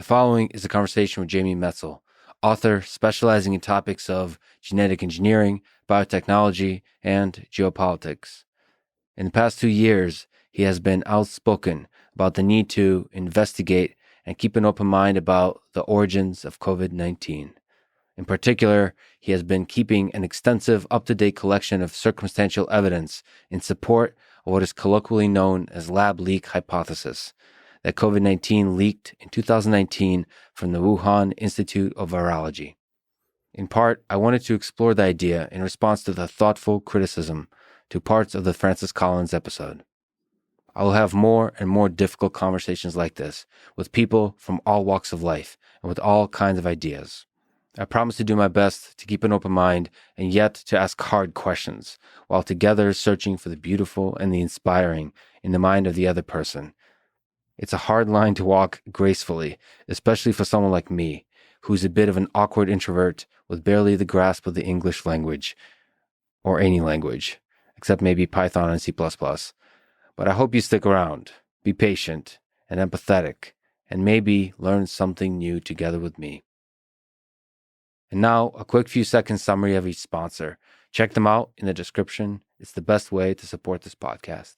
following is a conversation with Jamie Metzl, author specializing in topics of genetic engineering, biotechnology, and geopolitics. In the past 2 years, he has been outspoken about the need to investigate and keep an open mind about the origins of COVID-19. In particular, he has been keeping an extensive, up-to-date collection of circumstantial evidence in support of what is colloquially known as lab leak hypothesis, that COVID-19 leaked in 2019 from the Wuhan Institute of Virology. In part, I wanted to explore the idea in response to the thoughtful criticism to parts of the Francis Collins episode. I will have more and more difficult conversations like this with people from all walks of life and with all kinds of ideas. I promise to do my best to keep an open mind and yet to ask hard questions, while together searching for the beautiful and the inspiring in the mind of the other person. It's a hard line to walk gracefully, especially for someone like me, who's a bit of an awkward introvert with barely the grasp of the English language, or any language, except maybe Python and C++. But I hope you stick around, be patient and empathetic, and maybe learn something new together with me. And now, a quick few seconds summary of each sponsor. Check them out in the description. It's the best way to support this podcast.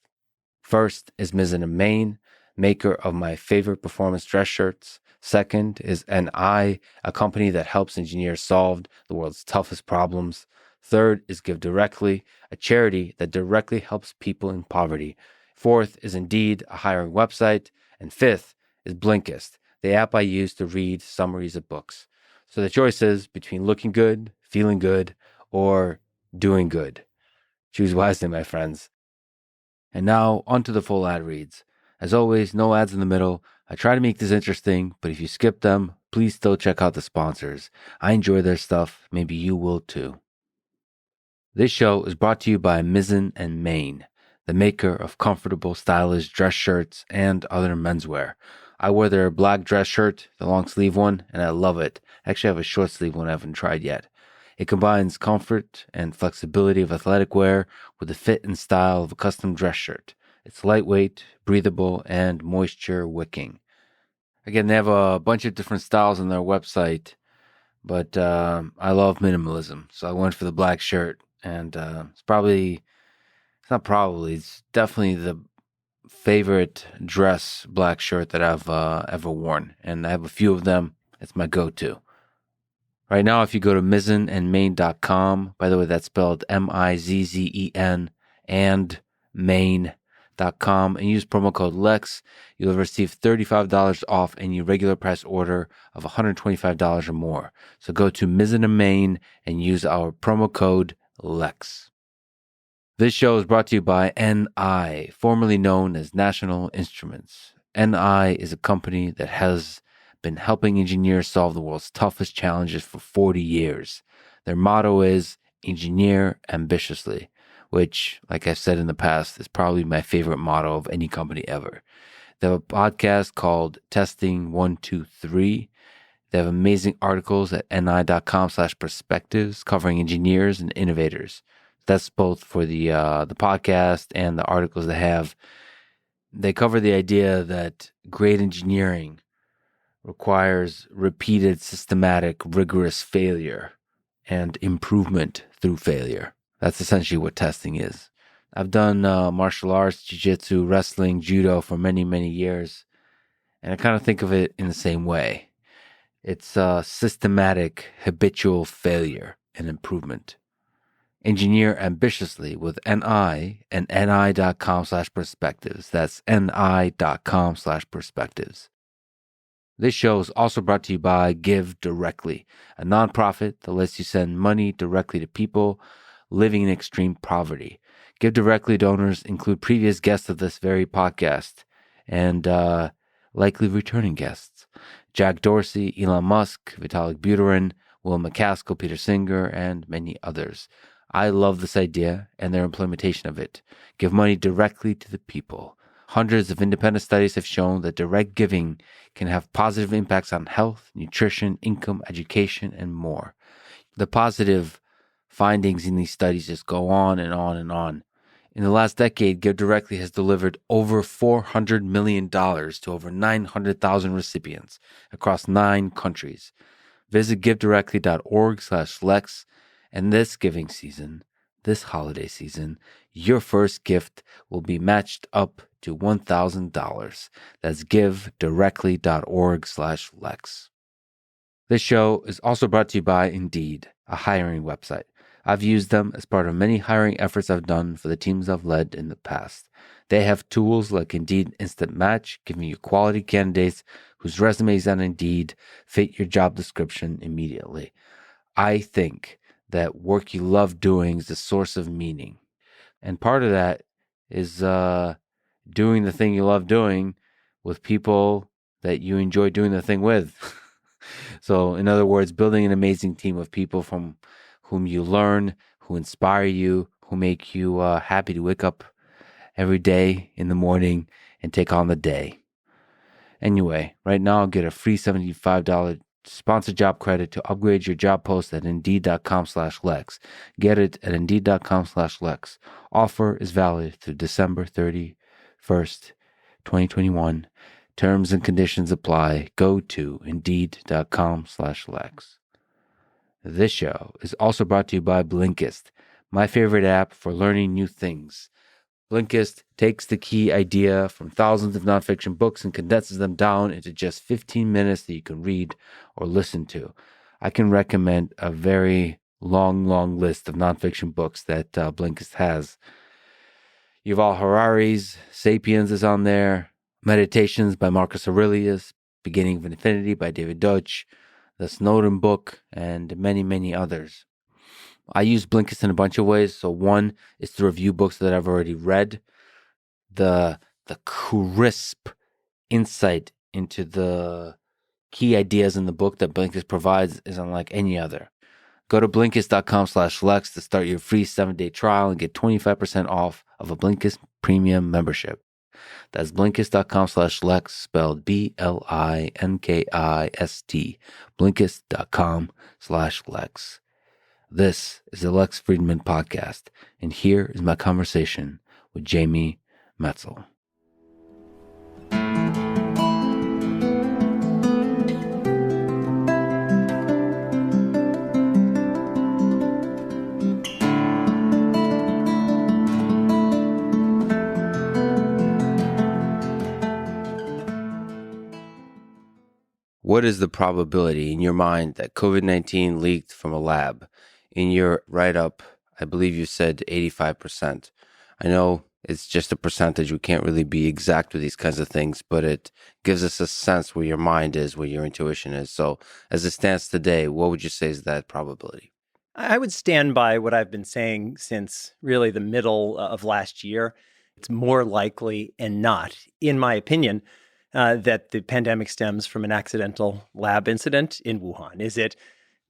First is Mizzen & Main, maker of my favorite performance dress shirts. Second is NI, a company that helps engineers solve the world's toughest problems. Third is Give Directly, a charity that directly helps people in poverty. Fourth is Indeed, a hiring website. And fifth is Blinkist, the app I use to read summaries of books. So the choice is between looking good, feeling good, or doing good. Choose wisely, my friends. And now, onto the full ad reads. As always, no ads in the middle. I try to make this interesting, but if you skip them, please still check out the sponsors. I enjoy their stuff. Maybe you will too. This show is brought to you by Mizzen & Main, the maker of comfortable, stylish dress shirts and other menswear. I wear their black dress shirt, the long sleeve one, and I love it. Actually, I have a short sleeve one I haven't tried yet. It combines comfort and flexibility of athletic wear with the fit and style of a custom dress shirt. It's lightweight, breathable, and moisture wicking. Again, they have a bunch of different styles on their website, but I love minimalism, so I went for the black shirt, and it's definitely the favorite dress black shirt that I've ever worn, and I have a few of them. It's my go-to. Right now, if you go to mizzenandmain.com, by the way, that's spelled MIZZEN and Main.com, and use promo code LEX, you'll receive $35 off any regular price order of $125 or more. So go to Mizzen and Main and use our promo code LEX. This show is brought to you by NI, formerly known as National Instruments. NI is a company that has been helping engineers solve the world's toughest challenges for 40 years. Their motto is engineer ambitiously, which, like I've said in the past, is probably my favorite motto of any company ever. They have a podcast called Testing 123. They have amazing articles at ni.com/perspectives covering engineers and innovators. That's both for the podcast and the articles they have. They cover the idea that great engineering requires repeated, systematic, rigorous failure and improvement through failure. That's essentially what testing is. I've done martial arts, jiu-jitsu, wrestling, judo for many, many years, and I kind of think of it in the same way. It's systematic, habitual failure and improvement. Engineer ambitiously with NI and ni.com/perspectives. That's ni.com/perspectives. This show is also brought to you by Give Directly, a nonprofit that lets you send money directly to people living in extreme poverty. Give Directly donors include previous guests of this very podcast and likely returning guests. Jack Dorsey, Elon Musk, Vitalik Buterin, Will McCaskill, Peter Singer, and many others. I love this idea and their implementation of it. Give money directly to the people. Hundreds of independent studies have shown that direct giving can have positive impacts on health, nutrition, income, education, and more. The positive findings in these studies just go on and on and on. In the last decade, Give Directly has delivered over $400 million to over 900,000 recipients across 9 countries. Visit givedirectly.org/Lex, and this giving season, this holiday season, your first gift will be matched up to $1,000. That's givedirectly.org/Lex. This show is also brought to you by Indeed, a hiring website. I've used them as part of many hiring efforts I've done for the teams I've led in the past. They have tools like Indeed Instant Match, giving you quality candidates whose resumes on Indeed fit your job description immediately. I think that work you love doing is a source of meaning. And part of that is doing the thing you love doing with people that you enjoy doing the thing with. So, in other words, building an amazing team of people from whom you learn, who inspire you, who make you happy to wake up every day in the morning and take on the day. Anyway, right now, get a free $75 sponsored job credit to upgrade your job post at Indeed.com/Lex. Get it at Indeed.com/Lex. Offer is valid through December 31st, 2021. Terms and conditions apply. Go to Indeed.com/Lex. This show is also brought to you by Blinkist, my favorite app for learning new things. Blinkist takes the key idea from thousands of nonfiction books and condenses them down into just 15 minutes that you can read or listen to. I can recommend a very long list of nonfiction books that Blinkist has. Yuval Harari's Sapiens is on there, Meditations by Marcus Aurelius, Beginning of Infinity by David Deutsch, the Snowden book, and many, many others. I use Blinkist in a bunch of ways. So one is to review books that I've already read. The crisp insight into the key ideas in the book that Blinkist provides is unlike any other. Go to Blinkist.com/Lex to start your free 7-day trial and get 25% off of a Blinkist premium membership. That's Blinkist.com/Lex, spelled BLINKIST. Blinkist.com/Lex. This is the Lex Friedman Podcast, and here is my conversation with Jamie Metzl. What is the probability in your mind that COVID-19 leaked from a lab? In your write-up, I believe you said 85%. I know it's just a percentage. We can't really be exact with these kinds of things, but it gives us a sense where your mind is, where your intuition is. So as it stands today, what would you say is that probability? I would stand by what I've been saying since really the middle of last year. It's more likely and not, in my opinion, that the pandemic stems from an accidental lab incident in Wuhan. Is it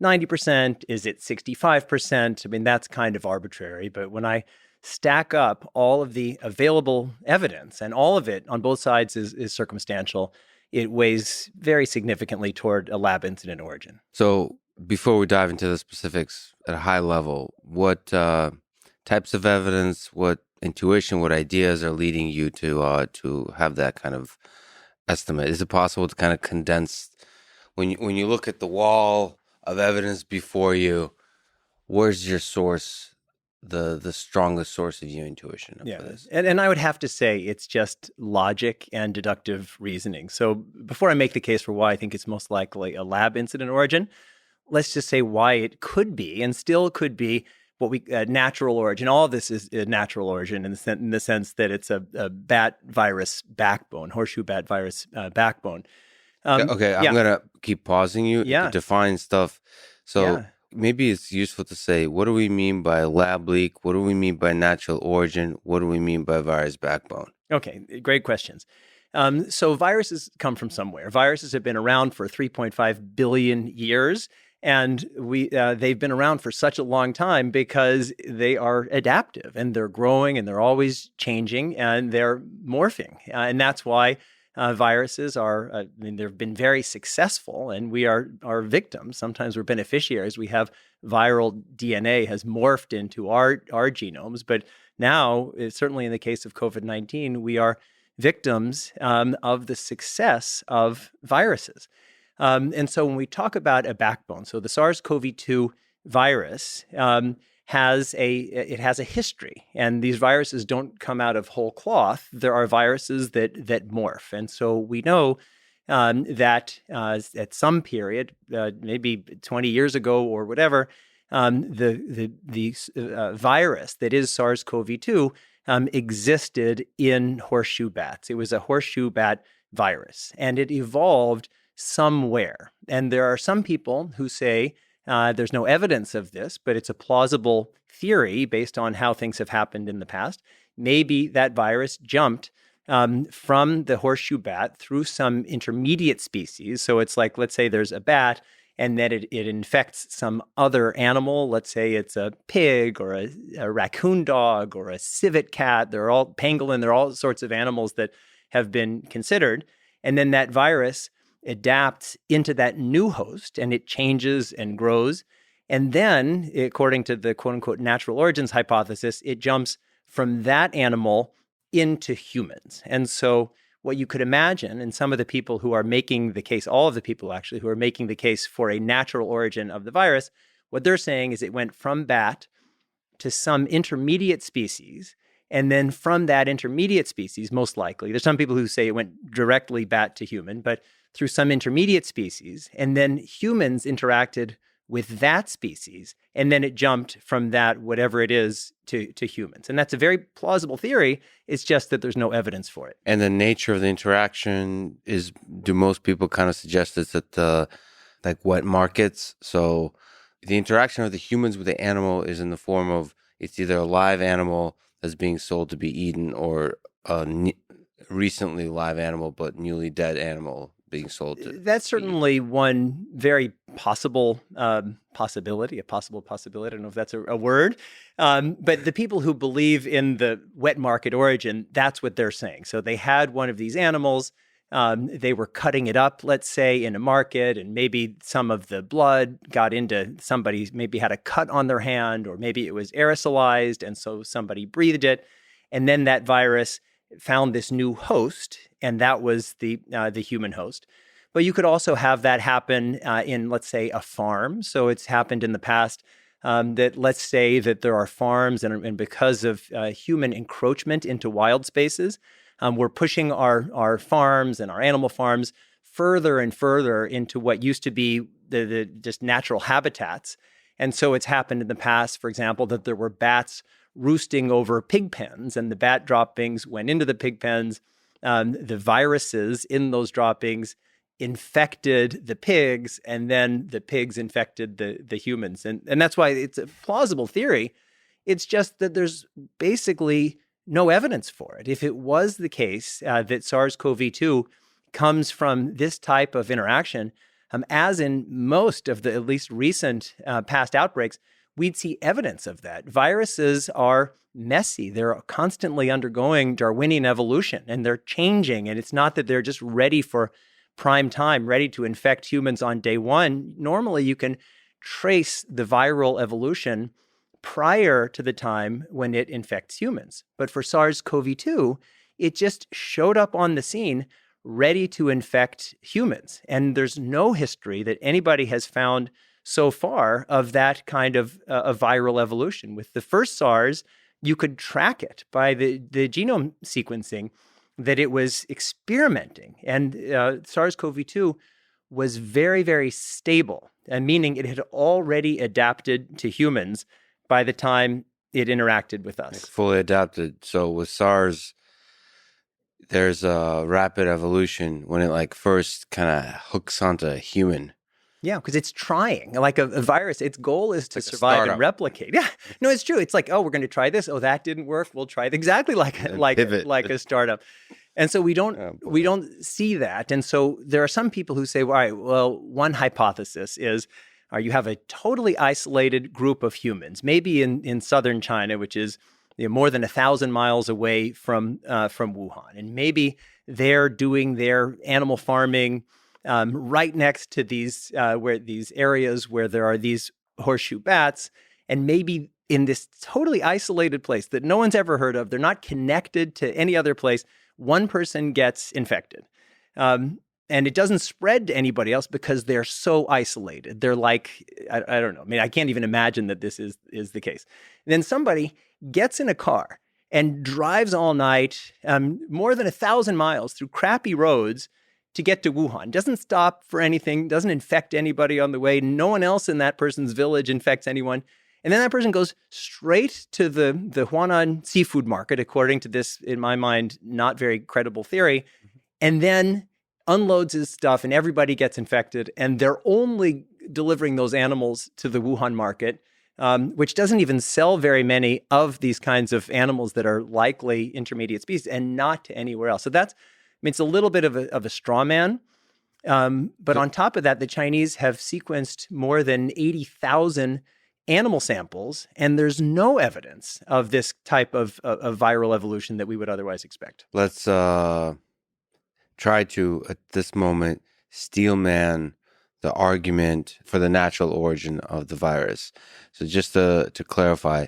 90%? Is it 65%? I mean, that's kind of arbitrary. But when I stack up all of the available evidence, and all of it on both sides is circumstantial, it weighs very significantly toward a lab incident origin. So before we dive into the specifics at a high level, what types of evidence, what intuition, what ideas are leading you to have that kind of estimate? Is it possible to kind of condense, when you look at the wall of evidence before you, where's your source, the strongest source of your intuition for this? And I would have to say it's just logic and deductive reasoning. So before I make the case for why I think it's most likely a lab incident origin, let's just say why it could be and still could be what we natural origin. All of this is a natural origin in the sense that it's a bat virus backbone, horseshoe bat virus backbone. Okay, I'm going to keep pausing you to define stuff. So maybe it's useful to say, what do we mean by lab leak? What do we mean by natural origin? What do we mean by virus backbone? Okay, great questions. So viruses come from somewhere. Viruses have been around for 3.5 billion years. And they've been around for such a long time because they are adaptive and they're growing and they're always changing and they're morphing. And that's why viruses they've been very successful, and we are victims. Sometimes we're beneficiaries. We have viral DNA has morphed into our genomes, but Now, certainly in the case of COVID-19, we are victims of the success of viruses. And so when we talk about a backbone, so the SARS-CoV-2 virus has a history, and these viruses don't come out of whole cloth. There are viruses that morph, and so we know that at some period, maybe 20 years ago or whatever, the virus that is SARS-CoV-2 existed in horseshoe bats. It was a horseshoe bat virus, and it evolved somewhere. And there are some people who say there's no evidence of this, but it's a plausible theory based on how things have happened in the past. Maybe that virus jumped from the horseshoe bat through some intermediate species. So it's like, let's say there's a bat, and then it infects some other animal. Let's say it's a pig or a raccoon dog or a civet cat. They're all pangolin. There are all sorts of animals that have been considered. And then that virus adapts into that new host, and it changes and grows. And then, according to the quote-unquote natural origins hypothesis, it jumps from that animal into humans. And so what you could imagine, and some of the people who are making the case, all of the people actually who are making the case for a natural origin of the virus, what they're saying is it went from bat to some intermediate species. And then from that intermediate species, most likely, there's some people who say it went directly bat to human, but through some intermediate species, and then humans interacted with that species, and then it jumped from that, whatever it is, to humans. And that's a very plausible theory. It's just that there's no evidence for it. And the nature of the interaction is, do most people kind of suggest it's at the, like, wet markets? So the interaction of the humans with the animal is in the form of, it's either a live animal that's being sold to be eaten, or a recently live animal but newly dead animal being sold to. That's certainly one very possible possibility, a possible possibility. I don't know if that's a word. But the people who believe in the wet market origin, that's what they're saying. So they had one of these animals. They were cutting it up, let's say, in a market, and maybe some of the blood got into somebody, maybe had a cut on their hand, or maybe it was aerosolized, and so somebody breathed it. And then that virus found this new host, and that was the human host. But you could also have that happen in, let's say, a farm. So it's happened in the past that, let's say that there are farms, and because of human encroachment into wild spaces, we're pushing our farms and our animal farms further and further into what used to be the just natural habitats. And so it's happened in the past, for example, that there were bats roosting over pig pens, and the bat droppings went into the pig pens. The viruses in those droppings infected the pigs, and then the pigs infected the humans. And that's why it's a plausible theory. It's just that there's basically no evidence for it. If it was the case that SARS-CoV-2 comes from this type of interaction, as in most of the at least recent past outbreaks, we'd see evidence of that. Viruses are messy. They're constantly undergoing Darwinian evolution, and they're changing. And it's not that they're just ready for prime time, ready to infect humans on day one. Normally, you can trace the viral evolution prior to the time when it infects humans. But for SARS-CoV-2, it just showed up on the scene ready to infect humans. And there's no history that anybody has found so far of that kind of viral evolution. With the first SARS, you could track it by the genome sequencing that it was experimenting. And SARS-CoV-2 was very, very stable, meaning it had already adapted to humans by the time it interacted with us. Like fully adapted. So with SARS, there's a rapid evolution when it first kind of hooks onto a human. Yeah, because it's trying. Like a virus, its goal is to survive and replicate. Yeah, no, it's true. It's like, oh, we're going to try this. Oh, that didn't work. We'll try it. Exactly like a startup. And so we don't see that. And so there are some people who say, well, one hypothesis is, you have a totally isolated group of humans, maybe in southern China, which is more than 1,000 miles away from Wuhan, and maybe they're doing their animal farming right next to these areas where there are these horseshoe bats, and maybe in this totally isolated place that no one's ever heard of. They're not connected to any other place. One person gets infected. And it doesn't spread to anybody else because they're so isolated. They're like, I don't know. I mean, I can't even imagine that this is the case. And then somebody gets in a car and drives all night, more than 1,000 miles through crappy roads to get to Wuhan. Doesn't stop for anything, doesn't infect anybody on the way. No one else in that person's village infects anyone. And then that person goes straight to the Huanan seafood market, according to this, in my mind, not very credible theory, and then unloads his stuff and everybody gets infected. And they're only delivering those animals to the Wuhan market, which doesn't even sell very many of these kinds of animals that are likely intermediate species, and not to anywhere else. So that's, I mean, it's a little bit of a straw man. But on top of that, the Chinese have sequenced more than 80,000 animal samples, and there's no evidence of this type of viral evolution that we would otherwise expect. Let's try to, at this moment, steelman the argument for the natural origin of the virus. So just to clarify,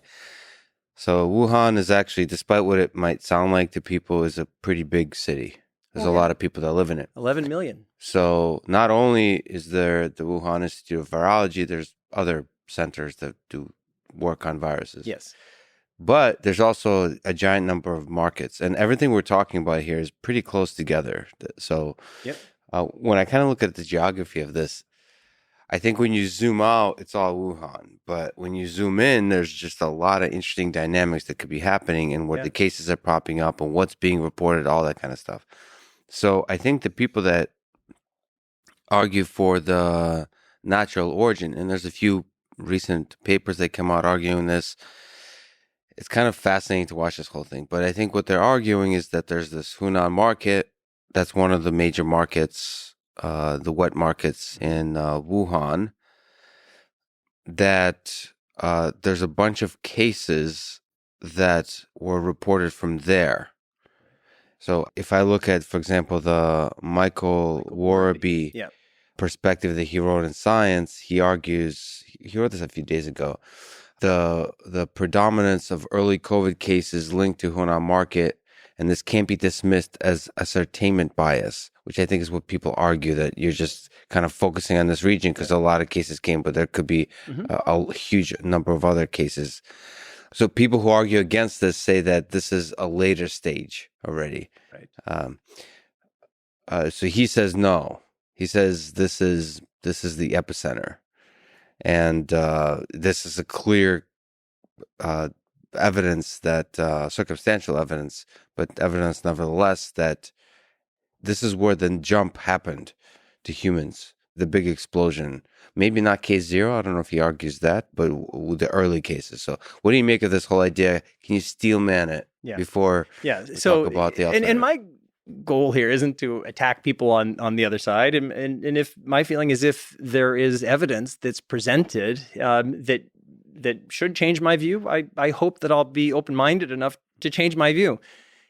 so Wuhan is actually, despite what it might sound like to people, is a pretty big city. There's a lot of people that live in it. 11 million. So not only is there the Wuhan Institute of Virology, there's other centers that do work on viruses. Yes. But there's also a giant number of markets, and everything we're talking about here is pretty close together. So when I kind of look at the geography of this, I think when you zoom out, it's all Wuhan. But when you zoom in, there's just a lot of interesting dynamics that could be happening and where the cases are popping up and what's being reported, all that kind of stuff. So I think the people that argue for the natural origin, and there's a few recent papers that come out arguing this, it's kind of fascinating to watch this whole thing. But I think what they're arguing is that there's this Hunan market. That's one of the major markets, the wet markets in Wuhan, that there's a bunch of cases that were reported from there. So if I look at, for example, the Michael Warraby perspective that he wrote in Science, he argues, he wrote this a few days ago, the predominance of early COVID cases linked to Hunan market, and this can't be dismissed as ascertainment bias, which I think is what people argue, that you're just kind of focusing on this region because a lot of cases came, but there could be a huge number of other cases. So people who argue against this say that this is a later stage already. Right. So he says no. He says this is the epicenter. And this is a clear evidence that, circumstantial evidence, but evidence nevertheless that this is where the jump happened to humans, the big explosion. Maybe not case zero, I don't know if he argues that, but the early cases. So what do you make of this whole idea? Can you steelman it before we talk about the alternative? And my goal here isn't to attack people on the other side. And if my feeling is, if there is evidence that's presented that should change my view, I hope that I'll be open-minded enough to change my view.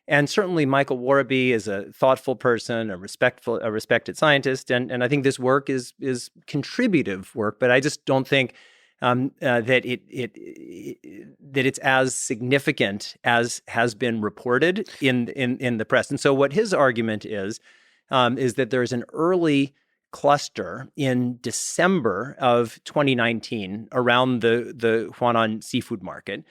And certainly Michael Warraby is a thoughtful person, a respected scientist, and I think this work is contributive work, but I just don't think that it's as significant as has been reported in the press. And so what his argument is that there's an early cluster in December of 2019 around the Huanan seafood market.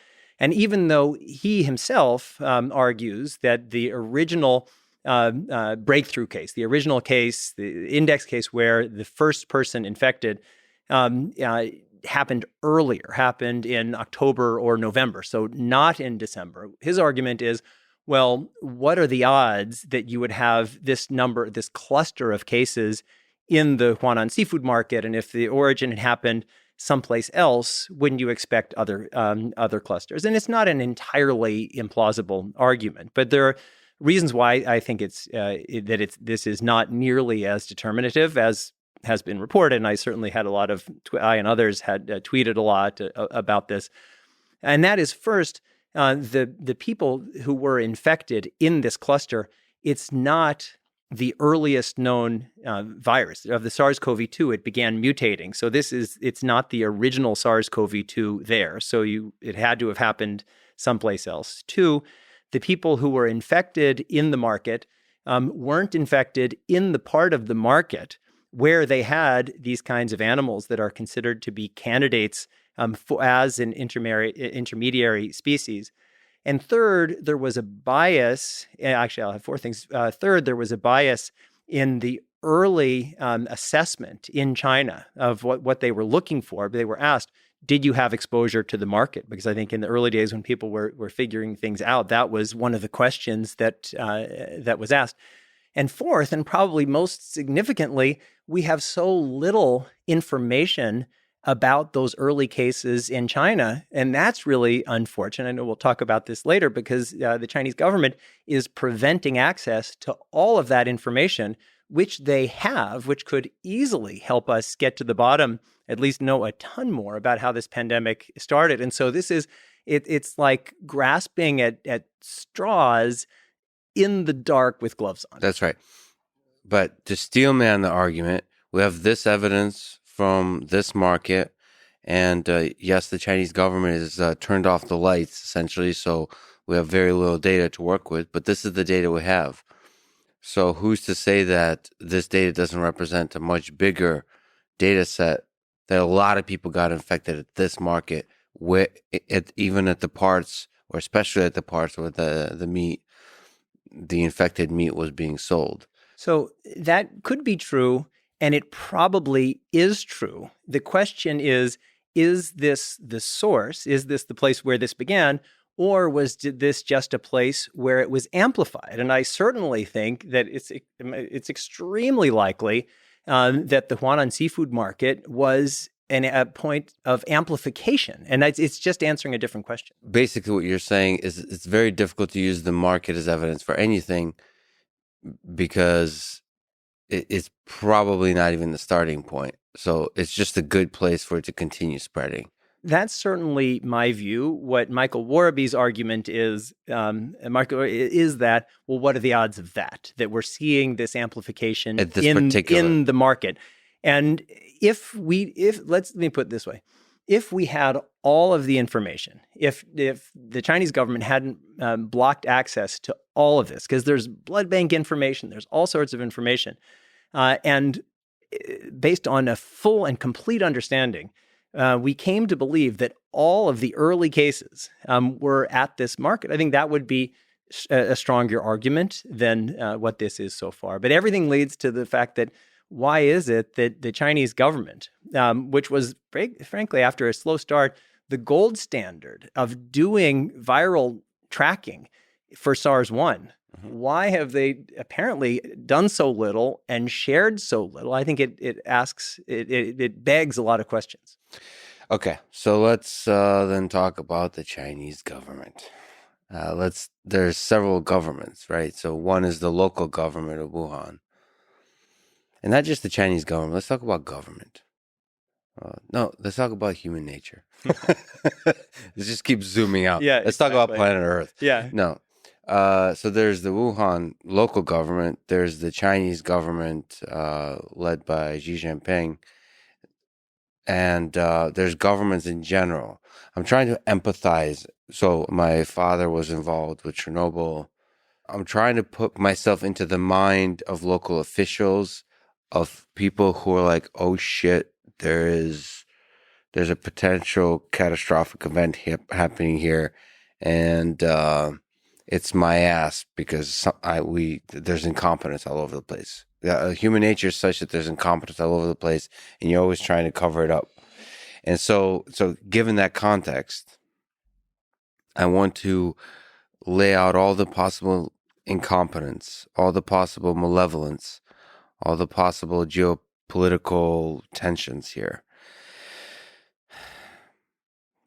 And even though he himself argues that the original breakthrough case, the original case, the index case where the first person infected happened earlier, happened in October or November, so not in December. His argument is, well, what are the odds that you would have this cluster of cases in the Huanan seafood market? And if the origin had happened someplace else, wouldn't you expect other clusters? And it's not an entirely implausible argument, but there are reasons why I think this is not nearly as determinative as has been reported. And I certainly had a lot of, I and others had tweeted a lot about this. And that is, first, the people who were infected in this cluster, it's not the earliest known virus of the SARS-CoV-2. It began mutating. So it's not the original SARS-CoV-2 there. So it had to have happened someplace else. 2, the people who were infected in the market weren't infected in the part of the market where they had these kinds of animals that are considered to be candidates as an intermediary species. And third, there was a bias. Actually, I'll have 4 things. Third, there was a bias in the early assessment in China of what they were looking for. They were asked, did you have exposure to the market? Because I think in the early days when people were figuring things out, that was one of the questions that was asked. And fourth, and probably most significantly, we have so little information about those early cases in China. And that's really unfortunate. I know we'll talk about this later because the Chinese government is preventing access to all of that information, which they have, which could easily help us get to the bottom, at least know a ton more about how this pandemic started. And so it's like grasping at straws in the dark with gloves on. That's right. But to steelman the argument, we have this evidence from this market, and yes, the Chinese government has turned off the lights, essentially, so we have very little data to work with, but this is the data we have. So who's to say that this data doesn't represent a much bigger data set, that a lot of people got infected at this market, where even at the parts, or especially at the parts where the meat, the infected meat was being sold? So that could be true, and it probably is true. The question is this the source? Is this the place where this began? Or was this just a place where it was amplified? And I certainly think that it's extremely likely that the Huanan seafood market was a point of amplification. And it's just answering a different question. Basically, what you're saying is it's very difficult to use the market as evidence for anything because it's probably not even the starting point. So it's just a good place for it to continue spreading. That's certainly my view. What Michael Warabee's argument is that, well, what are the odds of that we're seeing this amplification in the market? And let me put it this way. If we had all of the information, if the Chinese government hadn't blocked access to all of this, because there's blood bank information, there's all sorts of information, and based on a full and complete understanding, we came to believe that all of the early cases were at this market. I think that would be a stronger argument than what this is so far. But everything leads to the fact that why is it that the Chinese government, which was, frankly, after a slow start, the gold standard of doing viral tracking for SARS-1, why have they apparently done so little and shared so little? I think it begs a lot of questions. Okay, so let's then talk about the Chinese government. There's several governments, right? So one is the local government of Wuhan. And not just the Chinese government. Let's talk about government. No, let's talk about human nature. Let's just keep zooming out. Yeah, let's talk about planet Earth. Yeah. No. So there's the Wuhan local government. There's the Chinese government led by Xi Jinping. And there's governments in general. I'm trying to empathize. So my father was involved with Chernobyl. I'm trying to put myself into the mind of local officials, of people who are like, oh shit, there's a potential catastrophic event happening here, and it's my ass because there's incompetence all over the place. Human nature is such that there's incompetence all over the place, and you're always trying to cover it up. And so given that context, I want to lay out all the possible incompetence, all the possible malevolence, all the possible geopolitical tensions here.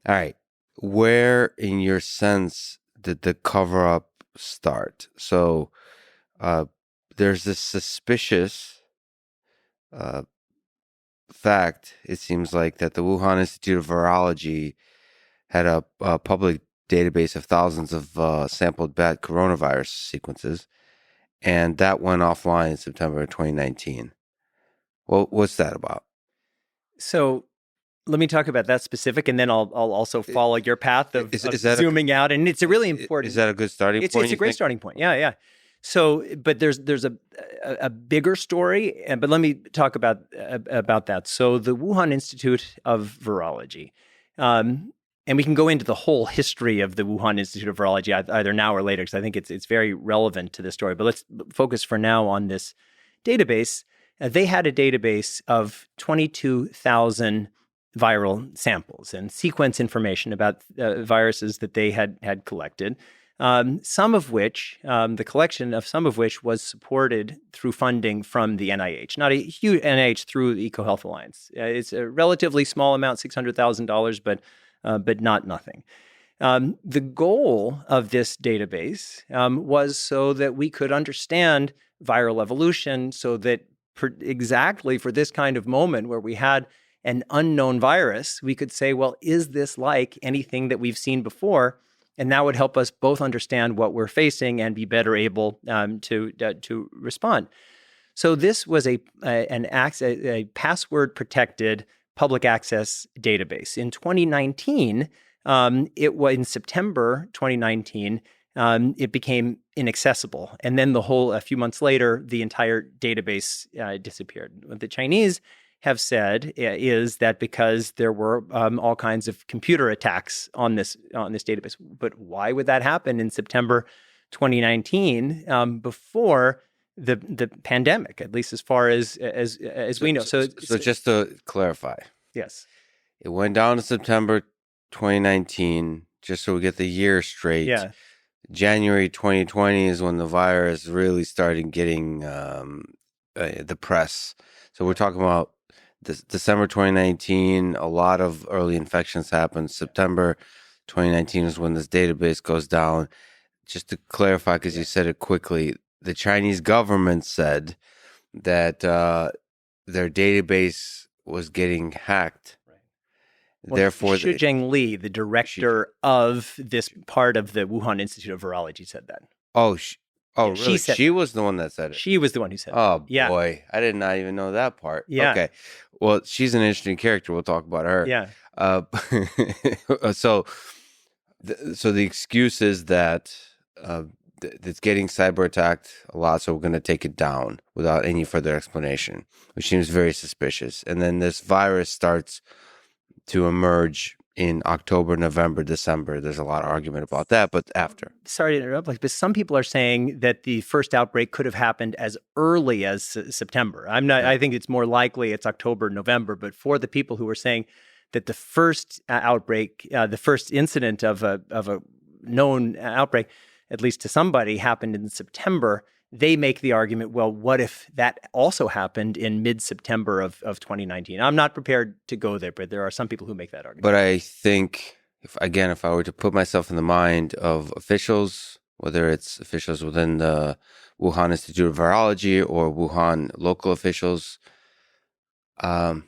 All right. Where, in your sense, did the cover-up start? So there's this suspicious fact, it seems like, that the Wuhan Institute of Virology had a public database of thousands of sampled bat coronavirus sequences. and that went offline in September 2019. Well, what's that about? So let me talk about that specific, and then I'll also follow your path of zooming out. And it's a really important. Is that a good starting point? It's a great starting point. Yeah. So, but there's a bigger story, but let me talk about that. So the Wuhan Institute of Virology, and we can go into the whole history of the Wuhan Institute of Virology either now or later, because I think it's very relevant to this story. But let's focus for now on this database. They had a database of 22,000 viral samples and sequence information about viruses that they had collected. Some of which, the collection of some of which was supported through funding from the NIH, not a huge NIH, through the EcoHealth Alliance. It's a relatively small amount, $600,000, but not nothing. The goal of this database was so that we could understand viral evolution, so that exactly for this kind of moment where we had an unknown virus, we could say, well, is this like anything that we've seen before? And that would help us both understand what we're facing and be better able to respond. So this was a password-protected public access database. In 2019, in September 2019, it became inaccessible. And then a few months later, the entire database disappeared. What the Chinese have said is that because there were all kinds of computer attacks on this database. But why would that happen in September 2019 before the pandemic, at least as far as we know? So just to clarify. Yes. It went down to September 2019, just so we get the year straight. Yeah. January 2020 is when the virus really started getting the press. So we're talking about December 2019, a lot of early infections happened. September 2019 is when this database goes down. Just to clarify, because you said it quickly, the Chinese government said that their database was getting hacked. Right. Well, therefore, Xu Zhengli, the director of this part of the Wuhan Institute of Virology, said that. Really? She was the one that said it. She was the one who said it. Oh, boy. I did not even know that part. Yeah. Okay. Well, she's an interesting character. We'll talk about her. Yeah. So the excuse is that it's getting cyber attacked a lot, so we're going to take it down without any further explanation, which seems very suspicious. And then this virus starts to emerge in October, November, December. There's a lot of argument about that, but after. Sorry to interrupt, but some people are saying that the first outbreak could have happened as early as September. I think it's more likely it's October, November, but for the people who are saying that the first outbreak, the first incident of a known outbreak, at least to somebody, happened in September, they make the argument, well, what if that also happened in mid-September of 2019? I'm not prepared to go there, but there are some people who make that argument. But I think, if I were to put myself in the mind of officials, whether it's officials within the Wuhan Institute of Virology or Wuhan local officials, I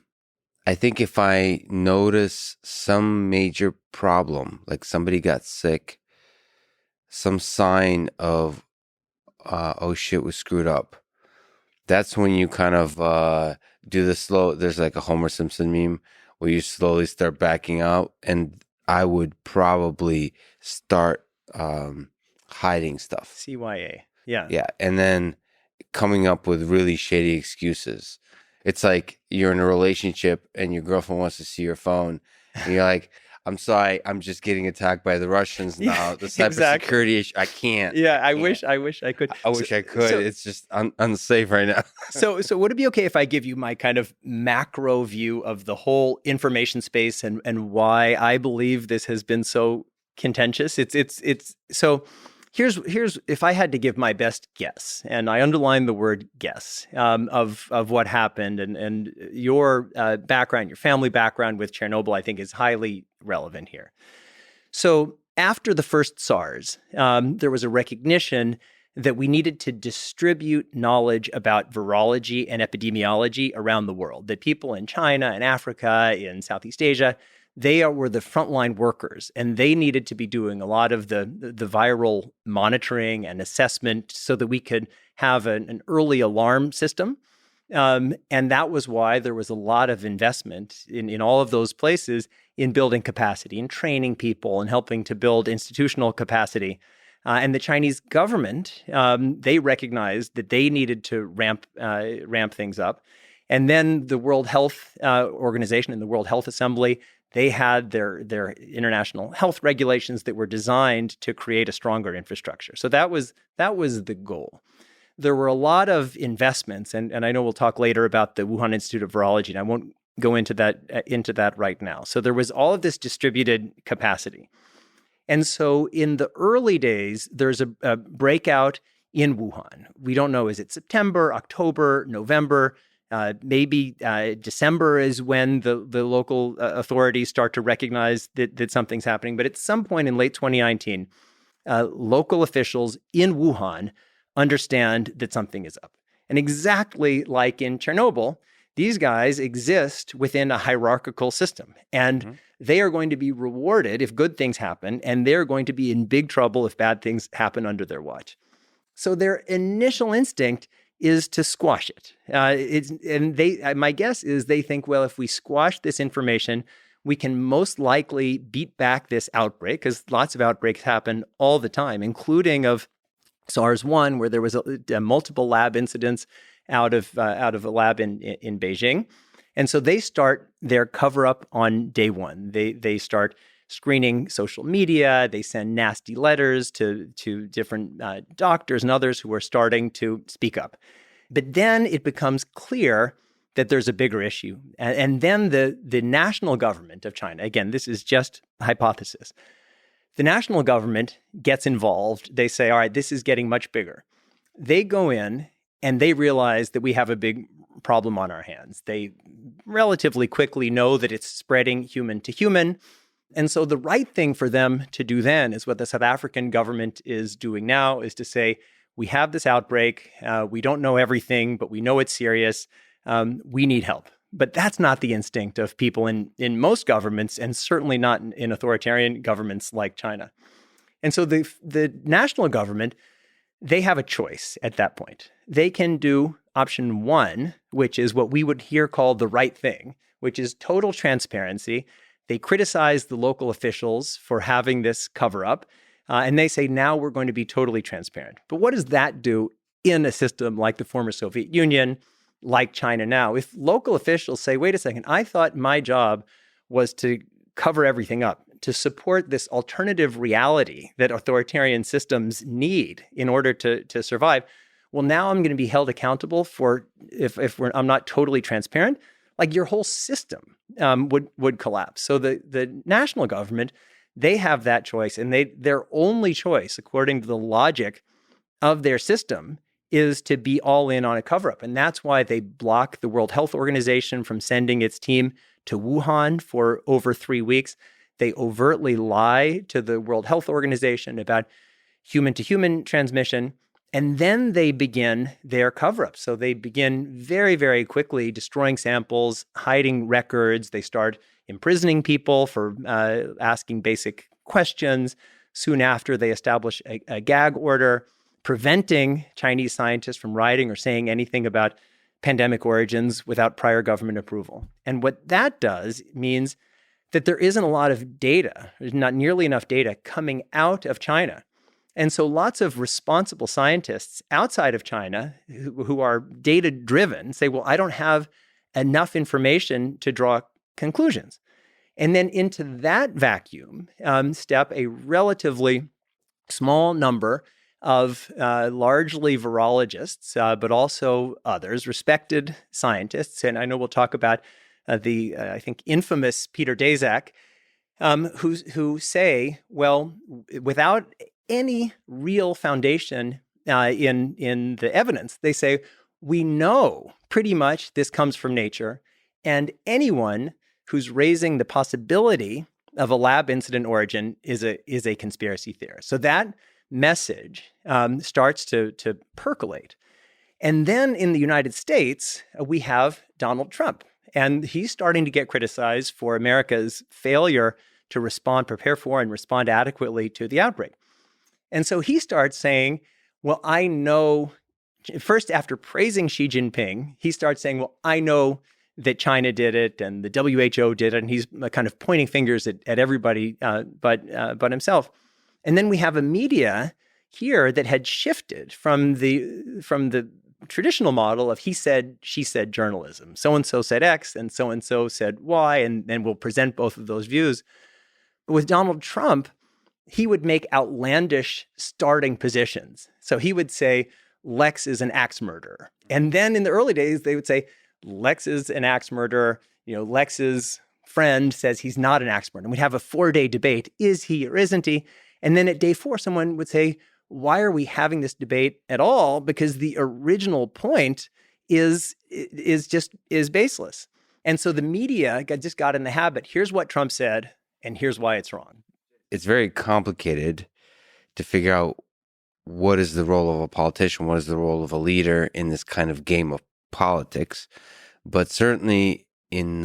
think if I notice some major problem, like somebody got sick, some sign of oh shit, we screwed up. That's when you kind of do the slow. There's like a Homer Simpson meme where you slowly start backing out, and I would probably start hiding stuff. CYA, yeah, yeah, and then coming up with really shady excuses. It's like you're in a relationship and your girlfriend wants to see your phone, and you're like, I'm sorry, I'm just getting attacked by the Russians now. The cybersecurity issue, I can't. Yeah, I wish I could. I wish I could. It's just unsafe right now. So would it be okay if I give you my kind of macro view of the whole information space and why I believe this has been so contentious? It's so here's if I had to give my best guess, and I underline the word guess, of what happened, and your background, your family background with Chernobyl, I think is highly relevant here. So after the first SARS, there was a recognition that we needed to distribute knowledge about virology and epidemiology around the world, that people in China and Africa, in Southeast Asia, they were the frontline workers, and they needed to be doing a lot of the viral monitoring and assessment so that we could have an early alarm system. And that was why there was a lot of investment in all of those places in building capacity and training people and helping to build institutional capacity. And the Chinese government, they recognized that they needed to ramp things up. And then the World Health Organization and the World Health Assembly, they had their international health regulations that were designed to create a stronger infrastructure. So that was the goal. There were a lot of investments, and I know we'll talk later about the Wuhan Institute of Virology, and I won't go into that right now. So there was all of this distributed capacity. And so in the early days, there's a breakout in Wuhan. We don't know, is it September, October, November? Maybe December is when the local authorities start to recognize that something's happening. But at some point in late 2019, local officials in Wuhan understand that something is up. And exactly like in Chernobyl, these guys exist within a hierarchical system. And they are going to be rewarded if good things happen, and they're going to be in big trouble if bad things happen under their watch. So their initial instinct is to squash it. My guess is they think, well, if we squash this information, we can most likely beat back this outbreak, because lots of outbreaks happen all the time, including of SARS-1, where there was multiple lab incidents out of a lab in Beijing. And so they start their cover-up on day one. They start screening social media. They send nasty letters to different doctors and others who are starting to speak up. But then it becomes clear that there's a bigger issue. And then the national government of China, again, this is just hypothesis, the national government gets involved. They say, all right, this is getting much bigger. They go in and they realize that we have a big problem on our hands. They relatively quickly know that it's spreading human to human. And so the right thing for them to do then is what the South African government is doing now, is to say, we have this outbreak. We don't know everything, but we know it's serious. We need help. But that's not the instinct of people in most governments, and certainly not in authoritarian governments like China. And so the national government, they have a choice at that point. They can do option one, which is what we would here call the right thing, which is total transparency. They criticize the local officials for having this cover up, and they say, now we're going to be totally transparent. But what does that do in a system like the former Soviet Union, like China now? If local officials say, wait a second, I thought my job was to cover everything up, to support this alternative reality that authoritarian systems need in order to survive. Well, now I'm going to be held accountable for if I'm not totally transparent. Like, your whole system would collapse. So the national government, they have that choice, and their only choice, according to the logic of their system, is to be all in on a cover-up. And that's why they block the World Health Organization from sending its team to Wuhan for over 3 weeks. They overtly lie to the World Health Organization about human-to-human transmission. And then they begin their cover-up. So they begin very, very quickly destroying samples, hiding records. They start imprisoning people for asking basic questions. Soon after, they establish a gag order, preventing Chinese scientists from writing or saying anything about pandemic origins without prior government approval. And what that does means that there isn't a lot of data, there's not nearly enough data coming out of China. And so lots of responsible scientists outside of China who are data-driven say, well, I don't have enough information to draw conclusions. And then into that vacuum step a relatively small number of largely virologists, but also others, respected scientists. And I know we'll talk about I think, infamous Peter Daszak, who say, well, without any real foundation in the evidence, they say, we know pretty much this comes from nature, and anyone who's raising the possibility of a lab incident origin is a conspiracy theorist. So that message starts to percolate. And then in the United States, we have Donald Trump. And he's starting to get criticized for America's failure to prepare for and respond adequately to the outbreak. And so he starts saying, well, I know first, after praising Xi Jinping, he starts saying, well, I know that China did it and the WHO did it. And he's kind of pointing fingers at everybody but himself. And then we have a media here that had shifted from the traditional model of he said, she said journalism. So-and-so said X and so said Y, and then we'll present both of those views. With Donald Trump, he would make outlandish starting positions. So he would say, Lex is an axe murderer. And then in the early days, they would say, Lex is an axe murderer. Lex's friend says he's not an axe murderer. And we'd have a 4-day debate. Is he or isn't he? And then at day 4, someone would say, why are we having this debate at all? Because the original point is baseless. And so the media just got in the habit. Here's what Trump said, and here's why it's wrong. It's very complicated to figure out what is the role of a politician, what is the role of a leader in this kind of game of politics. But certainly in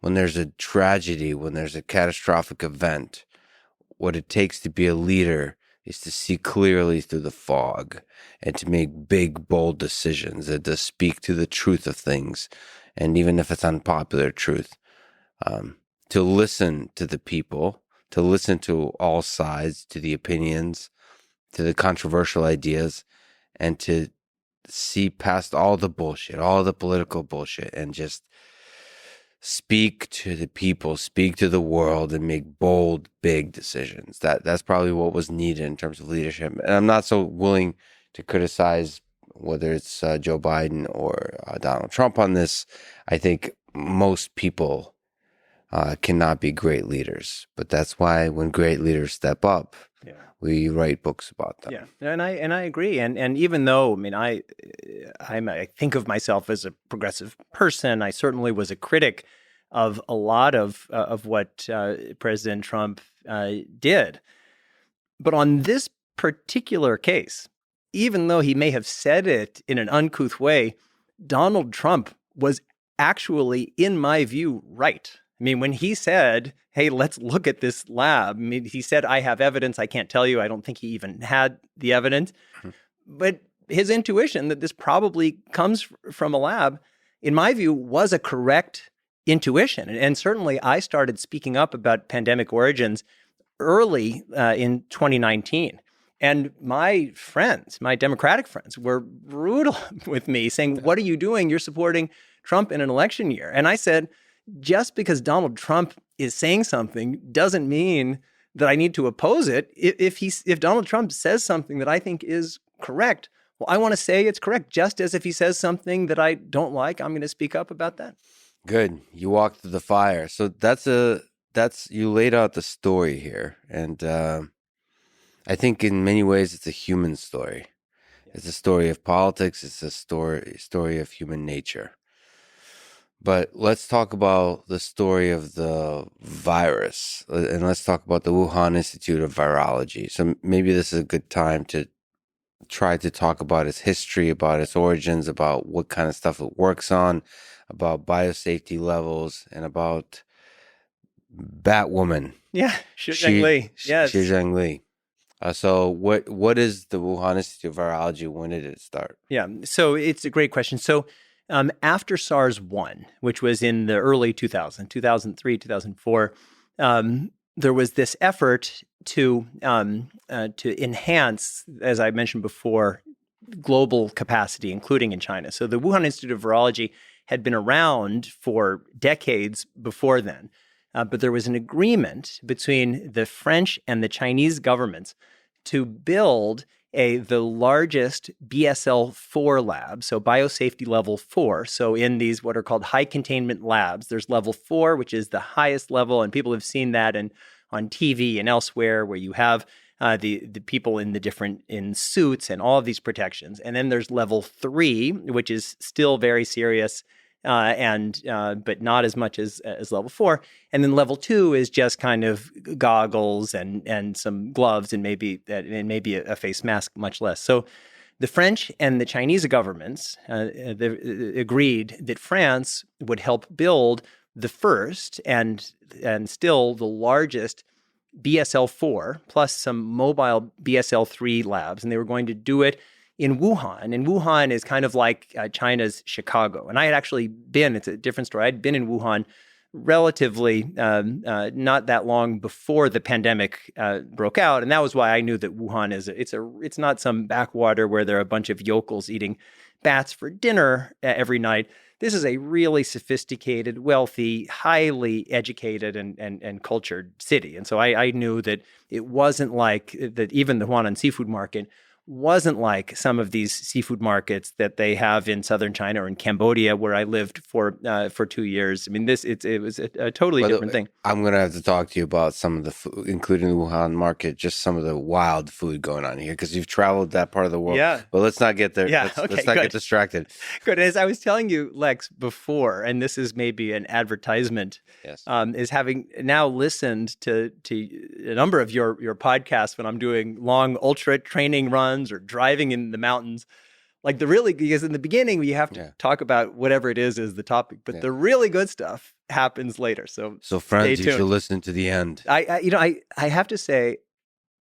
when there's a tragedy, when there's a catastrophic event, what it takes to be a leader is to see clearly through the fog and to make big, bold decisions and to speak to the truth of things. And even if it's unpopular truth, to listen to the people, to listen to all sides, to the opinions, to the controversial ideas, and to see past all the bullshit, all the political bullshit, and just speak to the people, speak to the world, and make bold, big decisions. That's probably what was needed in terms of leadership. And I'm not so willing to criticize whether it's Joe Biden or Donald Trump on this. I think most people cannot be great leaders, but that's why when great leaders step up, we write books about them. Yeah, and I agree. And even though I think of myself as a progressive person, I certainly was a critic of a lot of what President Trump did. But on this particular case, even though he may have said it in an uncouth way, Donald Trump was actually, in my view, right. When he said, hey, let's look at this lab, he said, I have evidence. I can't tell you. I don't think he even had the evidence. But his intuition that this probably comes from a lab, in my view, was a correct intuition. And certainly I started speaking up about pandemic origins early in 2019. And my friends, my Democratic friends, were brutal with me saying, what are you doing? You're supporting Trump in an election year. And I said, just because Donald Trump is saying something doesn't mean that I need to oppose it. If Donald Trump says something that I think is correct, well, I want to say it's correct. Just as if he says something that I don't like, I'm going to speak up about that. Good. You walked through the fire. So you laid out the story here. And I think in many ways it's a human story. It's a story of politics. It's a story of human nature. But let's talk about the story of the virus, and let's talk about the Wuhan Institute of Virology. So maybe this is a good time to try to talk about its history, about its origins, about what kind of stuff it works on, about biosafety levels, and about Batwoman. Yeah, Xi Zhengli. Yes. Xi Zhengli. So what is the Wuhan Institute of Virology? When did it start? Yeah, so it's a great question. So after SARS-1, which was in the early 2003, 2004, there was this effort to enhance, as I mentioned before, global capacity, including in China. So the Wuhan Institute of Virology had been around for decades before then, but there was an agreement between the French and the Chinese governments to build the largest BSL-4 lab, so biosafety level 4. So in these what are called high containment labs, there's level 4, which is the highest level, and people have seen that on TV and elsewhere, where you have the people in suits and all of these protections. And then there's level 3, which is still very serious, but not as much as level 4. And then level 2 is just kind of goggles and some gloves and maybe a face mask, much less. So the French and the Chinese governments agreed that France would help build the first and still the largest BSL-4 plus some mobile BSL-3 labs, and they were going to do it in Wuhan. And Wuhan is kind of like China's Chicago. And I had actually been, it's a different story, I'd been in Wuhan relatively not that long before the pandemic broke out. And that was why I knew that Wuhan it's not some backwater where there are a bunch of yokels eating bats for dinner every night. This is a really sophisticated, wealthy, highly educated and cultured city. And so I knew that it wasn't like that. Even the Huanan seafood market wasn't like some of these seafood markets that they have in southern China or in Cambodia, where I lived for 2 years. I mean, it was a totally different thing. I'm going to have to talk to you about some of the food, including the Wuhan market, just some of the wild food going on here, because you've traveled that part of the world. Yeah. But let's not get there. Yeah. Let's not get distracted. Good. As I was telling you, Lex, before, and this is maybe an advertisement, Yes. is having now listened to a number of your podcasts when I'm doing long ultra training runs or driving in the mountains. Like because in the beginning, you have to talk about whatever it is the topic, but the really good stuff happens later. So friends, you should listen to the end. I have to say,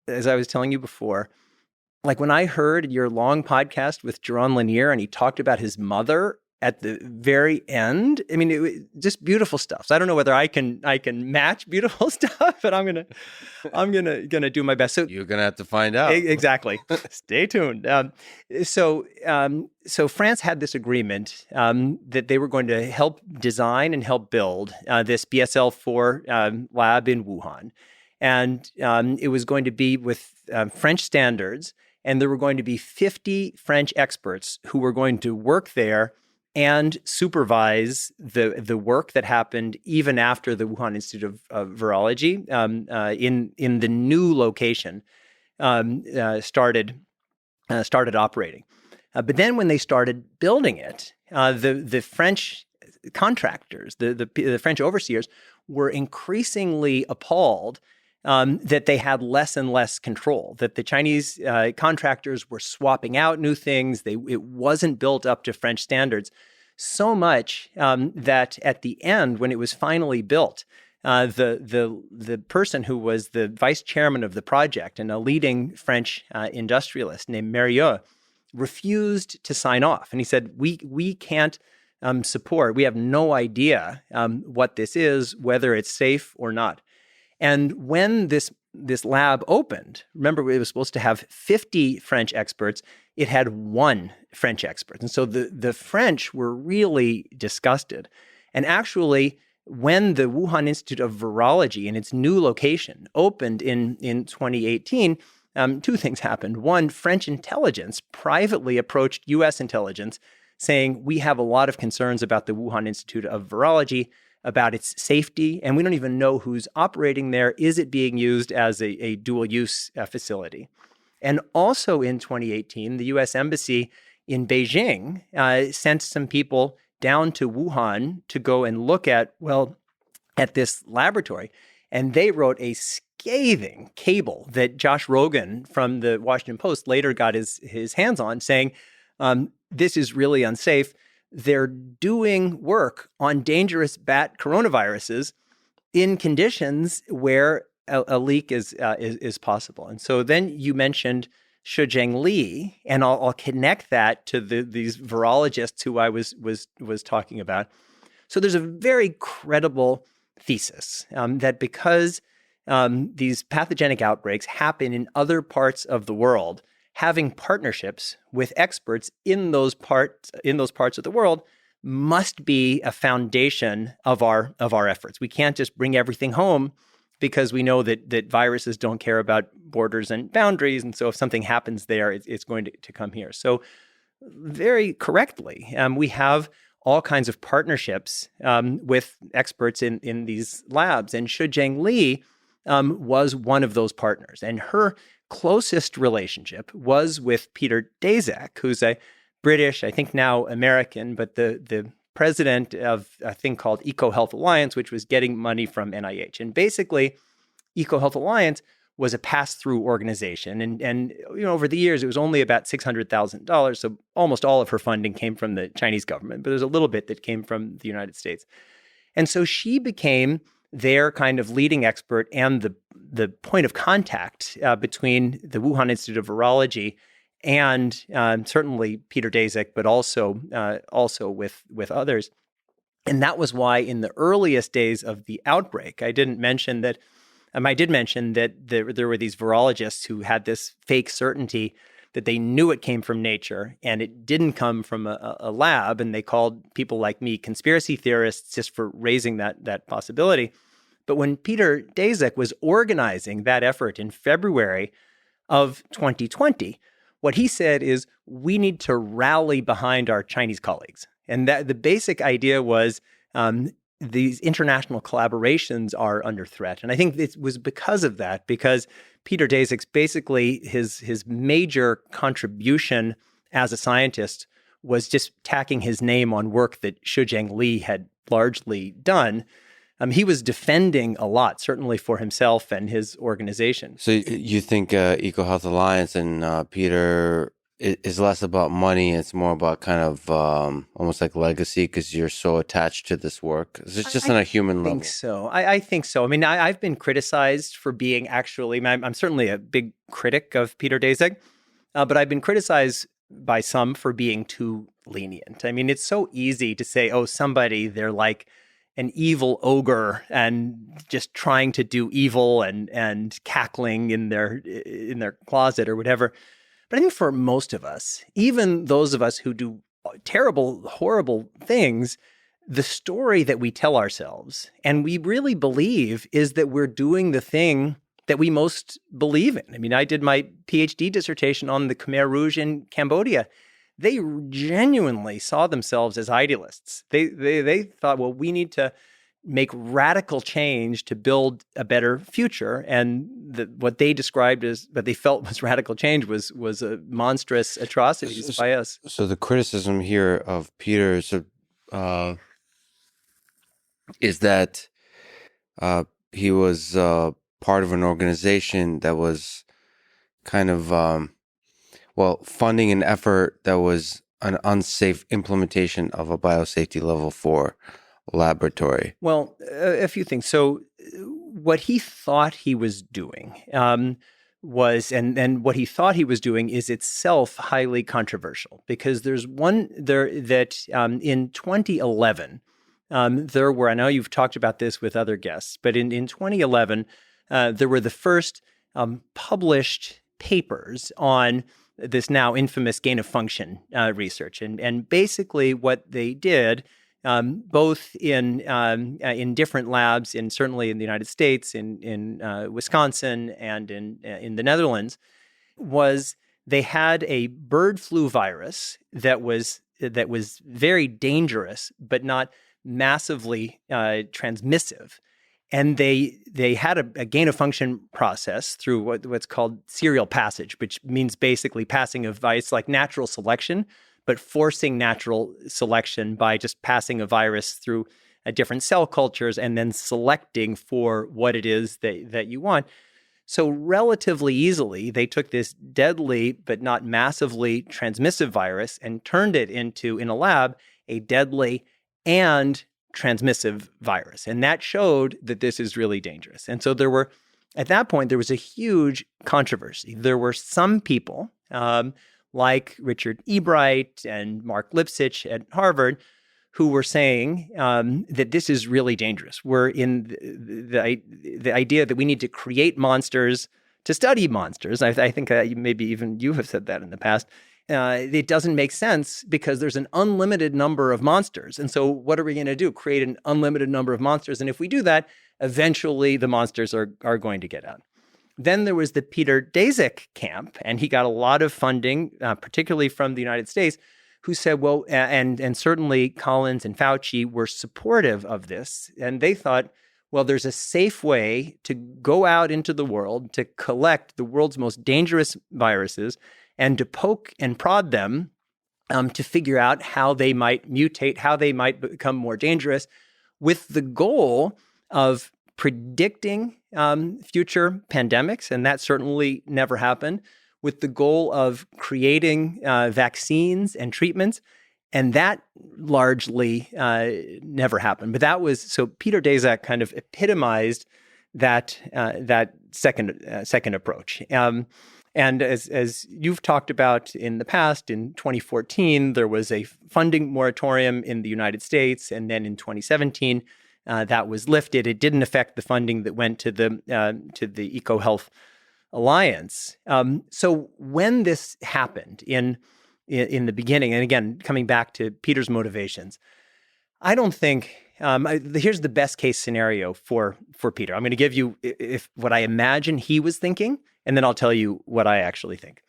as I was telling you before, like when I heard your long podcast with Jaron Lanier and he talked about his mother at the very end, I mean, it was just beautiful stuff. So I don't know whether I can match beautiful stuff, but I'm gonna do my best. So you're gonna have to find out. Exactly. Stay tuned. So France had this agreement that they were going to help design and help build this BSL-4 lab in Wuhan, and it was going to be with French standards, and there were going to be 50 French experts who were going to work there and supervise the work that happened even after the Wuhan Institute of Virology in the new location started operating. But then when they started building it, the French contractors, the French overseers, were increasingly appalled that they had less and less control, that the Chinese contractors were swapping out new things. It wasn't built up to French standards, so much that at the end, when it was finally built, the person who was the vice chairman of the project and a leading French industrialist named Mérieux refused to sign off. And he said, we can't support, we have no idea what this is, whether it's safe or not. And when this lab opened, remember, it was supposed to have 50 French experts. It had 1 French expert. And so the French were really disgusted. And actually, when the Wuhan Institute of Virology in its new location opened in 2018, 2 things happened. One, French intelligence privately approached U.S. intelligence saying, we have a lot of concerns about the Wuhan Institute of Virology, about its safety, and we don't even know who's operating there. Is it being used as a dual-use facility? And also in 2018, the U.S. Embassy in Beijing sent some people down to Wuhan to go and look at this laboratory. And they wrote a scathing cable that Josh Rogan from the Washington Post later got his hands on, saying, this is really unsafe. They're doing work on dangerous bat coronaviruses in conditions where a leak is possible. And so then you mentioned Shuzheng Li, and I'll connect that to these virologists who I was talking about. So there's a very credible thesis that because these pathogenic outbreaks happen in other parts of the world, having partnerships with experts in those parts of the world must be a foundation of our efforts. We can't just bring everything home because we know that viruses don't care about borders and boundaries. And so if something happens there, it's going to come here. So very correctly, we have all kinds of partnerships with experts in these labs. And Shuzheng Li was one of those partners. And her closest relationship was with Peter Daszak, who's a British, I think now American, but the president of a thing called EcoHealth Alliance, which was getting money from NIH. And basically, EcoHealth Alliance was a pass-through organization. And over the years, it was only about $600,000. So almost all of her funding came from the Chinese government, but there's a little bit that came from the United States. And so she became their kind of leading expert and the point of contact between the Wuhan Institute of Virology and certainly Peter Daszak, but also with others. And that was why in the earliest days of the outbreak, I did mention that there were these virologists who had this fake certainty that they knew it came from nature and it didn't come from a lab. And they called people like me conspiracy theorists just for raising that possibility. But when Peter Daszak was organizing that effort in February of 2020, what he said is, we need to rally behind our Chinese colleagues. And that the basic idea was these international collaborations are under threat. And I think it was because of that, because Peter Daszak's basically his major contribution as a scientist was just tacking his name on work that Shuzheng Li had largely done. He was defending a lot, certainly for himself and his organization. So you think EcoHealth Alliance and Peter is less about money, it's more about kind of almost like legacy because you're so attached to this work? It's just on a human level. I think so. I mean, I've been criticized for being I'm certainly a big critic of Peter Daszak, but I've been criticized by some for being too lenient. I mean, it's so easy to say, oh, they're like an evil ogre and just trying to do evil and cackling in their closet or whatever. But I think for most of us, even those of us who do terrible, horrible things, the story that we tell ourselves and we really believe is that we're doing the thing that we most believe in. I mean, I did my PhD dissertation on the Khmer Rouge in Cambodia. They genuinely saw themselves as idealists. They thought, well, we need to make radical change to build a better future. And what they described as what they felt was radical change was a monstrous atrocities by us. So the criticism here of Peter is that he was part of an organization that was kind of funding an effort that was an unsafe implementation of a biosafety level 4 laboratory. Well, a few things. So what he thought he was doing what he thought he was doing is itself highly controversial, because there's one there that in 2011, there were, I know you've talked about this with other guests, but in 2011, there were the first published papers on this now infamous gain of function research. And basically what they did, both in different labs, and certainly in the United States, in Wisconsin and in the Netherlands, was they had a bird flu virus that was very dangerous, but not massively transmissive. And they had a gain of function process through what's called serial passage, which means basically passing a virus like natural selection, but forcing natural selection by just passing a virus through different cell cultures and then selecting for what it is that you want. So relatively easily, they took this deadly but not massively transmissive virus and turned it into, in a lab, a deadly and transmissive virus. And that showed that this is really dangerous. And so at that point, there was a huge controversy. There were some people, like Richard Ebright and Mark Lipsitch at Harvard, who were saying that this is really dangerous. We're in the idea that we need to create monsters to study monsters. I think maybe even you have said that in the past. It doesn't make sense because there's an unlimited number of monsters. And so what are we going to do? Create an unlimited number of monsters. And if we do that, eventually the monsters are going to get out. Then there was the Peter Daszak camp, and he got a lot of funding, particularly from the United States, who said, well, and certainly Collins and Fauci were supportive of this. And they thought, well, there's a safe way to go out into the world to collect the world's most dangerous viruses and to poke and prod them to figure out how they might mutate, how they might become more dangerous, with the goal of predicting future pandemics, and that certainly never happened, with the goal of creating vaccines and treatments, and that largely never happened. But so Peter Daszak kind of epitomized that second approach. And as you've talked about in the past, in 2014, there was a funding moratorium in the United States. And then in 2017, that was lifted. It didn't affect the funding that went to the EcoHealth Alliance. So when this happened in the beginning, and again, coming back to Peter's motivations, I don't think, here's the best case scenario for Peter. I'm going to give you what I imagine he was thinking, and then I'll tell you what I actually think.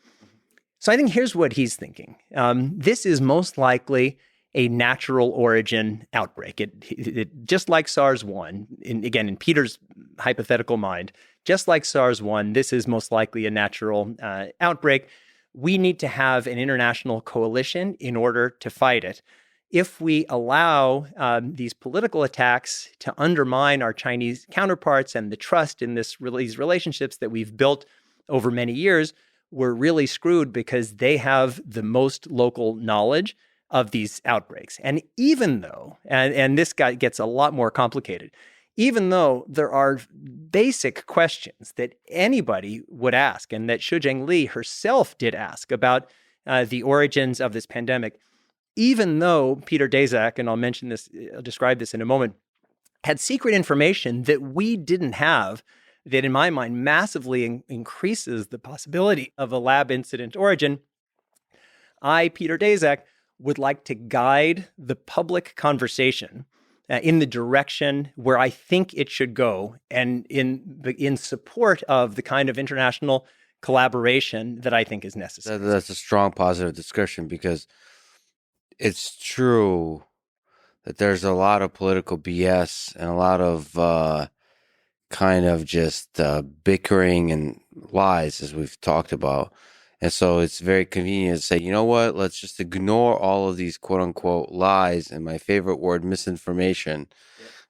So I think here's what he's thinking. This is most likely a natural origin outbreak. It just like SARS-1, in Peter's hypothetical mind, just like SARS-1, this is most likely a natural outbreak. We need to have an international coalition in order to fight it. If we allow these political attacks to undermine our Chinese counterparts and the trust in these relationships that we've built over many years, we're really screwed because they have the most local knowledge of these outbreaks. And even though, and this guy gets a lot more complicated, even though there are basic questions that anybody would ask and that Xu Zhengli herself did ask about the origins of this pandemic, even though Peter Daszak, and I'll describe this in a moment, had secret information that we didn't have, that in my mind massively increases the possibility of a lab incident origin, I, Peter Daszak, would like to guide the public conversation in the direction where I think it should go, and in support of the kind of international collaboration that I think is necessary. That's a strong positive discussion, because it's true that there's a lot of political BS and a lot of kind of just bickering and lies, as we've talked about. And so it's very convenient to say, you know what, let's just ignore all of these quote unquote lies, and my favorite word, misinformation.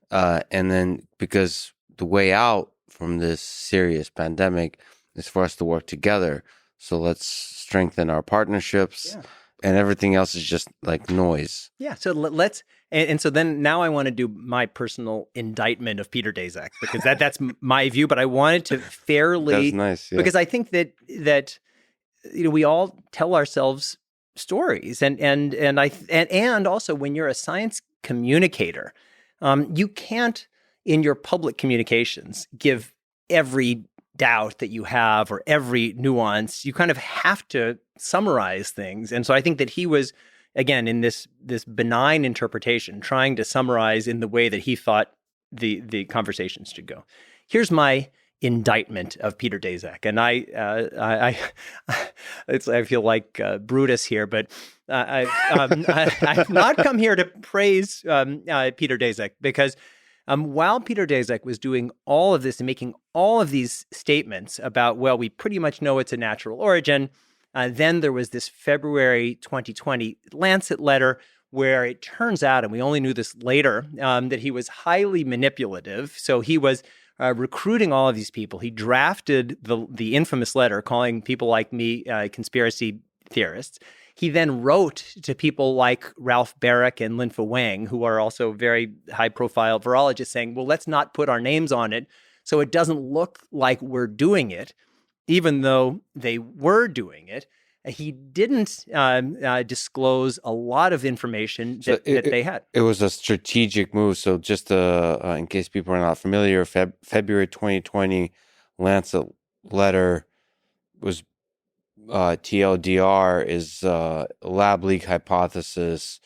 And then, because the way out from this serious pandemic is for us to work together. So let's strengthen our partnerships. Yeah. And everything else is just like noise. Yeah. So let's, and so then now I want to do my personal indictment of Peter Daszak, because that's my view. But I wanted to fairly, that's nice, yeah. Because I think that we all tell ourselves stories, and also when you're a science communicator, you can't in your public communications give every doubt that you have or every nuance. You kind of have to summarize things. And so I think that he was, again, in this benign interpretation, trying to summarize in the way that he thought the conversations should go. Here's my indictment of Peter Daszak. And I feel like Brutus here, but I've not come here to praise Peter Daszak, because while Peter Daszak was doing all of this and making all of these statements about, well, we pretty much know it's a natural origin, then there was this February 2020 Lancet letter where it turns out, and we only knew this later, that he was highly manipulative. So he was recruiting all of these people. He drafted the infamous letter calling people like me conspiracy theorists. He then wrote to people like Ralph Barrick and Linfa Wang, who are also very high-profile virologists, saying, well, let's not put our names on it so it doesn't look like we're doing it, even though they were doing it. He didn't disclose a lot of information that they had. It was a strategic move. So just in case people are not familiar, February 2020 Lancet letter was TLDR is lab leak hypothesis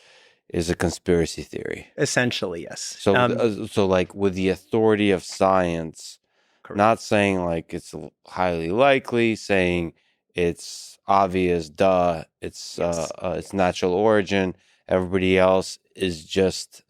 is a conspiracy theory. Essentially, yes. So like with the authority of science, correct. Not saying like it's highly likely, saying it's obvious, it's yes. It's natural origin. Everybody else is just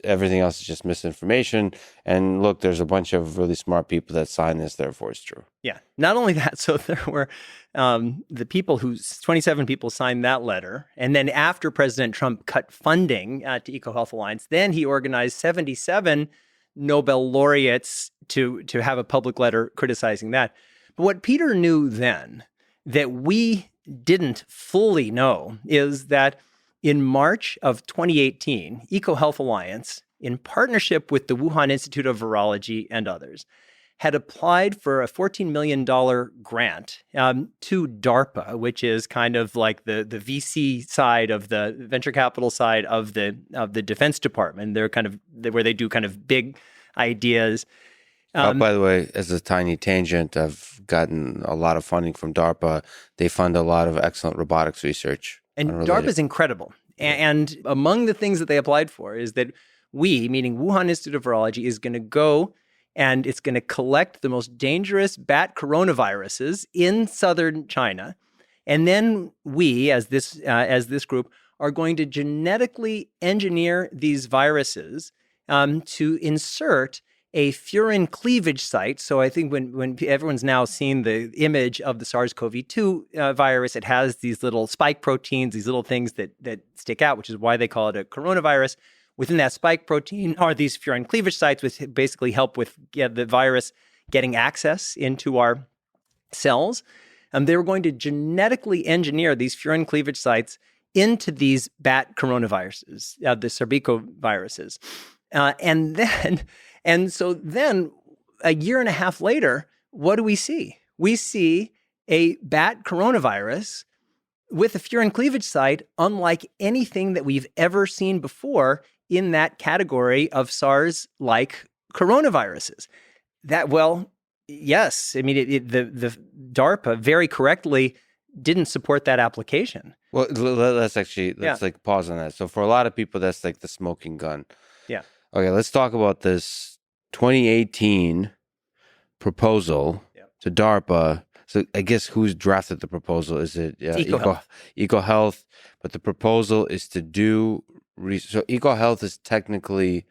everything else is just misinformation. And look, there's a bunch of really smart people that sign this, therefore it's true. Yeah. Not only that, so there were the people 27 people signed that letter. And then after President Trump cut funding to EcoHealth Alliance, then he organized 77 Nobel laureates to have a public letter criticizing that. But what Peter knew then that we didn't fully know is that in March of 2018, EcoHealth Alliance, in partnership with the Wuhan Institute of Virology and others, had applied for a $14 million grant to DARPA, which is kind of like the VC side of the venture capital side of the Defense Department. They're kind of where they do kind of big ideas. By the way, as a tiny tangent, I've gotten a lot of funding from DARPA. They fund a lot of excellent robotics research. And DARPA is incredible. And among the things that they applied for is that we, meaning Wuhan Institute of Virology, is going to go and it's going to collect the most dangerous bat coronaviruses in southern China. And then we, as this group, are going to genetically engineer these viruses to insert a furin cleavage site. So I think when everyone's now seen the image of the SARS-CoV-2 virus, it has these little spike proteins, these little things that stick out, which is why they call it a coronavirus. Within that spike protein are these furin cleavage sites, which basically help with the virus getting access into our cells. They were going to genetically engineer these furin cleavage sites into these bat coronaviruses, the sarbecoviruses. And so then a year and a half later, what do we see? We see a bat coronavirus with a furin cleavage site unlike anything that we've ever seen before in that category of SARS-like coronaviruses. Yes. I mean, the DARPA very correctly didn't support that application. Well, let's like pause on that. So for a lot of people, that's like the smoking gun. Yeah. Okay, let's talk about this 2018 proposal to DARPA. So I guess who's drafted the proposal? Is it EcoHealth? But the proposal is to do so EcoHealth is technically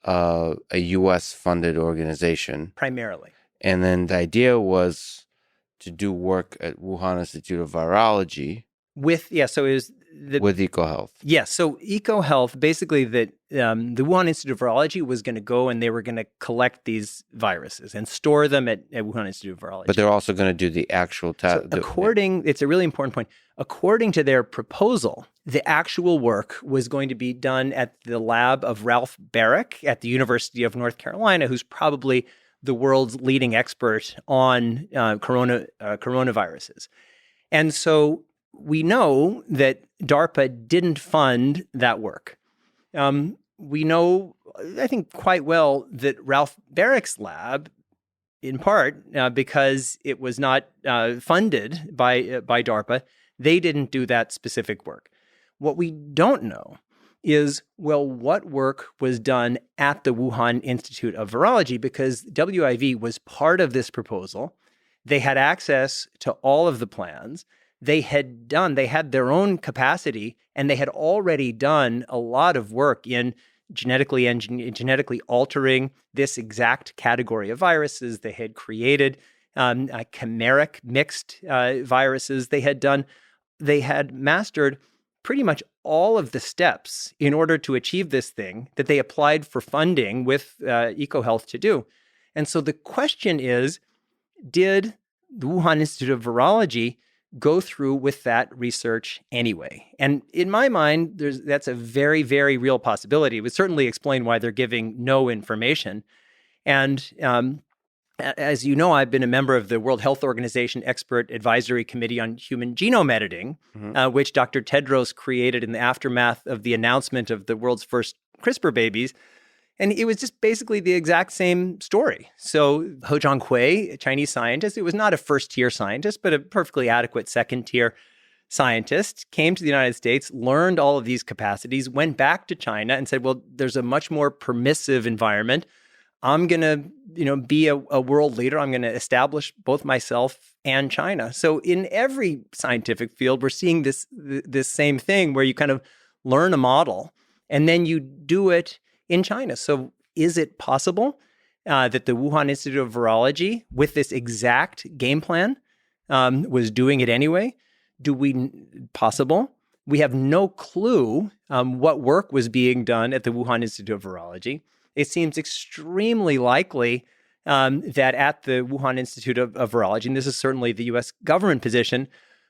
a U.S. funded organization primarily, and then the idea was to do work at Wuhan Institute of Virology with EcoHealth. Yes, so EcoHealth, basically the Wuhan Institute of Virology was going to go and they were going to collect these viruses and store them at Wuhan Institute of Virology. But they're also going to do the actual test. It's a really important point. According to their proposal, the actual work was going to be done at the lab of Ralph Barrick at the University of North Carolina, who's probably the world's leading expert on coronaviruses. And so we know that DARPA didn't fund that work. We know, I think, quite well that Ralph Barrick's lab, in part because it was not funded by DARPA, they didn't do that specific work. What we don't know is, what work was done at the Wuhan Institute of Virology, because WIV was part of this proposal. They had access to all of the plans. They had their own capacity, and they had already done a lot of work in genetically altering this exact category of viruses. They had created chimeric mixed viruses. They had mastered pretty much all of the steps in order to achieve this thing that they applied for funding with EcoHealth to do. And so the question is, did the Wuhan Institute of Virology go through with that research anyway? And in my mind, that's a very, very real possibility. It would certainly explain why they're giving no information. And as you know, I've been a member of the World Health Organization Expert Advisory Committee on Human Genome Editing, which Dr. Tedros created in the aftermath of the announcement of the world's first CRISPR babies. And it was just basically the exact same story. So He Jiankui, a Chinese scientist, it was not a first-tier scientist, but a perfectly adequate second-tier scientist, came to the United States, learned all of these capacities, went back to China and said, there's a much more permissive environment. I'm going to, be a world leader. I'm going to establish both myself and China. So in every scientific field, we're seeing this same thing where you kind of learn a model and then you do it in China. So is it possible that the Wuhan Institute of Virology, with this exact game plan, was doing it anyway? Possible? We have no clue what work was being done at the Wuhan Institute of Virology. It seems extremely likely that at the Wuhan Institute of Virology, and this is certainly the U.S. government position,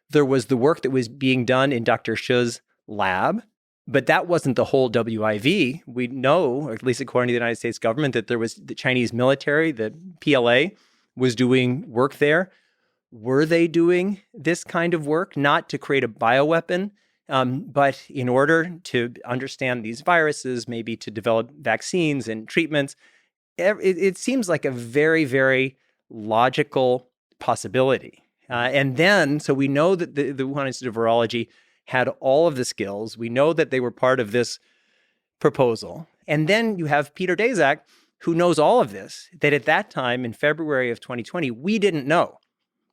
there was the work that was being done in Dr. Shi's lab, But that wasn't the whole WIV. We know, or at least according to the United States government, that there was the Chinese military, the PLA, was doing work there. Were they doing this kind of work, not to create a bioweapon, but in order to understand these viruses, maybe to develop vaccines and treatments? It seems like a very, very logical possibility. And then, so we know that the Wuhan Institute of Virology had all of the skills. We know that they were part of this proposal. And then you have Peter Daszak, who knows all of this, that at that time in February of 2020, we didn't know.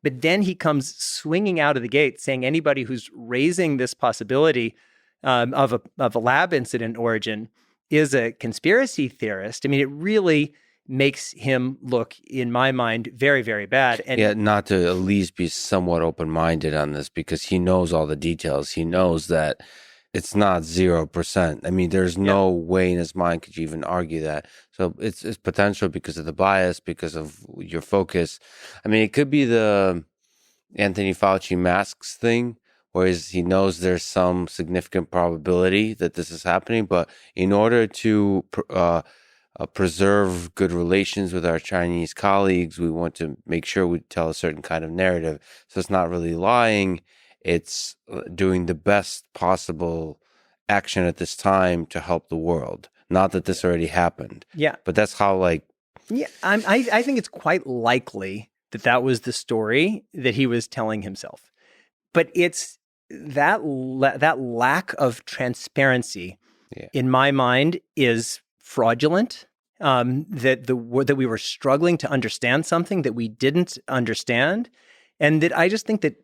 But then he comes swinging out of the gate saying anybody who's raising this possibility of a lab incident origin is a conspiracy theorist. I mean, it really makes him look, in my mind, very, very bad. And yeah, not to at least be somewhat open-minded on this, because he knows all the details. He knows that it's not 0%. I mean, there's no way in his mind could you even argue that. So it's potential because of the bias, because of your focus. I mean, it could be the Anthony Fauci masks thing, whereas he knows there's some significant probability that this is happening. But in order to preserve good relations with our Chinese colleagues, we want to make sure we tell a certain kind of narrative. So it's not really lying. It's doing the best possible action at this time to help the world. Not that this already happened. Yeah. But that's how, Yeah, I think it's quite likely that that was the story that he was telling himself. But it's that lack of transparency, in my mind, is fraudulent. That we were struggling to understand something that we didn't understand, and that I just think that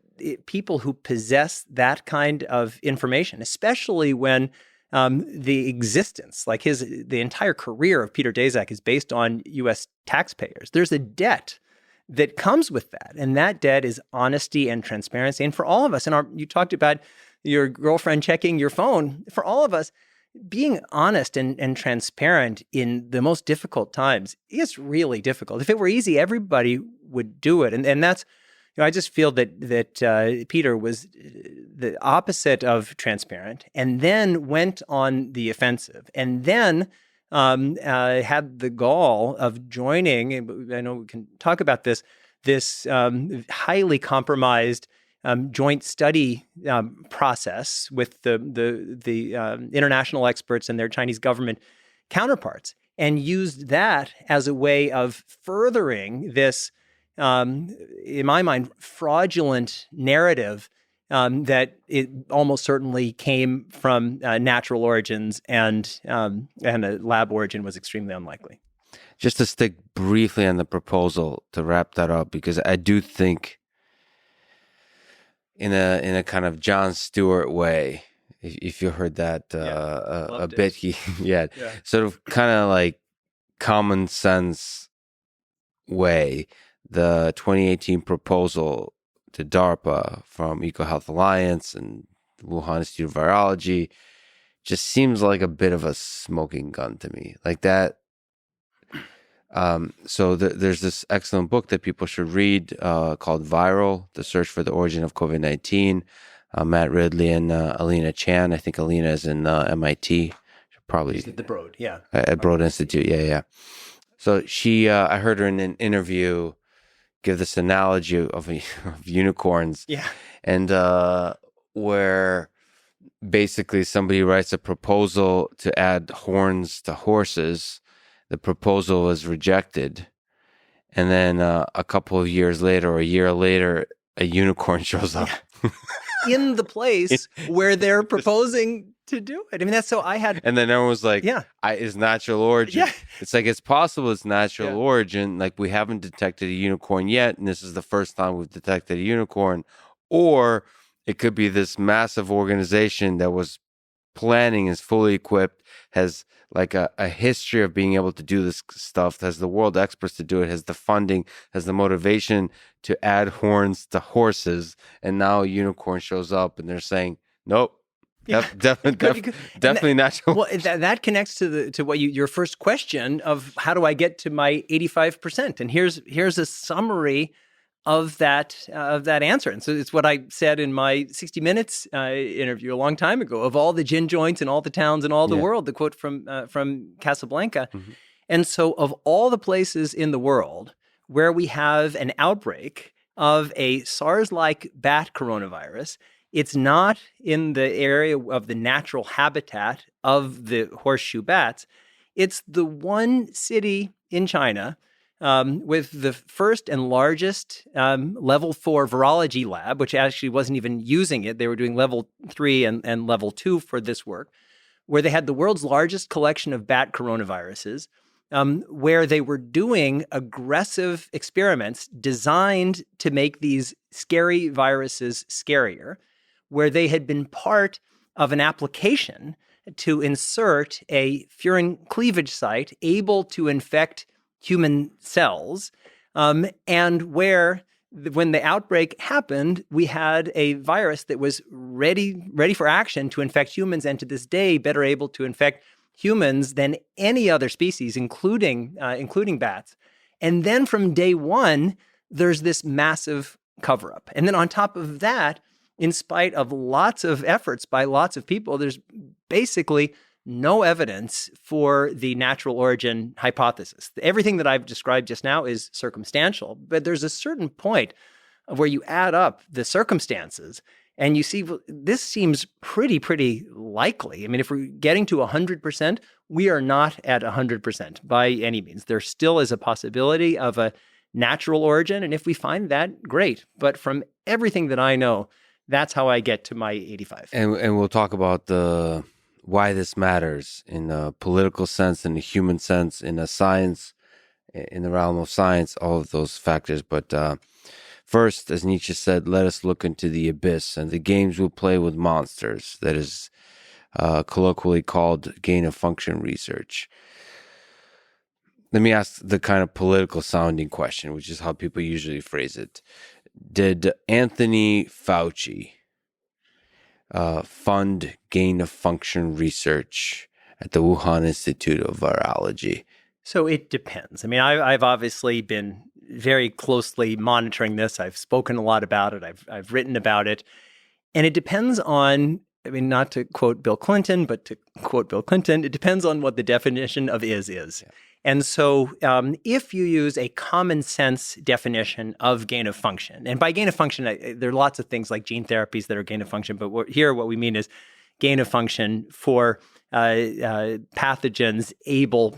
people who possess that kind of information, especially when the existence, like the entire career of Peter Daszak is based on U.S. taxpayers, there's a debt that comes with that, and that debt is honesty and transparency. And for all of us, you talked about your girlfriend checking your phone. For all of us, being honest and transparent in the most difficult times is really difficult. If it were easy, everybody would do it. And that's, I just feel that Peter was the opposite of transparent, and then went on the offensive, and then had the gall of joining, and I know we can talk about this highly compromised joint study process with the international experts and their Chinese government counterparts, and used that as a way of furthering this, in my mind, fraudulent narrative that it almost certainly came from natural origins, and a lab origin was extremely unlikely. Just to stick briefly on the proposal to wrap that up, because I do think, in a kind of Jon Stewart way, if you heard that a bit, sort of kind of like common sense way, the 2018 proposal to DARPA from EcoHealth Alliance and Wuhan Institute of Virology just seems like a bit of a smoking gun to me, like that. So there's this excellent book that people should read called Viral, The Search for the Origin of COVID-19. Matt Ridley and Alina Chan. I think Alina is in MIT. Probably she's at the Broad, at Broad Institute, yeah. So she, I heard her in an interview give this analogy of unicorns. Yeah. And where basically somebody writes a proposal to add horns to horses. The proposal was rejected. And then a couple of years later, or a year later, a unicorn shows up. In the place where they're proposing to do it. I mean, that's so I had... And then everyone was like, it's natural origin. Yeah. It's like, it's possible it's natural origin. Like, we haven't detected a unicorn yet, and this is the first time we've detected a unicorn. Or it could be this massive organization that was planning, is fully equipped, has like a history of being able to do this stuff, has the world experts to do it, has the funding, has the motivation to add horns to horses, and now a unicorn shows up and they're saying, nope, definitely natural. Well, that connects to what your first question of how do I get to my 85%? And here's a summary of that answer. And so it's what I said in my 60 Minutes interview a long time ago. Of all the gin joints in all the towns in all the world, the quote from Casablanca. Mm-hmm. And so of all the places in the world where we have an outbreak of a SARS-like bat coronavirus, it's not in the area of the natural habitat of the horseshoe bats. It's the one city in China with the first and largest level 4 virology lab, which actually wasn't even using it. They were doing level 3 and level 2 for this work, where they had the world's largest collection of bat coronaviruses, where they were doing aggressive experiments designed to make these scary viruses scarier, where they had been part of an application to insert a furin cleavage site able to infect human cells, and where when the outbreak happened, we had a virus that was ready for action to infect humans, and to this day better able to infect humans than any other species, including bats. And then from day one, there's this massive cover-up. And then on top of that, in spite of lots of efforts by lots of people, there's basically no evidence for the natural origin hypothesis. Everything that I've described just now is circumstantial, but there's a certain point where you add up the circumstances and you see, well, this seems pretty likely. I mean, if we're getting to 100%, we are not at 100% by any means. There still is a possibility of a natural origin, and if we find that, great. But from everything that I know, that's how I get to my 85. And we'll talk about why this matters in a political sense, in a human sense, in a science, in the realm of science, all of those factors. But first, as Nietzsche said, let us look into the abyss and the games we'll play with monsters. That is colloquially called gain-of-function research. Let me ask the kind of political sounding question, which is how people usually phrase it. Did Anthony Fauci fund gain-of-function research at the Wuhan Institute of Virology? So it depends. I mean, I've obviously been very closely monitoring this. I've spoken a lot about it. I've written about it. And it depends on, I mean, not to quote Bill Clinton, but to quote Bill Clinton, it depends on what the definition of is. Yeah. And so if you use a common sense definition of gain of function, and by gain of function, there are lots of things like gene therapies that are gain of function, but what we mean is gain of function for pathogens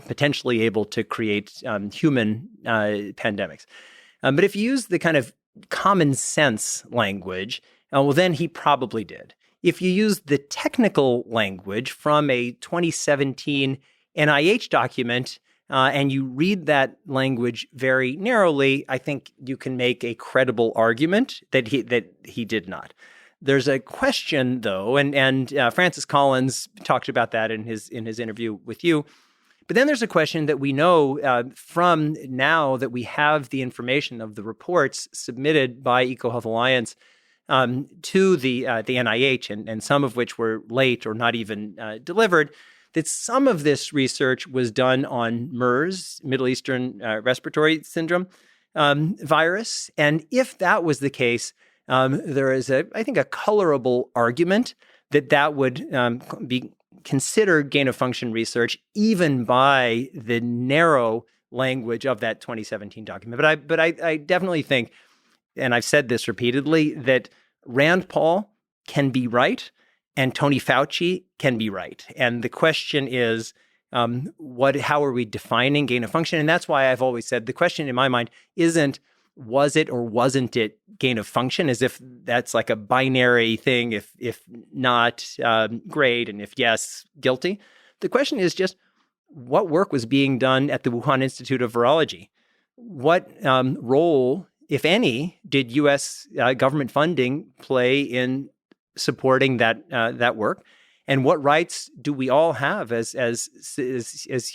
potentially able to create human pandemics. But if you use the kind of common sense language, well, then he probably did. If you use the technical language from a 2017 NIH document, and you read that language very narrowly, I think you can make a credible argument that he did not. There's a question, though, and Francis Collins talked about that in his interview with you. But then there's a question that we know from now that we have the information of the reports submitted by EcoHealth Alliance to the NIH, and some of which were late or not even delivered, that some of this research was done on MERS, Middle Eastern Respiratory Syndrome virus. And if that was the case, there is, I think, a colorable argument that would be considered gain-of-function research, even by the narrow language of that 2017 document. But I definitely think, and I've said this repeatedly, that Rand Paul can be right and Tony Fauci can be right. And the question is, how are we defining gain of function? And that's why I've always said the question in my mind isn't, was it or wasn't it gain of function, as if that's like a binary thing, if not, great, and if yes, guilty. The question is just, what work was being done at the Wuhan Institute of Virology? What role, if any, did U.S. Government funding play in supporting that work? And what rights do we all have as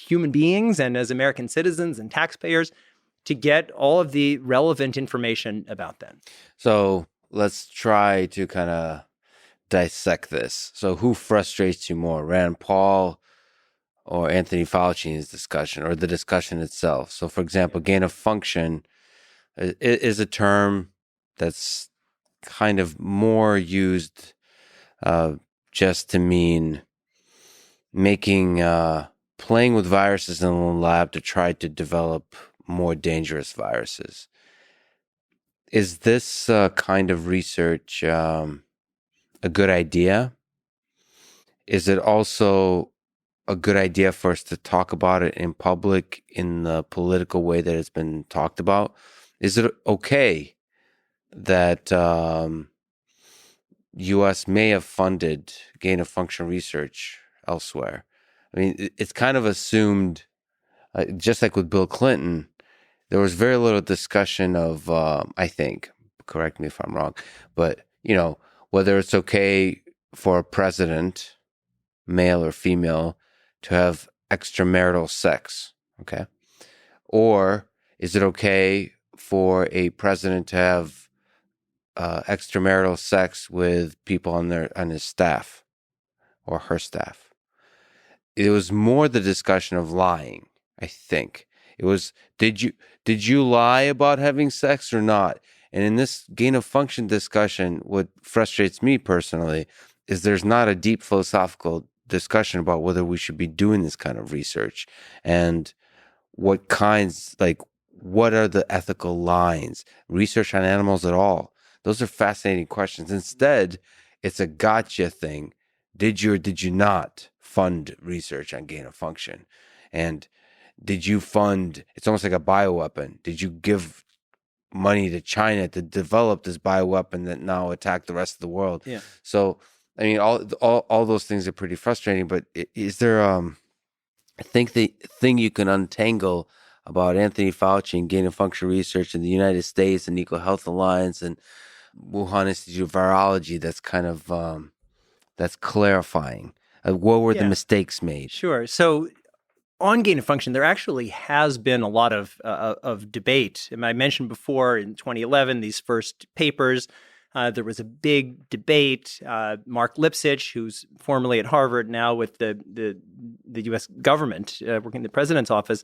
human beings and as American citizens and taxpayers to get all of the relevant information about that? So let's try to kind of dissect this. So who frustrates you more, Rand Paul or Anthony Fauci in his discussion, or the discussion itself? So for example, gain of function, is a term that's kind of more used just to mean playing with viruses in the lab to try to develop more dangerous viruses. Is this kind of research a good idea? Is it also a good idea for us to talk about it in public in the political way that it's been talked about? Is it okay that U.S. may have funded gain-of-function research elsewhere? I mean, it's kind of assumed, just like with Bill Clinton, there was very little discussion of, I think, correct me if I'm wrong, but, whether it's okay for a president, male or female, to have extramarital sex, okay? Or is it okay for a president to have extramarital sex with people on his staff or her staff? It was more the discussion of lying, I think. It was, did you lie about having sex or not? And in this gain of function discussion, what frustrates me personally is there's not a deep philosophical discussion about whether we should be doing this kind of research and what are the ethical lines, research on animals at all. Those are fascinating questions. Instead, it's a gotcha thing. Did you or did you not fund research on gain of function? And did you fund, it's almost like a bioweapon. Did you give money to China to develop this bioweapon that now attacked the rest of the world? Yeah. So, I mean, all those things are pretty frustrating, but is there, I think the thing you can untangle about Anthony Fauci and gain of function research in the United States and Eco Health Alliance and Wuhan Institute of Virology, that's kind of, that's clarifying. What were the mistakes made? Sure. So on gain of function, there actually has been a lot of debate. And I mentioned before in 2011, these first papers, there was a big debate. Mark Lipsitch, who's formerly at Harvard, now with the U.S. government, working in the president's office,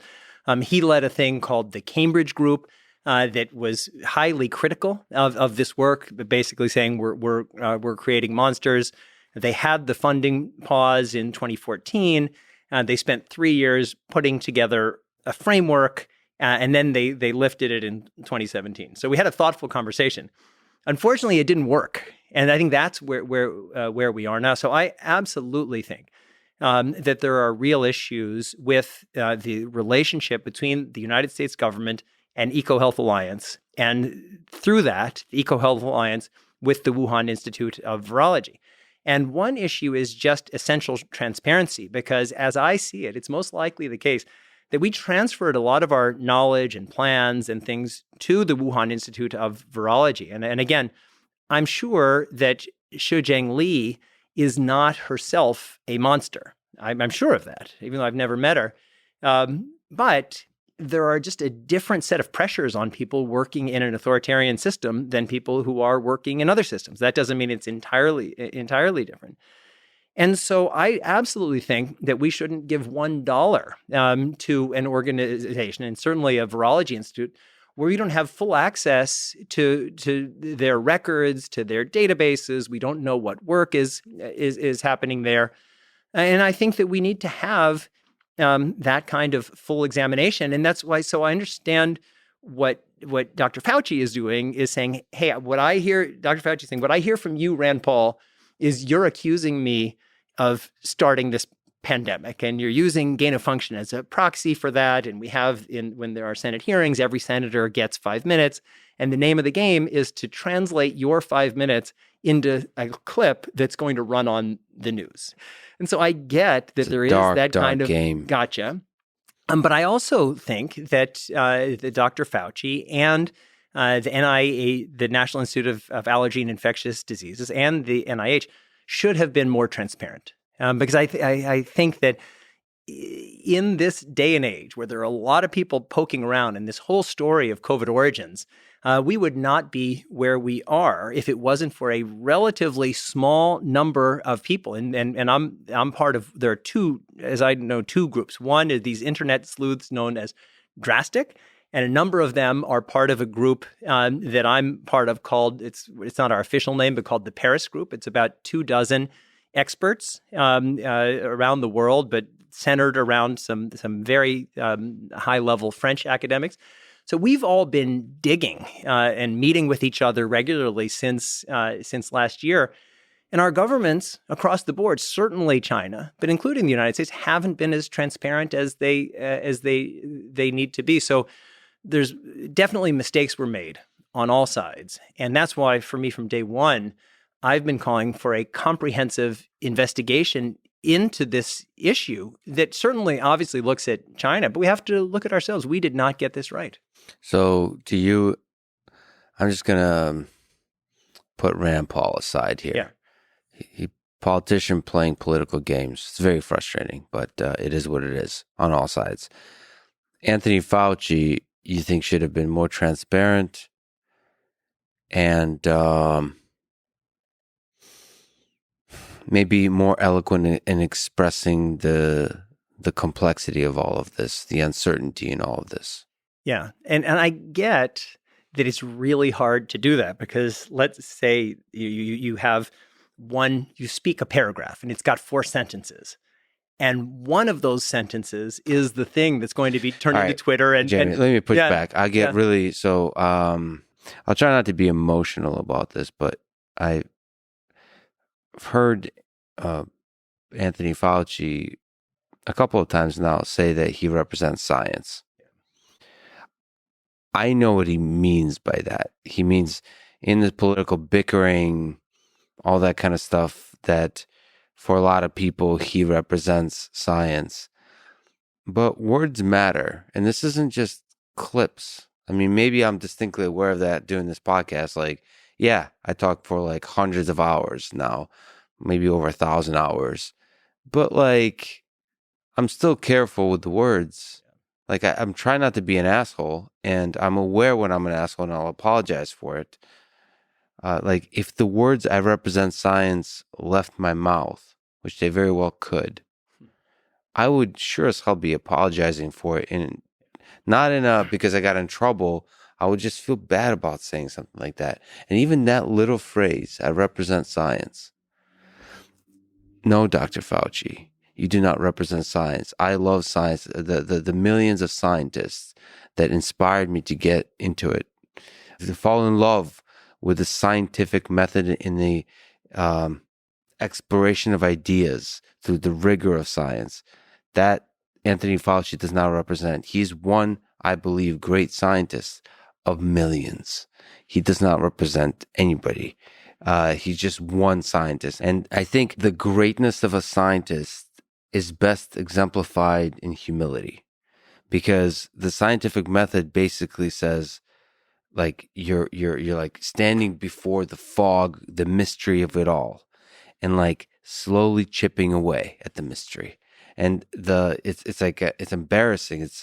he led a thing called the Cambridge Group that was highly critical of this work, but basically saying we're creating monsters. They had the funding pause in 2014. They spent 3 years putting together a framework, and then they lifted it in 2017. So we had a thoughtful conversation. Unfortunately, it didn't work, and I think that's where we are now. So I absolutely think that there are real issues with the relationship between the United States government and Eco Health Alliance, and through that, the Eco Health Alliance with the Wuhan Institute of Virology. And one issue is just essential transparency, because as I see it, it's most likely the case that we transferred a lot of our knowledge and plans and things to the Wuhan Institute of Virology. And again, I'm sure that Shujing Li is not herself a monster. I'm sure of that, even though I've never met her. But there are just a different set of pressures on people working in an authoritarian system than people who are working in other systems. That doesn't mean it's entirely different. And so I absolutely think that we shouldn't give $1 to an organization, and certainly a virology institute, where we don't have full access to their records, to their databases. We don't know what work is happening there. And I think that we need to have that kind of full examination. And that's why, so I understand what Dr. Fauci is doing is saying, hey, Dr. Fauci is saying, what I hear from you, Rand Paul, is you're accusing me of starting this pandemic, and you're using gain of function as a proxy for that. And we have, when there are Senate hearings, every senator gets 5 minutes. And the name of the game is to translate your 5 minutes into a clip that's going to run on the news. And so I get that there is that kind of game. Gotcha. But I also think that the Dr. Fauci and the NIH, the National Institute of Allergy and Infectious Diseases, and the NIH should have been more transparent. Because I think that in this day and age where there are a lot of people poking around in this whole story of COVID origins, we would not be where we are if it wasn't for a relatively small number of people. And I'm part of, there are two, as I know, two groups. One is these internet sleuths known as Drastic, And a number of them are part of a group that I'm part of called, it's not our official name, but called the Paris Group. It's about 24 experts around the world, but centered around some very high-level French academics. So we've all been digging and meeting with each other regularly since last year. And our governments across the board, certainly China, but including the United States, haven't been as transparent as they need to be. So there's definitely mistakes were made on all sides. And that's why, for me, from day one, I've been calling for a comprehensive investigation into this issue that certainly obviously looks at China, but we have to look at ourselves. We did not get this right. So to you, I'm just going to put Rand Paul aside here. Yeah. He politician playing political games. It's very frustrating, but it is what it is on all sides. Anthony Fauci, you think should have been more transparent and maybe more eloquent in expressing the complexity of all of this, the uncertainty in all of this. Yeah. And I get that it's really hard to do that because let's say you have you speak a paragraph and it's got 4 sentences. And one of those sentences is the thing that's going to be turned into Twitter. And Jamie, let me push back. I get really, so I'll try not to be emotional about this, but I've heard Anthony Fauci a couple of times now say that he represents science. I know what he means by that. He means in the political bickering, all that kind of stuff, that for a lot of people, he represents science. But words matter. And this isn't just clips. I mean, maybe I'm distinctly aware of that doing this podcast. Like, yeah, I talk for like hundreds of hours now, maybe over 1,000 hours. But like, I'm still careful with the words. Like, I'm trying not to be an asshole, and I'm aware when I'm an asshole, and I'll apologize for it. Like, if the words "I represent science" left my mouth, which they very well could, I would sure as hell be apologizing for it. And not because I got in trouble. I would just feel bad about saying something like that. And even that little phrase, "I represent science." No, Dr. Fauci, you do not represent science. I love science. The millions of scientists that inspired me to get into it, to fall in love with the scientific method in the exploration of ideas through the rigor of science, that Anthony Fauci does not represent. He's one, I believe, great scientist of millions. He does not represent anybody. He's just one scientist. And I think the greatness of a scientist is best exemplified in humility, because the scientific method basically says, like, you're like standing before the fog, the mystery of it all, and like slowly chipping away at the mystery. And it's like it's embarrassing. It's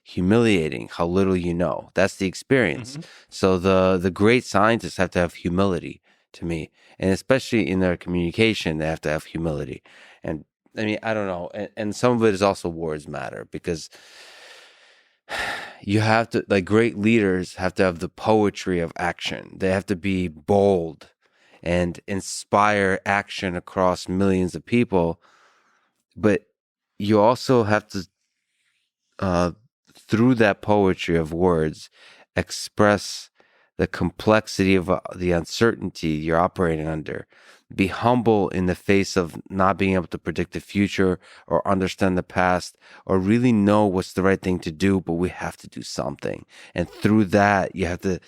humiliating how little you know. That's the experience. Mm-hmm. So the great scientists have to have humility, to me, and especially in their communication, they have to have humility. And I mean, I don't know. And some of it is also words matter, because you have to, like, great leaders have to have the poetry of action. They have to be bold and inspire action across millions of people. But you also have to, through that poetry of words, express the complexity of the uncertainty you're operating under. Be humble in the face of not being able to predict the future or understand the past or really know what's the right thing to do, but we have to do something. And through that, you have to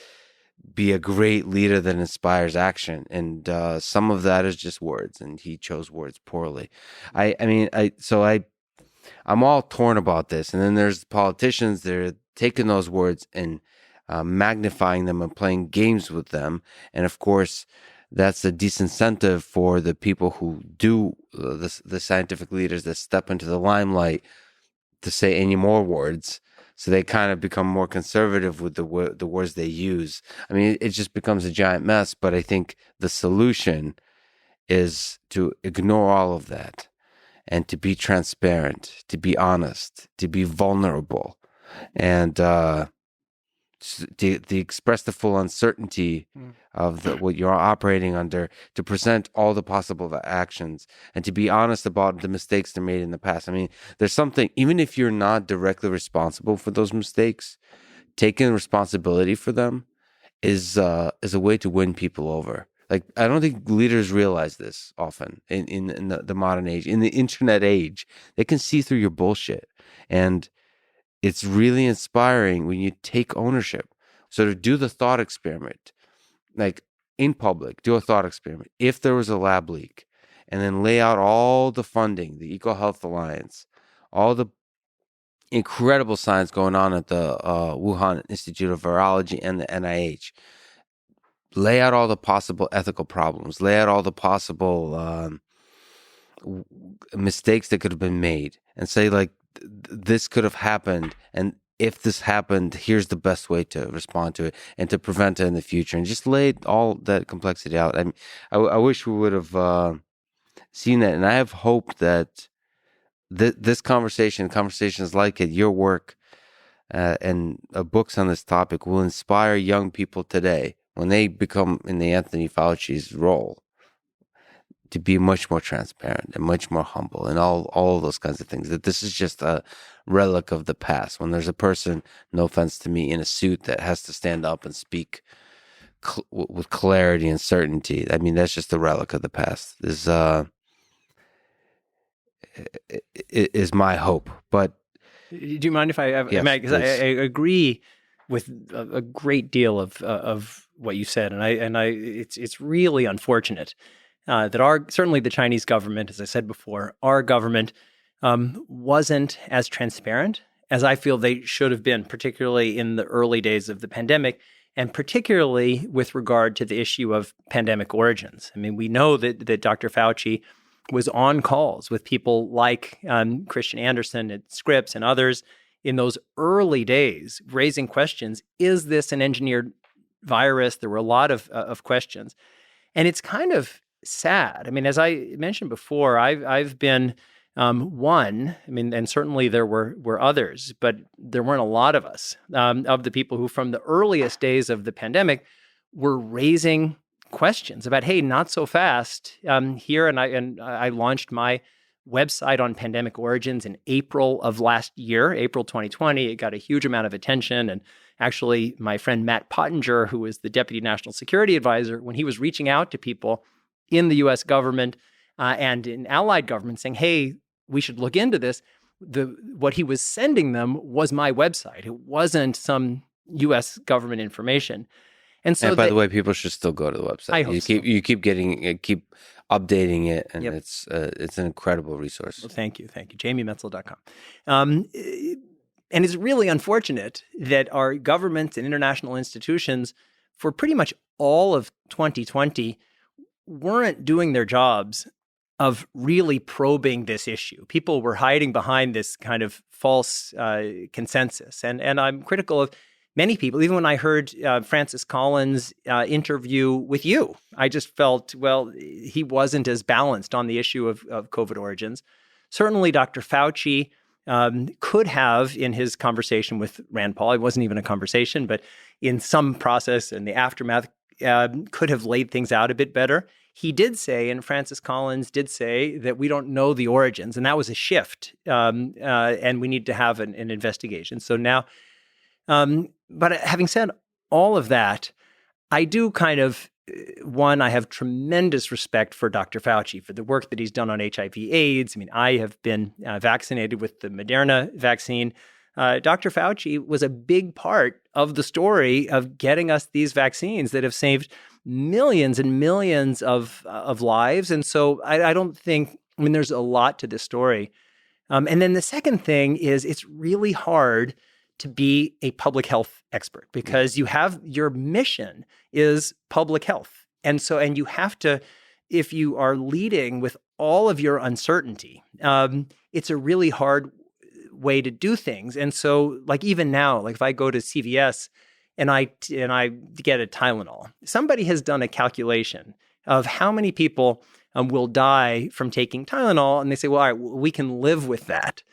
be a great leader that inspires action. And some of that is just words, and he chose words poorly. I'm all torn about this. And then there's politicians that are taking those words and magnifying them and playing games with them. And of course, that's a disincentive for the people who do, the scientific leaders that step into the limelight, to say any more words. So they kind of become more conservative with the words they use. I mean, it just becomes a giant mess. But I think the solution is to ignore all of that and to be transparent, to be honest, to be vulnerable. And to express the full uncertainty of what you're operating under, to present all the possible actions, and to be honest about the mistakes they made in the past. I mean, there's something, even if you're not directly responsible for those mistakes, taking responsibility for them is a way to win people over. Like, I don't think leaders realize this often in the modern age, in the internet age. They can see through your bullshit. And it's really inspiring when you take ownership. So to do the thought experiment, like in public, do a thought experiment. If there was a lab leak, and then lay out all the funding, the EcoHealth Alliance, all the incredible science going on at the Wuhan Institute of Virology and the NIH. Lay out all the possible ethical problems. Lay out all the possible mistakes that could have been made, and say, like, this could have happened, and if this happened, here's the best way to respond to it and to prevent it in the future. And just lay all that complexity out. I mean, I wish we would have seen that, and I have hope that this conversations like it, your work, and books on this topic will inspire young people today when they become in the Anthony Fauci's role to be much more transparent and much more humble and all of those kinds of things. That this is just a relic of the past. When there's a person, no offense to me, in a suit that has to stand up and speak with clarity and certainty, I mean, that's just a relic of the past. This is my hope. But do you mind if I? Yes, because I agree with a great deal of what you said, and it's really unfortunate that certainly the Chinese government, as I said before, our government wasn't as transparent as I feel they should have been, particularly in the early days of the pandemic, and particularly with regard to the issue of pandemic origins. I mean, we know that Dr. Fauci was on calls with people like Christian Anderson at Scripps and others in those early days, raising questions. Is this an engineered virus? There were a lot of questions. And it's kind of sad. I mean, as I mentioned before, I've been one, I mean, and certainly there were others, but there weren't a lot of us, of the people who from the earliest days of the pandemic were raising questions about, hey, not so fast here. And I launched my website on pandemic origins in April of last year, April 2020. It got a huge amount of attention. And actually, my friend Matt Pottinger, who was the Deputy National Security Advisor, when he was reaching out to people in the U.S. government and in allied governments saying, hey, we should look into this, what he was sending them was my website. It wasn't some U.S. government information. And so, by the way, people should still go to the website. I hope you keep updating it, and Yep. it's an incredible resource. Well, thank you, JamieMetzl.com. And it's really unfortunate that our governments and international institutions, for pretty much all of 2020, weren't doing their jobs of really probing this issue. People were hiding behind this kind of false consensus, and I'm critical of many people. Even when I heard Francis Collins' interview with you, I just felt, well, he wasn't as balanced on the issue of COVID origins. Certainly, Dr. Fauci could have, in his conversation with Rand Paul, it wasn't even a conversation, but in some process in the aftermath, could have laid things out a bit better. He did say, and Francis Collins did say, that we don't know the origins, and that was a shift, and we need to have an investigation. So now, but having said all of that, I do kind of, I have tremendous respect for Dr. Fauci, for the work that he's done on HIV/AIDS. I mean, I have been vaccinated with the Moderna vaccine. Dr. Fauci was a big part of the story of getting us these vaccines that have saved millions and millions of lives. And so I don't think, I mean, there's a lot to this story. And then the second thing is it's really hard to be a public health expert because you have, your mission is public health. And you have to, if you are leading with all of your uncertainty, it's a really hard way to do things. And so, like, even now, like if I go to CVS and I get a Tylenol, somebody has done a calculation of how many people will die from taking Tylenol, and they say, well, all right, we can live with that.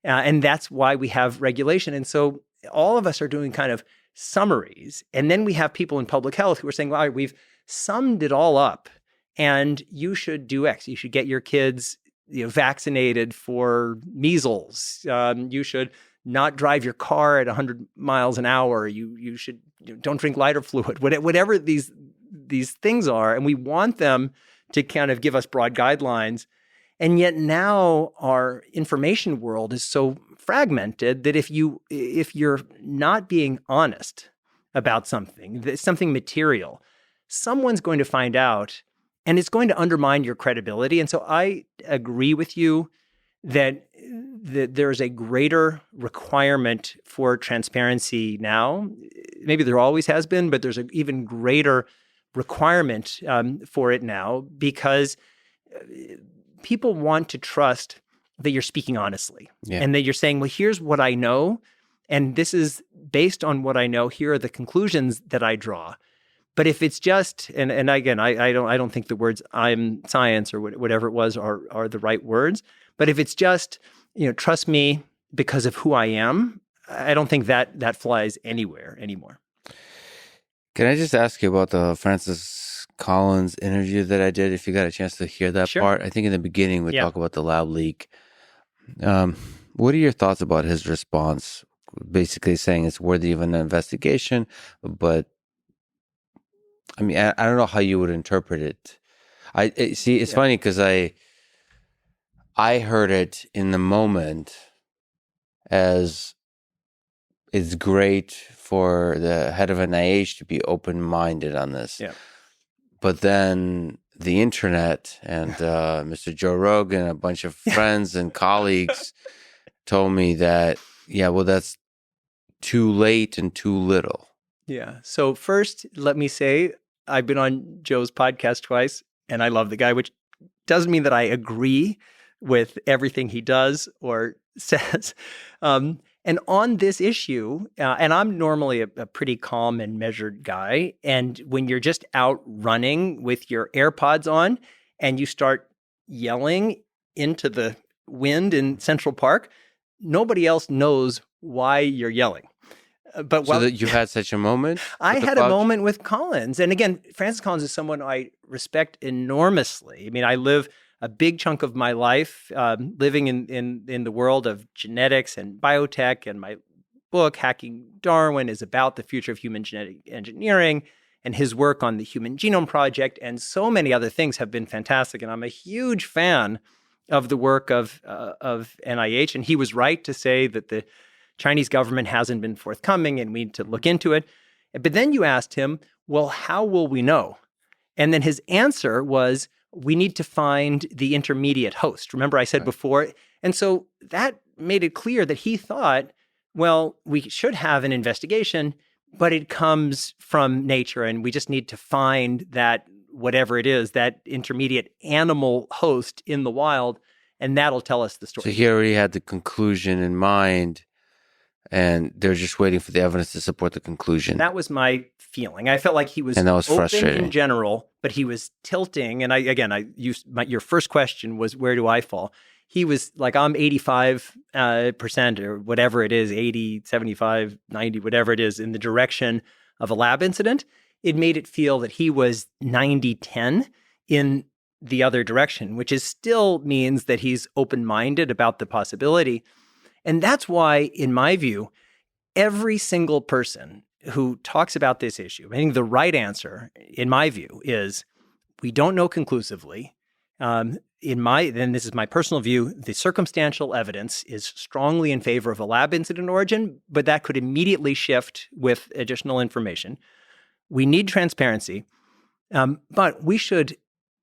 And that's why we have regulation. And so all of us are doing kind of summaries. And then we have people in public health who are saying, well, we've summed it all up and you should do X. You should get your kids vaccinated for measles. You should not drive your car at 100 miles an hour. You should don't drink lighter fluid, whatever these things are. And we want them to kind of give us broad guidelines. And yet now our information world is so fragmented that if you're not being honest about something material, someone's going to find out and it's going to undermine your credibility. And so I agree with you that there's a greater requirement for transparency now. Maybe there always has been, but there's an even greater requirement for it now because people want to trust that you're speaking honestly and that you're saying, well, here's what I know. And this is based on what I know. Here are the conclusions that I draw. But if it's just, and again, I don't think the words "I'm science" or whatever it was are the right words. But if it's just, trust me because of who I am, I don't think that flies anywhere anymore. Can I just ask you about the Francis Collins interview that I did? If you got a chance to hear that part, I think in the beginning we talk about the lab leak. What are your thoughts about his response? Basically saying it's worthy of an investigation, but I mean, I don't know how you would interpret it. It's funny because I heard it in the moment as it's great for the head of NIH to be open-minded on this. Yeah. But then the internet and Mr. Joe Rogan, a bunch of friends and colleagues told me that, that's too late and too little. Yeah. So first, let me say, I've been on Joe's podcast twice, and I love the guy, which doesn't mean that I agree with everything he does or says. And on this issue, and I'm normally a pretty calm and measured guy, and when you're just out running with your AirPods on and you start yelling into the wind in Central Park, nobody else knows why you're yelling. But so that you had such a moment? I had a moment with Collins. And again, Francis Collins is someone I respect enormously. I mean, I live a big chunk of my life living in the world of genetics and biotech. And my book, Hacking Darwin, is about the future of human genetic engineering. And his work on the Human Genome Project and so many other things have been fantastic. And I'm a huge fan of the work of NIH. And he was right to say that the Chinese government hasn't been forthcoming and we need to look into it. But then you asked him, well, how will we know? And then his answer was, we need to find the intermediate host. Remember I said before? And so that made it clear that he thought, well, we should have an investigation, but it comes from nature and we just need to find that whatever it is, that intermediate animal host in the wild, and that'll tell us the story. So he already had the conclusion in mind. And they're just waiting for the evidence to support the conclusion. That was my feeling. I felt like he was, and that was open frustrating in general, but he was tilting. And I used your first question was, where do I fall? He was like, I'm 85% or whatever it is, 80, 75, 90, whatever it is, in the direction of a lab incident. It made it feel that he was 90-10 in the other direction, which is still means that he's open-minded about the possibility. And that's why, in my view, every single person who talks about this issue, I think the right answer, in my view, is we don't know conclusively. Then this is my personal view, the circumstantial evidence is strongly in favor of a lab incident origin, but that could immediately shift with additional information. We need transparency, but we should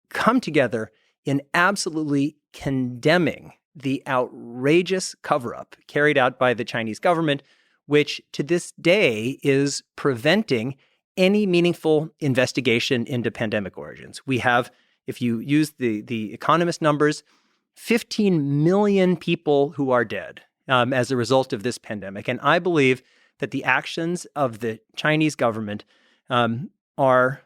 come together in absolutely condemning the outrageous cover-up carried out by the Chinese government, which to this day is preventing any meaningful investigation into pandemic origins. We have, if you use the Economist numbers, 15 million people who are dead as a result of this pandemic. And I believe that the actions of the Chinese government are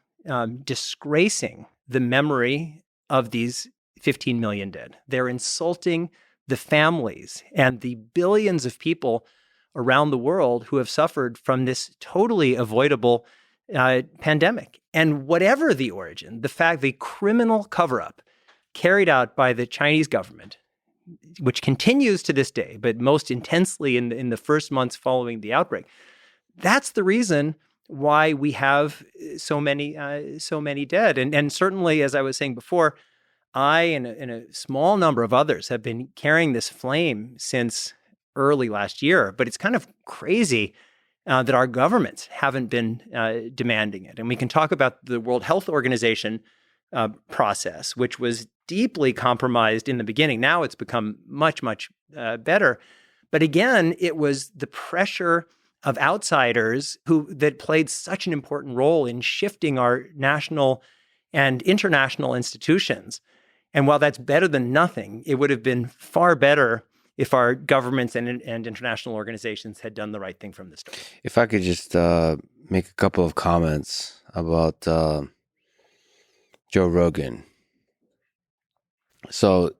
disgracing the memory of these 15 million dead. They're insulting the families and the billions of people around the world who have suffered from this totally avoidable pandemic. And whatever the origin, the criminal cover-up carried out by the Chinese government, which continues to this day, but most intensely in the first months following the outbreak, that's the reason why we have so many dead. And certainly, as I was saying before, I and a small number of others have been carrying this flame since early last year. But it's kind of crazy that our governments haven't been demanding it. And we can talk about the World Health Organization process, which was deeply compromised in the beginning. Now it's become much, much better. But again, it was the pressure of outsiders that played such an important role in shifting our national and international institutions. And while that's better than nothing, it would have been far better if our governments and international organizations had done the right thing from the start. If I could just make a couple of comments about Joe Rogan. So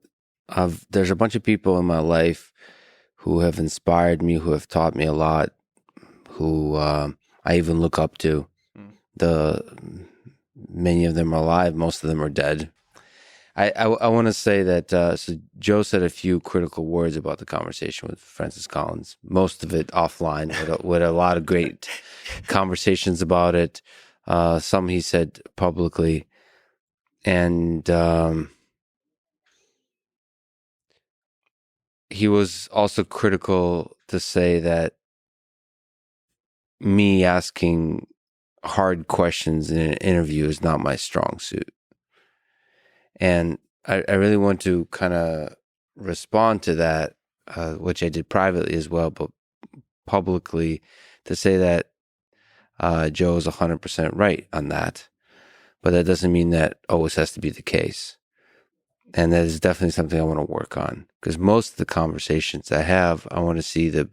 there's a bunch of people in my life who have inspired me, who have taught me a lot, who I even look up to. Many of them are alive, most of them are dead. I want to say that so Joe said a few critical words about the conversation with Francis Collins, most of it offline, with a lot of great conversations about it. Some he said publicly. And he was also critical to say that me asking hard questions in an interview is not my strong suit. And I really want to kind of respond to that, which I did privately as well, but publicly, to say that Joe is 100% right on that. But that doesn't mean that always has to be the case. And that is definitely something I want to work on, because most of the conversations I have, I want to see the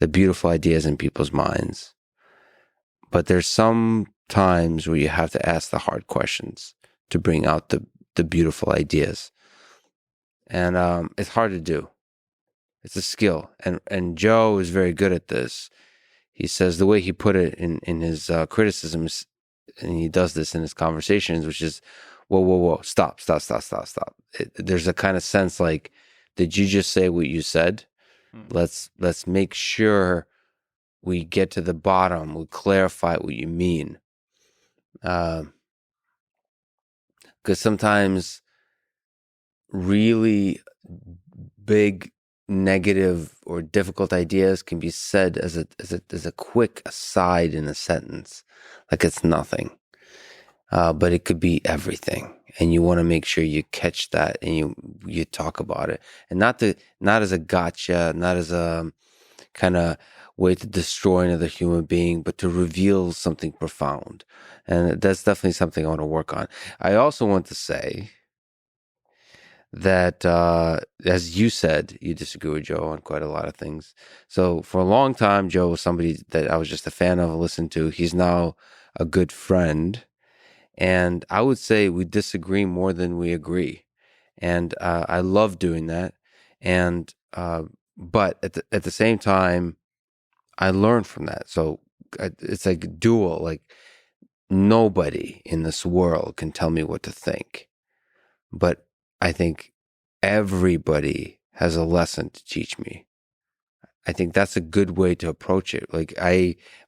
beautiful ideas in people's minds. But there's some times where you have to ask the hard questions to bring out the beautiful ideas. And it's hard to do. It's a skill. And Joe is very good at this. He says the way he put it in his criticisms, and he does this in his conversations, which is, whoa, stop. There's a kind of sense like, did you just say what you said? Let's make sure we get to the bottom. We clarify what you mean. Because sometimes really big negative or difficult ideas can be said as a quick aside in a sentence, like it's nothing. But it could be everything, and you want to make sure you catch that and you talk about it, and not as a gotcha, not as a kind of way to destroy another human being, but to reveal something profound. And that's definitely something I want to work on. I also want to say that, as you said, you disagree with Joe on quite a lot of things. So for a long time, Joe was somebody that I was just a fan of and listened to. He's now a good friend. And I would say we disagree more than we agree. And I love doing that. And but at the same time, I learn from that. So it's like dual, like nobody in this world can tell me what to think. But I think everybody has a lesson to teach me. I think that's a good way to approach it. Like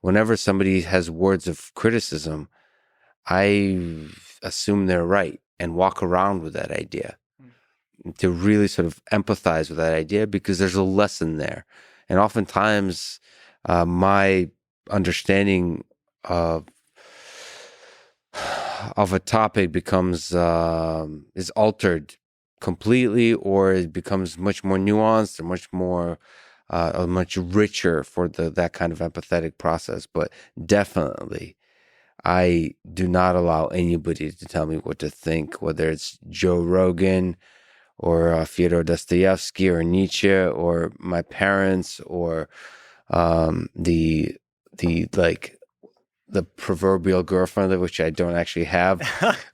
whenever somebody has words of criticism, I assume they're right and walk around with that idea to really sort of empathize with that idea, because there's a lesson there. And oftentimes my understanding of a topic becomes is altered completely, or it becomes much more nuanced or much more much richer for that kind of empathetic process. But definitely, I do not allow anybody to tell me what to think, whether it's Joe Rogan or Fyodor Dostoevsky or Nietzsche or my parents or the the proverbial girlfriend, which I don't actually have.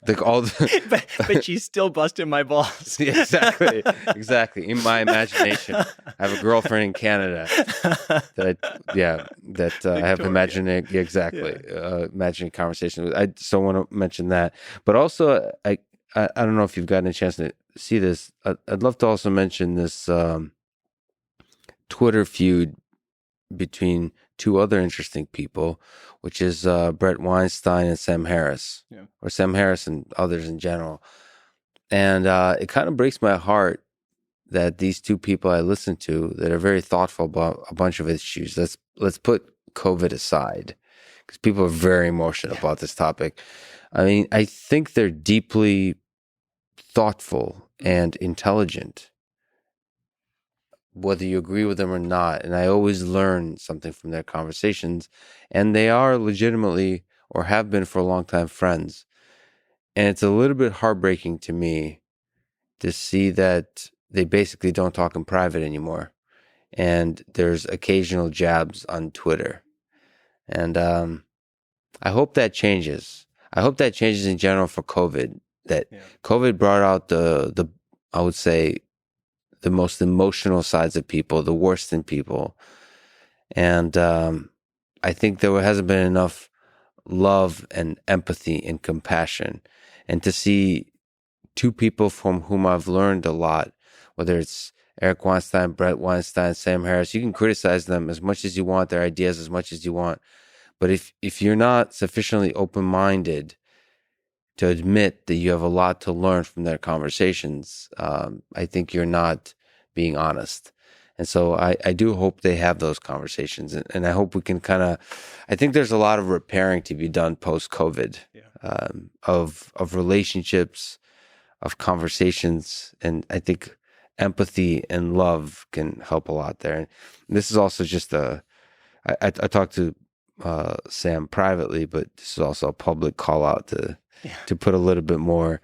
But she's still busting my balls. Exactly. In my imagination, I have a girlfriend in Canada that I have imagining imagining conversations with. I so want to mention that, but also I don't know if you've gotten a chance to see this. I'd love to also mention this Twitter feud between two other interesting people, which is Brett Weinstein and Sam Harris, or Sam Harris and others in general. And it kind of breaks my heart that these two people I listen to that are very thoughtful about a bunch of issues. Let's put COVID aside, because people are very emotional about this topic. I mean, I think they're deeply thoughtful and intelligent, whether you agree with them or not. And I always learn something from their conversations. And they are legitimately, or have been for a long time, friends. And it's a little bit heartbreaking to me to see that they basically don't talk in private anymore. And there's occasional jabs on Twitter. And I hope that changes. I hope that changes in general for COVID. That COVID brought out the I would say, the most emotional sides of people, the worst in people. And I think there hasn't been enough love and empathy and compassion. And to see two people from whom I've learned a lot, whether it's Eric Weinstein, Brett Weinstein, Sam Harris, you can criticize them as much as you want, their ideas as much as you want. But if you're not sufficiently open-minded to admit that you have a lot to learn from their conversations, I think you're not being honest. And so I do hope they have those conversations. And I hope we can I think there's a lot of repairing to be done post-COVID, of relationships, of conversations. And I think empathy and love can help a lot there. And this is also just I talked to Sam privately, but this is also a public call out to put a little bit more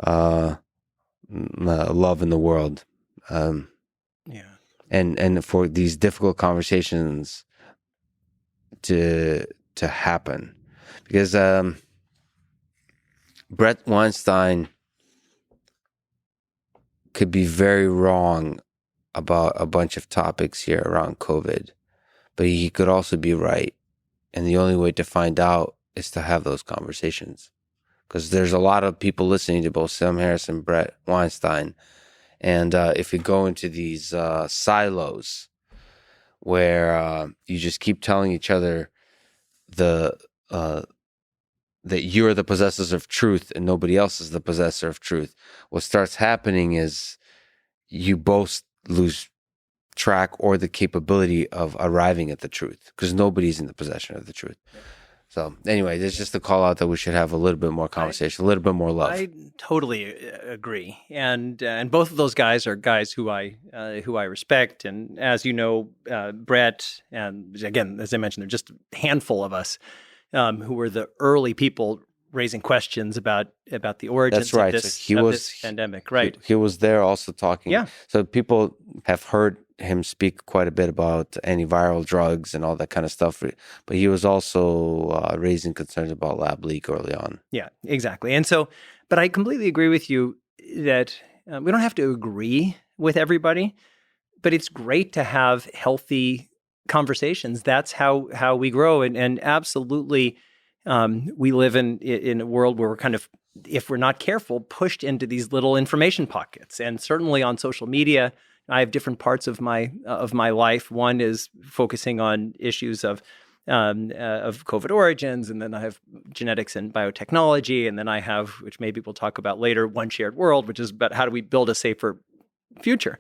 love in the world, and for these difficult conversations to happen, because Brett Weinstein could be very wrong about a bunch of topics here around COVID, but he could also be right, and the only way to find out is to have those conversations. Because there's a lot of people listening to both Sam Harris and Brett Weinstein. And if you go into these silos where you just keep telling each other that you're the possessors of truth and nobody else is the possessor of truth, what starts happening is you both lose track or the capability of arriving at the truth, because nobody's in the possession of the truth. So anyway, there's just a call out that we should have a little bit more conversation, a little bit more love. I totally agree, and both of those guys are guys who I respect. And as you know, Brett, and again, as I mentioned, there's just a handful of us who were the early people raising questions about the origins of this pandemic. Right, he was there also talking. Yeah. So people have heard him speak quite a bit about antiviral drugs and all that kind of stuff, but he was also raising concerns about lab leak early on. Yeah, exactly. And so, but I completely agree with you that we don't have to agree with everybody, but it's great to have healthy conversations. That's how we grow. And absolutely, we live in a world where we're kind of, if we're not careful, pushed into these little information pockets. And certainly on social media, I have different parts of my life. One is focusing on issues of COVID origins, and then I have genetics and biotechnology, and then I have, which maybe we'll talk about later, One Shared World, which is about how do we build a safer future.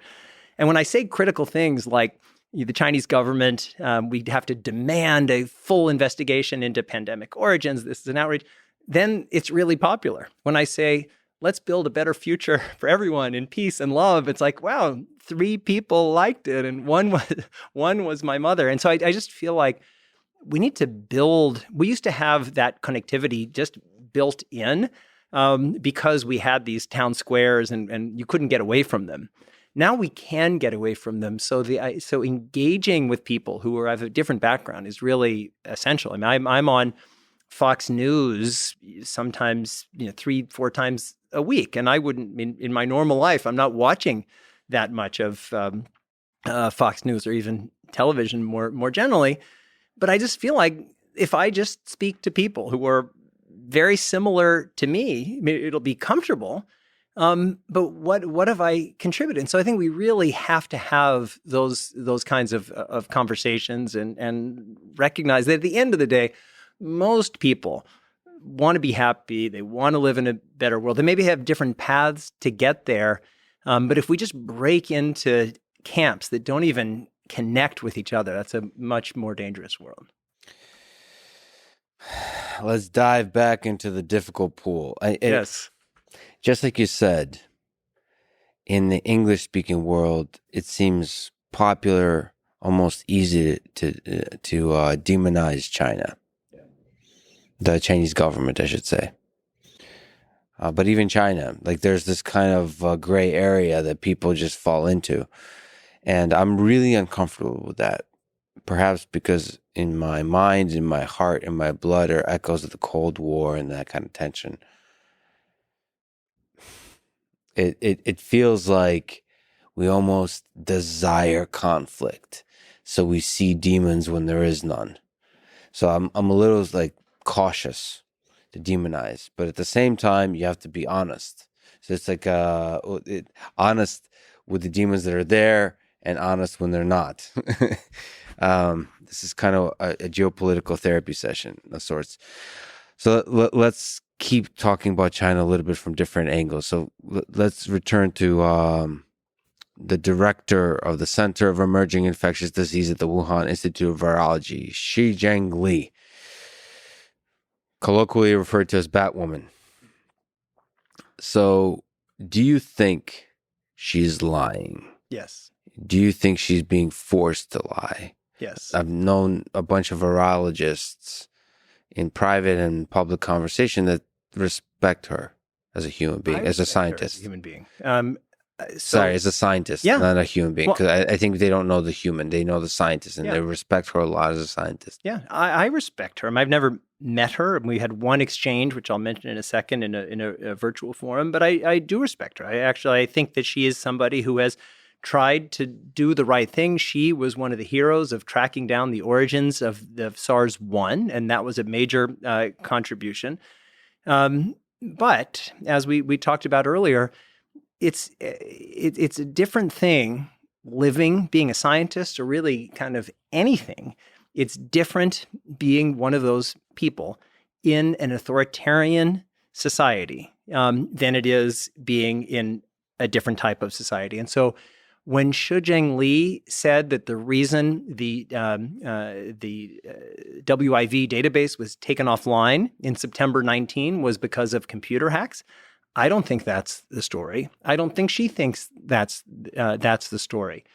And when I say critical things like the Chinese government, we have to demand a full investigation into pandemic origins, this is an outrage, then it's really popular. When I say, let's build a better future for everyone in peace and love, it's like, wow, 3 people liked it, and one was my mother. And so I just feel like we need to build. We used to have that connectivity just built in because we had these town squares and you couldn't get away from them. Now we can get away from them. So so engaging with people who have a different background is really essential. I mean, I'm on Fox News sometimes 3-4 times a week, and I wouldn't in my normal life I'm not watching that much of Fox News or even television more generally. But I just feel like if I just speak to people who are very similar to me, I mean, it'll be comfortable. But what have I contributed? And so I think we really have to have those kinds of conversations and recognize that at the end of the day, most people want to be happy. They want to live in a better world. They maybe have different paths to get there. But if we just break into camps that don't even connect with each other, that's a much more dangerous world. Let's dive back into the difficult pool. Yes. Just like you said, in the English-speaking world, it seems popular, almost easy to demonize China. Yeah. The Chinese government, I should say. But even China, like there's this kind of gray area that people just fall into. And I'm really uncomfortable with that. Perhaps because in my mind, in my heart, in my blood are echoes of the Cold War and that kind of tension. It feels like we almost desire conflict. So we see demons when there is none. So I'm a little like cautious to demonize, but at the same time, you have to be honest. So it's like honest with the demons that are there and honest when they're not. This is kind of a geopolitical therapy session of sorts. So let's keep talking about China a little bit from different angles. So let's return to the director of the Center of Emerging Infectious Disease at the Wuhan Institute of Virology, Shijing Li, colloquially referred to as Batwoman. So do you think she's lying? Yes. Do you think she's being forced to lie? Yes. I've known a bunch of virologists in private and public conversation that respect her as a human being, as a scientist. As a human being. As a scientist, not a human being. Because I think they don't know the human; they know the scientist, and they respect her a lot as a scientist. Yeah, I respect her. I've never met her. We had one exchange, which I'll mention in a second, in a virtual forum. But I do respect her. I think that she is somebody who has tried to do the right thing. She was one of the heroes of tracking down the origins of the SARS-1, and that was a major contribution. But as we talked about earlier, it's a different thing being a scientist, or really kind of anything. It's different being one of those people in an authoritarian society than it is being in a different type of society. And so when Shijing Li said that the reason the WIV database was taken offline in September 19 was because of computer hacks, I don't think that's the story. I don't think she thinks that's the story.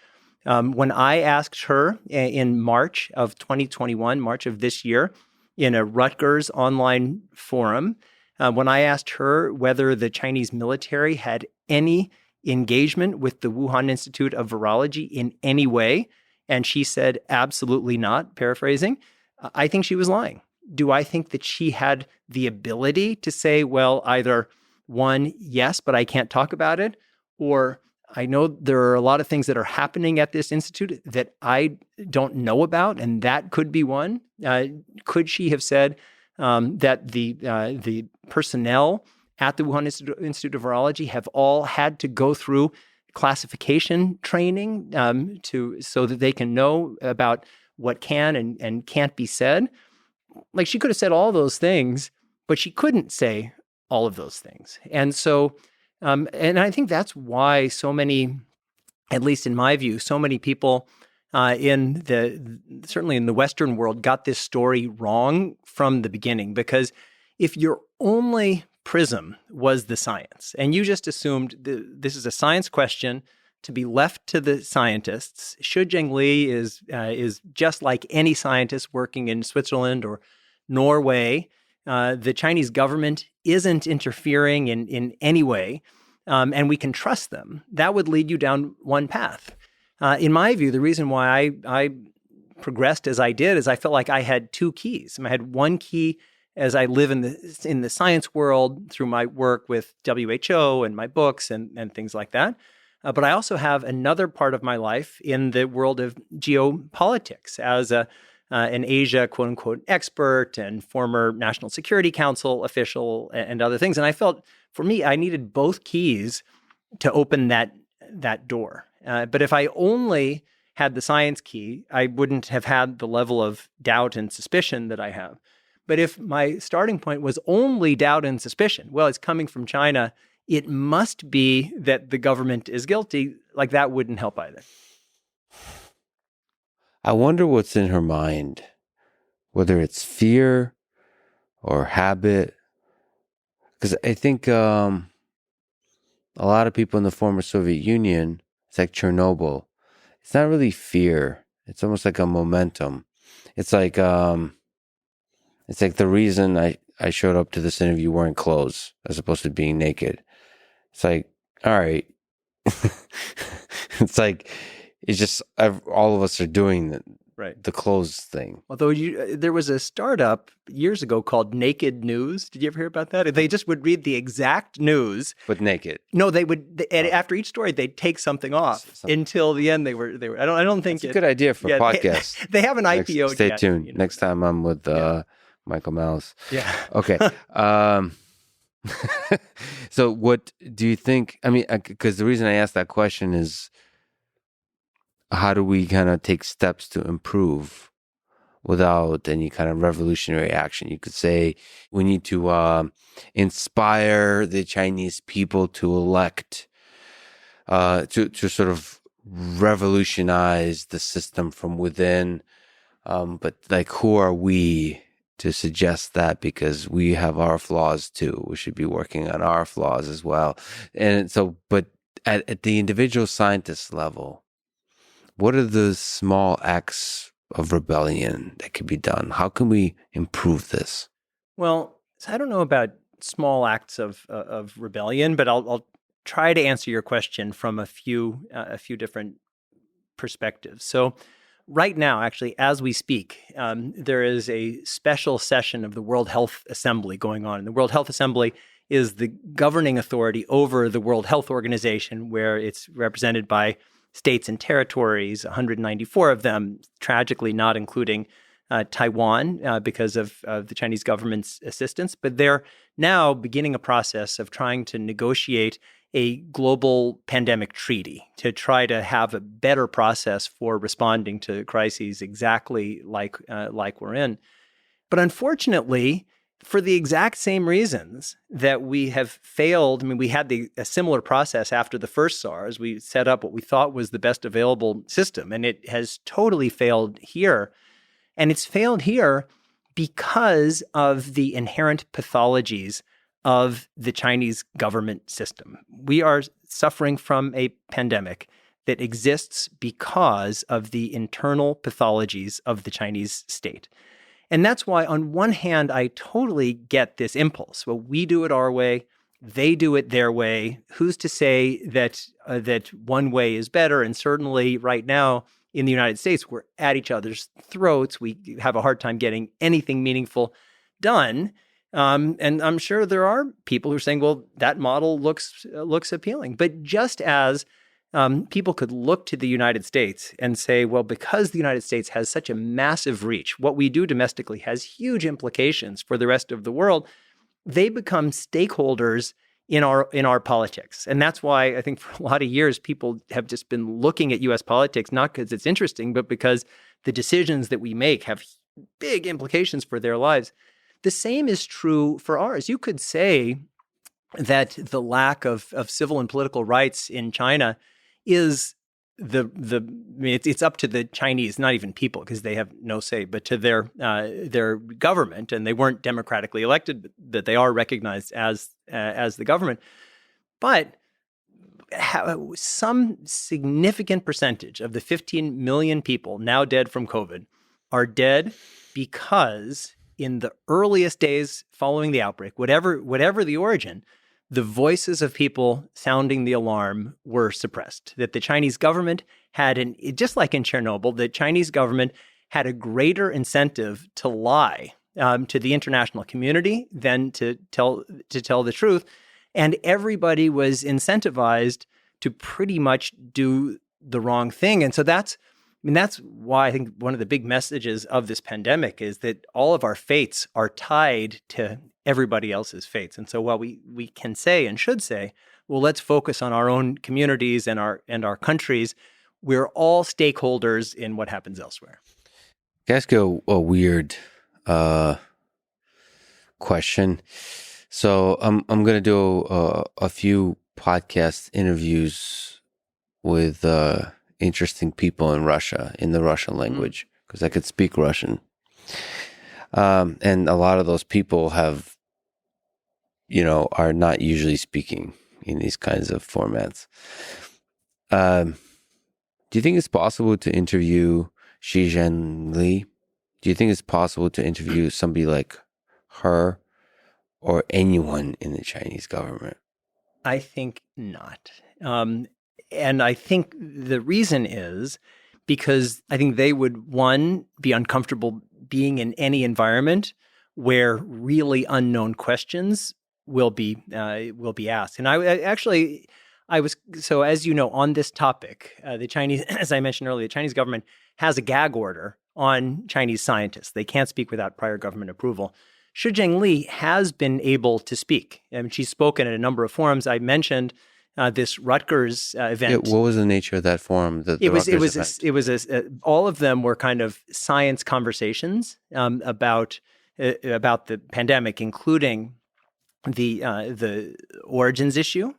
When I asked her in March of 2021, March of this year, in a Rutgers online forum, when I asked her whether the Chinese military had any engagement with the Wuhan Institute of Virology in any way, and she said, absolutely not, paraphrasing, I think she was lying. Do I think that she had the ability to say, well, either one, yes, but I can't talk about it, or I know there are a lot of things that are happening at this institute that I don't know about, and that could be one? Could she have said that the personnel at the Wuhan Institute of Virology have all had to go through classification training so that they can know about what can and can't be said? Like, she could have said all those things, but she couldn't say all of those things. And so, and I think that's why so many, at least in my view, so many people certainly in the Western world got this story wrong from the beginning. Because if your only prism was the science, and you just assumed this is a science question to be left to the scientists, Shijing Li is just like any scientist working in Switzerland or Norway. The Chinese government isn't interfering in any way. and we can trust them, that would lead you down one path. In my view, the reason why I progressed as I did is I felt like I had two keys. I had one key as I live in the science world through my work with WHO and my books and things like that. But I also have another part of my life in the world of geopolitics as an Asia quote unquote expert and former National Security Council official and other things. And I felt for me, I needed both keys to open that door. But if I only had the science key, I wouldn't have had the level of doubt and suspicion that I have. But if my starting point was only doubt and suspicion, well, it's coming from China, it must be that the government is guilty, like that wouldn't help either. I wonder what's in her mind, whether it's fear or habit. Because I think a lot of people in the former Soviet Union, it's like Chernobyl. It's not really fear. It's almost like a momentum. It's like the reason I showed up to this interview wearing clothes as opposed to being naked. It's like, all right. It's like, it's just all of us are doing the clothes thing. Although there was a startup years ago called Naked News. Did you ever hear about that? They just would read the exact news, but naked. No, they would. And after each story, they'd take something off until the end. They were. I don't think it's a good idea for a podcast. They haven't IPO'd Stay yet. tuned. You know. Next time I'm with Michael Mouse. Yeah. Okay. So what do you think? I mean, because the reason I asked that question is, how do we kind of take steps to improve without any kind of revolutionary action? You could say we need to inspire the Chinese people to elect, to sort of revolutionize the system from within. But like, who are we to suggest that? Because we have our flaws too. We should be working on our flaws as well. And so, but at the individual scientist level, what are the small acts of rebellion that can be done? How can we improve this? Well, I don't know about small acts of rebellion, but I'll try to answer your question from a few different perspectives. So right now, actually, as we speak, there is a special session of the World Health Assembly going on. And the World Health Assembly is the governing authority over the World Health Organization, where it's represented by states and territories, 194 of them, tragically not including Taiwan because of the Chinese government's assistance. But they're now beginning a process of trying to negotiate a global pandemic treaty to try to have a better process for responding to crises exactly like we're in. But unfortunately, for the exact same reasons that we have failed, I mean, we had a similar process after the first SARS. We set up what we thought was the best available system, and it has totally failed here. And it's failed here because of the inherent pathologies of the Chinese government system. We are suffering from a pandemic that exists because of the internal pathologies of the Chinese state. And that's why, on one hand, I totally get this impulse. Well, we do it our way, they do it their way. Who's to say that one way is better? And certainly right now in the United States, we're at each other's throats. We have a hard time getting anything meaningful done. And I'm sure there are people who are saying, well, that model looks appealing. But just as people could look to the United States and say, well, because the United States has such a massive reach, what we do domestically has huge implications for the rest of the world, they become stakeholders in our politics. And that's why I think for a lot of years, people have just been looking at U.S. politics, not because it's interesting, but because the decisions that we make have big implications for their lives. The same is true for ours. You could say that the lack of civil and political rights in China is it's up to the Chinese, not even people, because they have no say, but to their government, and they weren't democratically elected, but they are recognized as the government. But some significant percentage of the 15 million people now dead from COVID are dead because in the earliest days following the outbreak, whatever the origin, the voices of people sounding the alarm were suppressed, that the Chinese government had just like in Chernobyl, the Chinese government had a greater incentive to lie to the international community than to tell the truth. And everybody was incentivized to pretty much do the wrong thing. And so that's why I think one of the big messages of this pandemic is that all of our fates are tied to everybody else's fates. And so while we can say and should say, well, let's focus on our own communities and our countries, we're all stakeholders in what happens elsewhere. Can I ask you a weird question? So I'm going to do a few podcast interviews with interesting people in Russia, in the Russian language, because I could speak Russian. And a lot of those people are not usually speaking in these kinds of formats. Do you think it's possible to interview Xi Jinping? Do you think it's possible to interview somebody like her or anyone in the Chinese government? I think not. And I think the reason is because I think they would, one, be uncomfortable being in any environment where really unknown questions will be asked. And so as you know, on this topic, the Chinese, as I mentioned earlier, the Chinese government has a gag order on Chinese scientists. They can't speak without prior government approval. Shi Jinping has been able to speak. I mean, she's spoken at a number of forums. I mentioned this Rutgers event. Yeah, what was the nature of that forum? All of them were kind of science conversations about the pandemic, including the origins issue.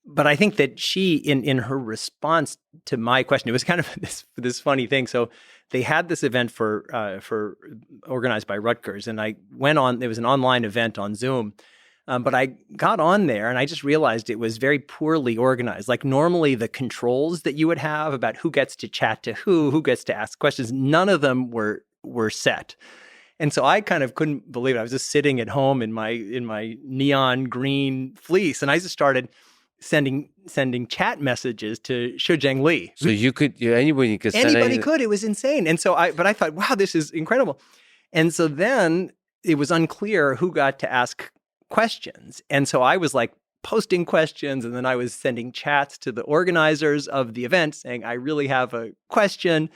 But I think that she, in her response to my question, it was kind of this funny thing. So they had this event for organized by Rutgers, and I went on. It was an online event on Zoom, but I got on there, and I just realized it was very poorly organized. Like normally, the controls that you would have about who gets to chat to who gets to ask questions, none of them were set. And so I kind of couldn't believe it. I was just sitting at home in my neon green fleece, and I just started sending chat messages to Shi Jinping. So anybody could send anybody could. It was insane. And so I thought, wow, this is incredible. And so then it was unclear who got to ask questions. And so I was like posting questions, and then I was sending chats to the organizers of the event saying, I really have a question.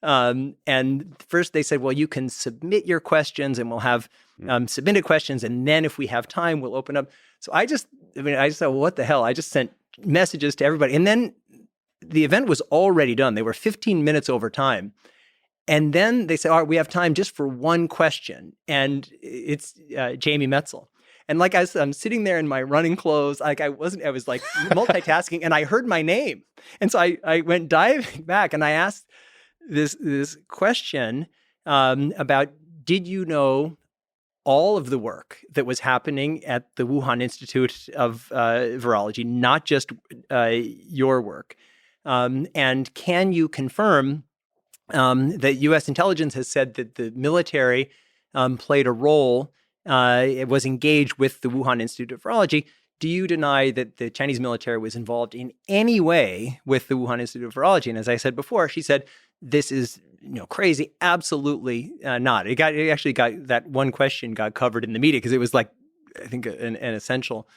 And first they said, well, you can submit your questions and we'll have submitted questions. And then if we have time, we'll open up. So I just thought, well, what the hell? I just sent messages to everybody. And then the event was already done. They were 15 minutes over time. And then they said, all right, we have time just for one question. And it's Jamie Metzl. And like I'm sitting there in my running clothes, like I was like multitasking, and I heard my name. And so I went diving back and I asked this question about, did you know all of the work that was happening at the Wuhan Institute of Virology, not just your work? And can you confirm that U.S. intelligence has said that the military played a role, it was engaged with the Wuhan Institute of Virology? Do you deny that the Chinese military was involved in any way with the Wuhan Institute of Virology? And as I said before, she said, this is crazy. Absolutely not. It actually got that one question got covered in the media because it was like, I think, an essential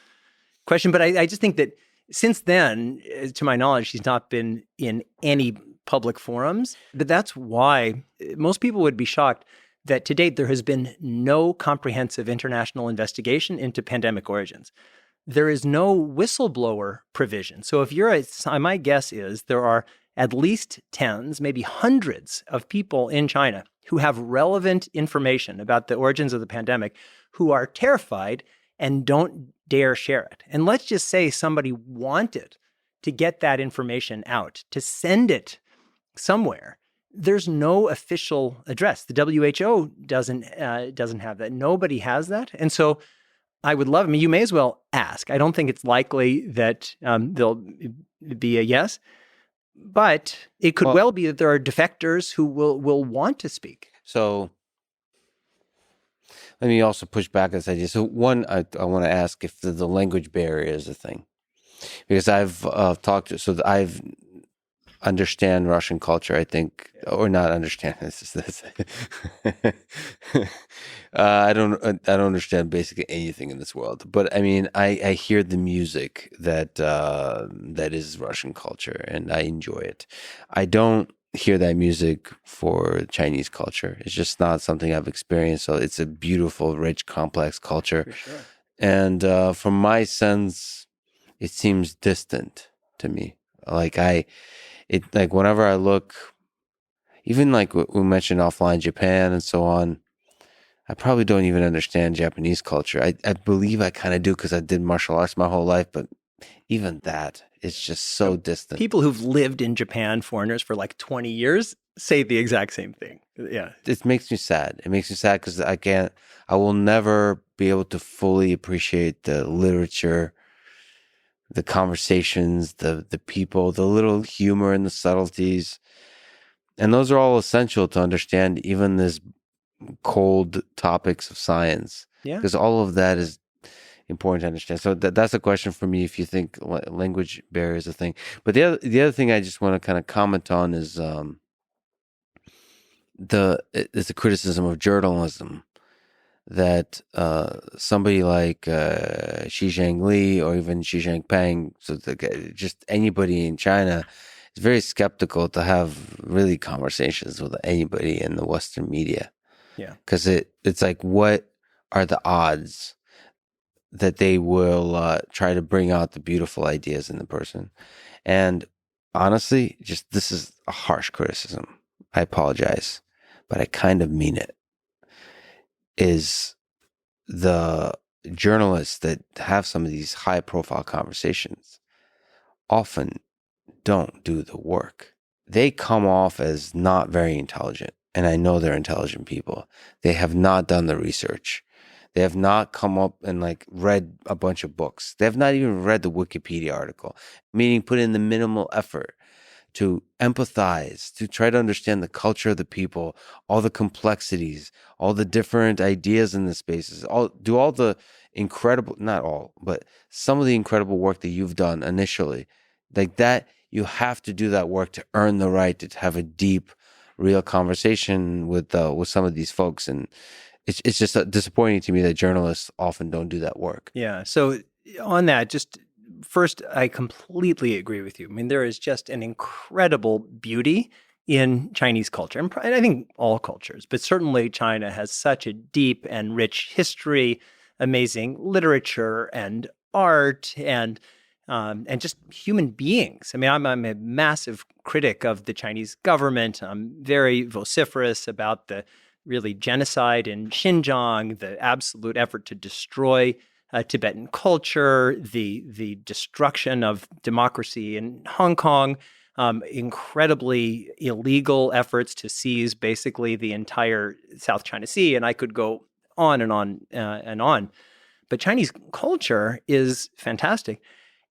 question. But I just think that since then, to my knowledge, she's not been in any public forums. But that's why most people would be shocked that to date there has been no comprehensive international investigation into pandemic origins. There is no whistleblower provision. So if my guess is there are at least tens, maybe hundreds of people in China who have relevant information about the origins of the pandemic who are terrified and don't dare share it. And let's just say somebody wanted to get that information out, to send it somewhere. There's no official address. The WHO doesn't have that. Nobody has that. And so I would love, you may as well ask. I don't think it's likely that there'll be a yes. But it could well be that there are defectors who will want to speak. So let me also push back on this idea. So one, I want to ask if the language barrier is a thing, because I've I've understand Russian culture, I think, or not understand. This. I don't understand basically anything in this world. But I mean, I hear the music that is Russian culture, and I enjoy it. I don't hear that music for Chinese culture. It's just not something I've experienced. So it's a beautiful, rich, complex culture. For sure. And from my sense, it seems distant to me. Like like whenever I look, even like we mentioned offline Japan and so on, I probably don't even understand Japanese culture. I believe I kind of do because I did martial arts my whole life, but even that, it's just so distant. People who've lived in Japan, foreigners for like 20 years, say the exact same thing. Yeah. It makes me sad. It makes me sad because I will never be able to fully appreciate the literature, the conversations, the people, the little humor and the subtleties. And those are all essential to understand even this cold topics of science. Yeah. Because all of that is important to understand. So that's a question for me if you think language barrier is a thing. But the other thing I just want to kind of comment on is it's a criticism of journalism that somebody like Xi Zhengli or even Xi Jinping, so just anybody in China, is very skeptical to have really conversations with anybody in the Western media. Yeah. Because it's like, what are the odds that they will try to bring out the beautiful ideas in the person? And honestly, just this is a harsh criticism. I apologize, but I kind of mean it. Is the journalists that have some of these high profile conversations often don't do the work. They come off as not very intelligent. And I know they're intelligent people. They have not done the research. They have not come up and like read a bunch of books. They have not even read the Wikipedia article, meaning put in the minimal effort to empathize, to try to understand the culture of the people, all the complexities, all the different ideas in the spaces, do all the incredible, not all, but some of the incredible work that you've done initially. Like that, you have to do that work to earn the right to have a deep, real conversation with some of these folks. And it's just disappointing to me that journalists often don't do that work. Yeah. So on that, just first, I completely agree with you. I mean, there is just an incredible beauty in Chinese culture, and I think all cultures, but certainly China has such a deep and rich history, amazing literature and art, and just human beings. I mean, I'm a massive critic of the Chinese government. I'm very vociferous about the really genocide in Xinjiang, the absolute effort to destroy Tibetan culture, the destruction of democracy in Hong Kong, incredibly illegal efforts to seize basically the entire South China Sea. And I could go on and on and on. But Chinese culture is fantastic.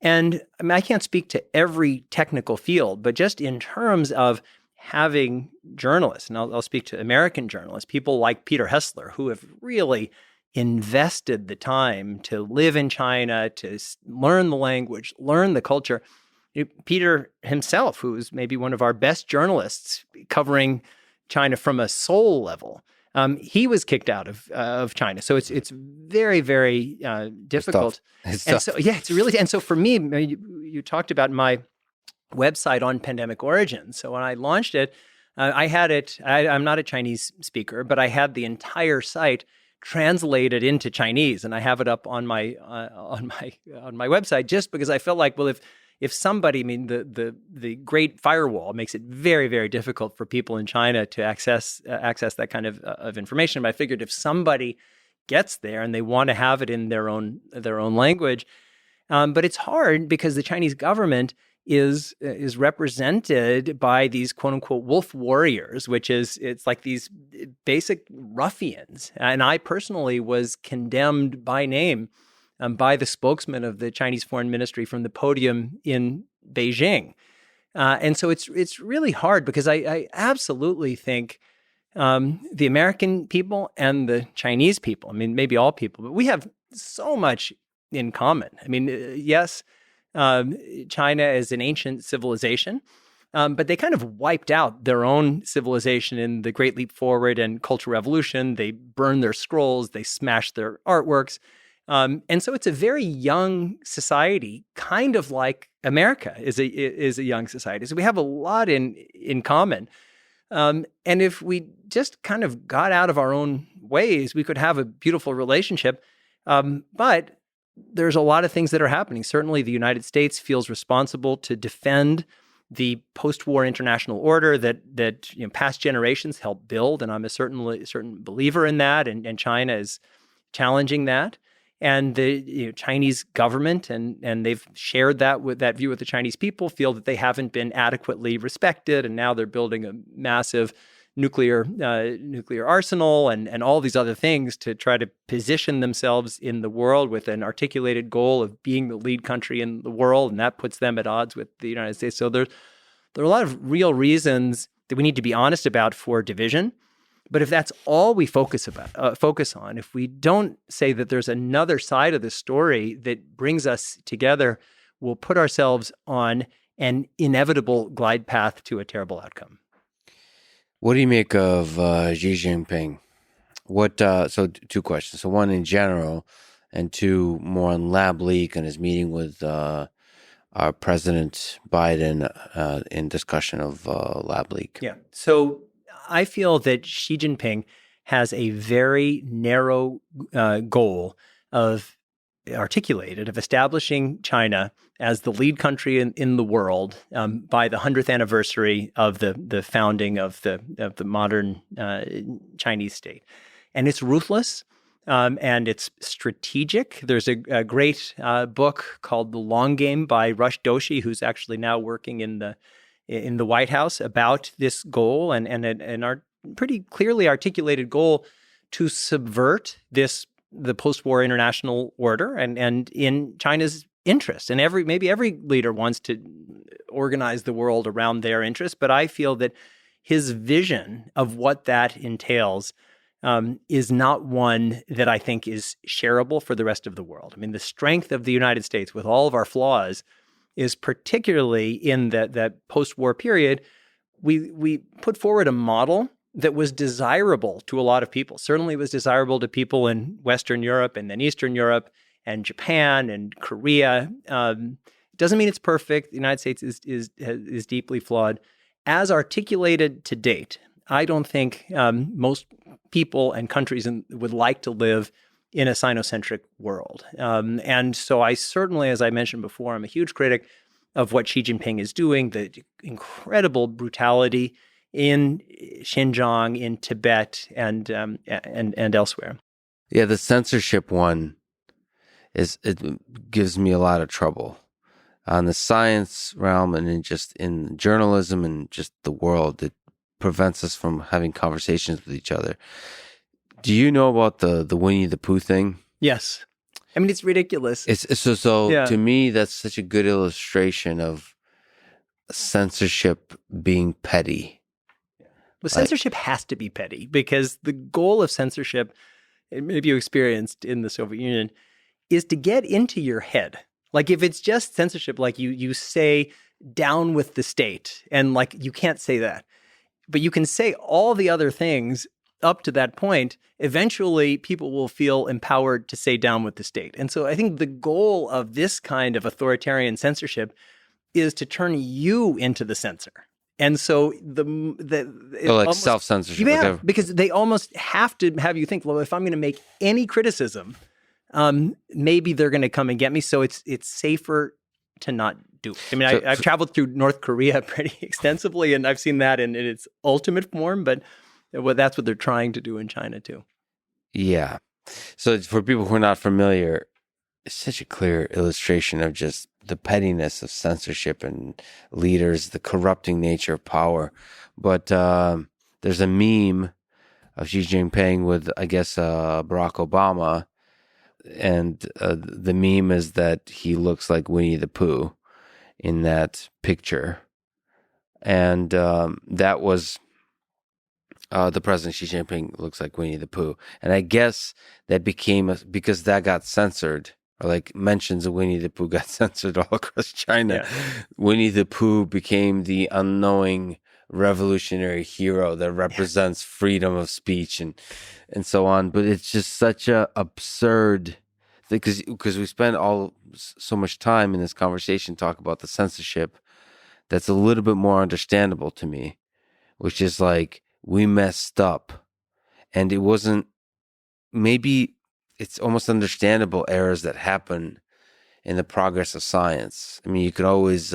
And I mean, I can't speak to every technical field, but just in terms of having journalists, and I'll speak to American journalists, people like Peter Hessler, who have really invested the time to live in China, to learn the language, learn the culture. Peter himself, who is maybe one of our best journalists covering China from a soul level, he was kicked out of China. So it's very, very difficult. It's and tough. so, yeah, it's really, and so for me, you talked about my website on pandemic origins. So when I launched it, I had it, I'm not a Chinese speaker, but I had the entire site translated into Chinese, and I have it up on my website just because I felt like, well, if somebody, I mean, the Great Firewall makes it very, very difficult for people in China to access that kind of information. But I figured if somebody gets there and they want to have it in their own language, but it's hard because the Chinese government is represented by these quote unquote wolf warriors, it's like these basic ruffians. And I personally was condemned by name by the spokesman of the Chinese Foreign Ministry from the podium in Beijing. And so it's really hard because I absolutely think the American people and the Chinese people. I mean, maybe all people, but we have so much in common. I mean, yes, China is an ancient civilization, but they kind of wiped out their own civilization in the Great Leap Forward and Cultural Revolution. They burned their scrolls, they smashed their artworks. And so it's a very young society, kind of like America is a young society. So we have a lot in common. And if we just kind of got out of our own ways, we could have a beautiful relationship. But there's a lot of things that are happening. Certainly, the United States feels responsible to defend the post-war international order that past generations helped build, and I'm a certain believer in that. And China is challenging that. And the Chinese government, and they've shared that view with the Chinese people, feel that they haven't been adequately respected, and now they're building a massive nuclear arsenal and all these other things to try to position themselves in the world with an articulated goal of being the lead country in the world, and that puts them at odds with the United States. So there are a lot of real reasons that we need to be honest about for division. But if that's all we focus on, if we don't say that there's another side of the story that brings us together, we'll put ourselves on an inevitable glide path to a terrible outcome. What do you make of Xi Jinping? So two questions. So one in general, and two more on Lab Leak and his meeting with our President Biden in discussion of Lab Leak. Yeah. So I feel that Xi Jinping has a very narrow goal of establishing China as the lead country in the world by the 100th anniversary of the founding of the modern Chinese state. And it's ruthless and it's strategic. There's a great book called The Long Game by Rush Doshi, who's actually now working in the White House about this goal and our pretty clearly articulated goal to subvert the post-war international order and in China's interest. And maybe every leader wants to organize the world around their interests, but I feel that his vision of what that entails is not one that I think is shareable for the rest of the world. I mean, the strength of the United States, with all of our flaws, is particularly in that post-war period. We put forward a model that was desirable to a lot of people. Certainly was desirable to people in Western Europe and then Eastern Europe and Japan and Korea. Doesn't mean it's perfect. The United States is deeply flawed. As articulated to date, I don't think most people and countries would like to live in a Sinocentric world. And so I certainly, as I mentioned before, I'm a huge critic of what Xi Jinping is doing, the incredible brutality in Xinjiang, in Tibet, and elsewhere. Yeah, the censorship one it gives me a lot of trouble on the science realm and in journalism and just the world. It prevents us from having conversations with each other. Do you know about the Winnie the Pooh thing? Yes. I mean, it's ridiculous. Yeah. To me, that's such a good illustration of censorship being petty. Well, censorship has to be petty because the goal of censorship, maybe you experienced in the Soviet Union, is to get into your head. Like if it's just censorship, like you say down with the state, and like you can't say that, but you can say all the other things up to that point. Eventually, people will feel empowered to say down with the state. And so I think the goal of this kind of authoritarian censorship is to turn you into the censor. And so self-censorship. Yeah, because they almost have to have you think, well, if I'm going to make any criticism, maybe they're going to come and get me. So it's safer to not do it. I mean, I've traveled through North Korea pretty extensively, and I've seen that in its ultimate form, but that's what they're trying to do in China too. Yeah. So for people who are not familiar, it's such a clear illustration of just the pettiness of censorship and leaders, the corrupting nature of power. But there's a meme of Xi Jinping with, I guess, Barack Obama. And the meme is that he looks like Winnie the Pooh in that picture. And that was The president Xi Jinping looks like Winnie the Pooh, and I guess that became because that got censored, or like mentions of Winnie the Pooh got censored all across China. Yeah. Winnie the Pooh became the unknowing revolutionary hero that represents freedom of speech and so on. But it's just such a absurd thing because we spend so much time in this conversation talking about the censorship. That's a little bit more understandable to me, which is like we messed up, and it wasn't. Maybe it's almost understandable errors that happen in the progress of science. I mean, you could always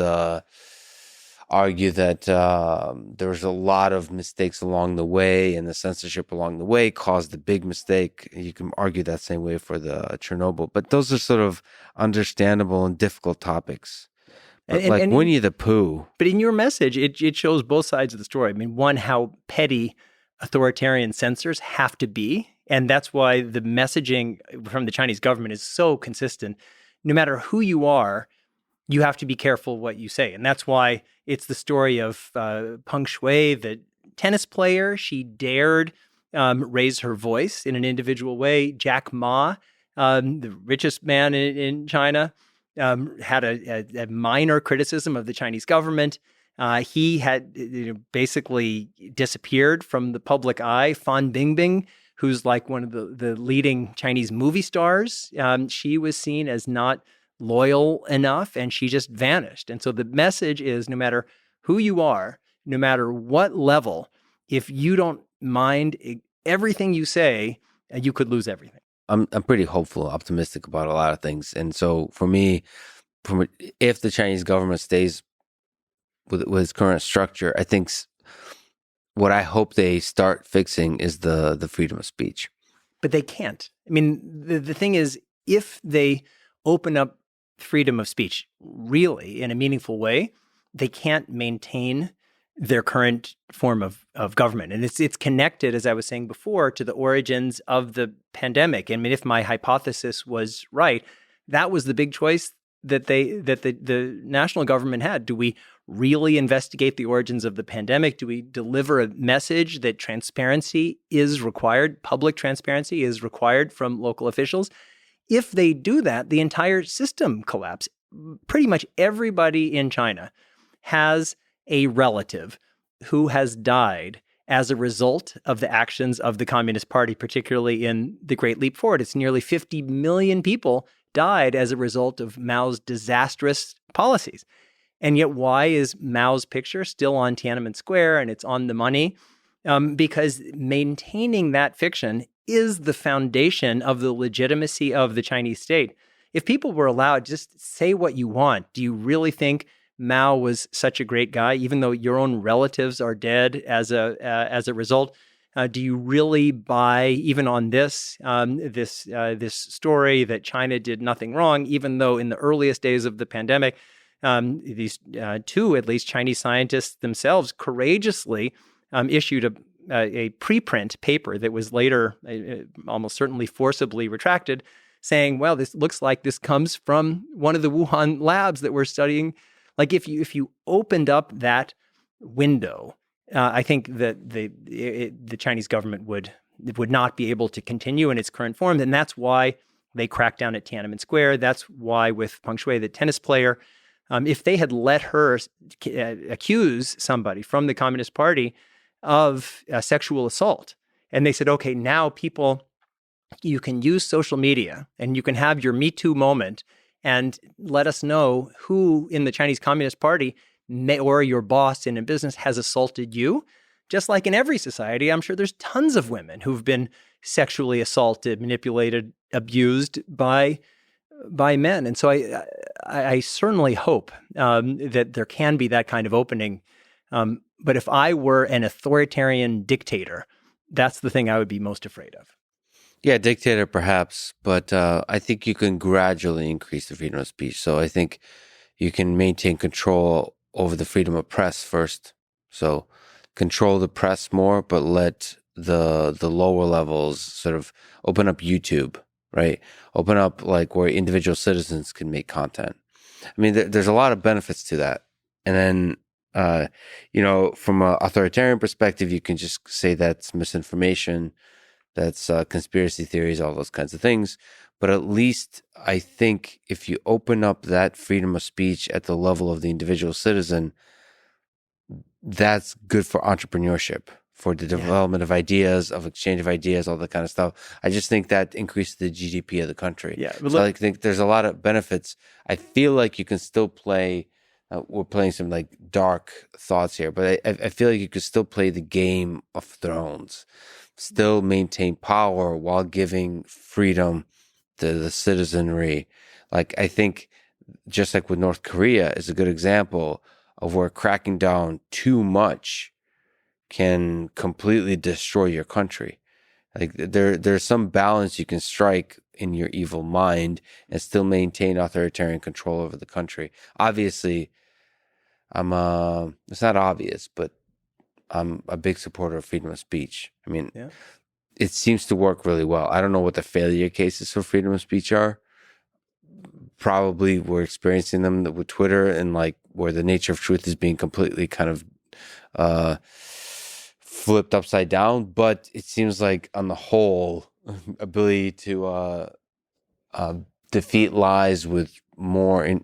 argue that there was a lot of mistakes along the way, and the censorship along the way caused the big mistake. You can argue that same way for the Chernobyl, but those are sort of understandable and difficult topics. But like Winnie the Pooh. But in your message, it shows both sides of the story. I mean, one, how petty authoritarian censors have to be. And that's why the messaging from the Chinese government is so consistent. No matter who you are, you have to be careful what you say. And that's why it's the story of Peng Shuai, the tennis player. She dared raise her voice in an individual way. Jack Ma, the richest man in China, had a minor criticism of the Chinese government. He had basically disappeared from the public eye. Fan Bingbing, who's like one of the leading Chinese movie stars, she was seen as not loyal enough, and she just vanished. And so the message is, no matter who you are, no matter what level, if you don't mind everything you say, you could lose everything. I'm pretty hopeful, optimistic about a lot of things. And so for me, if the Chinese government stays with its current structure, I think what I hope they start fixing is the freedom of speech. But they can't. I mean, the thing is, if they open up freedom of speech really in a meaningful way, they can't maintain their current form of government. And it's connected, as I was saying before, to the origins of the pandemic. I mean, if my hypothesis was right, that was the big choice that the national government had. Do we really investigate the origins of the pandemic? Do we deliver a message that transparency is required, public transparency is required from local officials? If they do that, the entire system collapses. Pretty much everybody in China has a relative who has died as a result of the actions of the Communist Party, particularly in the Great Leap Forward. It's nearly 50 million people died as a result of Mao's disastrous policies. And yet, why is Mao's picture still on Tiananmen Square and it's on the money? Because maintaining that fiction is the foundation of the legitimacy of the Chinese state. If people were allowed, just say what you want. Do you really think Mao was such a great guy, even though your own relatives are dead as a result? Do you really buy, even on this story, that China did nothing wrong, even though in the earliest days of the pandemic, these two, at least, Chinese scientists themselves courageously issued a preprint paper that was later almost certainly forcibly retracted, saying, well, this looks like this comes from one of the Wuhan labs that we're studying. Like if you opened up that window, I think that the Chinese government would not be able to continue in its current form. And that's why they cracked down at Tiananmen Square. That's why with Peng Shuai, the tennis player, if they had let her accuse somebody from the Communist Party of sexual assault, and they said, okay, now you can use social media and you can have your Me Too moment and let us know who in the Chinese Communist Party or your boss in a business has assaulted you. Just like in every society, I'm sure there's tons of women who've been sexually assaulted, manipulated, abused by men. And so I certainly hope that there can be that kind of opening. But if I were an authoritarian dictator, that's the thing I would be most afraid of. Yeah, dictator perhaps, but I think you can gradually increase the freedom of speech. So I think you can maintain control over the freedom of press first. So control the press more, but let the lower levels sort of open up YouTube, right? Open up like where individual citizens can make content. I mean, there's a lot of benefits to that. And then From an authoritarian perspective, you can just say that's misinformation, that's conspiracy theories, all those kinds of things. But at least I think if you open up that freedom of speech at the level of the individual citizen, that's good for entrepreneurship, for the development of ideas, of exchange of ideas, all that kind of stuff. I just think that increases the GDP of the country. Yeah. So I think there's a lot of benefits. I feel like you can still play. We're playing some like dark thoughts here, but I feel like you could still play the Game of Thrones, still maintain power while giving freedom to the citizenry. Like, I think just like with North Korea is a good example of where cracking down too much can completely destroy your country. Like there's some balance you can strike in your evil mind and still maintain authoritarian control over the country. Obviously, it's not obvious, but I'm a big supporter of freedom of speech. I mean, it seems to work really well. I don't know what the failure cases for freedom of speech are. Probably we're experiencing them with Twitter, and like where the nature of truth is being completely kind of flipped upside down. But it seems like on the whole, ability to defeat lies with more,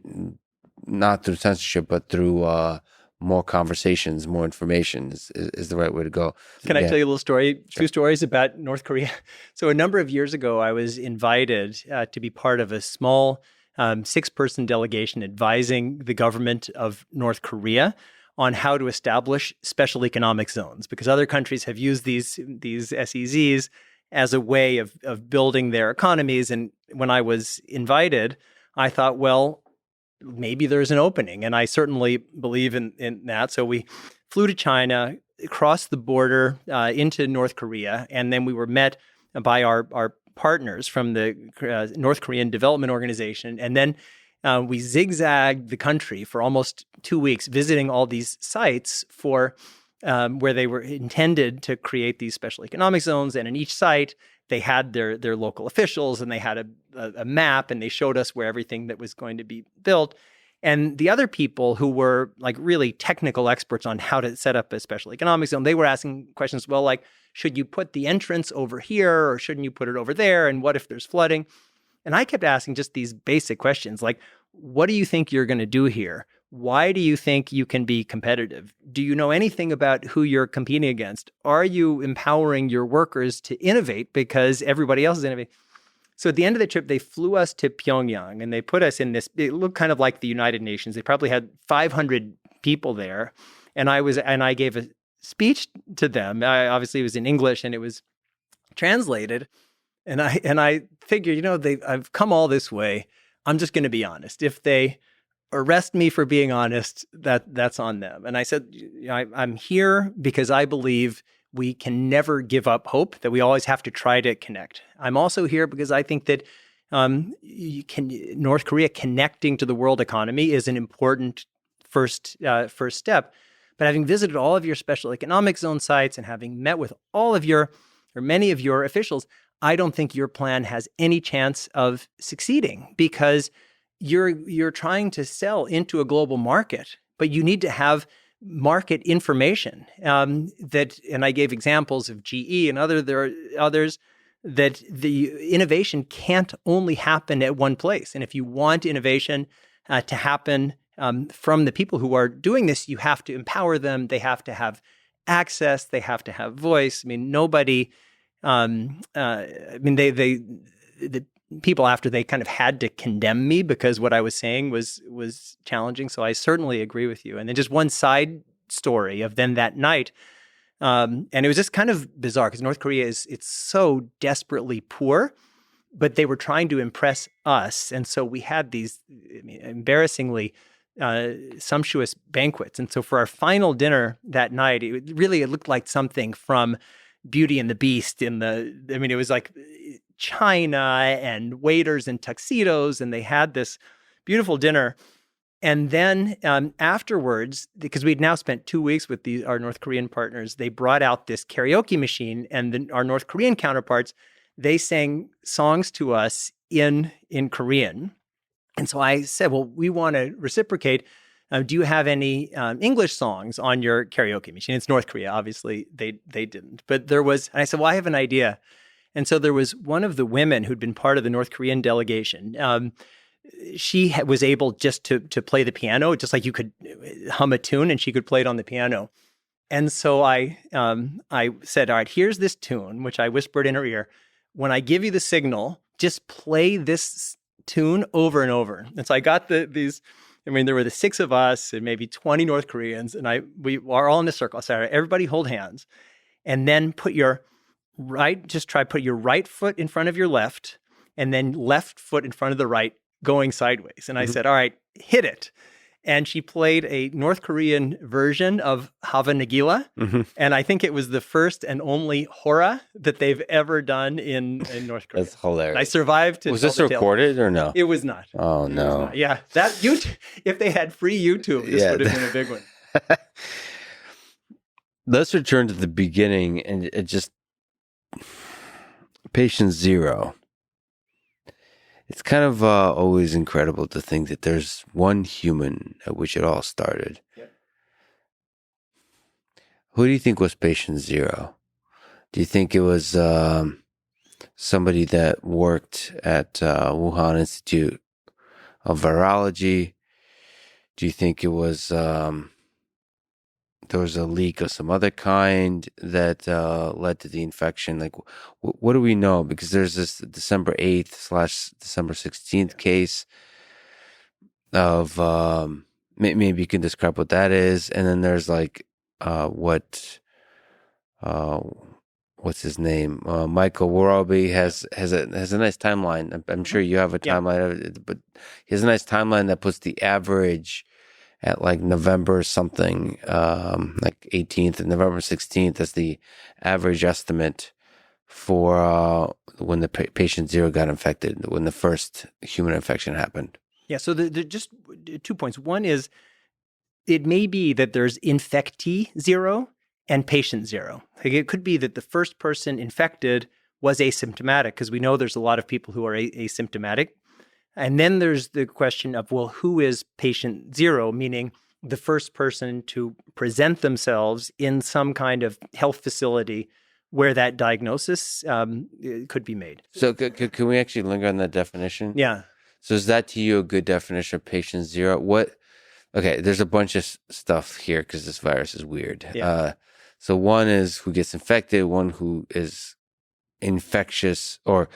not through censorship, but through more conversations, more information is the right way to go. Can I tell you a little story? Sure. 2 stories about North Korea. So a number of years ago, I was invited to be part of a small 6-person delegation advising the government of North Korea on how to establish special economic zones, because other countries have used these SEZs as a way of building their economies. And when I was invited, I thought, well, maybe there's an opening. And I certainly believe in that. So we flew to China, crossed the border into North Korea, and then we were met by our partners from the North Korean Development Organization. And then we zigzagged the country for almost 2 weeks, visiting all these sites for where they were intended to create these special economic zones. And in each site, they had their local officials, and they had a map, and they showed us where everything that was going to be built. And the other people who were like really technical experts on how to set up a special economic zone, they were asking questions, well, like, should you put the entrance over here or shouldn't you put it over there? And what if there's flooding? And I kept asking just these basic questions like, what do you think you're going to do here? Why do you think you can be competitive? Do you know anything about who you're competing against? Are you empowering your workers to innovate because everybody else is innovating? So at the end of the trip, they flew us to Pyongyang, and they put us in this, it looked kind of like the United Nations. They probably had 500 people there. And I gave a speech to them. Obviously, it was in English and it was translated. And I figured, I've come all this way. I'm just going to be honest. If they arrest me for being honest, that's on them. And I said, I'm here because I believe we can never give up hope, that we always have to try to connect. I'm also here because I think that North Korea connecting to the world economy is an important first step. But having visited all of your special economic zone sites and having met with many of your officials, I don't think your plan has any chance of succeeding, because you're trying to sell into a global market, but you need to have market information and I gave examples of GE and there are others, that the innovation can't only happen at one place. And if you want innovation to happen from the people who are doing this, you have to empower them. They have to have access. They have to have voice. I mean, nobody. The people after, they kind of had to condemn me because what I was saying was challenging. So I certainly agree with you. And then just one side story of then that night. And it was just kind of bizarre because North Korea it's so desperately poor, but they were trying to impress us. And so we had these embarrassingly sumptuous banquets. And so for our final dinner that night, it looked like something from Beauty and the Beast. It was like China and waiters in tuxedos, and they had this beautiful dinner. And then afterwards, because we'd now spent 2 weeks with our North Korean partners, they brought out this karaoke machine, and our North Korean counterparts, they sang songs to us in Korean. And so I said, well, we want to reciprocate. Do you have any English songs on your karaoke machine? It's North Korea, obviously they didn't, but there was. And I said, well, I have an idea. And so there was one of the women who'd been part of the North Korean delegation. She was able just to play the piano, just like you could hum a tune, and she could play it on the piano. And so I said, all right, here's this tune, which I whispered in her ear. When I give you the signal, just play this tune over and over. And so I got these. I mean, there were the 6 of us and maybe 20 North Koreans, and we are all in a circle. I said, all right, everybody hold hands, and then put your right foot in front of your left, and then left foot in front of the right, going sideways. And I said, all right, hit it. And she played a North Korean version of Hava Nagila. And I think it was the first and only hora that they've ever done in North Korea. That's hilarious. I survived to Was this recorded or no? It was not. Oh, no. Yeah. If they had free YouTube, this would have been a big one. Let's return to the beginning and it just patient 0. It's kind of always incredible to think that there's one human at which it all started. Yep. Who do you think was patient 0? Do you think it was somebody that worked at Wuhan Institute of Virology? Do you think it was there was a leak of some other kind that led to the infection? Like, what do we know? Because there's this December 8th / December 16th case of, maybe you can describe what that is. And then there's like, what's his name? Michael Warabi has a nice timeline. I'm sure you have a timeline of it, but he has a nice timeline that puts the average at like November something, like 18th and November 16th as the average estimate for when the patient 0 got infected, when the first human infection happened. Yeah, so the just 2 points. One is it may be that there's infectee 0 and patient 0. Like it could be that the first person infected was asymptomatic, because we know there's a lot of people who are asymptomatic. And then there's the question of, well, who is patient 0, meaning the first person to present themselves in some kind of health facility where that diagnosis could be made. So can we actually linger on that definition? Yeah. So is that to you a good definition of patient 0? Okay, there's a bunch of stuff here because this virus is weird. Yeah. So one is who gets infected, one who is infectious, or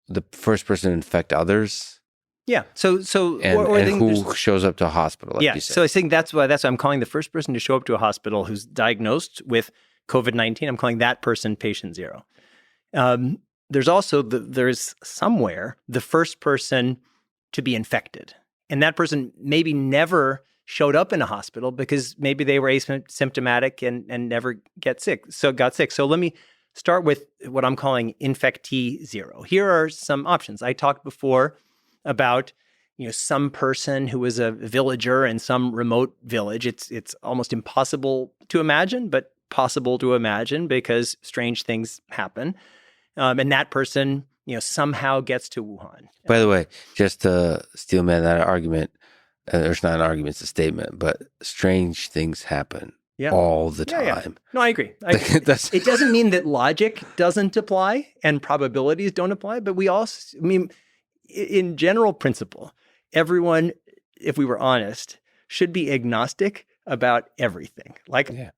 the first person to infect others. Yeah. So who shows up to a hospital, like you said. So I think that's why I'm calling the first person to show up to a hospital who's diagnosed with COVID-19. I'm calling that person patient 0. There's also there's somewhere the first person to be infected, and that person maybe never showed up in a hospital because maybe they were asymptomatic and never got sick. So let me start with what I'm calling infectee 0. Here are some options. I talked before about some person who was a villager in some remote village. It's almost impossible to imagine, but possible to imagine because strange things happen. And that person, somehow gets to Wuhan. By the way, just to steel man that argument, there's not an argument, it's a statement, but strange things happen all the time. Yeah. No, I agree. It doesn't mean that logic doesn't apply and probabilities don't apply, but in general principle, everyone, if we were honest, should be agnostic about everything.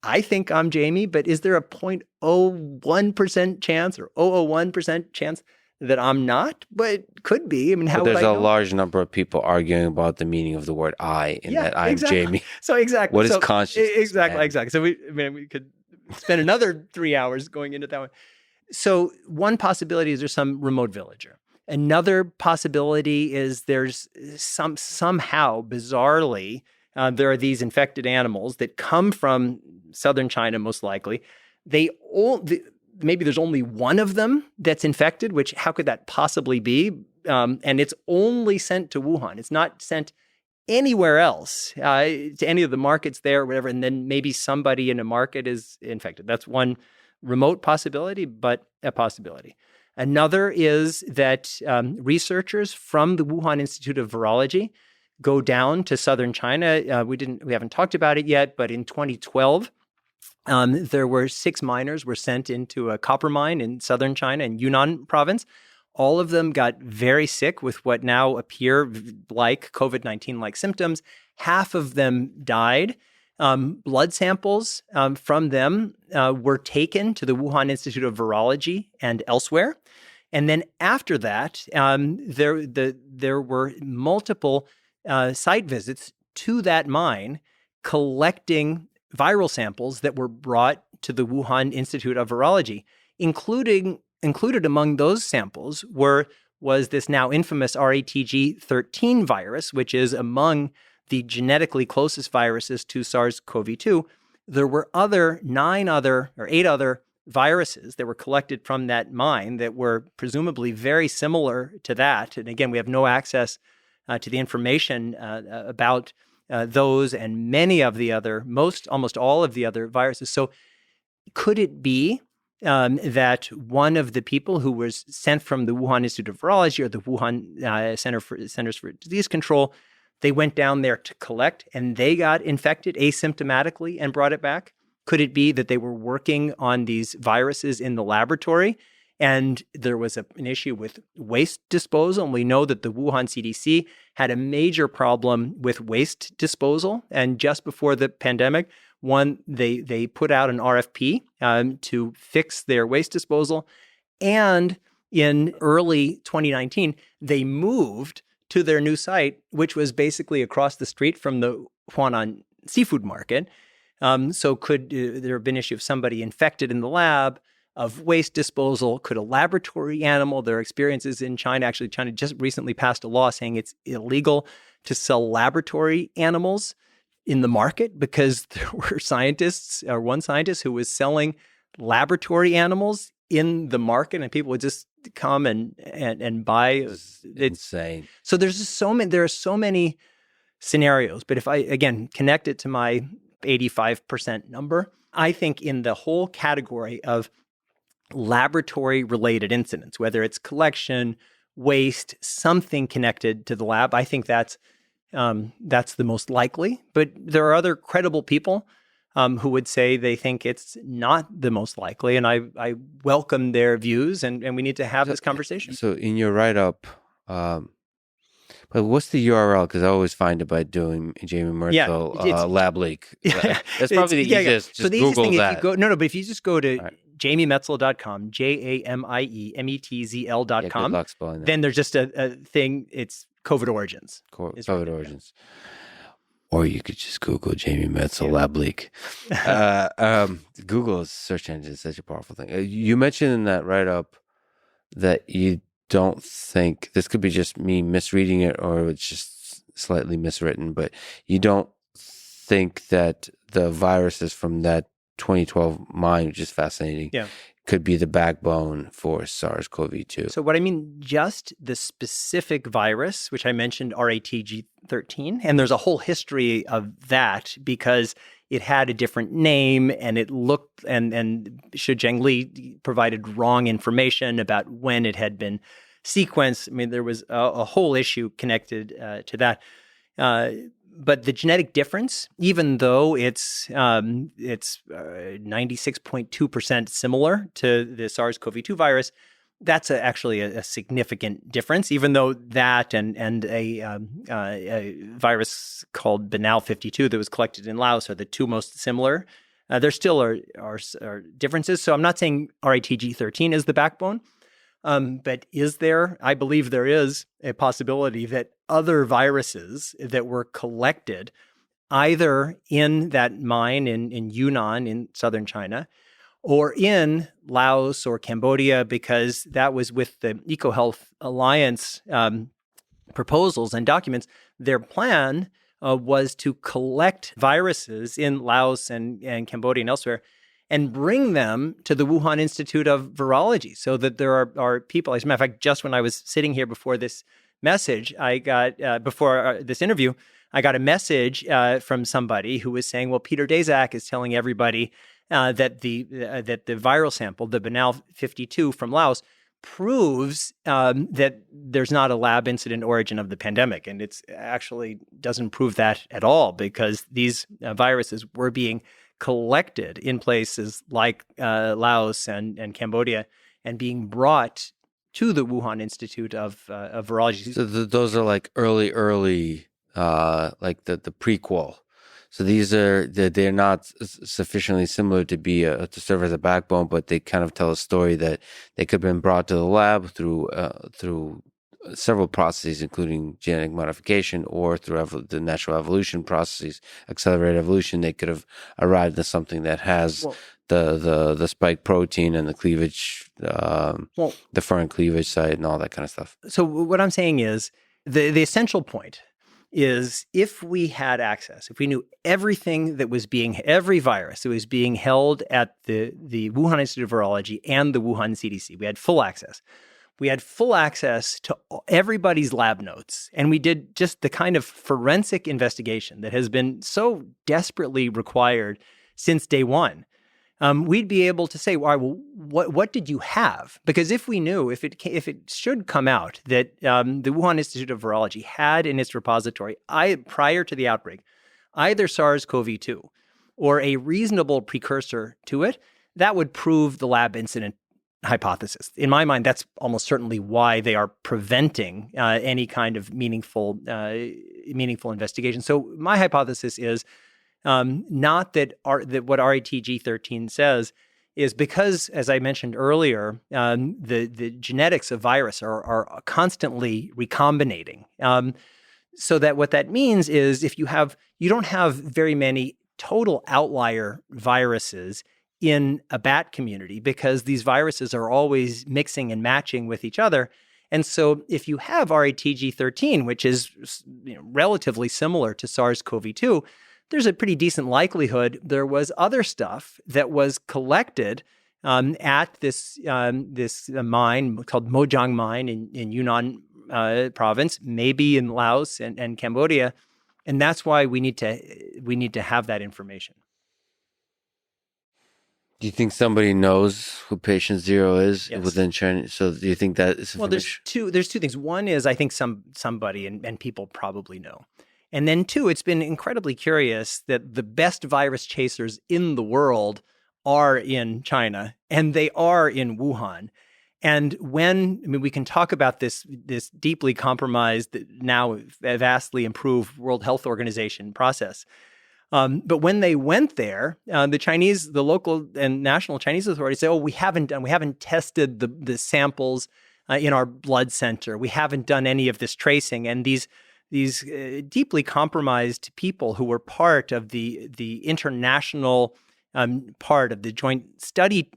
I think I'm Jamie, but is there a 0.01% chance or 0.001% chance that I'm not? But could be. How would I know? There's a large number of people arguing about the meaning of the word I in that I'm exactly. Jamie. So exactly. What is consciousness? Exactly. So we could spend another 3 hours going into that one. So one possibility is there's some remote villager. Another possibility is there's somehow, bizarrely, there are these infected animals that come from southern China, most likely. Maybe there's only one of them that's infected, which how could that possibly be? And it's only sent to Wuhan. It's not sent anywhere else, to any of the markets there or whatever. And then maybe somebody in a market is infected. That's one remote possibility, but a possibility. Another is that researchers from the Wuhan Institute of Virology go down to southern China. We haven't talked about it yet, but in 2012, there were 6 miners were sent into a copper mine in southern China in Yunnan province. All of them got very sick with what now appear like COVID-19-like symptoms. Half of them died. Blood samples from them were taken to the Wuhan Institute of Virology and elsewhere. And then after that, there were multiple site visits to that mine collecting viral samples that were brought to the Wuhan Institute of Virology, included among those samples was this now infamous RATG13 virus, which is among the genetically closest viruses to SARS-CoV-2. There were 8 other viruses that were collected from that mine that were presumably very similar to that. And again, we have no access to the information about those and many of the other, almost all of the other viruses. So could it be that one of the people who was sent from the Wuhan Institute of Virology or the Wuhan Centers for Disease Control, they went down there to collect and they got infected asymptomatically and brought it back? Could it be that they were working on these viruses in the laboratory and there was an issue with waste disposal? And we know that the Wuhan CDC had a major problem with waste disposal. And just before the pandemic, they put out an RFP to fix their waste disposal. And in early 2019, they moved to their new site, which was basically across the street from the Huanan seafood market. So could there have been an issue of somebody infected in the lab, of waste disposal? Could a laboratory animal, their experiences in China, actually China just recently passed a law saying it's illegal to sell laboratory animals in the market because there were one scientist who was selling laboratory animals in the market and people would just come and buy. It's insane. So there are so many scenarios. But if I, again, connect it to my 85% number, I think in the whole category of laboratory-related incidents, whether it's collection, waste, something connected to the lab, I think that's the most likely. But there are other credible people who would say they think it's not the most likely, and I welcome their views, and we need to have this conversation. So in your write-up, but what's the URL? Because I always find it by doing Jamie Metzl lab leak. That's probably the easiest. Just so the Google easiest thing, that. But if you just go to jamiemetzl.com, JAMIEMETZL.com, then there's just a thing. It's COVID origins. COVID origins. Or you could just Google Jamie Metzl lab leak. Google's search engine is such a powerful thing. You mentioned in that write-up that you don't think, this could be just me misreading it or it's just slightly miswritten, but you don't think that the viruses from that 2012 mine, which is fascinating, could be the backbone for SARS-CoV-2. So what I mean, just the specific virus, which I mentioned, RATG13, and there's a whole history of that because it had a different name and it looked, and Shi Zhengli provided wrong information about when it had been sequenced. I mean, there was a whole issue connected to that. But the genetic difference, even though it's 96.2% similar to the SARS-CoV-2 virus, that's actually a significant difference, even though that and a virus called Banal 52 that was collected in Laos are the two most similar. There still are differences. So I'm not saying RATG13 is the backbone, but I believe there is a possibility that other viruses that were collected either in that mine in Yunnan in southern China or in Laos or Cambodia, because that was with the EcoHealth Alliance proposals and documents. Their plan was to collect viruses in Laos and Cambodia and elsewhere and bring them to the Wuhan Institute of Virology so that there are people. As a matter of fact, just when I was sitting here before this message, I got, this interview, I got a message from somebody who was saying, well, Peter Daszak is telling everybody that the viral sample, the Banal 52 from Laos, proves that there's not a lab incident origin of the pandemic. And it's actually doesn't prove that at all, because these viruses were being collected in places like Laos and Cambodia and being brought to the Wuhan Institute of Virology. So those are like early, like the prequel. So they're not sufficiently similar to be to serve as a backbone, but they kind of tell a story that they could have been brought to the lab through several processes, including genetic modification or through the natural evolution processes, accelerated evolution. They could have arrived at something that has the spike protein and the cleavage, the furin cleavage site and all that kind of stuff. So what I'm saying is the essential point is, if we had access, if we knew everything that was every virus that was being held at the Wuhan Institute of Virology and the Wuhan CDC, we had full access. We had full access to everybody's lab notes, and we did just the kind of forensic investigation that has been so desperately required since day one. We'd be able to say, well, what did you have? Because if we knew, if it should come out that the Wuhan Institute of Virology had in its repository, prior to the outbreak, either SARS-CoV-2 or a reasonable precursor to it, that would prove the lab incident hypothesis. In my mind, that's almost certainly why they are preventing any kind of meaningful investigation. So my hypothesis is not that what RATG13 says is because, as I mentioned earlier, the genetics of virus are constantly recombinating. So that what that means is if you don't have very many total outlier viruses in a bat community, because these viruses are always mixing and matching with each other. And so if you have RATG13, which is relatively similar to SARS-CoV-2, there's a pretty decent likelihood there was other stuff that was collected at this mine called Mojang Mine in Yunnan province, maybe in Laos and Cambodia, and that's why we need to have that information. Do you think somebody knows who patient zero is Yes. within China? So do you think that is? Well, there's two things. One is I think somebody and people probably know. And then two, it's been incredibly curious that the best virus chasers in the world are in China, and they are in Wuhan. And we can talk about this deeply compromised, now vastly improved World Health Organization process. But when they went there, the local and national Chinese authorities say, we haven't tested the samples in our blood center. We haven't done any of this tracing. And these deeply compromised people who were part of the international part of the joint study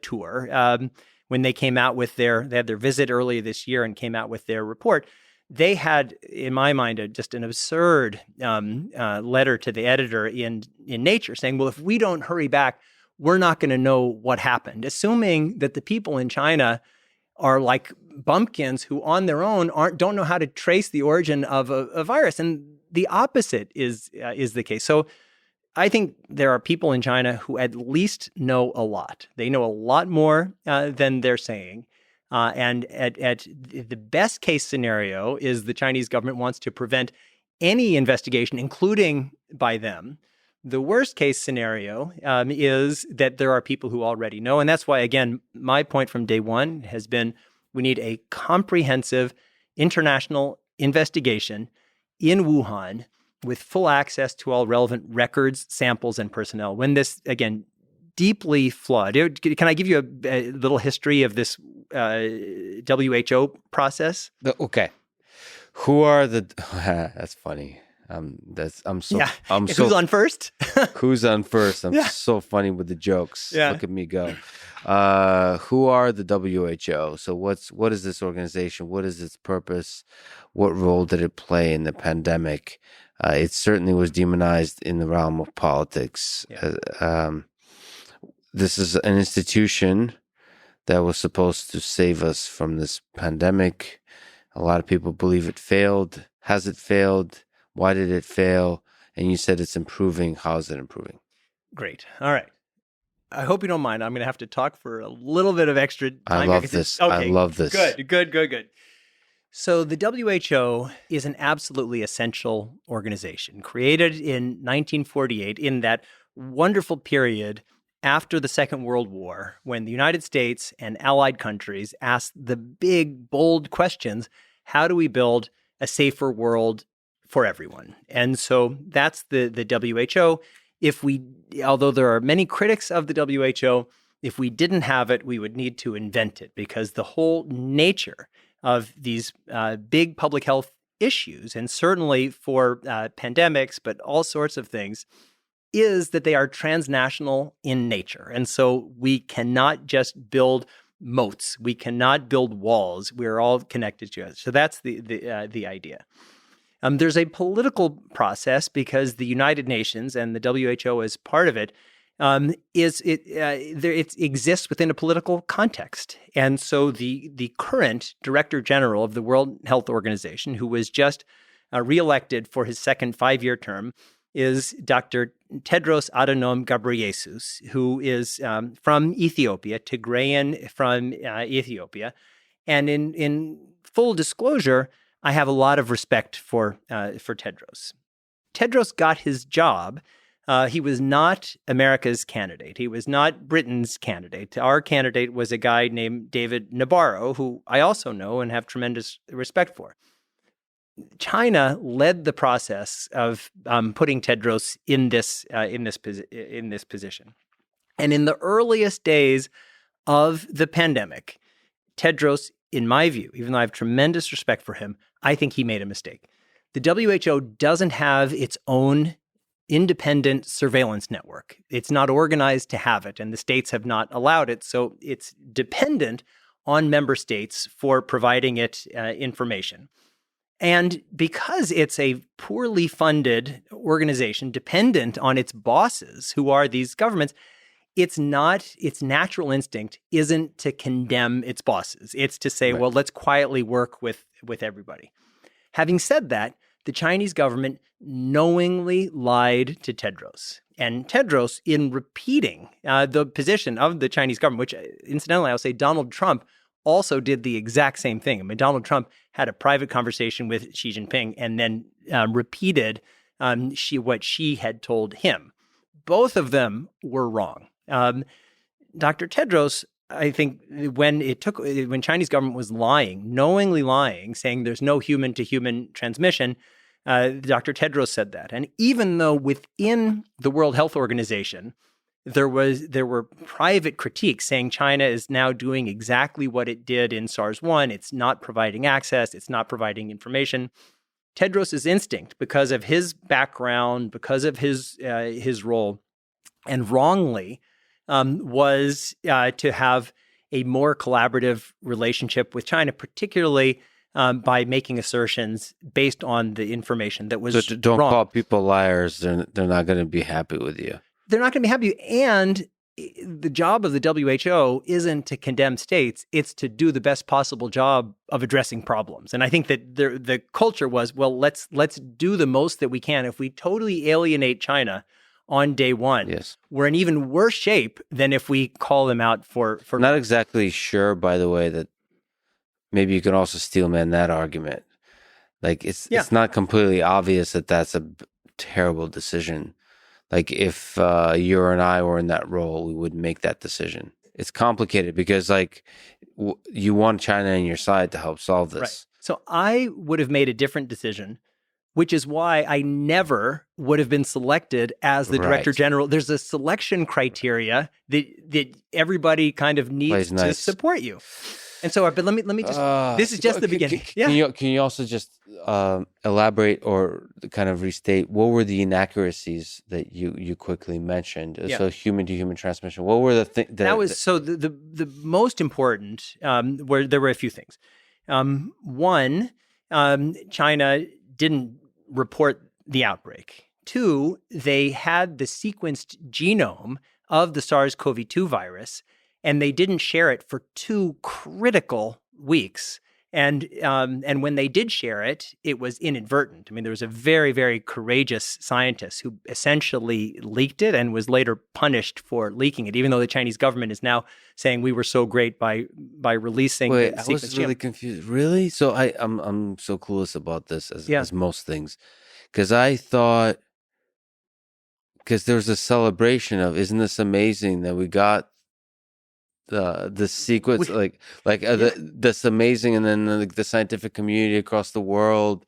tour, when they came out with they had their visit earlier this year and came out with their report, they had, in my mind, just an absurd letter to the editor in Nature saying, well, if we don't hurry back, we're not going to know what happened, assuming that the people in China are like bumpkins who on their own don't know how to trace the origin of a virus. And the opposite is the case. So I think there are people in China who at least know a lot. They know a lot more than they're saying. And at the best case scenario is the Chinese government wants to prevent any investigation, including by them. The worst case scenario is that there are people who already know. And that's why, again, my point from day one has been we need a comprehensive international investigation in Wuhan with full access to all relevant records, samples, and personnel. When this, again, deeply flawed. Can I give you a little history of this WHO process? Okay. Who are the? That's funny. Who's on first? Who's on first? I'm so funny with the jokes. Yeah. Look at me go. Who are the WHO? So what is this organization? What is its purpose? What role did it play in the pandemic? It certainly was demonized in the realm of politics. Yeah. This is an institution that was supposed to save us from this pandemic. A lot of people believe it failed. Has it failed? Why did it fail? And you said it's improving. How is it improving? Great. All right. I hope you don't mind. I'm going to have to talk for a little bit of extra time. I love this. Okay, I love this. Good. So the WHO is an absolutely essential organization created in 1948 in that wonderful period after the Second World War, when the United States and allied countries asked the big, bold questions: how do we build a safer world for everyone? And so that's the WHO. Although there are many critics of the WHO, if we didn't have it, we would need to invent it, because the whole nature of these big public health issues, and certainly for pandemics, but all sorts of things, is that they are transnational in nature. And so we cannot just build moats. We cannot build walls. We're all connected to it. So that's the idea. There's a political process, because the United Nations and the WHO as part of it it exists within a political context. And so the current Director General of the World Health Organization, who was just reelected for his second 5-year term, is Dr. Tedros Adhanom Ghebreyesus, who is from Ethiopia, Tigrayan from Ethiopia. And in full disclosure, I have a lot of respect for Tedros. Tedros got his job. He was not America's candidate. He was not Britain's candidate. Our candidate was a guy named David Nabarro, who I also know and have tremendous respect for. China led the process of putting Tedros in this position. And in the earliest days of the pandemic, Tedros, in my view, even though I have tremendous respect for him, I think he made a mistake. The WHO doesn't have its own independent surveillance network. It's not organized to have it, and the states have not allowed it. So it's dependent on member states for providing it information. And because it's a poorly funded organization dependent on its bosses, who are these governments, its natural instinct isn't to condemn its bosses. It's to say, well, let's quietly work with everybody. Having said that, the Chinese government knowingly lied to Tedros. And Tedros, in repeating the position of the Chinese government, which incidentally, I'll say Donald Trump also did the exact same thing. I mean, Donald Trump had a private conversation with Xi Jinping and then repeated what Xi had told him. Both of them were wrong. Dr. Tedros, I think when Chinese government was lying, knowingly lying, saying there's no human-to-human transmission, Dr. Tedros said that. And even though within the World Health Organization, there were private critiques saying China is now doing exactly what it did in SARS-1. It's not providing access. It's not providing information. Tedros' instinct, because of his background, because of his role, and wrongly, was to have a more collaborative relationship with China, particularly by making assertions based on the information that was so don't wrong. Call people liars. They're not going to be happy with you. They're not going to be happy. And the job of the WHO isn't to condemn states. It's to do the best possible job of addressing problems. And I think that the culture was, well, let's do the most that we can. If we totally alienate China on day one, yes, we're in even worse shape than if we call them out for not exactly sure, by the way, that maybe you can also steelman that argument. Like it's not completely obvious that that's a terrible decision. Like if you and I were in that role, we would make that decision. It's complicated because like you want China on your side to help solve this. Right. So I would have made a different decision, which is why I never would have been selected as the Director General. There's a selection criteria that everybody kind of needs to support you. And so, but let me just, this is just the beginning. Can you also just elaborate or kind of restate what were the inaccuracies that you quickly mentioned? Yeah. So human-to-human transmission, what were the things? The most important, where there were a few things. One, China didn't report the outbreak. Two, they had the sequenced genome of the SARS-CoV-2 virus, and they didn't share it for 2 critical weeks. And when they did share it, it was inadvertent. I mean, there was a very, very courageous scientist who essentially leaked it and was later punished for leaking it, even though the Chinese government is now saying we were so great by releasing Wait, the I sequence was really confused. Really? So I'm so clueless about this as most things, because I thought, because there was a celebration of, isn't this amazing that we got the sequence, that's amazing, and then the scientific community across the world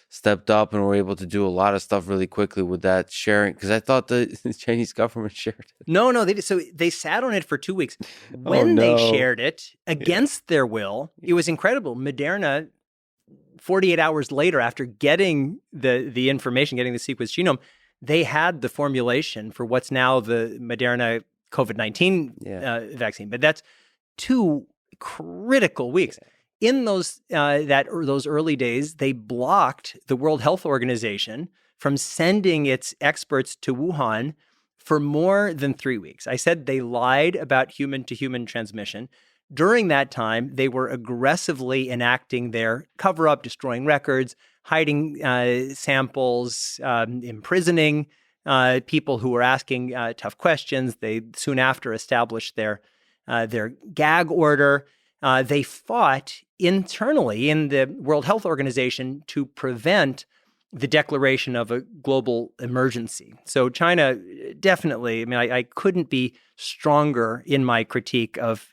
stepped up and were able to do a lot of stuff really quickly with that sharing, because I thought the Chinese government shared it. No, they did. So they sat on it for 2 weeks. When they shared it against their will, it was incredible. Moderna, 48 hours later, after getting the information, getting the sequenced genome, they had the formulation for what's now the Moderna COVID-19 vaccine. But that's 2 critical weeks. In those early days, they blocked the World Health Organization from sending its experts to Wuhan for more than 3 weeks. I said they lied about human-to-human transmission. During that time, they were aggressively enacting their cover-up, destroying records, hiding samples, imprisoning people who were asking tough questions. They soon after established their gag order. They fought internally in the World Health Organization to prevent the declaration of a global emergency. So China definitely, I mean, I couldn't be stronger in my critique of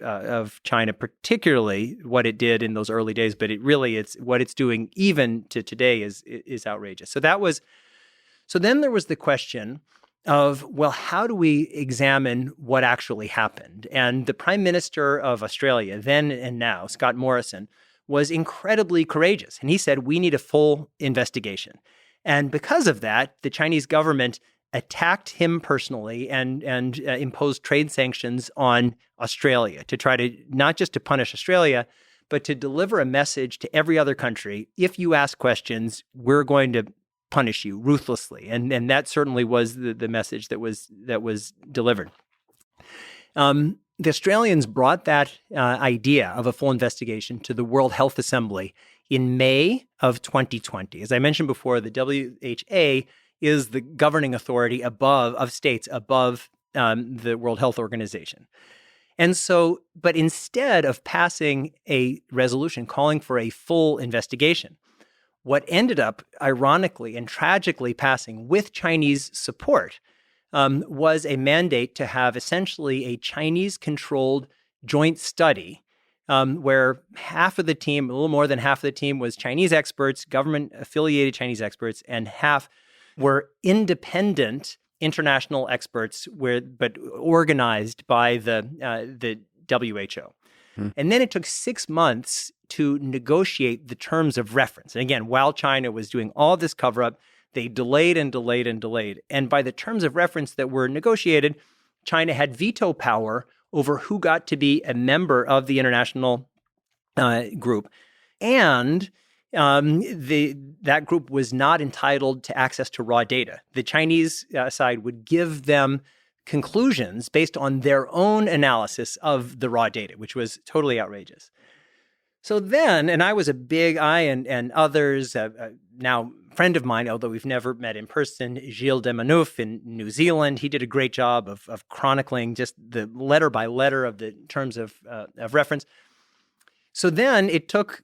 China, particularly what it did in those early days, but it's what it's doing even to today is outrageous. So then there was the question of, well, how do we examine what actually happened? And the Prime Minister of Australia, then and now, Scott Morrison, was incredibly courageous. And he said, we need a full investigation. And because of that, the Chinese government attacked him personally and imposed trade sanctions on Australia to try to, not just to punish Australia, but to deliver a message to every other country. If you ask questions, we're going to punish you ruthlessly. And that certainly was the message that was delivered. The Australians brought that idea of a full investigation to the World Health Assembly in May of 2020. As I mentioned before, the WHO is the governing authority of states above the World Health Organization. And so, but instead of passing a resolution calling for a full investigation, what ended up ironically and tragically passing with Chinese support was a mandate to have essentially a Chinese-controlled joint study where half of the team, a little more than half of the team, was Chinese experts, government-affiliated Chinese experts, and half were independent international experts, but organized by the WHO. And then it took 6 months to negotiate the terms of reference. And again, while China was doing all this cover-up, they delayed and delayed and delayed. And by the terms of reference that were negotiated, China had veto power over who got to be a member of the international group. And that group was not entitled to access to raw data. The Chinese side would give them conclusions based on their own analysis of the raw data, which was totally outrageous. So then, and I and others, now friend of mine, although we've never met in person, Gilles de Manouf in New Zealand, he did a great job of chronicling just the letter by letter of the terms of reference. So then it took,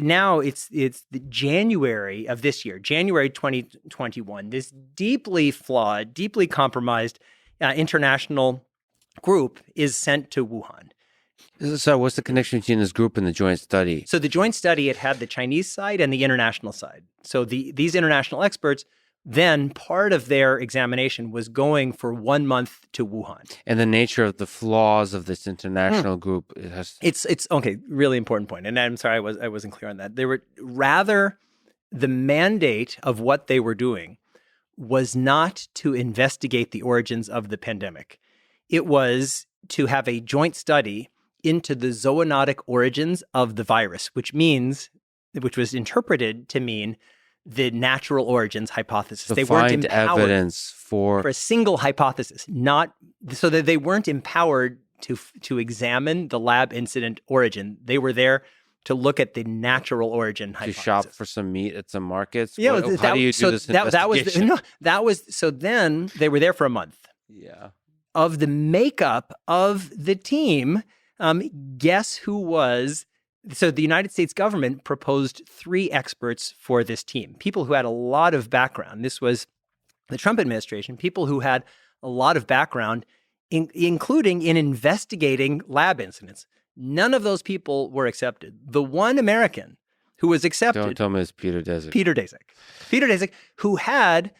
now it's the January of this year, January 2021, this deeply flawed, deeply compromised international group is sent to Wuhan. So what's the connection between this group and the joint study? So the joint study, it had the Chinese side and the international side. So these international experts, then part of their examination was going for 1 month to Wuhan. And the nature of the flaws of this international group, it's okay, really important point. And I'm sorry I wasn't clear on that. They were rather, the mandate of what they were doing was not to investigate the origins of the pandemic. It was to have a joint study into the zoonotic origins of the virus, which was interpreted to mean the natural origins hypothesis. To they weren't find empowered evidence for a single hypothesis, not so that they weren't empowered to examine the lab incident origin. They were there to look at the natural origin hypothesis. To shop for some meat at some markets? Yeah, How do you do this investigation? So then they were there for a month. Yeah. Of the makeup of the team, guess who was? So the United States government proposed 3 experts for this team, people who had a lot of background. This was the Trump administration, people who had a lot of background, including in investigating lab incidents. None of those people were accepted. The one American who was accepted— Don't tell me it's Peter Daszak. Peter Daszak, who had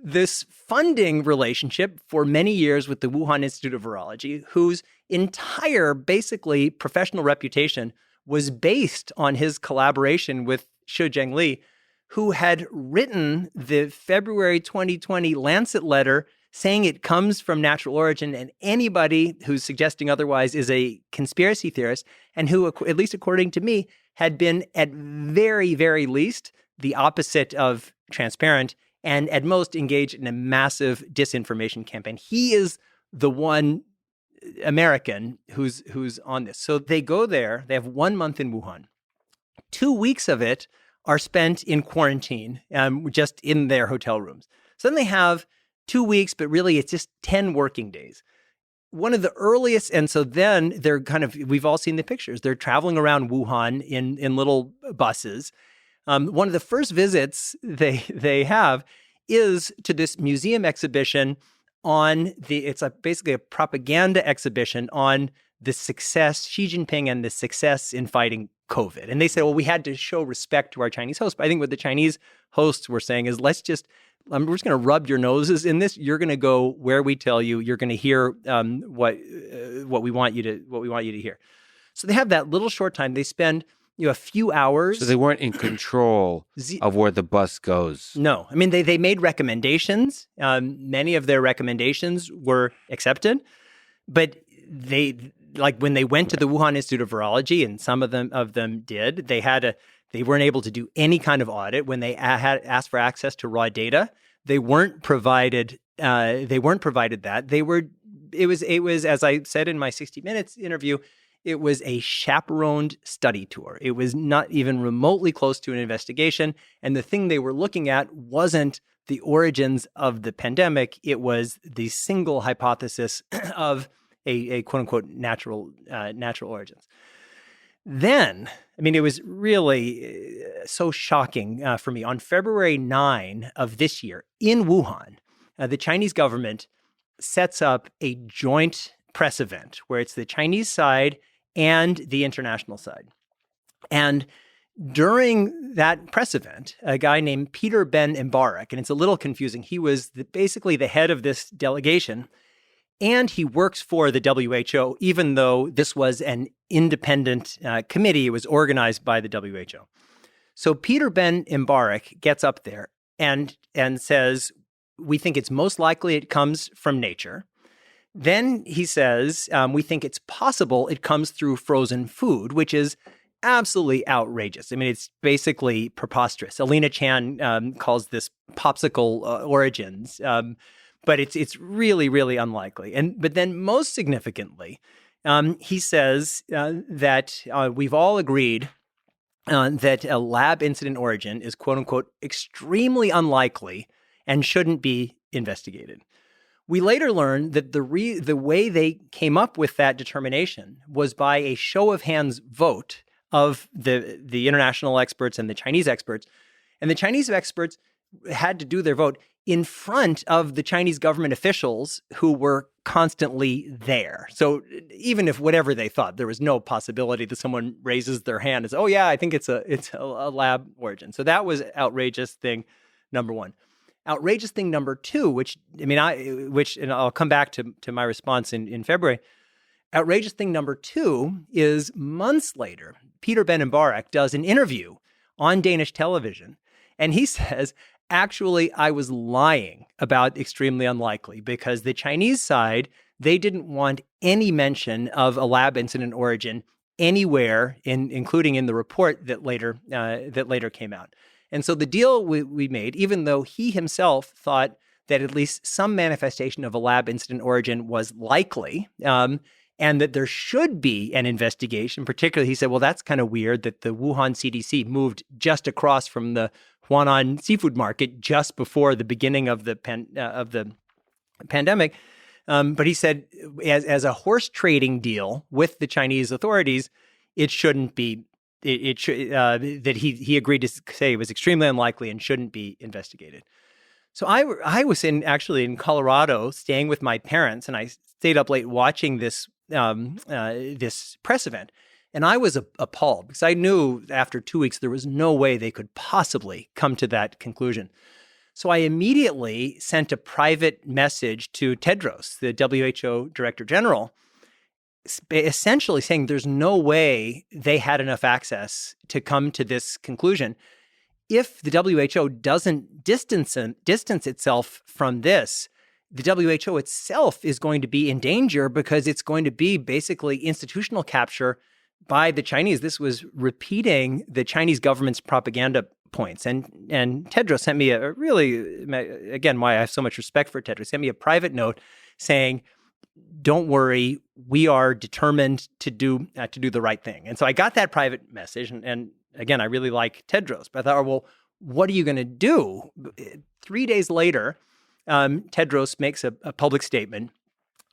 this funding relationship for many years with the Wuhan Institute of Virology, whose entire, basically, professional reputation was based on his collaboration with Shi Zhengli, who had written the February 2020 Lancet letter saying it comes from natural origin, and anybody who's suggesting otherwise is a conspiracy theorist, and who, at least according to me, had been at very, very least the opposite of transparent and at most engaged in a massive disinformation campaign. He is the one American who's on this. So they go there. They have 1 month in Wuhan. 2 weeks of it are spent in quarantine, just in their hotel rooms. So then they have 2 weeks, but really it's just 10 working days. One of the earliest, and so then they're we've all seen the pictures. They're traveling around Wuhan in little buses. One of the first visits they have is to this museum exhibition it's basically a propaganda exhibition on the success, Xi Jinping and the success in fighting COVID. And they said, well, we had to show respect to our Chinese hosts. But I think what the Chinese hosts were saying is, we're just going to rub your noses in this. You're going to go where we tell you. You're going to hear what we want you to hear. So they have that little short time. They spend a few hours. So they weren't in control of where the bus goes. No. I mean, they made recommendations. Many of their recommendations were accepted. But when they went to the Wuhan Institute of Virology, and some of them did, they weren't able to do any kind of audit. When they had asked for access to raw data, they weren't provided that. It was, as I said in my 60 Minutes interview, it was a chaperoned study tour. It was not even remotely close to an investigation. And the thing they were looking at wasn't the origins of the pandemic. It was the single hypothesis of a quote unquote natural origins. Then, I mean, it was really so shocking for me. On February 9 of this year in Wuhan, the Chinese government sets up a joint press event where it's the Chinese side and the international side. And during that press event, a guy named Peter Ben Mbarak, and it's a little confusing, he was basically the head of this delegation, and he works for the WHO, even though this was an independent committee. It was organized by the WHO. So Peter Ben Mbarak gets up there and says, we think it's most likely it comes from nature. Then he says, we think it's possible it comes through frozen food, which is absolutely outrageous. I mean, it's basically preposterous. Alina Chan calls this popsicle origins, but it's really, really unlikely. But then most significantly, he says that we've all agreed that a lab incident origin is, quote unquote, extremely unlikely and shouldn't be investigated. We later learned that the way they came up with that determination was by a show of hands vote of the international experts and the Chinese experts. And the Chinese experts had to do their vote in front of the Chinese government officials who were constantly there. So even if whatever they thought, there was no possibility that someone raises their hand and says, oh yeah, I think it's a lab origin. So that was outrageous thing number one. Outrageous thing number two, and I'll come back to my response in February. Outrageous thing number two is months later, Peter Ben Mbarak does an interview on Danish television, and he says, actually, I was lying about extremely unlikely, because the Chinese side, they didn't want any mention of a lab incident origin anywhere, including in the report that later came out. And so the deal we made, even though he himself thought that at least some manifestation of a lab incident origin was likely, and that there should be an investigation. Particularly, he said, well, that's kind of weird that the Wuhan CDC moved just across from the Huanan seafood market just before the beginning of the pandemic. But he said, as a horse trading deal with the Chinese authorities, it shouldn't be. It should that he agreed to say it was extremely unlikely and shouldn't be investigated. So I was actually in Colorado, staying with my parents, and I stayed up late watching this press event, and I was appalled because I knew after 2 weeks there was no way they could possibly come to that conclusion. So I immediately sent a private message to Tedros, the WHO Director General, essentially saying there's no way they had enough access to come to this conclusion. If the WHO doesn't distance itself from this, the WHO itself is going to be in danger because it's going to be basically institutional capture by the Chinese. This was repeating the Chinese government's propaganda points. And Tedros sent me a really, again, why I have so much respect for Tedros, sent me a private note saying, don't worry, we are determined to do the right thing. And so I got that private message. And again, I really like Tedros. But I thought, well, what are you going to do? 3 days later, Tedros makes a public statement,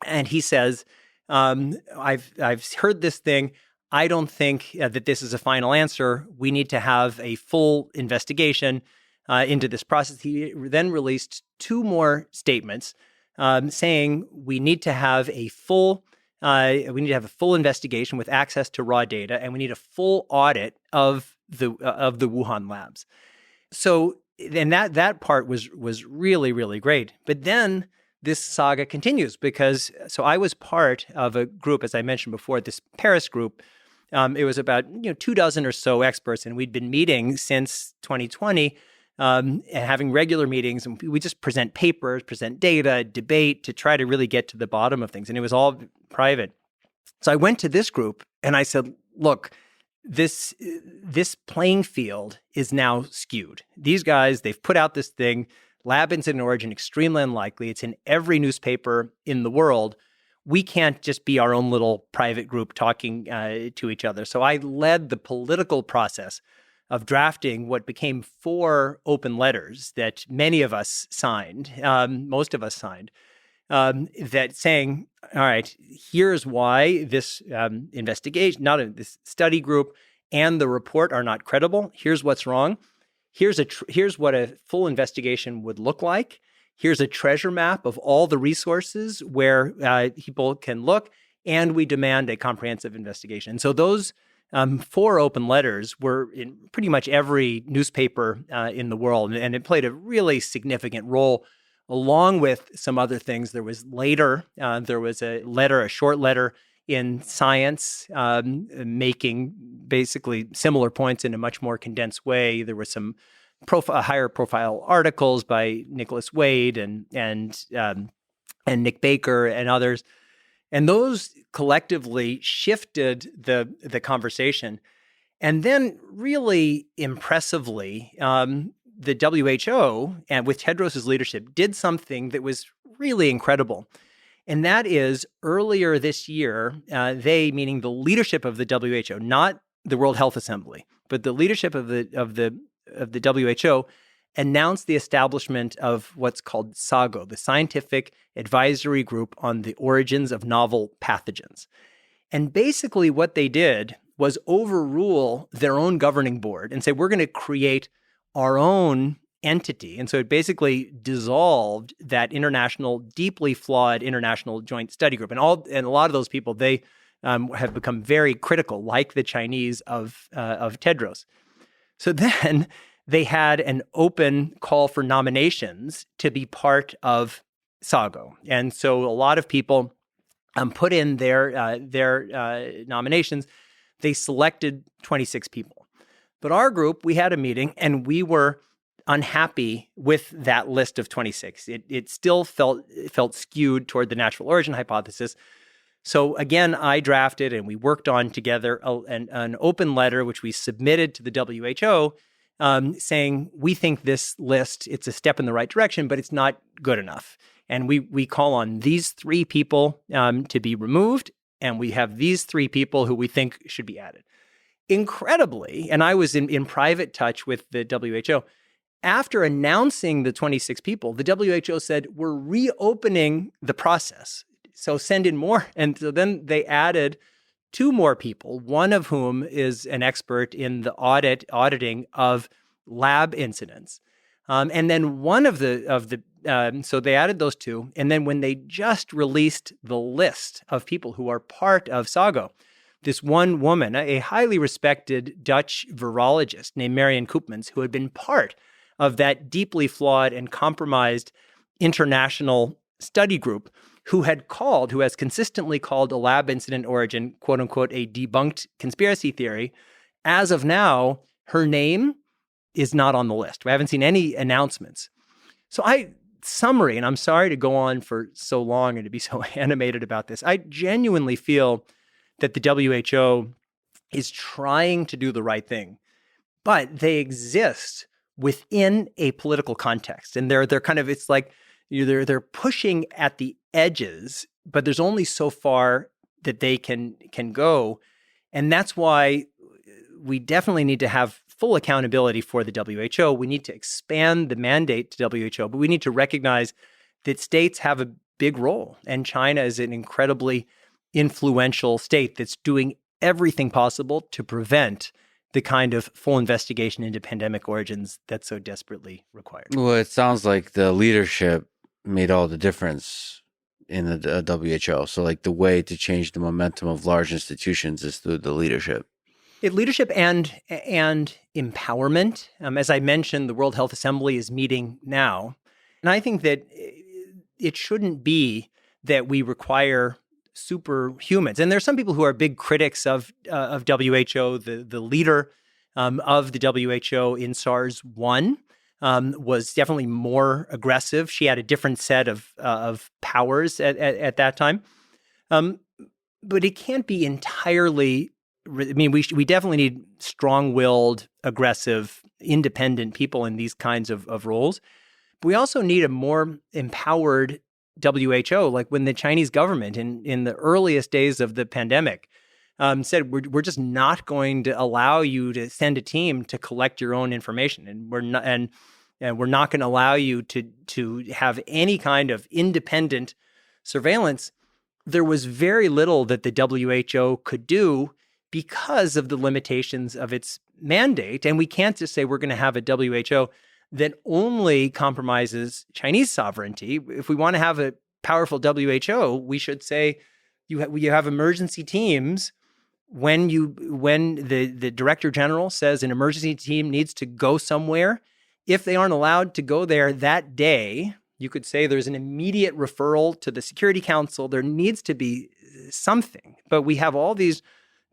and he says, I've heard this thing. I don't think that this is a final answer. We need to have a full investigation into this process. He then released 2 more statements saying we need to have a full investigation with access to raw data, and we need a full audit of the Wuhan labs. So, and that part was really, really great. But then this saga continues because I was part of a group, as I mentioned before, this Paris group. It was about 24 or so experts, and we'd been meeting since 2020. And having regular meetings, and we just present papers, present data, debate to try to really get to the bottom of things. And it was all private. So I went to this group and I said, look, this playing field is now skewed. These guys, they've put out this thing, lab incident origin, extremely unlikely. It's in every newspaper in the world. We can't just be our own little private group talking to each other. So I led the political process of drafting what became 4 open letters that many of us signed, most of us signed, that saying, all right, here's why this investigation, this study group and the report are not credible. Here's what's wrong. Here's what a full investigation would look like. Here's a treasure map of all the resources where people can look, and we demand a comprehensive investigation. And so those 4 open letters were in pretty much every newspaper in the world, and it played a really significant role, along with some other things. There was a short letter in Science, making basically similar points in a much more condensed way. There were some higher profile articles by Nicholas Wade and Nick Baker and others. And those collectively shifted the conversation. And then really impressively, the WHO, and with Tedros' leadership, did something that was really incredible. And that is, earlier this year, they, meaning the leadership of the WHO, not the World Health Assembly, but the leadership of the WHO, announced the establishment of what's called SAGO, the Scientific Advisory Group on the Origins of Novel Pathogens. And basically what they did was overrule their own governing board and say, we're going to create our own entity. And so it basically dissolved that deeply flawed international joint study group. And a lot of those people, they have become very critical, like the Chinese of Tedros. So then they had an open call for nominations to be part of SAGO. And so a lot of people put in their nominations. They selected 26 people. But our group, we had a meeting, and we were unhappy with that list of 26. It still felt skewed toward the natural origin hypothesis. So again, I drafted and we worked on together an open letter, which we submitted to the WHO, saying, we think this list, it's a step in the right direction, but it's not good enough. And we call on these 3 people to be removed, and we have these 3 people who we think should be added. Incredibly, and I was in private touch with the WHO, after announcing the 26 people, the WHO said, we're reopening the process. So send in more. And so then they added 2 more people, one of whom is an expert in the auditing of lab incidents. And then one of the so they added those 2. And then when they just released the list of people who are part of SAGO, this one woman, a highly respected Dutch virologist named Marion Koopmans, who had been part of that deeply flawed and compromised international study group, who has consistently called a lab incident origin, quote unquote, a debunked conspiracy theory. As of now, her name is not on the list. We haven't seen any announcements. So summary, and I'm sorry to go on for so long and to be so animated about this. I genuinely feel that the WHO is trying to do the right thing, but they exist within a political context. And they're kind of, it's like they're pushing at the edges, but there's only so far that they can go. And that's why we definitely need to have full accountability for the WHO. We need to expand the mandate to WHO, but we need to recognize that states have a big role. And China is an incredibly influential state that's doing everything possible to prevent the kind of full investigation into pandemic origins that's so desperately required. Well, it sounds like the leadership made all the difference in the WHO. So like the way to change the momentum of large institutions is through the leadership. Leadership and empowerment. As I mentioned, the World Health Assembly is meeting now. And I think that it shouldn't be that we require superhumans. And there are some people who are big critics of WHO. The leader of the WHO in SARS-1 was definitely more aggressive. She had a different set of powers at that time. But it can't be entirely. I mean, we definitely need strong-willed, aggressive, independent people in these kinds of roles. But we also need a more empowered WHO, like when the Chinese government in the earliest days of the pandemic said, we're just not going to allow you to send a team to collect your own information, and we're not going to allow you to have any kind of independent surveillance. There was very little that the WHO could do because of the limitations of its mandate. And we can't just say we're going to have a WHO that only compromises Chinese sovereignty. If we want to have a powerful WHO, we should say you have emergency teams. When the director general says an emergency team needs to go somewhere, if they aren't allowed to go there that day, you could say there's an immediate referral to the Security Council. There needs to be something. But we have all these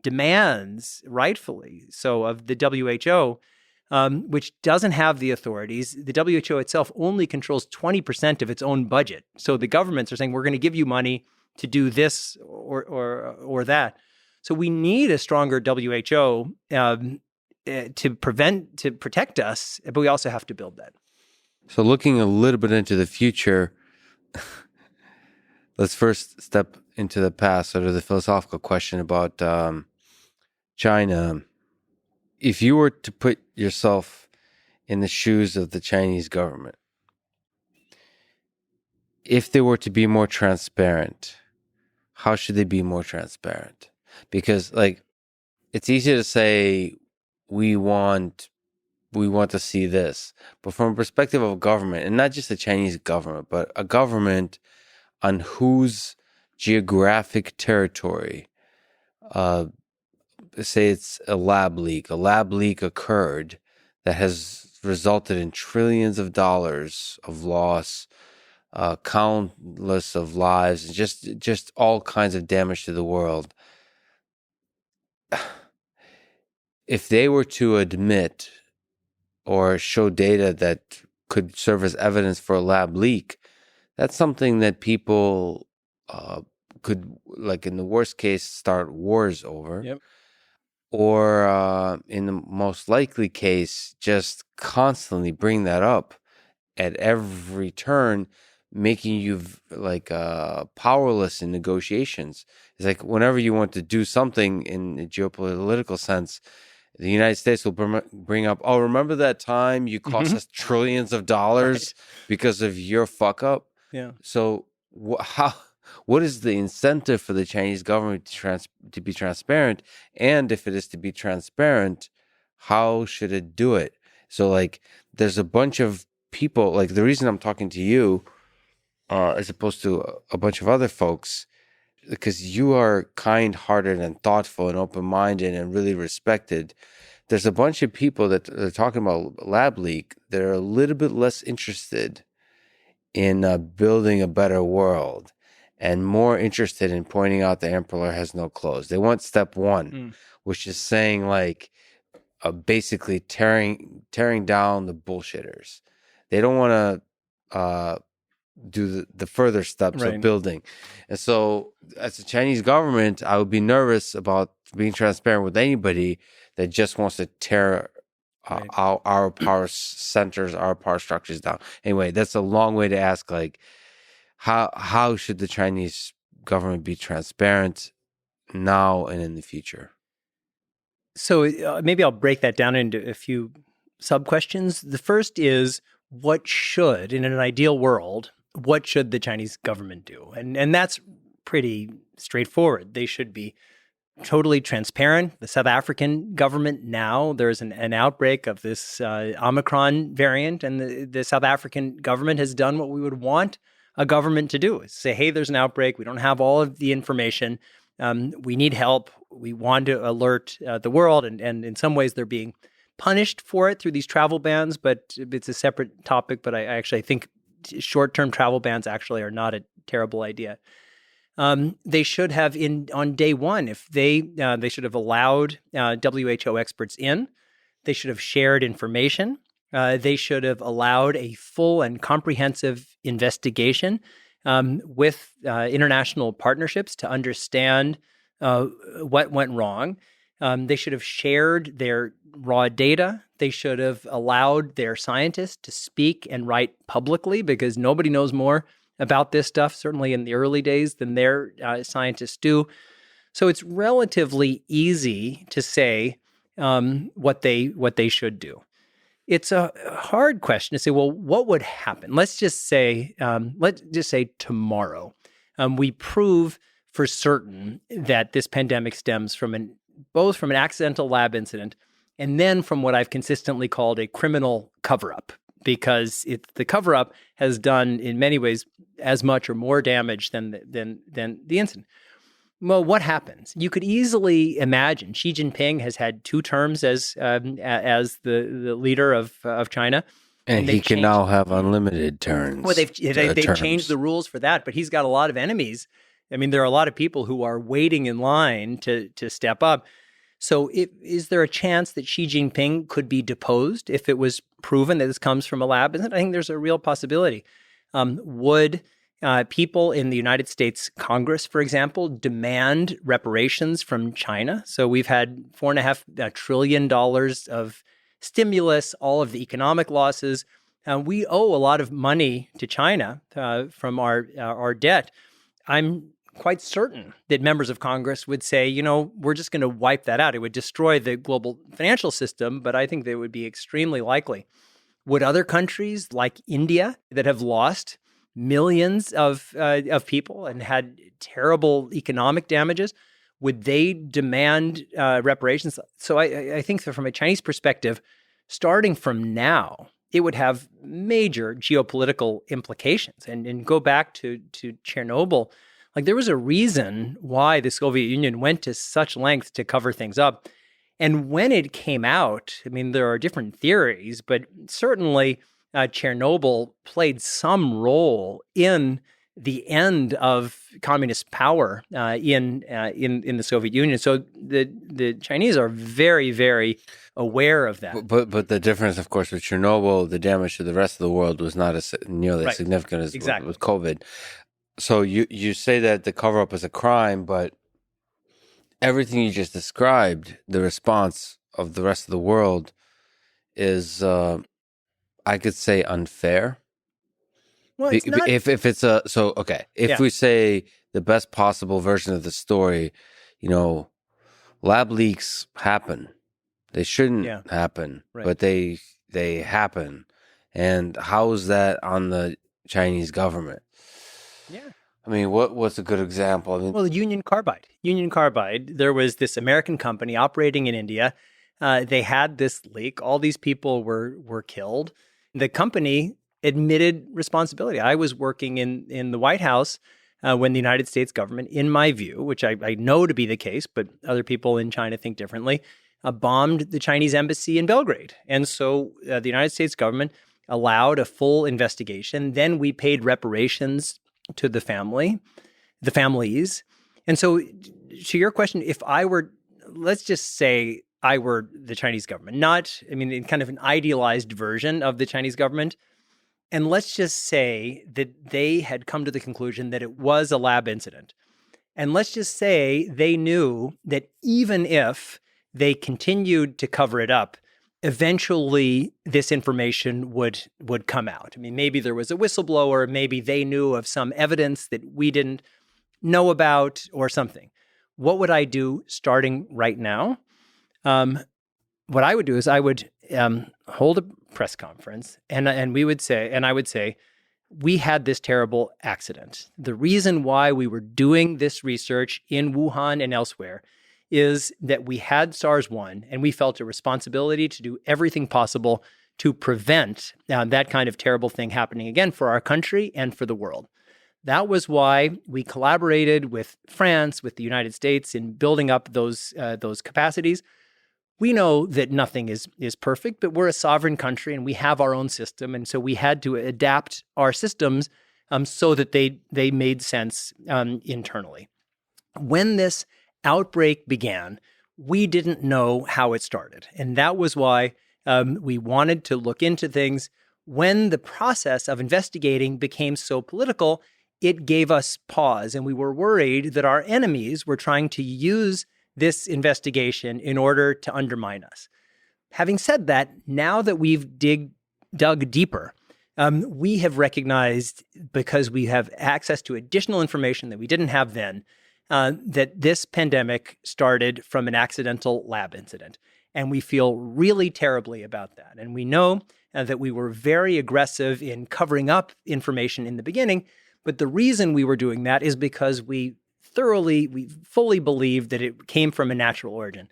demands, rightfully so, of the WHO, which doesn't have the authorities. The WHO itself only controls 20% of its own budget. So the governments are saying, we're going to give you money to do this or that. So we need a stronger WHO to protect us, but we also have to build that. So looking a little bit into the future, let's first step into the past, sort of the philosophical question about China. If you were to put yourself in the shoes of the Chinese government, if they were to be more transparent, how should they be more transparent? Because, like, it's easy to say we want to see this, but from a perspective of government, and not just the Chinese government, but a government on whose geographic territory, say it's a lab leak occurred that has resulted in trillions of dollars of loss, countless of lives, and just all kinds of damage to the world. If they were to admit or show data that could serve as evidence for a lab leak, that's something that people could, like in the worst case, start wars over. Yep. Or in the most likely case, just constantly bring that up at every turn making you powerless in negotiations. It's like whenever you want to do something in a geopolitical sense, the United States will bring up, oh, remember that time you cost us trillions of dollars because of your fuck up? Yeah. So what is the incentive for the Chinese government to be transparent? And if it is to be transparent, how should it do it? So like, there's a bunch of people, like the reason I'm talking to you, as opposed to a bunch of other folks, because you are kind-hearted and thoughtful and open-minded and really respected. There's a bunch of people that are talking about lab leak that are a little bit less interested in building a better world and more interested in pointing out the emperor has no clothes. They want step one, which is saying like basically tearing down the bullshitters. They don't want to do the further steps of building. And so as a Chinese government, I would be nervous about being transparent with anybody that just wants to tear our power centers, our power structures down. Anyway, that's a long way to ask, like, how should the Chinese government be transparent now and in the future? So maybe I'll break that down into a few sub-questions. The first is, what should, in an ideal world, what should the Chinese government do? And that's pretty straightforward. They should be totally transparent. The South African government now, there's an outbreak of this Omicron variant, and the South African government has done what we would want a government to do, is say, hey, there's an outbreak. We don't have all of the information. We need help. We want to alert the world. And in some ways, they're being punished for it through these travel bans, but it's a separate topic. But I actually think short-term travel bans actually are not a terrible idea. They should have on day one, if they should have allowed WHO experts in. They should have shared information. They should have allowed a full and comprehensive investigation with international partnerships to understand what went wrong. They should have shared their raw data. They should have allowed their scientists to speak and write publicly, because nobody knows more about this stuff, certainly in the early days, than their scientists do. So it's relatively easy to say what they should do. It's a hard question to say, well, what would happen? Let's just say tomorrow, we prove for certain that this pandemic stems from both from an accidental lab incident and then from what I've consistently called a criminal cover-up, because the cover-up has done in many ways as much or more damage than the incident. Well, what happens? You could easily imagine Xi Jinping has had 2 terms as the leader of China. And he can now have unlimited terms. Well, they've changed the rules for that, but he's got a lot of enemies. I mean, there are a lot of people who are waiting in line to step up. So is there a chance that Xi Jinping could be deposed if it was proven that this comes from a lab? I think there's a real possibility. Would people in the United States Congress, for example, demand reparations from China? So we've had $4.5 trillion of stimulus, all of the economic losses. We owe a lot of money to China from our debt. I'm quite certain that members of Congress would say, we're just going to wipe that out. It would destroy the global financial system, but I think they would be extremely likely. Would other countries like India that have lost millions of people and had terrible economic damages, would they demand reparations? So I think that from a Chinese perspective, starting from now, it would have major geopolitical implications. And go back to Chernobyl, like there was a reason why the Soviet Union went to such lengths to cover things up. And when it came out, I mean, there are different theories, but certainly Chernobyl played some role in the end of communist power in the Soviet Union. So the Chinese are very, very aware of that. But the difference, of course, with Chernobyl, the damage to the rest of the world was not nearly as significant as with COVID. So you say that the cover-up is a crime, but everything you just described, the response of the rest of the world is, I could say, unfair. Well, it's not. If it's if we say the best possible version of the story, lab leaks happen. They shouldn't happen, but they happen. And how is that on the Chinese government? Yeah. I mean, what's a good example? Well, Union Carbide. There was this American company operating in India. They had this leak. All these people were killed. The company admitted responsibility. I was working in the White House when the United States government, in my view, which I know to be the case, but other people in China think differently, bombed the Chinese embassy in Belgrade. And so the United States government allowed a full investigation. Then we paid reparations to the families. And so to your question, let's just say I were the Chinese government, in kind of an idealized version of the Chinese government. And let's just say that they had come to the conclusion that it was a lab incident. And let's just say they knew that even if they continued to cover it up, eventually this information would come out. I mean, maybe there was a whistleblower, maybe they knew of some evidence that we didn't know about or something. What would I do starting right now? What I would do is I would hold a press conference and I would say, we had this terrible accident. The reason why we were doing this research in Wuhan and elsewhere is that we had SARS-1 and we felt a responsibility to do everything possible to prevent that kind of terrible thing happening again for our country and for the world. That was why we collaborated with France, with the United States in building up those capacities. We know that nothing is perfect, but we're a sovereign country and we have our own system. And so we had to adapt our systems so that they made sense internally. When this outbreak began, we didn't know how it started. And that was why we wanted to look into things. When the process of investigating became so political, it gave us pause. And we were worried that our enemies were trying to use this investigation in order to undermine us. Having said that, now that we've dug deeper, we have recognized, because we have access to additional information that we didn't have then, that this pandemic started from an accidental lab incident. And we feel really terribly about that. And we know that we were very aggressive in covering up information in the beginning. But the reason we were doing that is because we fully believed that it came from a natural origin.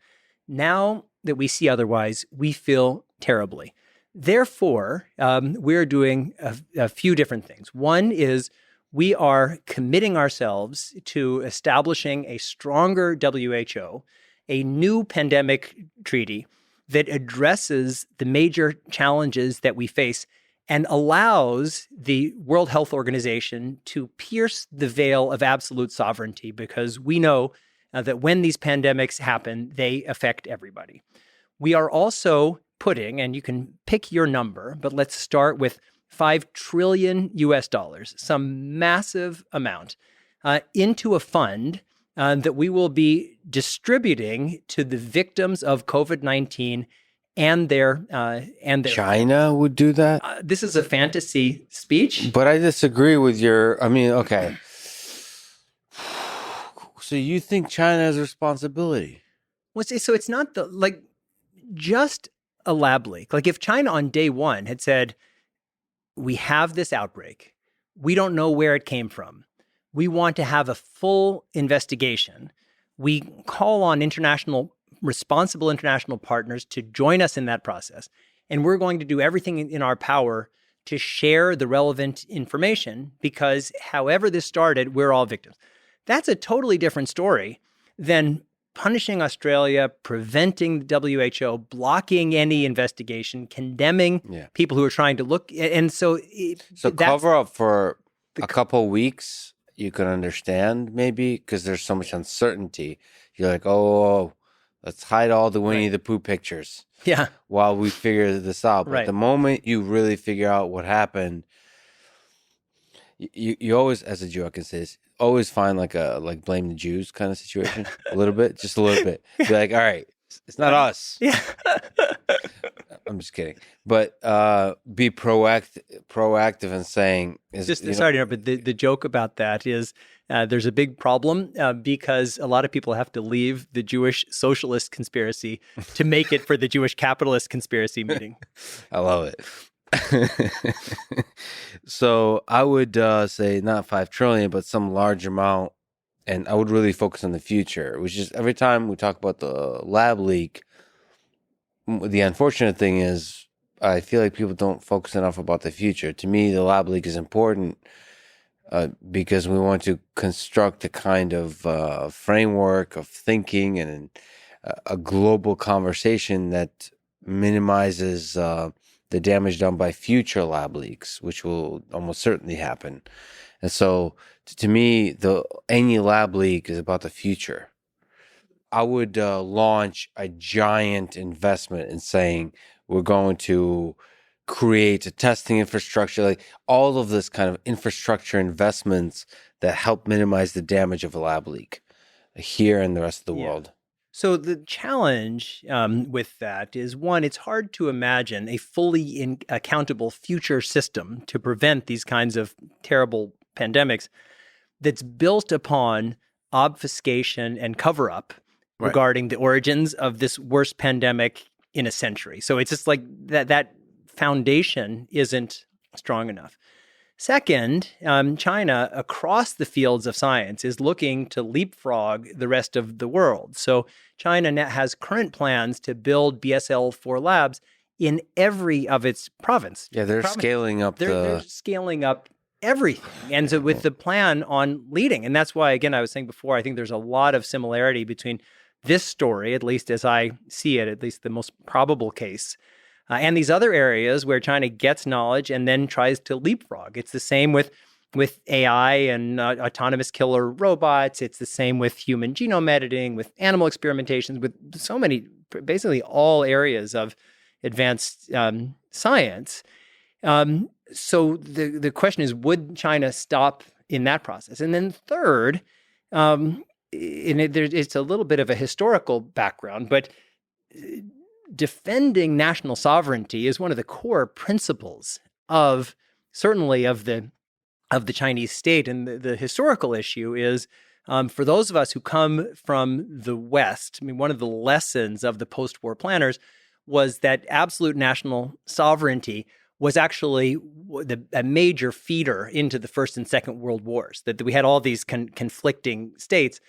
Now that we see otherwise, we feel terribly. Therefore, we're doing a few different things. One is we are committing ourselves to establishing a stronger WHO, a new pandemic treaty that addresses the major challenges that we face and allows the World Health Organization to pierce the veil of absolute sovereignty, because we know that when these pandemics happen, they affect everybody. We are also putting, and you can pick your number, but let's start with $5 trillion, some massive amount, into a fund that we will be distributing to the victims of COVID-19 and their China would do that? This is a fantasy speech. But I disagree with okay. So you think China has a responsibility? Well, so it's not just a lab leak. Like if China on day one had said, we have this outbreak, we don't know where it came from, we want to have a full investigation, we call on responsible international partners to join us in that process. And we're going to do everything in our power to share the relevant information, because however this started, we're all victims. That's a totally different story than punishing Australia, preventing the WHO, blocking any investigation, condemning people who are trying to look. And so cover up for a couple of weeks, you can understand maybe, because there's so much uncertainty. You're like, let's hide all the Winnie the Pooh pictures. Yeah. While we figure this out. But the moment you really figure out what happened, you always, as a Jew, I can say this, always find like blame the Jews kind of situation. Just a little bit. Be like, all right, it's not us. Yeah. I'm just kidding. But be proactive in saying is Just sorry to interrupt, but the joke about that is there's a big problem because a lot of people have to leave the Jewish socialist conspiracy to make it for the Jewish capitalist conspiracy meeting. I love it. So I would say not 5 trillion, but some large amount. And I would really focus on the future, which is every time we talk about the lab leak, the unfortunate thing is I feel like people don't focus enough about the future. To me, the lab leak is important because we want to construct a kind of framework of thinking and a global conversation that minimizes the damage done by future lab leaks, which will almost certainly happen. And so, to me, any lab leak is about the future. I would launch a giant investment in saying we're going to create a testing infrastructure, like all of this kind of infrastructure investments that help minimize the damage of a lab leak here and the rest of the world. So the challenge with that is, one, it's hard to imagine a fully accountable future system to prevent these kinds of terrible pandemics that's built upon obfuscation and cover-up regarding the origins of this worst pandemic in a century. So it's just like that foundation isn't strong enough. Second, China, across the fields of science, is looking to leapfrog the rest of the world. So China now has current plans to build BSL-4 labs in every of its province. Yeah, they're scaling up. They're scaling up everything. And so with the plan on leading, and that's why, again, I was saying before, I think there's a lot of similarity between this story, at least as I see it, at least the most probable case, and these other areas where China gets knowledge and then tries to leapfrog. It's the same with AI and autonomous killer robots. It's the same with human genome editing, with animal experimentations, with so many, basically all areas of advanced science. So the question is, would China stop in that process? And then third, it's a little bit of a historical background, but defending national sovereignty is one of the core principles of certainly of the Chinese state. And the historical issue is for those of us who come from the West, I mean, one of the lessons of the post-war planners was that absolute national sovereignty was actually a major feeder into the First and Second World Wars, that we had all these conflicting states.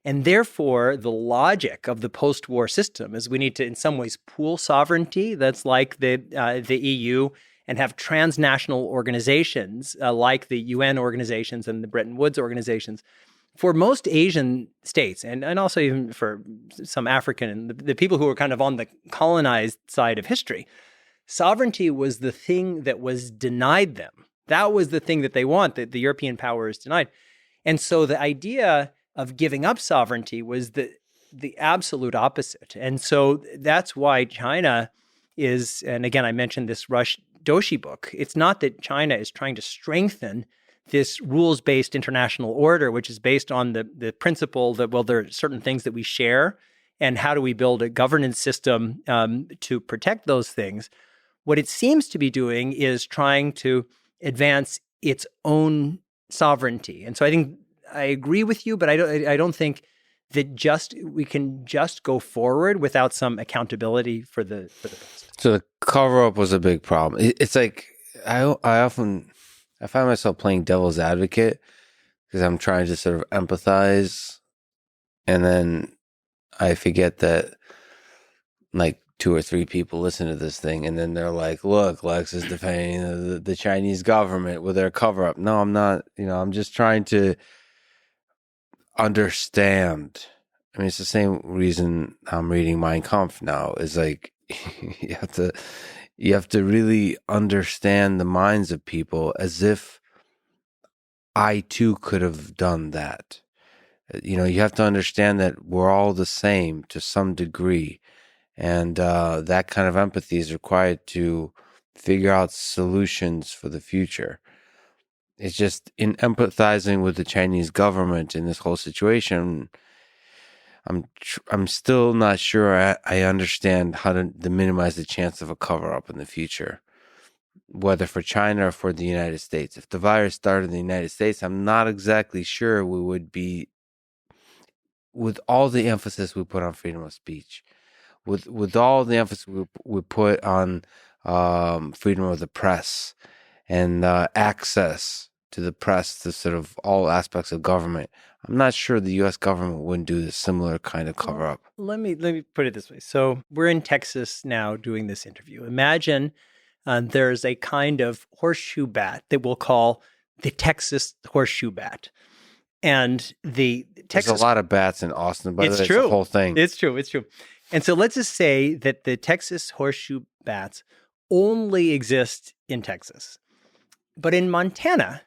And therefore, the logic of the post-war system is we need to, in some ways, pool sovereignty. That's like the EU, and have transnational organizations like the UN organizations and the Bretton Woods organizations. For most Asian states, and also even for some African and the people who were kind of on the colonized side of history, sovereignty was the thing that was denied them. That was the thing that they want, that the European powers denied. And so the idea of giving up sovereignty was the absolute opposite. And so that's why China is, and again, I mentioned this Rush Doshi book. It's not that China is trying to strengthen this rules-based international order, which is based on the principle that, well, there are certain things that we share, and how do we build a governance system to protect those things? What it seems to be doing is trying to advance its own sovereignty. And so I think I agree with you, but I don't think that we can just go forward without some accountability for the past. So the cover up was a big problem. It's like I find myself playing devil's advocate because I'm trying to sort of empathize, and then I forget that like 2 or 3 people listen to this thing, and then they're like, "Look, Lex is defending the Chinese government with their cover up." No, I'm not. I'm just trying to understand. I mean, it's the same reason I'm reading Mein Kampf now. Is like you have to really understand the minds of people, as if I too could have done that. You have to understand that we're all the same to some degree, and that kind of empathy is required to figure out solutions for the future. It's just in empathizing with the Chinese government in this whole situation, I'm still not sure I understand how to minimize the chance of a cover up in the future, whether for China or for the United States. If the virus started in the United States, I'm not exactly sure we would be, with all the emphasis we put on freedom of speech, with all the emphasis we put on freedom of the press and access to the press, to sort of all aspects of government. I'm not sure the U.S. government wouldn't do a similar kind of cover up. Let me put it this way. So we're in Texas now doing this interview. Imagine there's a kind of horseshoe bat that we'll call the Texas horseshoe bat. And the Texas... There's a lot of bats in Austin, but it's true. The whole thing. It's true. And so let's just say that the Texas horseshoe bats only exist in Texas. But in Montana,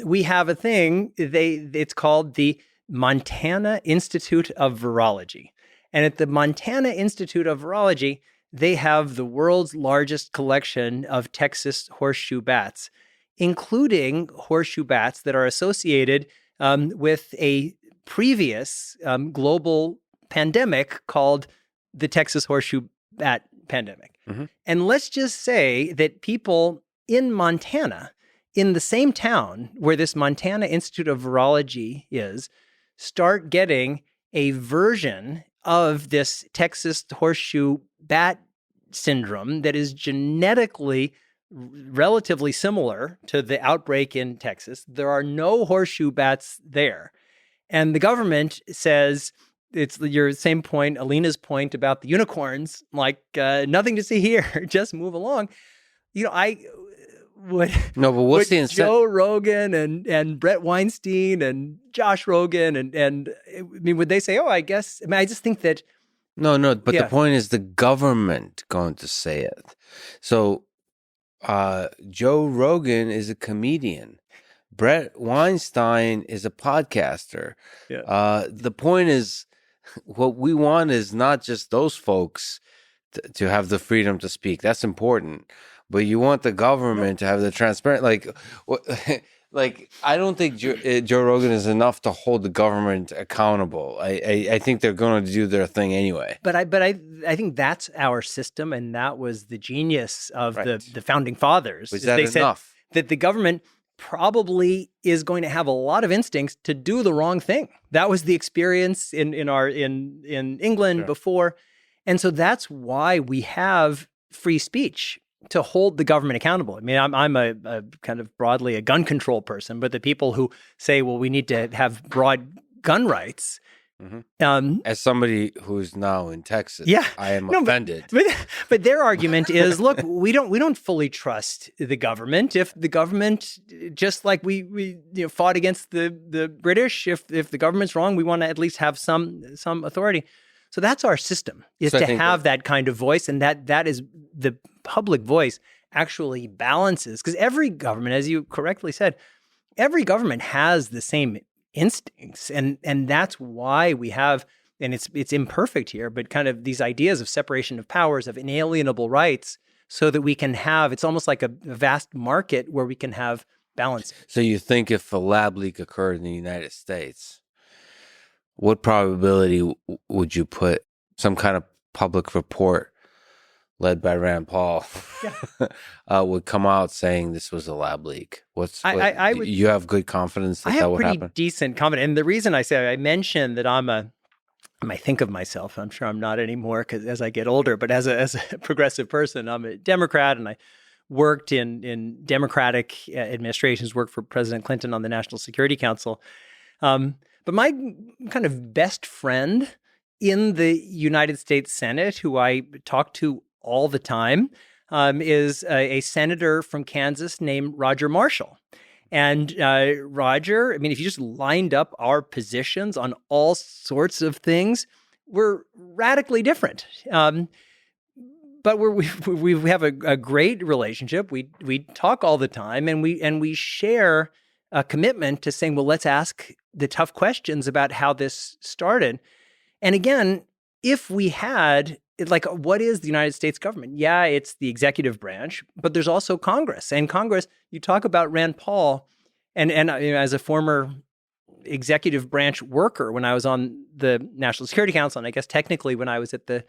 we have a thing, it's called the Montana Institute of Virology. And at the Montana Institute of Virology, they have the world's largest collection of Texas horseshoe bats, including horseshoe bats that are associated with a previous global pandemic called the Texas horseshoe bat pandemic. Mm-hmm. And let's just say that people in Montana, in the same town where this Montana Institute of Virology is, start getting a version of this Texas horseshoe bat syndrome that is genetically relatively similar to the outbreak in Texas. There are no horseshoe bats there. And the government says, it's your same point, Alina's point about the unicorns, like nothing to see here, just move along. You know, but what's the Joe Rogan and Brett Weinstein and Josh Rogan and I mean, would they say, oh, I guess, I mean, I just think that. No, but the point is the government going to say it. So Joe Rogan is a comedian. Brett Weinstein is a podcaster. Yeah. The point is, what we want is not just those folks to have the freedom to speak. That's important. But you want the government to have the transparent, like I don't think Joe Rogan is enough to hold the government accountable. I think they're going to do their thing anyway. But I think that's our system, and that was the genius of the founding fathers. Was that enough? Said that the government probably is going to have a lot of instincts to do the wrong thing. That was the experience in England before, and so that's why we have free speech, to hold the government accountable. I mean, I'm a kind of broadly a gun control person, but the people who say, well, we need to have broad gun rights. Mm-hmm. As somebody who's now in Texas, I am offended. But their argument is, look, we don't fully trust the government. If the government, just like we fought against the British, if the government's wrong, we want to at least have some authority. So that's our system, is to have that kind of voice, and that is the public voice actually balances. Because every government, as you correctly said, every government has the same instincts, and that's why we have, and it's imperfect here, but kind of these ideas of separation of powers, of inalienable rights, so that we can have, it's almost like a vast market where we can have balance. So you think if a lab leak occurred in the United States, what probability would you put some kind of public report led by Rand Paul would come out saying this was a lab leak? You have good confidence that would happen? I have pretty decent confidence. And the reason I mentioned that I might think of myself, I'm sure I'm not anymore because as I get older, but as a progressive person, I'm a Democrat, and I worked in Democratic administrations, worked for President Clinton on the National Security Council. But my kind of best friend in the United States Senate, who I talk to all the time, is a senator from Kansas named Roger Marshall. And Roger, I mean, if you just lined up our positions on all sorts of things, we're radically different. But we have a great relationship. We talk all the time, and we share a commitment to saying, well, let's ask the tough questions about how this started. And again, if we had, like, what is the United States government? Yeah, it's the executive branch, but there's also Congress. And Congress, you talk about Rand Paul, and as a former executive branch worker when I was on the National Security Council, and I guess technically when I was at the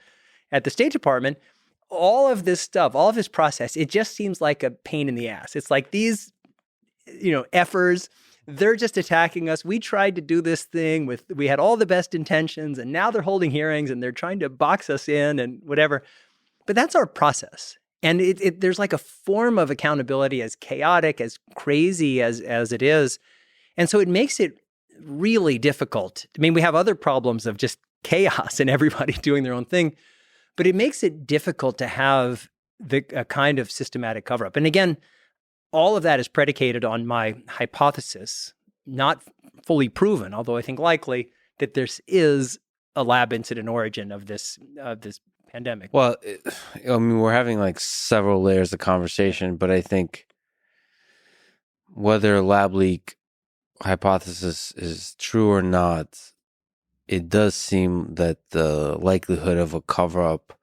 State Department, all of this stuff, all of this process, it just seems like a pain in the ass. It's like these, effers, they're just attacking us. We tried to do this thing we had all the best intentions, and now they're holding hearings and they're trying to box us in and whatever. But that's our process. And there's like a form of accountability, as chaotic, as crazy as it is. And so it makes it really difficult. I mean, we have other problems of just chaos and everybody doing their own thing, but it makes it difficult to have a kind of systematic cover-up. And again, all of that is predicated on my hypothesis, not fully proven, although I think likely, that this is a lab incident origin of this pandemic. Well, we're having like several layers of conversation, but I think whether a lab leak hypothesis is true or not, it does seem that the likelihood of a cover-up,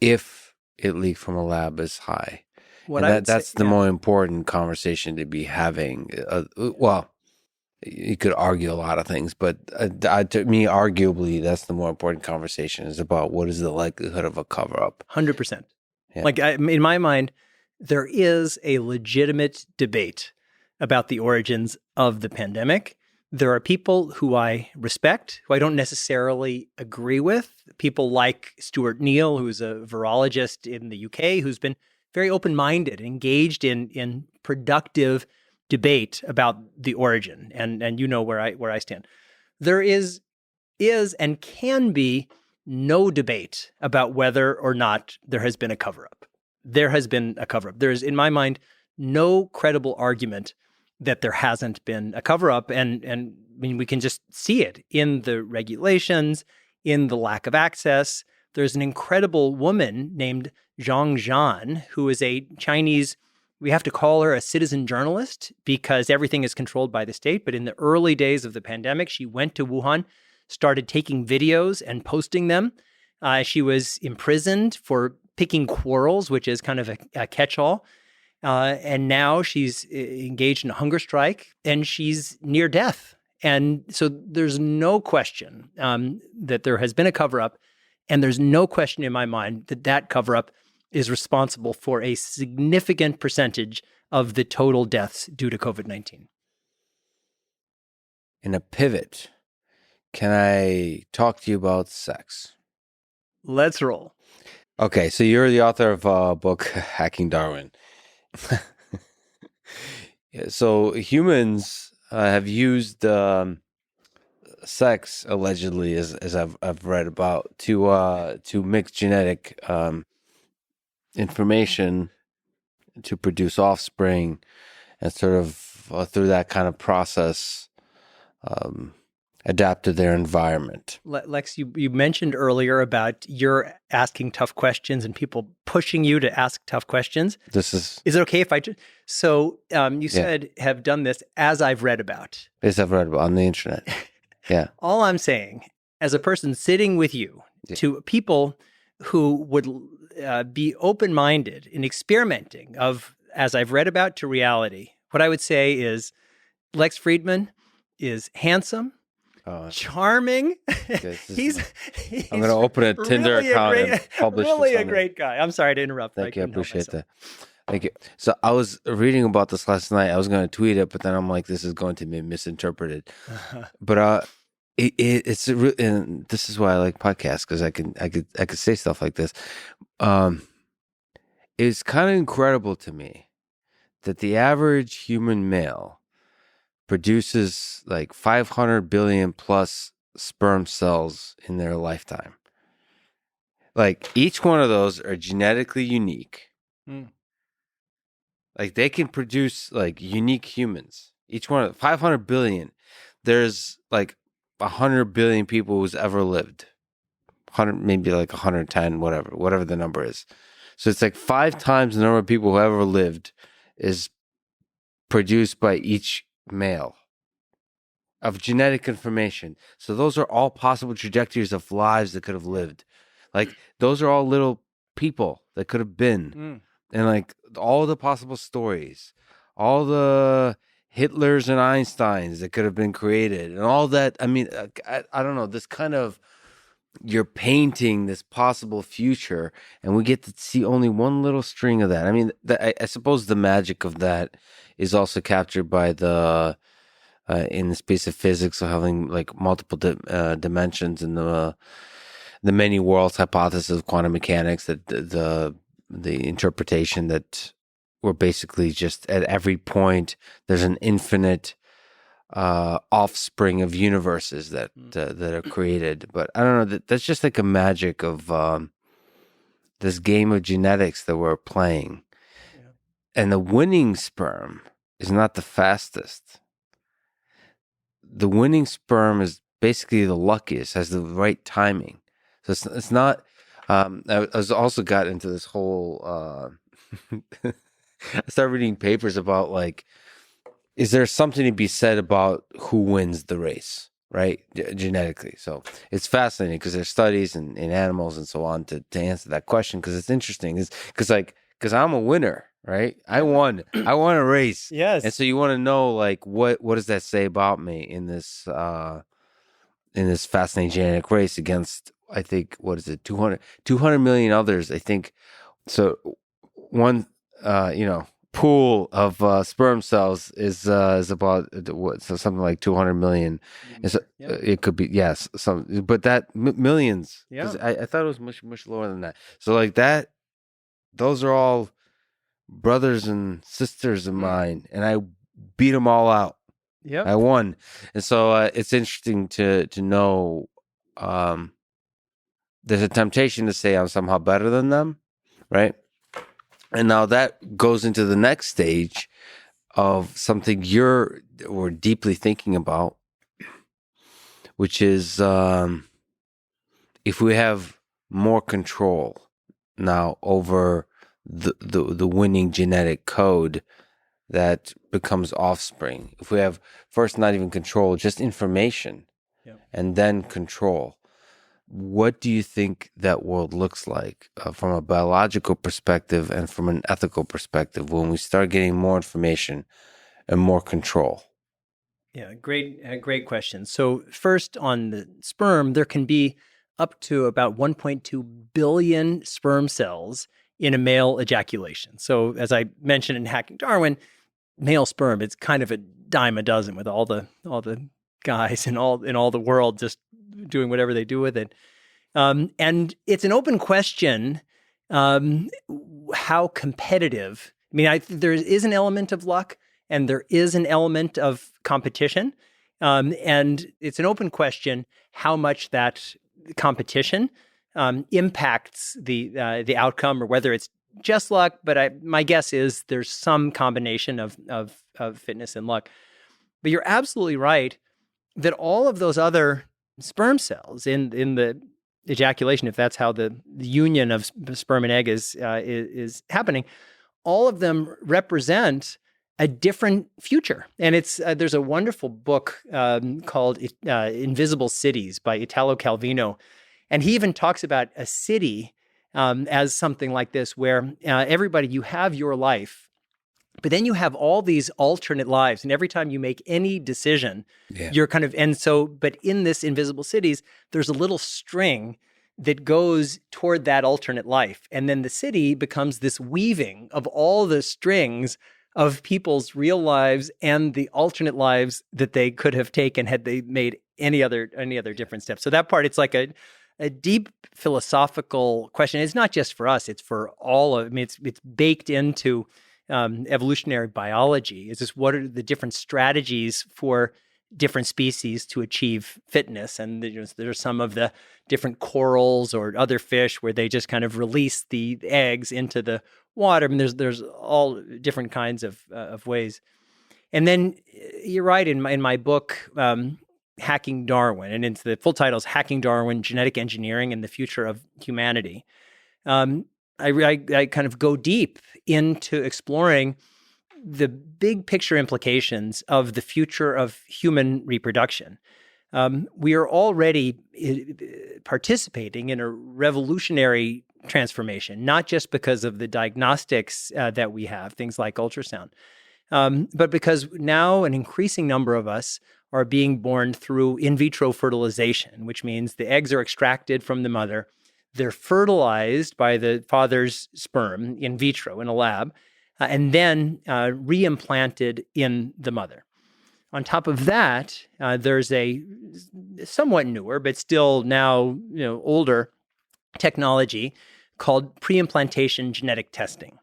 if it leaked from a lab, is high. That's the more important conversation to be having. Well, you could argue a lot of things, but to me, arguably, that's the more important conversation, is about what is the likelihood of a cover-up. 100%. Yeah. Like, in my mind, there is a legitimate debate about the origins of the pandemic. There are people who I respect, who I don't necessarily agree with. People like Stuart Neal, who's a virologist in the UK, who's been very open-minded, engaged in productive debate about the origin, and you know where I stand. There is and can be no debate about whether or not there has been a cover-up. There has been a cover-up. There is, in my mind, no credible argument that there hasn't been a cover-up, and I mean, we can just see it in the regulations, in the lack of access. There's an incredible woman named Zhang Zhan, who is a Chinese, we have to call her a citizen journalist because everything is controlled by the state. But in the early days of the pandemic, she went to Wuhan, started taking videos and posting them. She was imprisoned for picking quarrels, which is kind of a catch-all. And now she's engaged in a hunger strike, and she's near death. And so there's no question that there has been a cover-up, and there's no question in my mind that cover-up is responsible for a significant percentage of the total deaths due to COVID-19. In a pivot, can I talk to you about sex? Let's roll. Okay, so you're the author of a book, Hacking Darwin. So humans have used sex, allegedly, as I've read about, to mix genetic information to produce offspring, and sort of through that kind of process adapt to their environment. Lex, you mentioned earlier about you're asking tough questions and people pushing you to ask tough questions. Is it okay if I just... So you said have done this as I've read about. As I've read about on the internet. Yeah. All I'm saying, as a person sitting with you, to people who would be open-minded in experimenting of, as I've read about, to reality, what I would say is Lex Fridman is handsome, charming. He's I'm going to open a Tinder account and publish really this a great guy. I'm sorry to interrupt. Thank you. I appreciate that. Thank you. So I was reading about this last night. I was going to tweet it, but then I'm like, this is going to be misinterpreted. But it's and this is why I like podcasts, because I could say stuff like this. It's kind of incredible to me that the average human male produces like 500 billion plus sperm cells in their lifetime. Like, each one of those are genetically unique. Like, they can produce like unique humans. Each one of 500 billion. There's like 100 billion people who's ever lived. 100, maybe like 110, whatever the number is. So it's like 5 times the number of people who ever lived is produced by each male of genetic information. So those are all possible trajectories of lives that could have lived. Like, those are all little people that could have been. And like all the possible stories, all the Hitlers and Einsteins that could have been created and all that. I mean, I don't know, this kind of, you're painting this possible future, and we get to see only one little string of that. I mean, I suppose the magic of that is also captured by the in the space of physics of having like multiple dimensions and the many worlds hypothesis of quantum mechanics, that the interpretation that we're basically just at every point there's an infinite offspring of universes that are created. But I don't know, that's just like a magic of this game of genetics that we're playing. Yeah. And the winning sperm is not the fastest. The winning sperm is basically the luckiest, has the right timing. So it's not. I was also got into this whole. I started reading papers about like, is there something to be said about who wins the race, right? Genetically. So it's fascinating because there's studies in animals and so on to answer that question, because it's interesting. Is because I'm a winner, right? I won a race. Yes. And so you want to know like what does that say about me in this fascinating genetic race against, I think, what is it, 200 million others, I think. So one pool of sperm cells is about so something like 200 million. And so it could be, yes, but that millions. Yeah. I thought it was much lower than that. So like that, those are all brothers and sisters of mine, and I beat them all out. Yeah, I won. And so it's interesting to know. There's a temptation to say I'm somehow better than them, right? And now that goes into the next stage of something we're deeply thinking about, which is if we have more control now over the winning genetic code that becomes offspring. If we have first not even control, just information, and then control. What do you think that world looks like from a biological perspective and from an ethical perspective when we start getting more information and more control? Yeah, great question. So first, on the sperm, there can be up to about 1.2 billion sperm cells in a male ejaculation. So as I mentioned in Hacking Darwin, male sperm, it's kind of a dime a dozen, with all the guys in all the world just doing whatever they do with it. And it's an open question how competitive. I mean, there is an element of luck and there is an element of competition. And it's an open question how much that competition impacts the outcome, or whether it's just luck. But my guess is there's some combination of fitness and luck. But you're absolutely right that all of those other sperm cells in the ejaculation, if that's how the union of sperm and egg is happening, all of them represent a different future. And it's there's a wonderful book called Invisible Cities by Italo Calvino. And he even talks about a city as something like this, where everybody, you have your life, but then you have all these alternate lives. And every time you make any decision, you're kind of, but in this Invisible Cities, there's a little string that goes toward that alternate life. And then the city becomes this weaving of all the strings of people's real lives and the alternate lives that they could have taken had they made any other different steps. So that part, it's like a deep philosophical question. It's not just for us; it's for all of. I mean, it's baked into evolutionary biology. Is this, what are the different strategies for different species to achieve fitness? And there's some of the different corals or other fish where they just kind of release the eggs into the water. I mean, there's all different kinds of ways. And then you're right, in my book, Hacking Darwin, and it's the full title is Hacking Darwin: Genetic Engineering and the Future of Humanity. I kind of go deep into exploring the big picture implications of the future of human reproduction. We are already participating in a revolutionary transformation, not just because of the diagnostics that we have, things like ultrasound, but because now an increasing number of us are being born through in vitro fertilization, which means the eggs are extracted from the mother. They're fertilized by the father's sperm in vitro in a lab, and then reimplanted in the mother. On top of that, there's a somewhat newer, but still now older technology called pre-implantation genetic testing.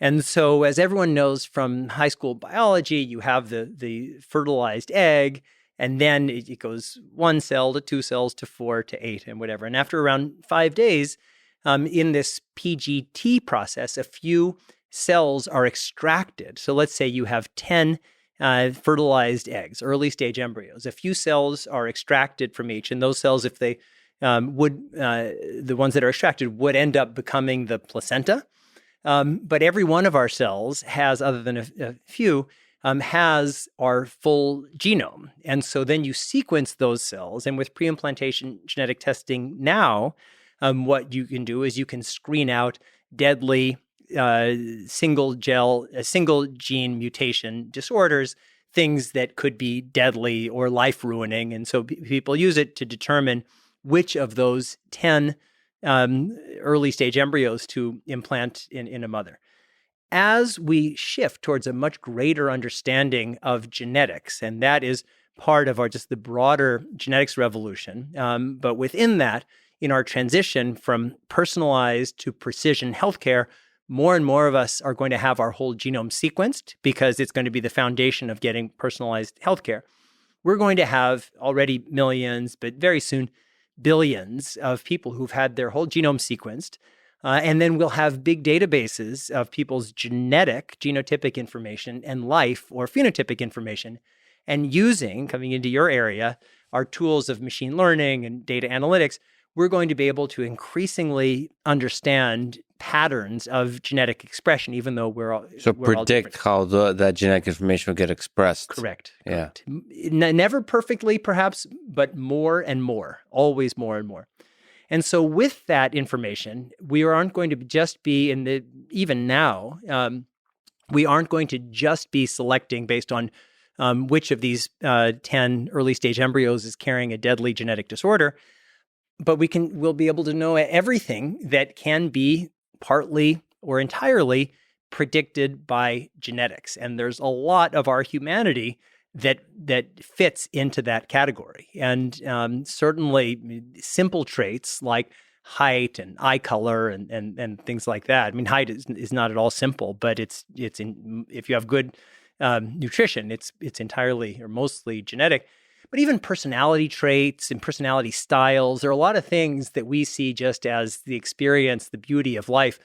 And so, as everyone knows from high school biology, you have the fertilized egg, and then it goes 1 cell to 2 cells to 4 to 8 and whatever. And after around 5 days, in this PGT process, a few cells are extracted. So let's say you have 10 fertilized eggs, early stage embryos. A few cells are extracted from each, and those cells, if they the ones that are extracted would end up becoming the placenta. But every one of our cells has, other than a few, has our full genome. And so then you sequence those cells. And with pre-implantation genetic testing now, what you can do is you can screen out deadly single gene mutation disorders, things that could be deadly or life-ruining. And so people use it to determine which of those 10 early stage embryos to implant in a mother. As we shift towards a much greater understanding of genetics, and that is part of the broader genetics revolution, but within that, in our transition from personalized to precision healthcare, more and more of us are going to have our whole genome sequenced because it's going to be the foundation of getting personalized healthcare. We're going to have already millions, but very soon billions of people who've had their whole genome sequenced. And then we'll have big databases of people's genotypic information and life or phenotypic information. And coming into your area, our tools of machine learning and data analytics, we're going to be able to increasingly understand patterns of genetic expression, even though we're all predict how that genetic information will get expressed. Correct. Yeah. Never perfectly, perhaps, but more and more, always more and more. And so with that information, we aren't going to just be even now, we aren't going to just be selecting based on which of these 10 early stage embryos is carrying a deadly genetic disorder, but we'll be able to know everything that can be partly or entirely predicted by genetics. And there's a lot of our humanity that fits into that category. And certainly simple traits like height and eye color and things like that. I mean, height is not at all simple, but if you have good nutrition, it's entirely or mostly genetic. But even personality traits and personality styles, there are a lot of things that we see just as the experience, the beauty of life,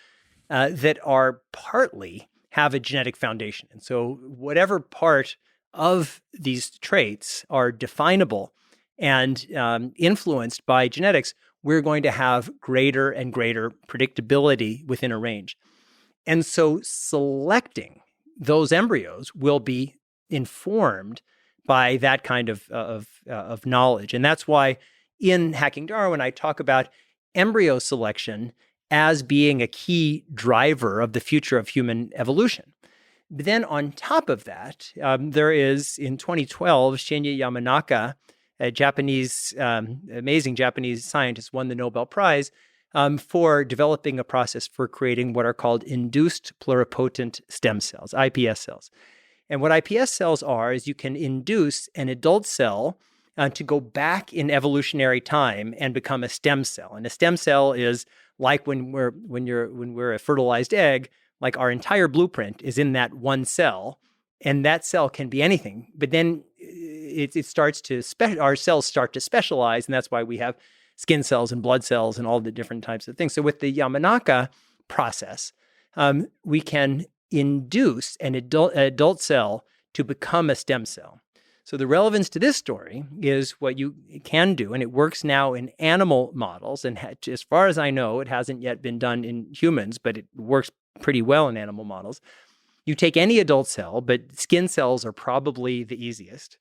that are partly have a genetic foundation. And so whatever part of these traits are definable and influenced by genetics, we're going to have greater and greater predictability within a range. And so selecting those embryos will be informed by that kind of knowledge. And that's why in Hacking Darwin, I talk about embryo selection as being a key driver of the future of human evolution. But then on top of that, there is, in 2012, Shinya Yamanaka, a amazing Japanese scientist, won the Nobel Prize for developing a process for creating what are called induced pluripotent stem cells, iPS cells. And what iPS cells are is you can induce an adult cell to go back in evolutionary time and become a stem cell. And a stem cell is like when we're a fertilized egg, like our entire blueprint is in that one cell, and that cell can be anything. But then our cells start to specialize, and that's why we have skin cells and blood cells and all the different types of things. So with the Yamanaka process, we can induce an adult cell to become a stem cell. So the relevance to this story is what you can do, and it works now in animal models. And as far as I know, it hasn't yet been done in humans, but it works pretty well in animal models. You take any adult cell, but skin cells are probably the easiest.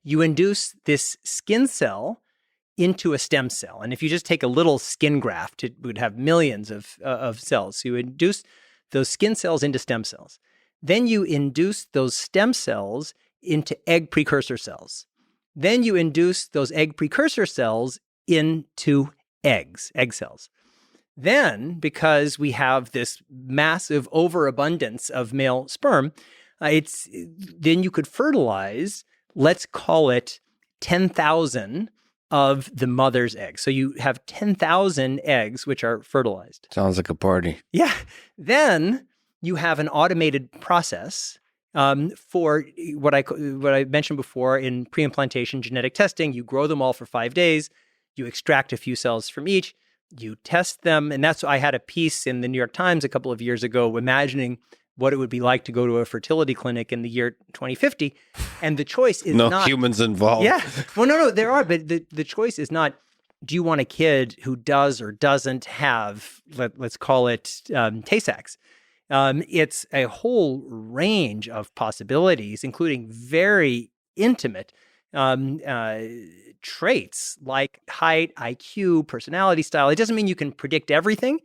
You induce this skin cell into a stem cell. And if you just take a little skin graft, it would have millions of cells. So you induce those skin cells into stem cells. Then you induce those stem cells into egg precursor cells. Then you induce those egg precursor cells into egg cells. Then, because we have this massive overabundance of male sperm, then you could fertilize, let's call it 10,000 of the mother's eggs. So you have 10,000 eggs which are fertilized. Sounds like a party. Yeah. Then you have an automated process for what I mentioned before in pre-implantation genetic testing. You grow them all for 5 days. You extract a few cells from each. You test them. And that's I had a piece in the New York Times a couple of years ago imagining what it would be like to go to a fertility clinic in the year 2050. And the choice is no not humans involved. Yeah. Well, no, there are. But the choice is not, do you want a kid who does or doesn't have, let's call it Tay-Sachs? It's a whole range of possibilities, including very intimate traits like height, IQ, personality style. It doesn't mean you can predict everything,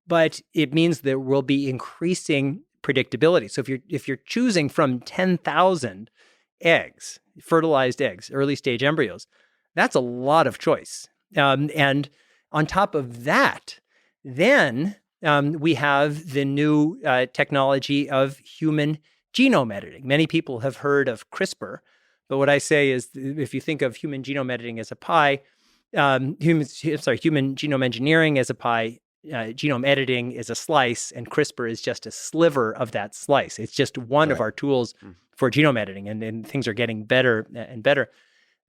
but it means there will be increasing predictability. So if you're choosing from 10,000 eggs, fertilized eggs, early stage embryos, that's a lot of choice. And on top of that, then we have the new technology of human genome editing. Many people have heard of CRISPR, but what I say is, if you think of human genome editing as a pie, human genome engineering as a pie, genome editing is a slice, and CRISPR is just a sliver of that slice. It's just one of our tools for genome editing, and things are getting better and better.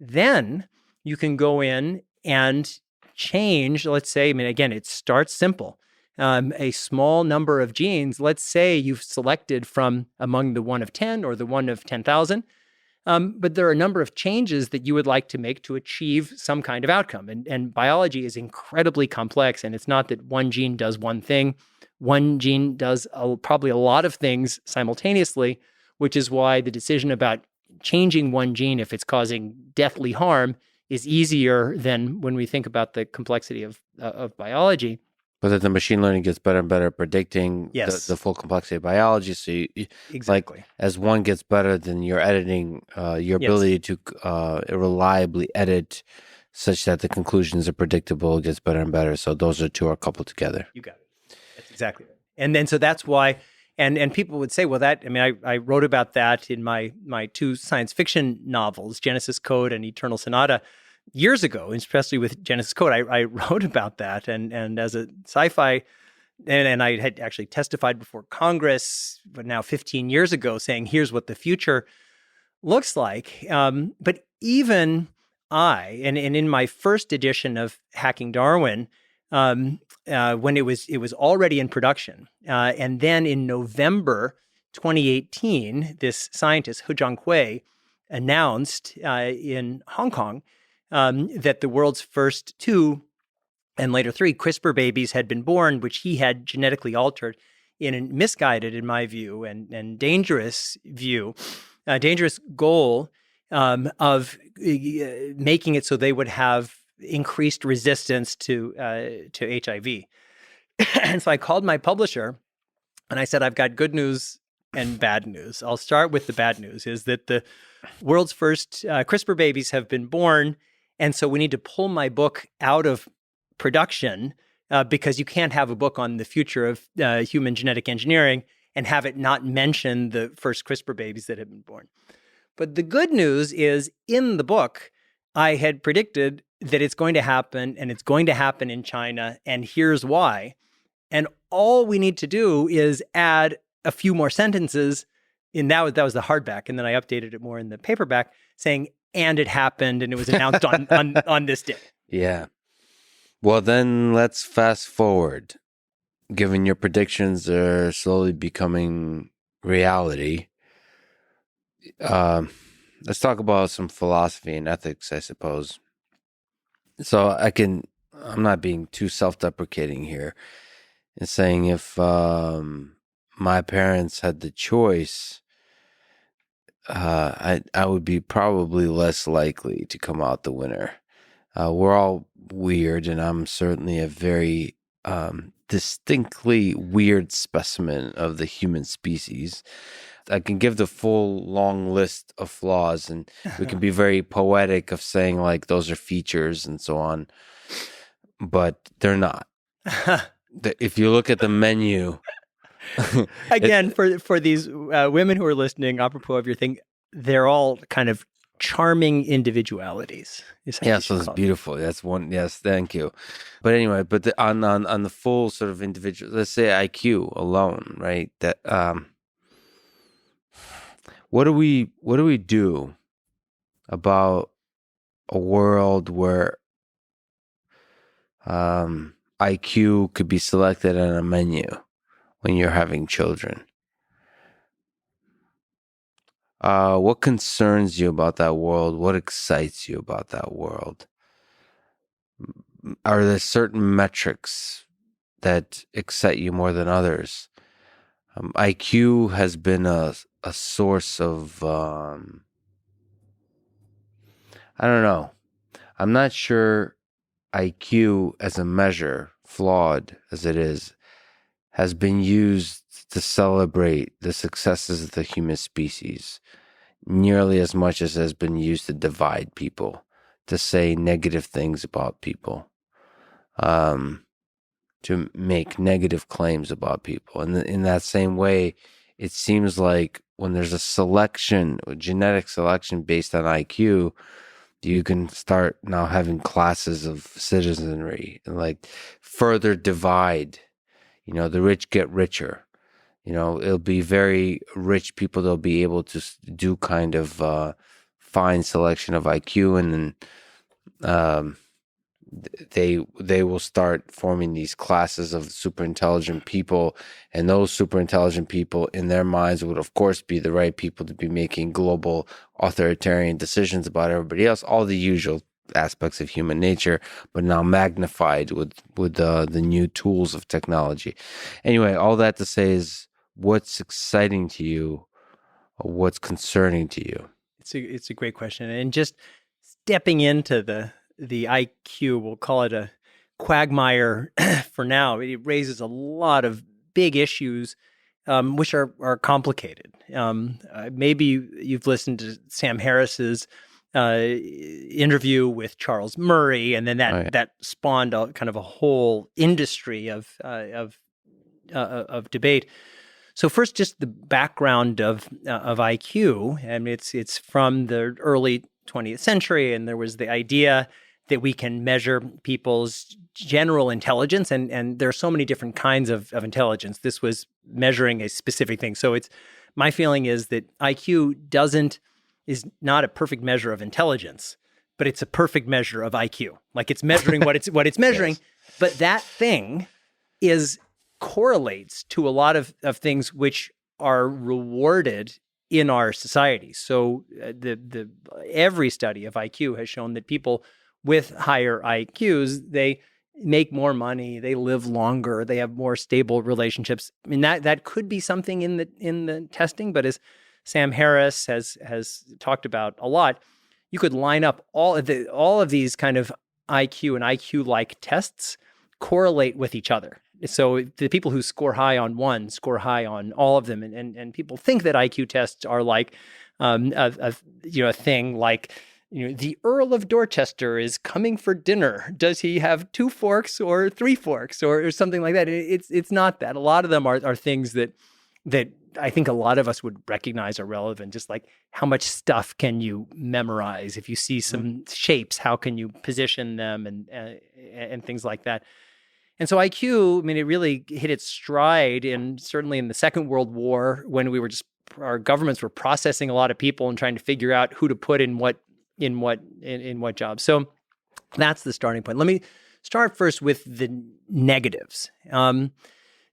Then you can go in and change, let's say, again, it starts simple. A small number of genes, let's say you've selected from among the 1 of 10 or the 1 of 10,000, but there are a number of changes that you would like to make to achieve some kind of outcome. And biology is incredibly complex, and it's not that one gene does one thing. One gene does probably a lot of things simultaneously, which is why the decision about changing one gene if it's causing deathly harm is easier than when we think about the complexity of biology. But that the machine learning gets better and better at predicting the full complexity of biology. So exactly. Like, as one gets better, then you're editing your ability to reliably edit such that the conclusions are predictable gets better and better. So those two are coupled together. You got it. That's exactly right. And then so that's why, and people would say, well, I wrote about that in my 2 science fiction novels, Genesis Code and Eternal Sonata, years ago, especially with Genesis Code. I wrote about that, and as a sci-fi, and I had actually testified before Congress, but now 15 years ago, saying here's what the future looks like. But even and in my first edition of Hacking Darwin, when it was already in production, and then in November 2018, this scientist He Jiankui announced in Hong Kong that the world's first 2 and later 3 CRISPR babies had been born, which he had genetically altered in a misguided, in my view, and dangerous goal of making it so they would have increased resistance to HIV. And so I called my publisher and I said, I've got good news and bad news. I'll start with the bad news, is that the world's first CRISPR babies have been born. And so we need to pull my book out of production because you can't have a book on the future of human genetic engineering and have it not mention the first CRISPR babies that have been born. But the good news is, in the book, I had predicted that it's going to happen, and it's going to happen in China, and here's why. And all we need to do is add a few more sentences. And that was the hardback, and then I updated it more in the paperback, saying, and it happened, and it was announced on this day. Yeah. Well, then let's fast forward. Given your predictions are slowly becoming reality, let's talk about some philosophy and ethics, I suppose. So I'm not being too self-deprecating here in saying if my parents had the choice, I would be probably less likely to come out the winner. We're all weird, and I'm certainly a very distinctly weird specimen of the human species. I can give the full long list of flaws, and we can be very poetic of saying like those are features and so on, but they're not. If you look at the menu, Again, for these women who are listening, apropos of your thing, they're all kind of charming individualities. Yeah, so it's beautiful. That's one. Yes, thank you. But anyway, on the full sort of individual, let's say IQ alone, right? That what do we do about a world where IQ could be selected on a menu when you're having children? What concerns you about that world? What excites you about that world? Are there certain metrics that excite you more than others? IQ has been a source of, I don't know. I'm not sure IQ as a measure, flawed as it is, has been used to celebrate the successes of the human species nearly as much as has been used to divide people, to say negative things about people, to make negative claims about people. And in that same way, it seems like when there's a genetic selection based on IQ, you can start now having classes of citizenry and like further divide. The rich get richer. It'll be very rich people that'll be able to do kind of fine selection of IQ, and then they will start forming these classes of super intelligent people, and those super intelligent people in their minds would of course be the right people to be making global authoritarian decisions about everybody else, all the usual aspects of human nature, but now magnified with the new tools of technology. Anyway, all that to say is, what's exciting to you, or what's concerning to you? It's a great question, and just stepping into the IQ, we'll call it a quagmire for now. It raises a lot of big issues, which are complicated. Maybe you've listened to Sam Harris's interview with Charles Murray, and then that spawned kind of a whole industry of debate. So first, just the background of IQ, and it's from the early 20th century, and there was the idea that we can measure people's general intelligence, and there are so many different kinds of intelligence. This was measuring a specific thing. So my feeling is that IQ is not a perfect measure of intelligence, but it's a perfect measure of IQ. Like it's measuring what it's measuring, yes. But that thing correlates to a lot of things which are rewarded in our society. So every study of IQ has shown that people with higher IQs, they make more money, they live longer, they have more stable relationships. I mean, that could be something in the testing, but as Sam Harris has talked about a lot, you could line up all of these kind of IQ and IQ-like tests correlate with each other. So the people who score high on one score high on all of them, and people think that IQ tests are like a thing like, the Earl of Dorchester is coming for dinner. Does he have 2 forks or 3 forks or something like that? It's not that. A lot of them are things that I think a lot of us would recognize are relevant. Just like how much stuff can you memorize? If you see some shapes, how can you position them and things like that. And so IQ, I mean, it really hit its stride certainly in the Second World War, when our governments were processing a lot of people and trying to figure out who to put in what jobs. So that's the starting point. Let me start first with the negatives.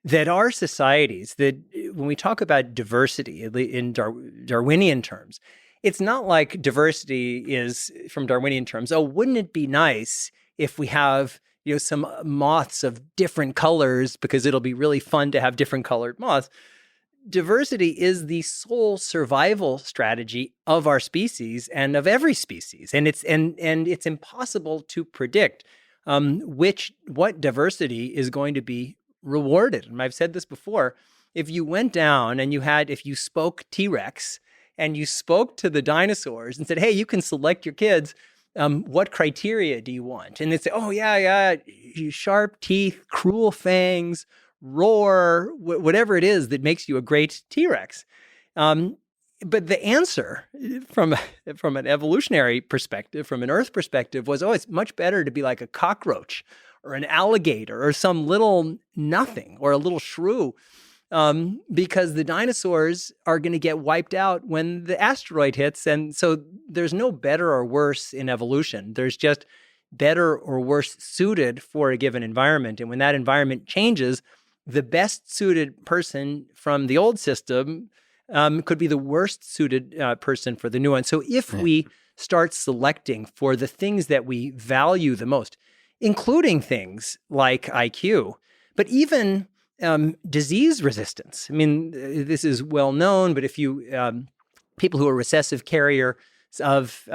That our societies, that when we talk about diversity in Darwinian terms, it's not like diversity is, from Darwinian terms, oh, wouldn't it be nice if we have some moths of different colors because it'll be really fun to have different colored moths. Diversity is the sole survival strategy of our species and of every species. And it's impossible to predict what diversity is going to be rewarded. And I've said this before, if you went down and if you spoke T-Rex and you spoke to the dinosaurs and said, hey, you can select your kids, what criteria do you want? And they'd say, oh, yeah, sharp teeth, cruel fangs, roar, whatever it is that makes you a great T-Rex. But the answer from an evolutionary perspective, from an Earth perspective, was, it's much better to be like a cockroach or an alligator or some little nothing or a little shrew, because the dinosaurs are going to get wiped out when the asteroid hits. And so there's no better or worse in evolution. There's just better or worse suited for a given environment. And when that environment changes, the best suited person from the old system could be the worst suited person for the new one. So if we start selecting for the things that we value the most, including things like IQ, but even disease resistance. I mean, this is well known, but if you people who are recessive carrier of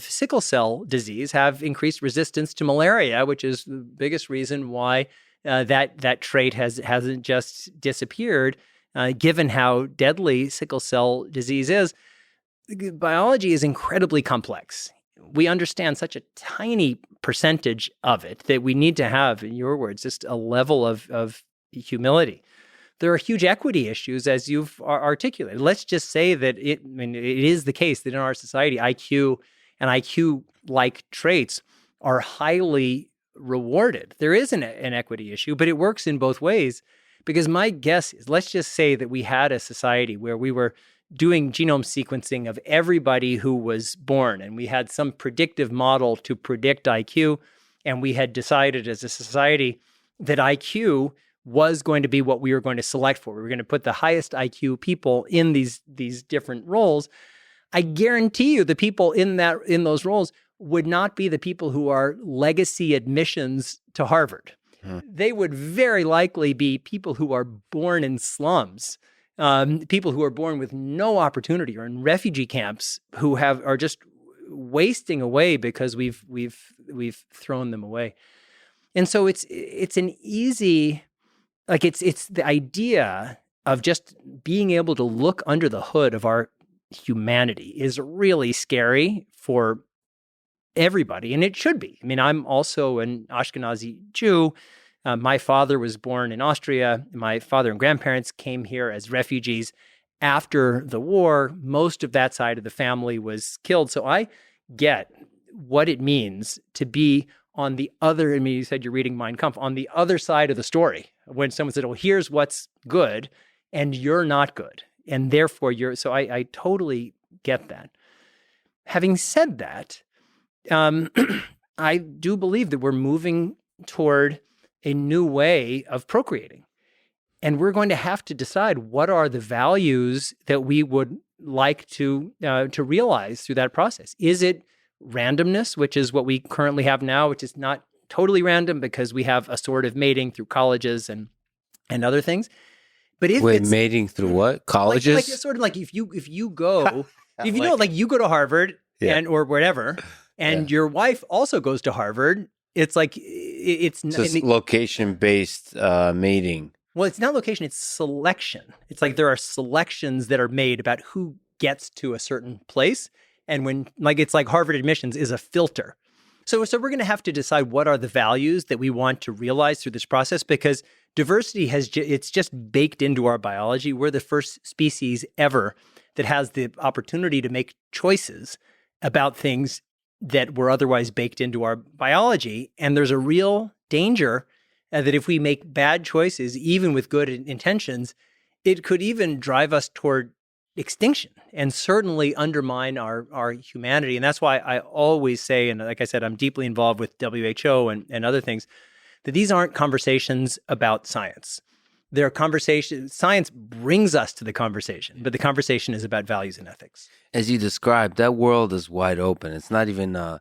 sickle cell disease have increased resistance to malaria, which is the biggest reason why that trait hasn't just disappeared. Given how deadly sickle cell disease is, biology is incredibly complex. We understand such a tiny percentage of it that we need to have, in your words, just a level of humility. There are huge equity issues, as you've articulated. Let's just say that it is the case that in our society, IQ and IQ-like traits are highly rewarded. There is an equity issue, but it works in both ways. Because my guess is, let's just say that we had a society where we were doing genome sequencing of everybody who was born, and we had some predictive model to predict IQ, and we had decided as a society that IQ was going to be what we were going to select for. We were going to put the highest IQ people in these different roles. I guarantee you the people in those roles would not be the people who are legacy admissions to Harvard. They would very likely be people who are born in slums, people who are born with no opportunity or in refugee camps who are just wasting away because we've thrown them away. And so it's an easy, like it's the idea of just being able to look under the hood of our humanity is really scary for everybody, and it should be. I mean, I'm also an Ashkenazi Jew. My father was born in Austria. My father and grandparents came here as refugees after the war. Most of that side of the family was killed. So I get what it means to be on the other, I mean, you said you're reading Mein Kampf, on the other side of the story. When someone said, oh, here's what's good, and you're not good. And therefore so I totally get that. Having said that, I do believe that we're moving toward a new way of procreating. And we're going to have to decide what are the values that we would like to realize through that process. Is it randomness, which is what we currently have now, which is not totally random because we have assortative mating through colleges and other things. But if it's mating through what? Colleges? Like sort of like if you go, if you know, like you go to Harvard or whatever, and your wife also goes to Harvard, it's like it's location-based mating. Well, it's not location, it's selection. It's like there are selections that are made about who gets to a certain place. And when, like, it's like Harvard admissions is a filter. So we're going to have to decide what are the values that we want to realize through this process, because diversity it's just baked into our biology. We're the first species ever that has the opportunity to make choices about things that were otherwise baked into our biology. And there's a real danger that if we make bad choices, even with good intentions, it could even drive us toward extinction and certainly undermine our humanity. And that's why I always say, and like I said, I'm deeply involved with WHO and other things, that these aren't conversations about science. They're conversations. Science brings us to the conversation, but the conversation is about values and ethics. As you described, that world is wide open. It's not even a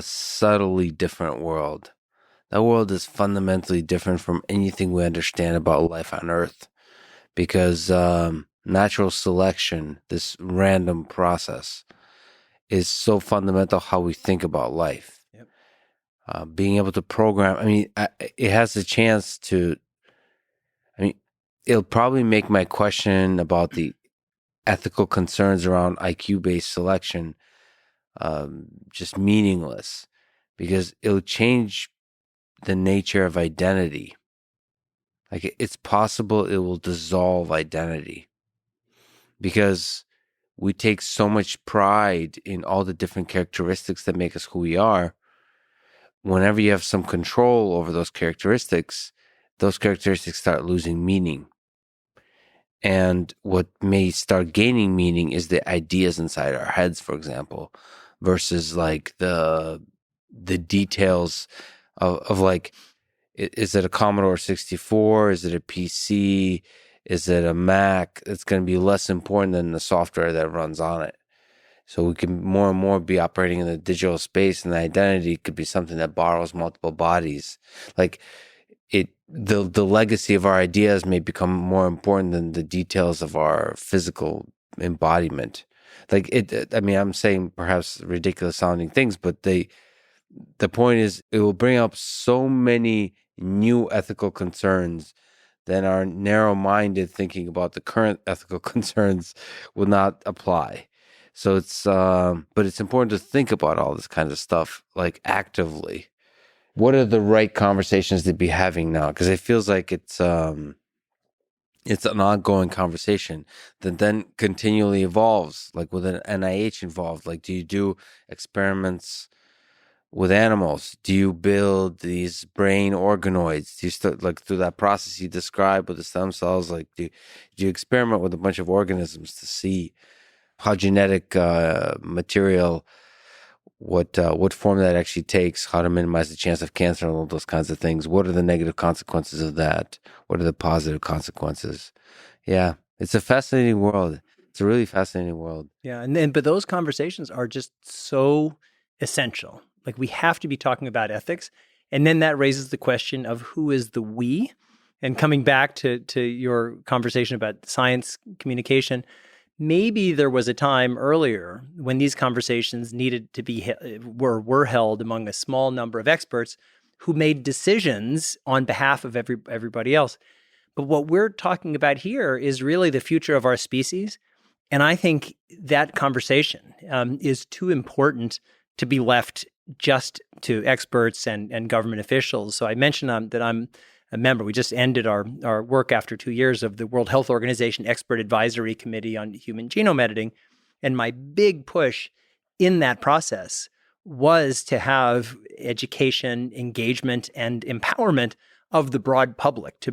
subtly different world. That world is fundamentally different from anything we understand about life on Earth, because natural selection, this random process, is so fundamental how we think about life. Yep. Being able to program, it has the chance to, it'll probably make my question about the ethical concerns around IQ-based selection just meaningless, because it'll change the nature of identity. Like, it's possible it will dissolve identity, because we take so much pride in all the different characteristics that make us who we are. Whenever you have some control over those characteristics start losing meaning. And what may start gaining meaning is the ideas inside our heads, for example, versus like the details of like, is it a Commodore 64? Is it a PC? Is it a Mac? It's going to be less important than the software that runs on it. So we can more and more be operating in the digital space, and the identity could be something that borrows multiple bodies. Like, the legacy of our ideas may become more important than the details of our physical embodiment. Like, I mean, I'm saying perhaps ridiculous sounding things, but the point is, it will bring up so many new ethical concerns that our narrow-minded thinking about the current ethical concerns will not apply. So but it's important to think about all this kind of stuff, like, actively. What are the right conversations to be having now? Because it feels like it's an ongoing conversation that then continually evolves, like with an NIH involved. Like, do you do experiments with animals? Do you build these brain organoids? Do you start, like, through that process you described with the stem cells? Like, do you experiment with a bunch of organisms to see how genetic material, what form that actually takes, how to minimize the chance of cancer, and all those kinds of things? What are the negative consequences of that? What are the positive consequences? Yeah, it's a fascinating world. It's a really fascinating world. Yeah, but those conversations are just so essential. Like, we have to be talking about ethics, and then that raises the question of who is the we. And coming back to your conversation about science communication, maybe there was a time earlier when these conversations needed to be were held among a small number of experts who made decisions on behalf of everybody else. But what we're talking about here is really the future of our species. And I think that conversation is too important to be left just to experts and government officials. So I mentioned that I'm a member. We just ended our work after 2 years of the World Health Organization Expert Advisory Committee on Human Genome Editing. And my big push in that process was to have education, engagement, and empowerment of the broad public, to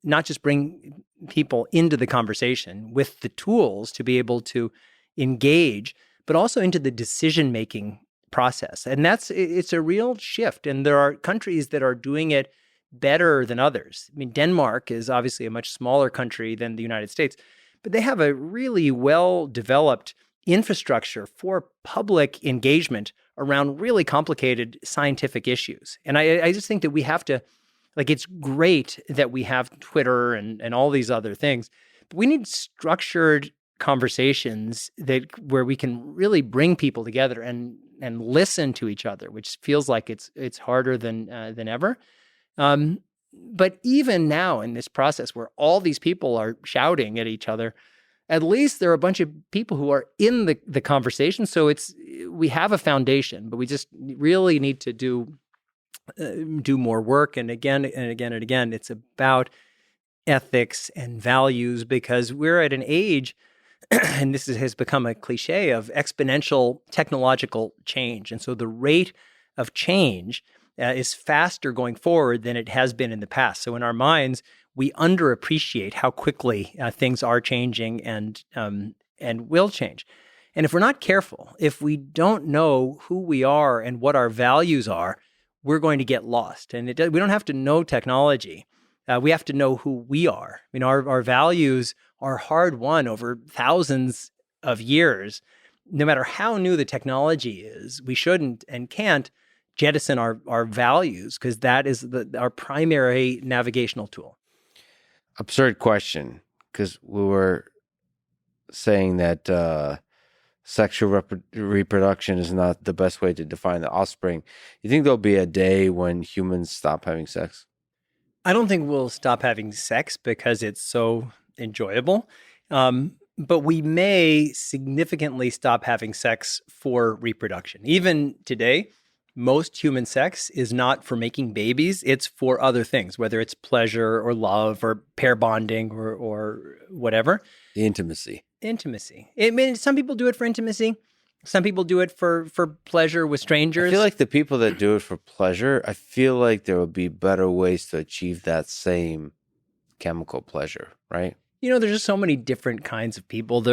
not just bring people into the conversation with the tools to be able to engage, but also into the decision-making process. And it's a real shift. And there are countries that are doing it better than others. I mean, Denmark is obviously a much smaller country than the United States, but they have a really well-developed infrastructure for public engagement around really complicated scientific issues. And I just think that we have to, like, it's great that we have Twitter and all these other things, but we need structured conversations where we can really bring people together and listen to each other, which feels like it's harder than ever. But even now in this process where all these people are shouting at each other, at least there are a bunch of people who are in the conversation. So we have a foundation, but we just really need to do more work. And again, it's about ethics and values, because we're at an age, and this has become a cliche, of exponential technological change. And so the rate of change is faster going forward than it has been in the past. So in our minds, we underappreciate how quickly things are changing and will change. And if we're not careful, if we don't know who we are and what our values are, we're going to get lost. And we don't have to know technology. We have to know who we are. I mean, our values are hard won over thousands of years. No matter how new the technology is, we shouldn't and can't jettison our values, because that is our primary navigational tool. Absurd question, because we were saying that sexual reproduction is not the best way to define the offspring. You think there'll be a day when humans stop having sex? I don't think we'll stop having sex because it's so enjoyable. But we may significantly stop having sex for reproduction. Even today, most human sex is not for making babies. It's for other things, whether it's pleasure or love or pair bonding or whatever. The intimacy. Intimacy. I mean, some people do it for intimacy. Some people do it for pleasure with strangers. I feel like the people that do it for pleasure, I feel like there would be better ways to achieve that same chemical pleasure, right? There's just so many different kinds of people.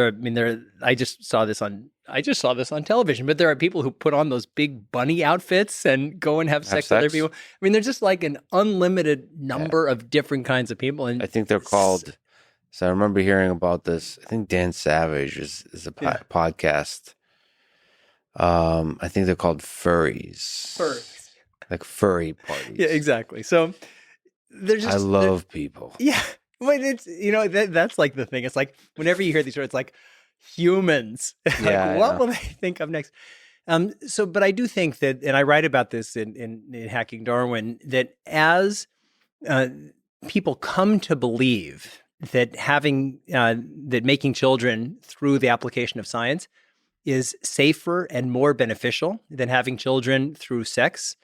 I just saw this on television, but there are people who put on those big bunny outfits and go and have sex with other people. I mean, there's just like an unlimited number of different kinds of people. And I think they're called, so I remember hearing about this. I think Dan Savage is a podcast. I think they're called furries. Like furry parties. Yeah, exactly. So I love people. Yeah. But it's, that's like the thing. It's like whenever you hear these words, it's like humans. Yeah, like, what will they think of next? But I do think that, and I write about this in Hacking Darwin, that as people come to believe that that making children through the application of science is safer and more beneficial than having children through sex,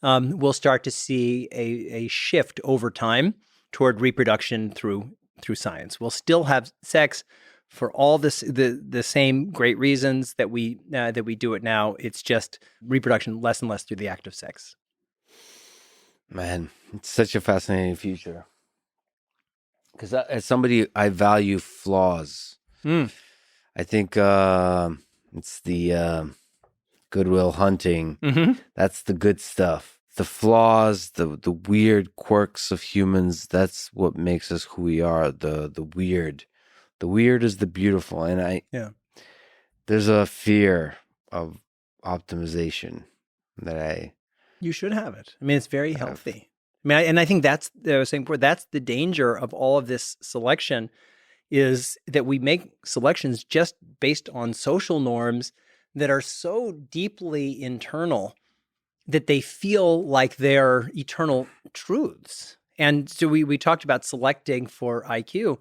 we'll start to see a shift over time toward reproduction through science. We'll still have sex for all the same great reasons that we do it now. It's just reproduction less and less through the act of sex. Man, it's such a fascinating future. Because as somebody, I value flaws. I think it's the Goodwill Hunting. Mm-hmm. That's the good stuff. The flaws, the weird quirks of humans, that's what makes us who we are. The weird. The weird is the beautiful. And there's a fear of optimization that you should have it. I mean, it's very healthy. I mean, and I think I was saying before, that's the danger of all of this selection, is that we make selections just based on social norms that are so deeply internal that they feel like they're eternal truths. And so we talked about selecting for IQ.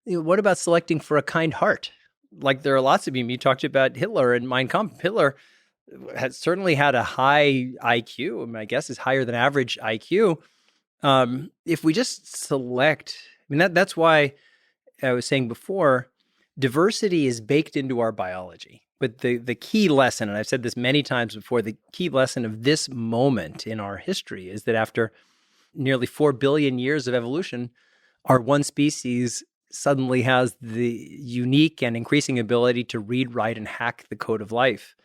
What about selecting for a kind heart? Like, there are lots of you talked about Hitler and Mein Kampf. Hitler has certainly had a high IQ. I mean, I guess is higher than average IQ. If we just select, I mean, that's why I was saying before, diversity is baked into our biology. But the key lesson, and I've said this many times before, the key lesson of this moment in our history is that after nearly 4 billion years of evolution, our one species suddenly has the unique and increasing ability to read, write, and hack the code of life.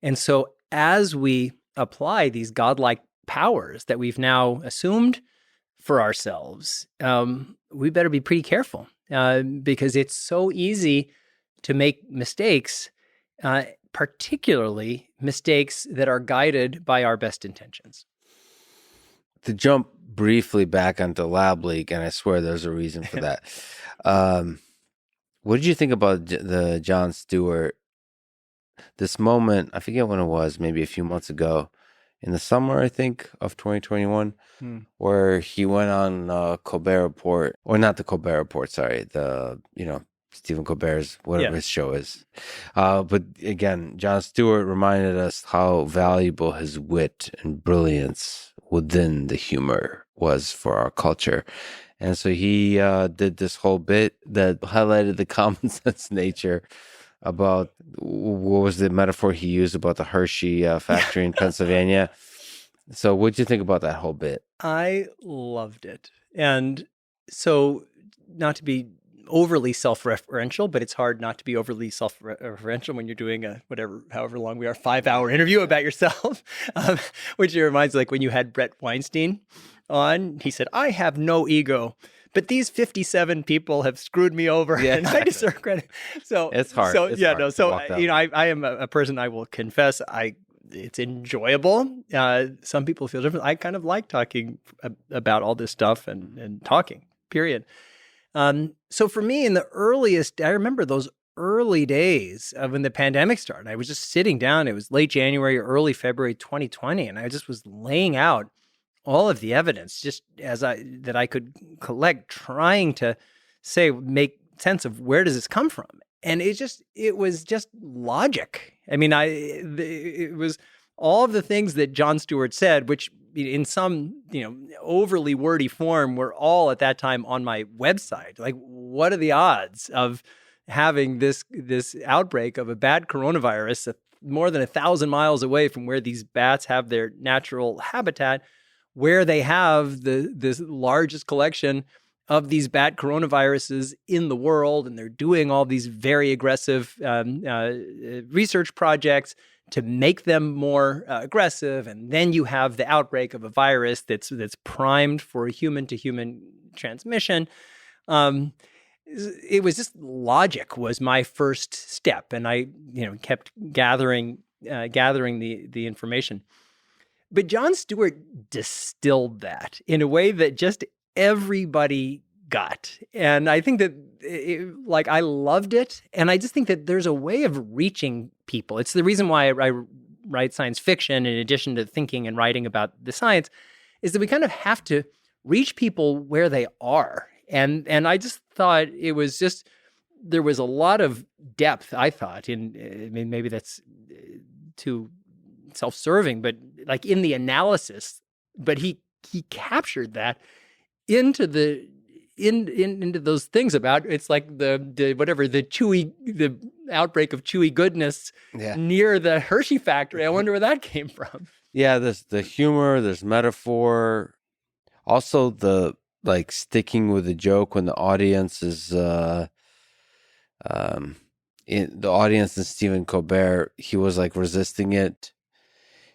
And so as we apply these godlike powers that we've now assumed for ourselves, we better be pretty careful because it's so easy to make mistakes, particularly mistakes that are guided by our best intentions. To jump briefly back onto Lab Leak, and I swear there's a reason for that. What did you think about the Jon Stewart, this moment, I forget when it was, maybe a few months ago, in the summer, I think, of 2021, where he went on Colbert Report, or not the Colbert Report, sorry, Stephen Colbert's, whatever his show is. But again, Jon Stewart reminded us how valuable his wit and brilliance within the humor was for our culture. And so he did this whole bit that highlighted the common sense nature about, what was the metaphor he used about the Hershey factory in Pennsylvania? So what'd you think about that whole bit? I loved it. And so, not to be overly self-referential, but it's hard not to be overly self-referential when you're doing however long we are, 5-hour interview about yourself, which reminds me, like when you had Brett Weinstein on, he said, "I have no ego, but these 57 people have screwed me over, and I deserve credit." So it's hard. So it's yeah, hard no. So I am a person. I will confess, it's enjoyable. Some people feel different. I kind of like talking about all this stuff and talking. Period. So for me, I remember those early days of when the pandemic started. I was just sitting down. It was late January or early February 2020, and I just was laying out all of the evidence just that I could collect, trying to make sense of where does this come from. And it was just logic. I mean, it was all of the things that Jon Stewart said, which in some, overly wordy form were all at that time on my website. Like, what are the odds of having this outbreak of a bad coronavirus more than 1,000 miles away from where these bats have their natural habitat, where they have this largest collection of these bat coronaviruses in the world, and they're doing all these very aggressive research projects to make them more aggressive, and then you have the outbreak of a virus that's primed for human-to-human transmission. It was just logic was my first step, and I kept gathering the information. But Jon Stewart distilled that in a way that just everybody got. And I think that I loved it. And I just think that there's a way of reaching people. It's the reason why I write science fiction in addition to thinking and writing about the science, is that we kind of have to reach people where they are. And I just thought it was just, there was a lot of depth, I thought, maybe that's too self-serving, but like in the analysis, but he captured that into into those things about, it's like the outbreak of chewy goodness near the Hershey factory. I wonder where that came from. Yeah, there's the humor, there's metaphor, also the sticking with the joke when the audience is the audience and Stephen Colbert, he was resisting it.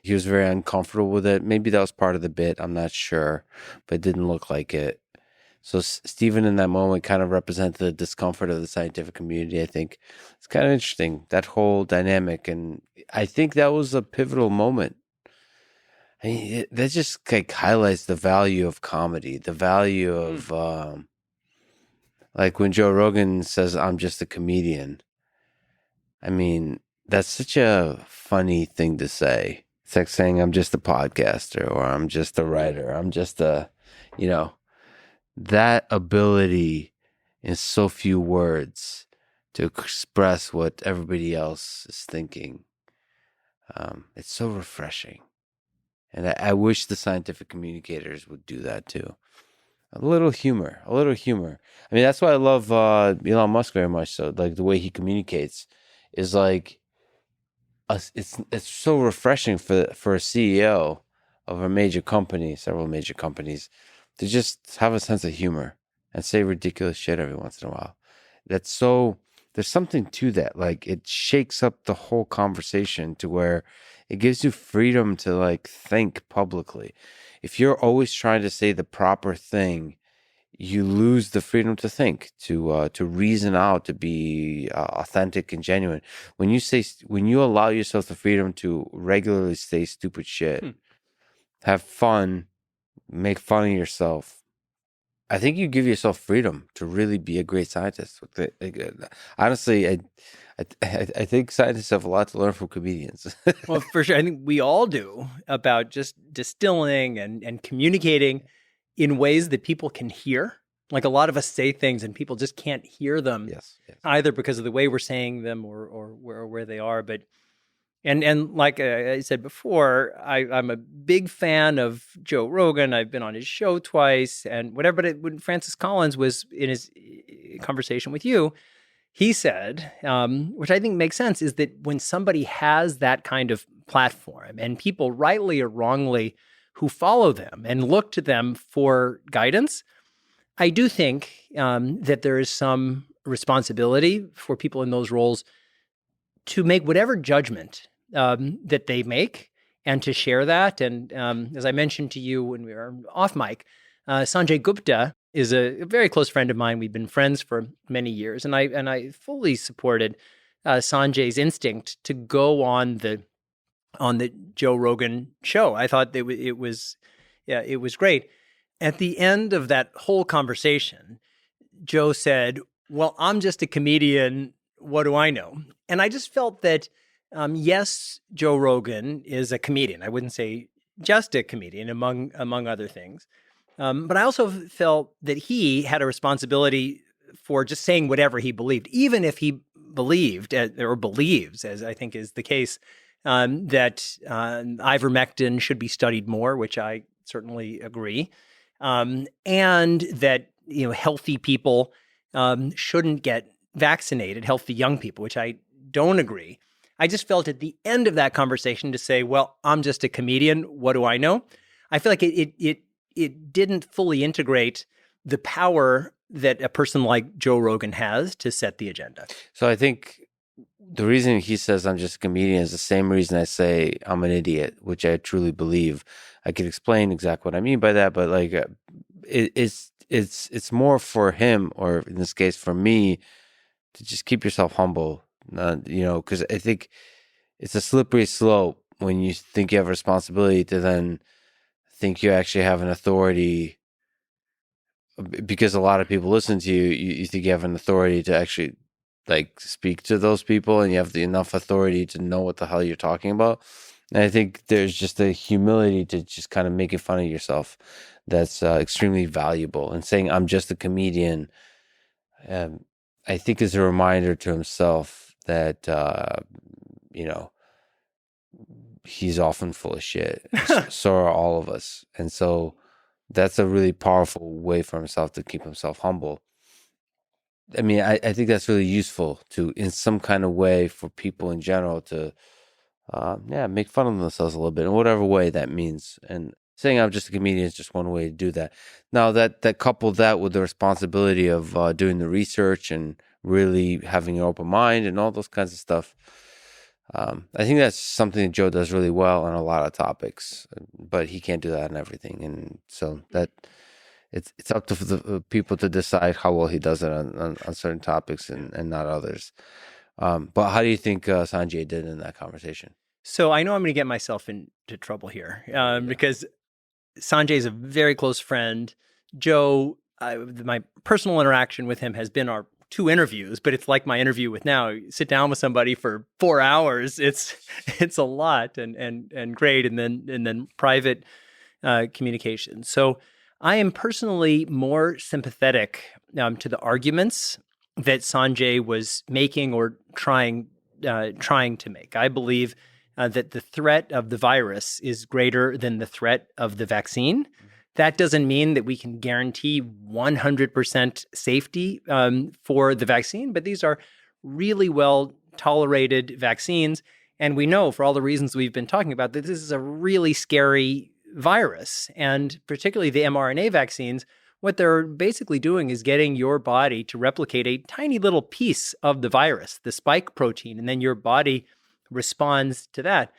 He was very uncomfortable with it. Maybe that was part of the bit. I'm not sure, but it didn't look like it. So Stephen in that moment kind of represented the discomfort of the scientific community. I think it's kind of interesting, that whole dynamic. And I think that was a pivotal moment. I mean, that just highlights the value of comedy, the value of when Joe Rogan says, "I'm just a comedian." I mean, that's such a funny thing to say. It's like saying I'm just a podcaster, or I'm just a writer. I'm just that ability in so few words to express what everybody else is thinking. It's so refreshing. And I wish the scientific communicators would do that too. A little humor. I mean, that's why I love Elon Musk very much. So the way he communicates is it's so refreshing for a CEO of a major company, several major companies, to just have a sense of humor and say ridiculous shit every once in a while. There's something to that. It shakes up the whole conversation to where it gives you freedom to think publicly. If you're always trying to say the proper thing, you lose the freedom to think, to reason out, to be authentic and genuine. When you allow yourself the freedom to regularly say stupid shit, have fun, make fun of yourself, I think you give yourself freedom to really be a great scientist. Honestly, I think scientists have a lot to learn from comedians. Well, for sure. I think we all do, about just distilling and communicating in ways that people can hear. Like, a lot of us say things and people just can't hear them, yes. Either because of the way we're saying them or where they are. But and like I said before, I'm a big fan of Joe Rogan. I've been on his show twice and whatever. But when Francis Collins was in his conversation with you, he said, which I think makes sense, is that when somebody has that kind of platform and people rightly or wrongly who follow them and look to them for guidance, I do think that there is some responsibility for people in those roles to make whatever judgment that they make and to share that. And as I mentioned to you when we were off mic, Sanjay Gupta is a very close friend of mine. We've been friends for many years, and I fully supported Sanjay's instinct to go on the Joe Rogan show. I thought that it was great. At the end of that whole conversation, Joe said, "Well, I'm just a comedian. What do I know?" And I just felt that, yes, Joe Rogan is a comedian. I wouldn't say just a comedian, among other things. But I also felt that he had a responsibility for just saying whatever he believed, even if he believed or believes, as I think is the case, that ivermectin should be studied more, which I certainly agree, and that healthy people shouldn't get vaccinated, healthy young people, which I don't agree. I just felt at the end of that conversation to say, well, I'm just a comedian. What do I know? I feel like it didn't fully integrate the power that a person like Joe Rogan has to set the agenda. So I think the reason he says I'm just a comedian is the same reason I say I'm an idiot, which I truly believe. I could explain exactly what I mean by that, but like it's more for him, or in this case for me, to just keep yourself humble. Because I think it's a slippery slope when you think you have a responsibility to then think you actually have an authority. Because a lot of people listen to you, you think you have an authority to actually like speak to those people, and you have enough authority to know what the hell you're talking about. And I think there's just a humility to just kind of making fun of yourself that's extremely valuable. And saying I'm just a comedian, I think is a reminder to himself that he's often full of shit. So are all of us, and so that's a really powerful way for himself to keep himself humble. I mean, I think that's really useful to, in some kind of way, for people in general to, make fun of themselves a little bit in whatever way that means. And saying I'm just a comedian is just one way to do that. Now, that couple that with the responsibility of doing the research and really having an open mind and all those kinds of stuff, I think that's something that Joe does really well on a lot of topics, but he can't do that on everything. And so that it's up to the people to decide how well he does it on certain topics and not others. But how do you think Sanjay did in that conversation? So I know I'm going to get myself into trouble here because Sanjay is a very close friend. Joe, my personal interaction with him has been our 2 interviews, but it's like my interview with now. You sit down with somebody for 4 hours. It's a lot and great, and then private communication. So I am personally more sympathetic to the arguments that Sanjay was making or trying to make. I believe that the threat of the virus is greater than the threat of the vaccine. That doesn't mean that we can guarantee 100% safety for the vaccine, but these are really well-tolerated vaccines. And we know, for all the reasons we've been talking about, that this is a really scary virus. And particularly the mRNA vaccines, what they're basically doing is getting your body to replicate a tiny little piece of the virus, the spike protein, and then your body responds to that.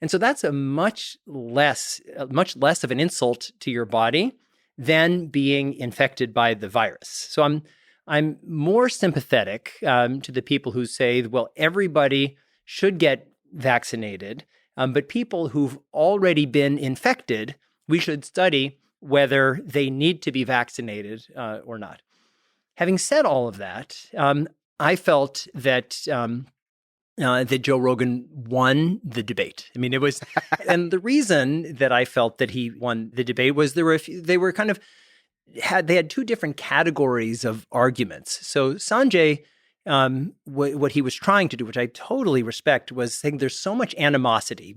And so that's a much less of an insult to your body than being infected by the virus. So I'm more sympathetic to the people who say, well, everybody should get vaccinated, but people who've already been infected, we should study whether they need to be vaccinated or not. Having said all of that, I felt that that Joe Rogan won the debate. I mean, it was, and the reason that I felt that he won the debate was they had 2 different categories of arguments. So Sanjay, what he was trying to do, which I totally respect, was saying there's so much animosity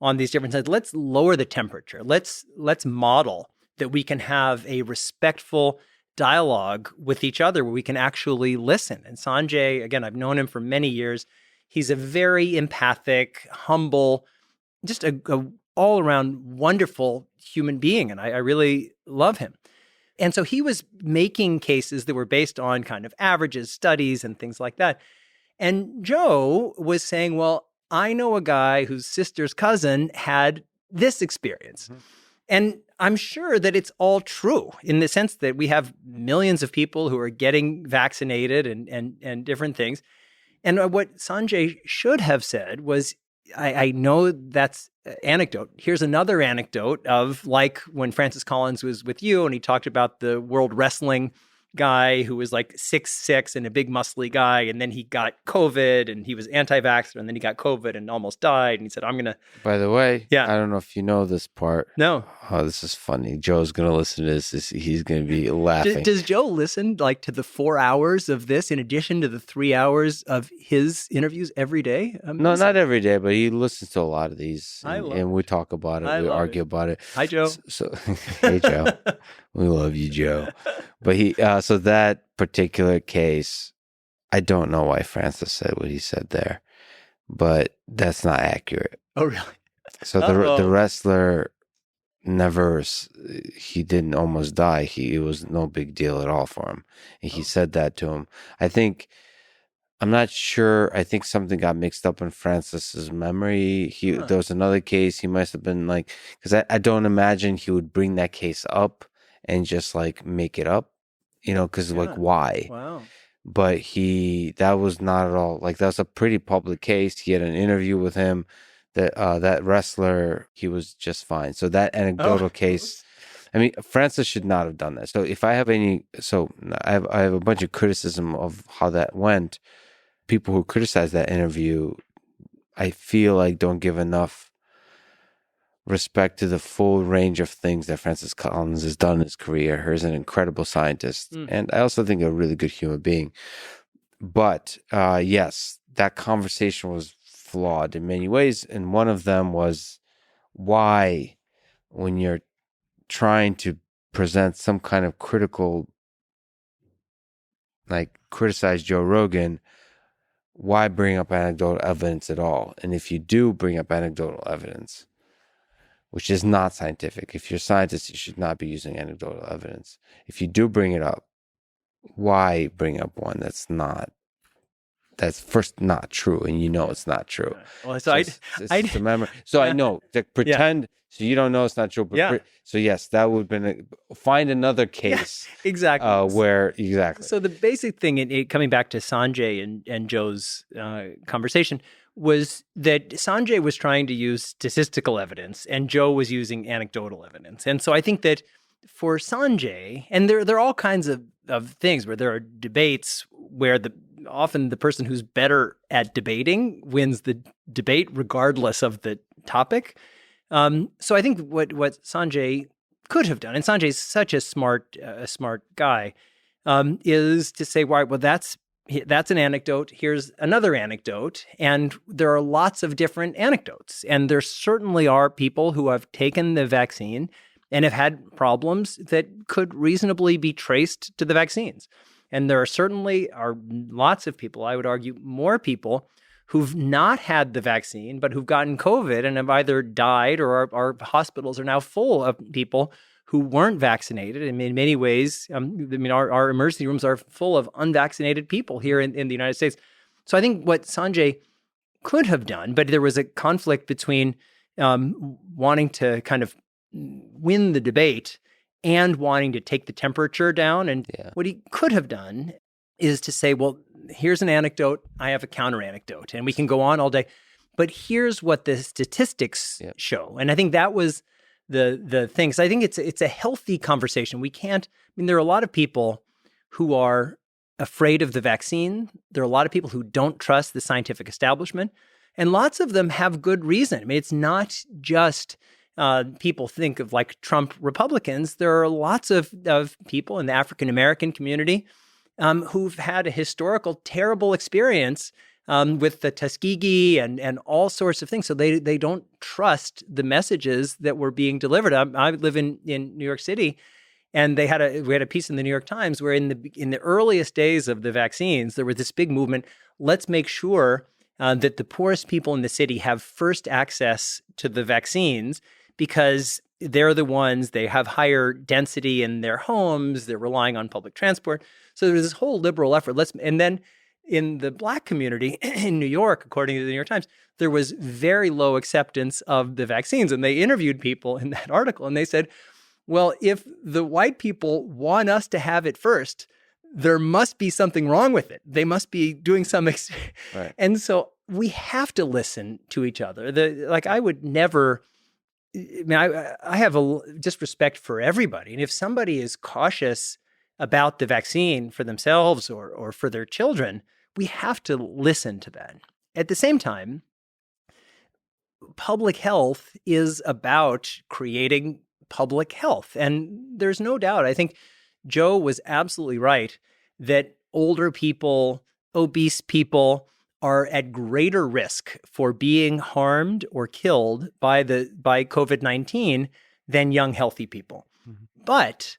on these different sides. Let's lower the temperature. Let's model that we can have a respectful dialogue with each other where we can actually listen. And Sanjay, again, I've known him for many years. He's a very empathic, humble, just a all-around wonderful human being. And I really love him. And so he was making cases that were based on kind of averages, studies, and things like that. And Joe was saying, well, I know a guy whose sister's cousin had this experience. Mm-hmm. And I'm sure that it's all true in the sense that we have millions of people who are getting vaccinated and different things. And what Sanjay should have said was, I know that's anecdote. Here's another anecdote of like when Francis Collins was with you and he talked about the World Wrestling guy who was like 6'6" and a big muscly guy. And then he got COVID and he was anti-vaxxer and then he got COVID and almost died. And he said, I'm going to. By the way, Yeah. I don't know if you know this part. No. Oh, this is funny. Joe's going to listen to this. He's going to be laughing. Does Joe listen like to the 4 hours of this in addition to the 3 hours of his interviews every day? No, not every day, but he listens to a lot of these. And we talk about it. We argue about it. Hi, Joe. So hey, Joe. We love you, Joe. But so that particular case, I don't know why Francis said what he said there, but that's not accurate. Oh, really? So the wrestler he didn't almost die. It was no big deal at all for him. And he said that to him. I'm not sure. I think something got mixed up in Francis's memory. There was another case. He must have been like, because I don't imagine he would bring that case up and just like make it up, because like why? Wow. But that was not at all like, that was a pretty public case. He had an interview with him. That wrestler, he was just fine. So that anecdotal case, I mean, Francis should not have done that. So if I have I have a bunch of criticism of how that went. People who criticize that interview, I feel like don't give enough respect to the full range of things that Francis Collins has done in his career. He's an incredible scientist, and I also think a really good human being. But yes, that conversation was flawed in many ways, and one of them was why, when you're trying to present some kind of criticize Joe Rogan, why bring up anecdotal evidence at all? And if you do bring up anecdotal evidence, which is not scientific, if you're a scientist, you should not be using anecdotal evidence. If you do bring it up, why bring up one that's first not true, and it's not true. Well, it's a memory. So I know to pretend. So you don't know it's not true. But so yes, that would have been find another case. Yeah, exactly. Exactly. So the basic thing, coming back to Sanjay and Joe's conversation, was that Sanjay was trying to use statistical evidence and Joe was using anecdotal evidence. And so I think that for Sanjay, and there are all kinds of things where there are debates where often the person who's better at debating wins the debate regardless of the topic. So I think what Sanjay could have done, and Sanjay's such a smart guy, is to say, right, well, that's an anecdote. Here's another anecdote. And there are lots of different anecdotes. And there certainly are people who have taken the vaccine and have had problems that could reasonably be traced to the vaccines. And there are lots of people, I would argue more people, who've not had the vaccine, but who've gotten COVID and have either died, or our hospitals are now full of people who weren't vaccinated. And in many ways, our emergency rooms are full of unvaccinated people here in the United States. So I think what Sanjay could have done, but there was a conflict between wanting to kind of win the debate and wanting to take the temperature down. And what he could have done is to say, well, here's an anecdote, I have a counter anecdote, and we can go on all day, but here's what the statistics show. And I think that was the thing. So I think it's a healthy conversation. There are a lot of people who are afraid of the vaccine. There are a lot of people who don't trust the scientific establishment, and lots of them have good reason. I mean, it's not just people think of like Trump Republicans. There are lots of people in the African-American community who've had a historical terrible experience with the Tuskegee and all sorts of things. So they don't trust the messages that were being delivered. I live in New York City, and we had a piece in the New York Times where in the earliest days of the vaccines, there was this big movement. Let's make sure that the poorest people in the city have first access to the vaccines, because they're the ones, they have higher density in their homes, they're relying on public transport. So there's this whole liberal effort. And then in the Black community in New York, according to the New York Times, there was very low acceptance of the vaccines. And they interviewed people in that article, and they said, well, if the white people want us to have it first, there must be something wrong with it. They must be doing some right. And so we have to listen to each other. I would never... I have just respect for everybody. And if somebody is cautious about the vaccine for themselves or for their children, we have to listen to that. At the same time, public health is about creating public health. And there's no doubt, I think Joe was absolutely right that older people, obese people are at greater risk for being harmed or killed by COVID-19 than young, healthy people. Mm-hmm. But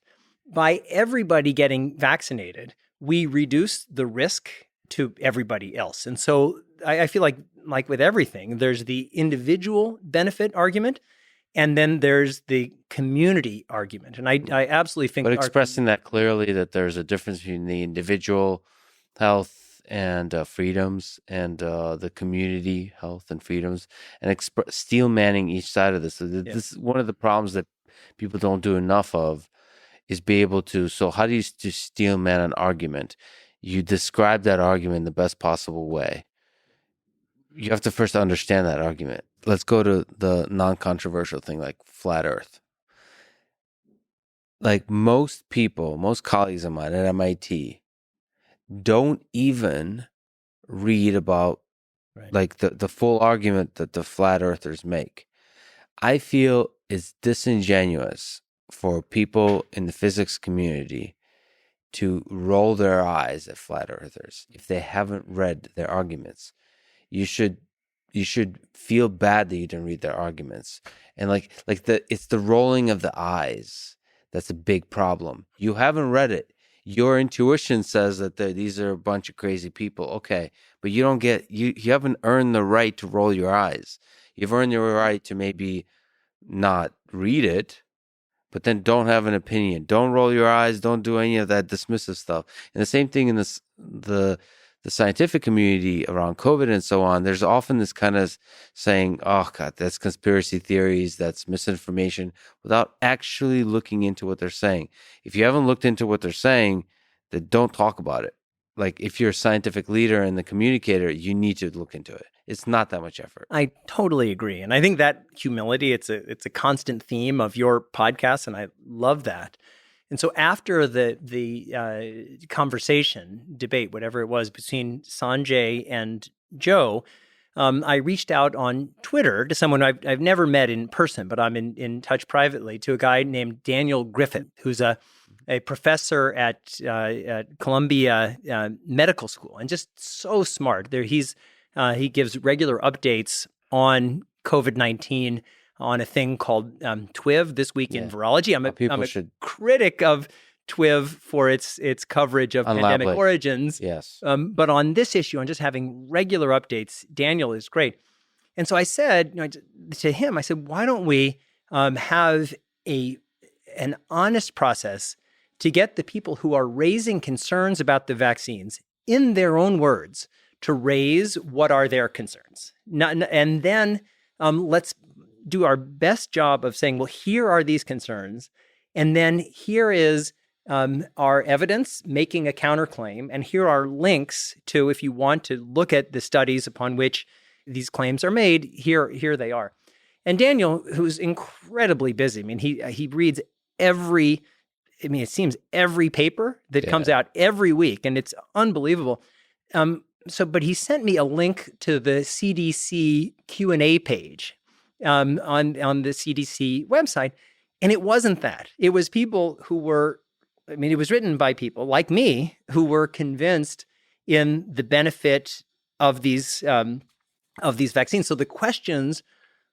by everybody getting vaccinated, we reduce the risk to everybody else. And so I feel like with everything, there's the individual benefit argument, and then there's the community argument. And I absolutely think— But expressing that clearly, that there's a difference between the individual health and freedoms and the community health and freedoms, and steel manning each side of this. So this is one of the problems that people don't do enough of, is be able to— so how do you steel man an argument? You describe that argument in the best possible way. You have to first understand that argument. Let's go to the non-controversial thing, like flat Earth. Like most people, most colleagues of mine at MIT don't even read about like the full argument that the flat earthers make. I feel it's disingenuous for people in the physics community to roll their eyes at flat earthers if they haven't read their arguments. You should feel bad that you didn't read their arguments. And it's the rolling of the eyes that's a big problem. You haven't read it. Your intuition says that these are a bunch of crazy people. Okay, but you don't get— you haven't earned the right to roll your eyes. You've earned your right to maybe not read it, but then don't have an opinion. Don't roll your eyes. Don't do any of that dismissive stuff. And the same thing in the scientific community around COVID and so on. There's often this kind of saying, oh, God, that's conspiracy theories, that's misinformation, without actually looking into what they're saying. If you haven't looked into what they're saying, then don't talk about it. Like, if you're a scientific leader and the communicator, you need to look into it. It's not that much effort. I totally agree. And I think that humility, it's a constant theme of your podcast, and I love that. And so after the conversation, debate, whatever it was, between Sanjay and Joe, I reached out on Twitter to someone I've never met in person, but I'm in touch privately, to a guy named Daniel Griffith, who's a professor at Columbia Medical School, and just so smart. He gives regular updates on COVID-19 on a thing called TWIV, This Week in Virology. I'm a critic of TWIV for its coverage of pandemic origins. Yes. But on this issue, on just having regular updates, Daniel is great. And so I said to him, I said, why don't we have an honest process to get the people who are raising concerns about the vaccines, in their own words, to raise what are their concerns. And then let's do our best job of saying, well, here are these concerns, and then here is our evidence making a counterclaim, and here are links to, if you want to look at the studies upon which these claims are made, here they are. And Daniel, who's incredibly busy, I mean, he reads it seems every paper that comes out every week, and it's unbelievable. But he sent me a link to the CDC Q&A page on the CDC website. And it wasn't that. It was people who were— it was written by people like me who were convinced in the benefit of these vaccines. So the questions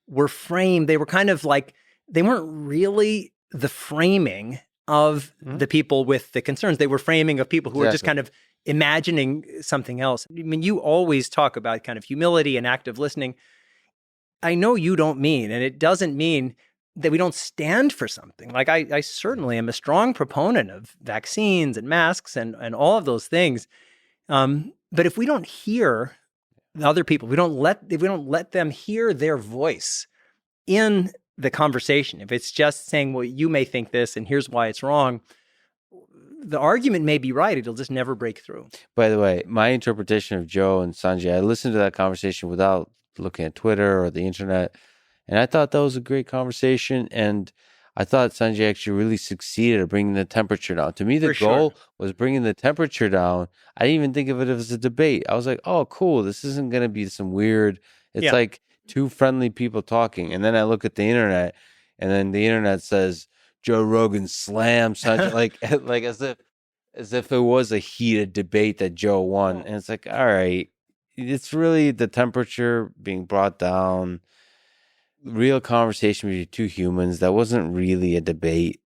were framed. They were kind of like— they weren't really the framing of the people with the concerns. They were framing of people who were just kind of imagining something else. I mean, you always talk about kind of humility and active listening. I know you don't mean, and it doesn't mean that we don't stand for something. Like I certainly am a strong proponent of vaccines and masks and all of those things. But if we don't hear the other people, if we don't let them hear their voice in the conversation, if it's just saying, well, you may think this and here's why it's wrong, the argument may be right. It'll just never break through. By the way, my interpretation of Joe and Sanjay, I listened to that conversation without looking at Twitter or the internet, and I thought that was a great conversation. And I thought Sanjay actually really succeeded at bringing the temperature down. To me, the goal was bringing the temperature down. I didn't even think of it as a debate. I was like, oh, cool. This isn't going to be some weird. It's like two friendly people talking. And then I look at the internet, and then the internet says Joe Rogan slammed Sanjay, like as if it was a heated debate that Joe won. And it's like, all right, it's really the temperature being brought down. Real conversation between two humans. That wasn't really a debate.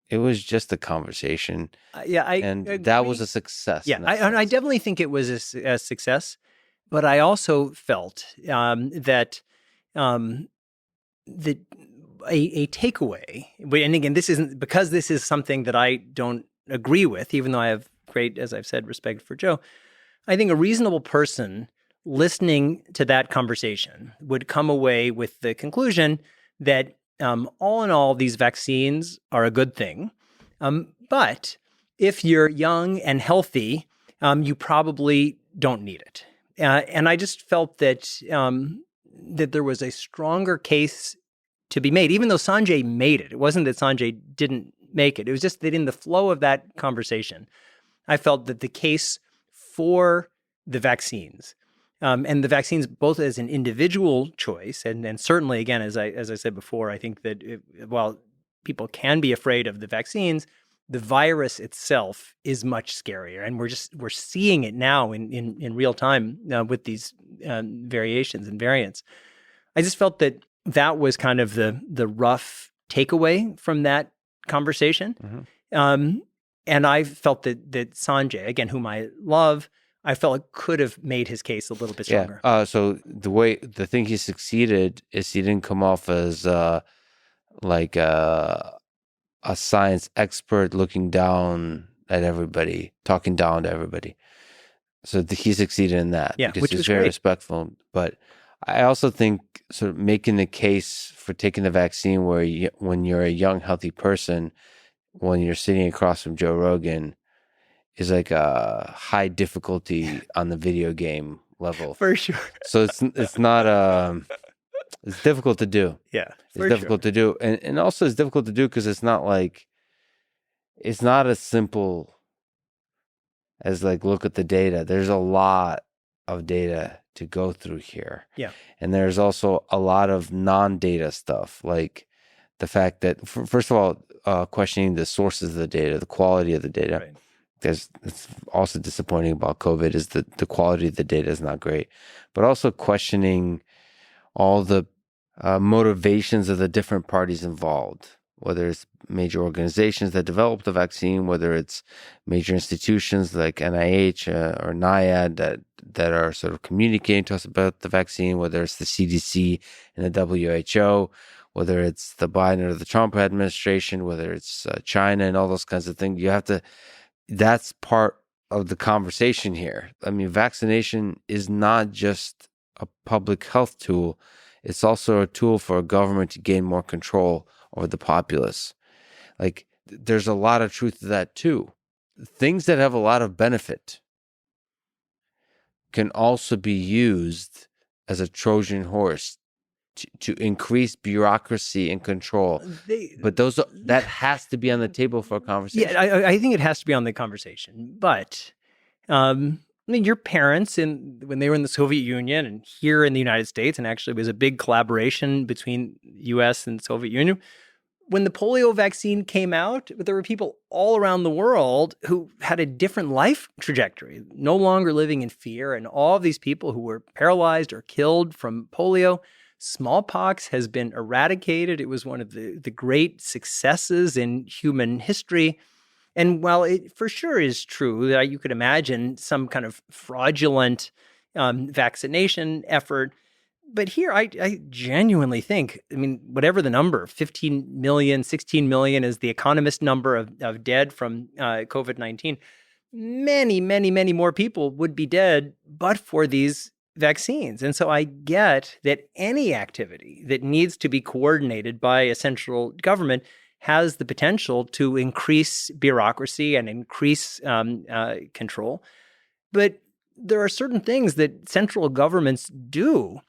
It was just a conversation. That was a success. Yeah, I definitely think it was a success. But I also felt that a takeaway, and again, this isn't because this is something that I don't agree with, even though I have great, as I've said, respect for Joe. I think a reasonable person listening to that conversation would come away with the conclusion that all in all, these vaccines are a good thing. But if you're young and healthy, you probably don't need it. And I just felt that that there was a stronger case to be made, even though Sanjay made it. It wasn't that Sanjay didn't make it. It was just that in the flow of that conversation, I felt that the case for the vaccines and the vaccines both as an individual choice, and certainly, again, as I said before, I think that while people can be afraid of the vaccines, the virus itself is much scarier, and we're seeing it now in real time with these variations and variants. I just felt that was kind of the rough takeaway from that conversation, and I felt that Sanjay, again, whom I love, I felt it could have made his case a little bit stronger. So the thing he succeeded is he didn't come off as like a science expert looking down at everybody, talking down to everybody. So he succeeded in that because he's very respectful. But I also think sort of making the case for taking the vaccine when you're a young, healthy person, when you're sitting across from Joe Rogan, is like a high difficulty on the video game level. For sure. So it's not it's difficult to do. Yeah. It's difficult to do. And also it's difficult to do because it's not as simple as like look at the data. There's a lot of data to go through here. Yeah. And there's also a lot of non-data stuff, like the fact that first of all, questioning the sources of the data, the quality of the data. Right. It's also disappointing about COVID is that the quality of the data is not great, but also questioning all the motivations of the different parties involved, whether it's major organizations that develop the vaccine, whether it's major institutions like NIH or NIAID that are sort of communicating to us about the vaccine, whether it's the CDC and the WHO, whether it's the Biden or the Trump administration, whether it's China and all those kinds of things. That's part of the conversation here. I mean, vaccination is not just a public health tool. It's also a tool for a government to gain more control over the populace. Like, there's a lot of truth to that too. Things that have a lot of benefit can also be used as a Trojan horse to increase bureaucracy and control. But that has to be on the table for a conversation. Yeah, I think it has to be on the conversation. But I mean, your parents, when they were in the Soviet Union and here in the United States, and actually it was a big collaboration between U.S. and Soviet Union, when the polio vaccine came out, there were people all around the world who had a different life trajectory, no longer living in fear. And all of these people who were paralyzed or killed from polio, smallpox has been eradicated. It was one of the great successes in human history. And while it for sure is true that you could imagine some kind of fraudulent vaccination effort, but here I genuinely think, I mean, whatever the number, 15 million, 16 million is the Economist number of dead from COVID-19, many, many, many more people would be dead but for these vaccines. And so I get that any activity that needs to be coordinated by a central government has the potential to increase bureaucracy and increase control. But there are certain things that central governments do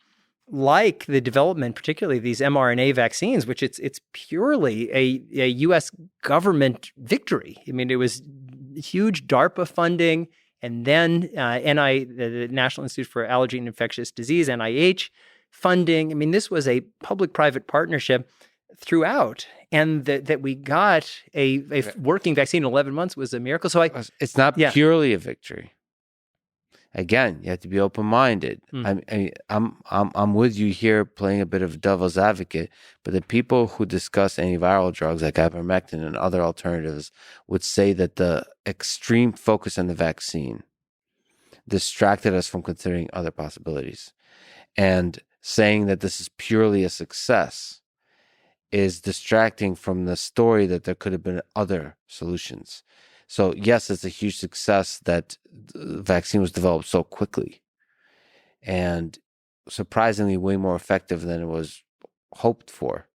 like the development, particularly these mRNA vaccines, which it's purely a U.S. government victory. I mean, it was huge DARPA funding, and then the National Institute for Allergy and Infectious Disease, NIH funding. I mean, this was a public-private partnership throughout, and that we got a working vaccine in 11 months was a miracle. So it's not purely a victory. Again, you have to be open-minded. I'm with you here, playing a bit of devil's advocate. But the people who discuss antiviral drugs like ivermectin and other alternatives would say that the extreme focus on the vaccine distracted us from considering other possibilities, and saying that this is purely a success is distracting from the story that there could have been other solutions. So yes, it's a huge success that the vaccine was developed so quickly and surprisingly way more effective than it was hoped for.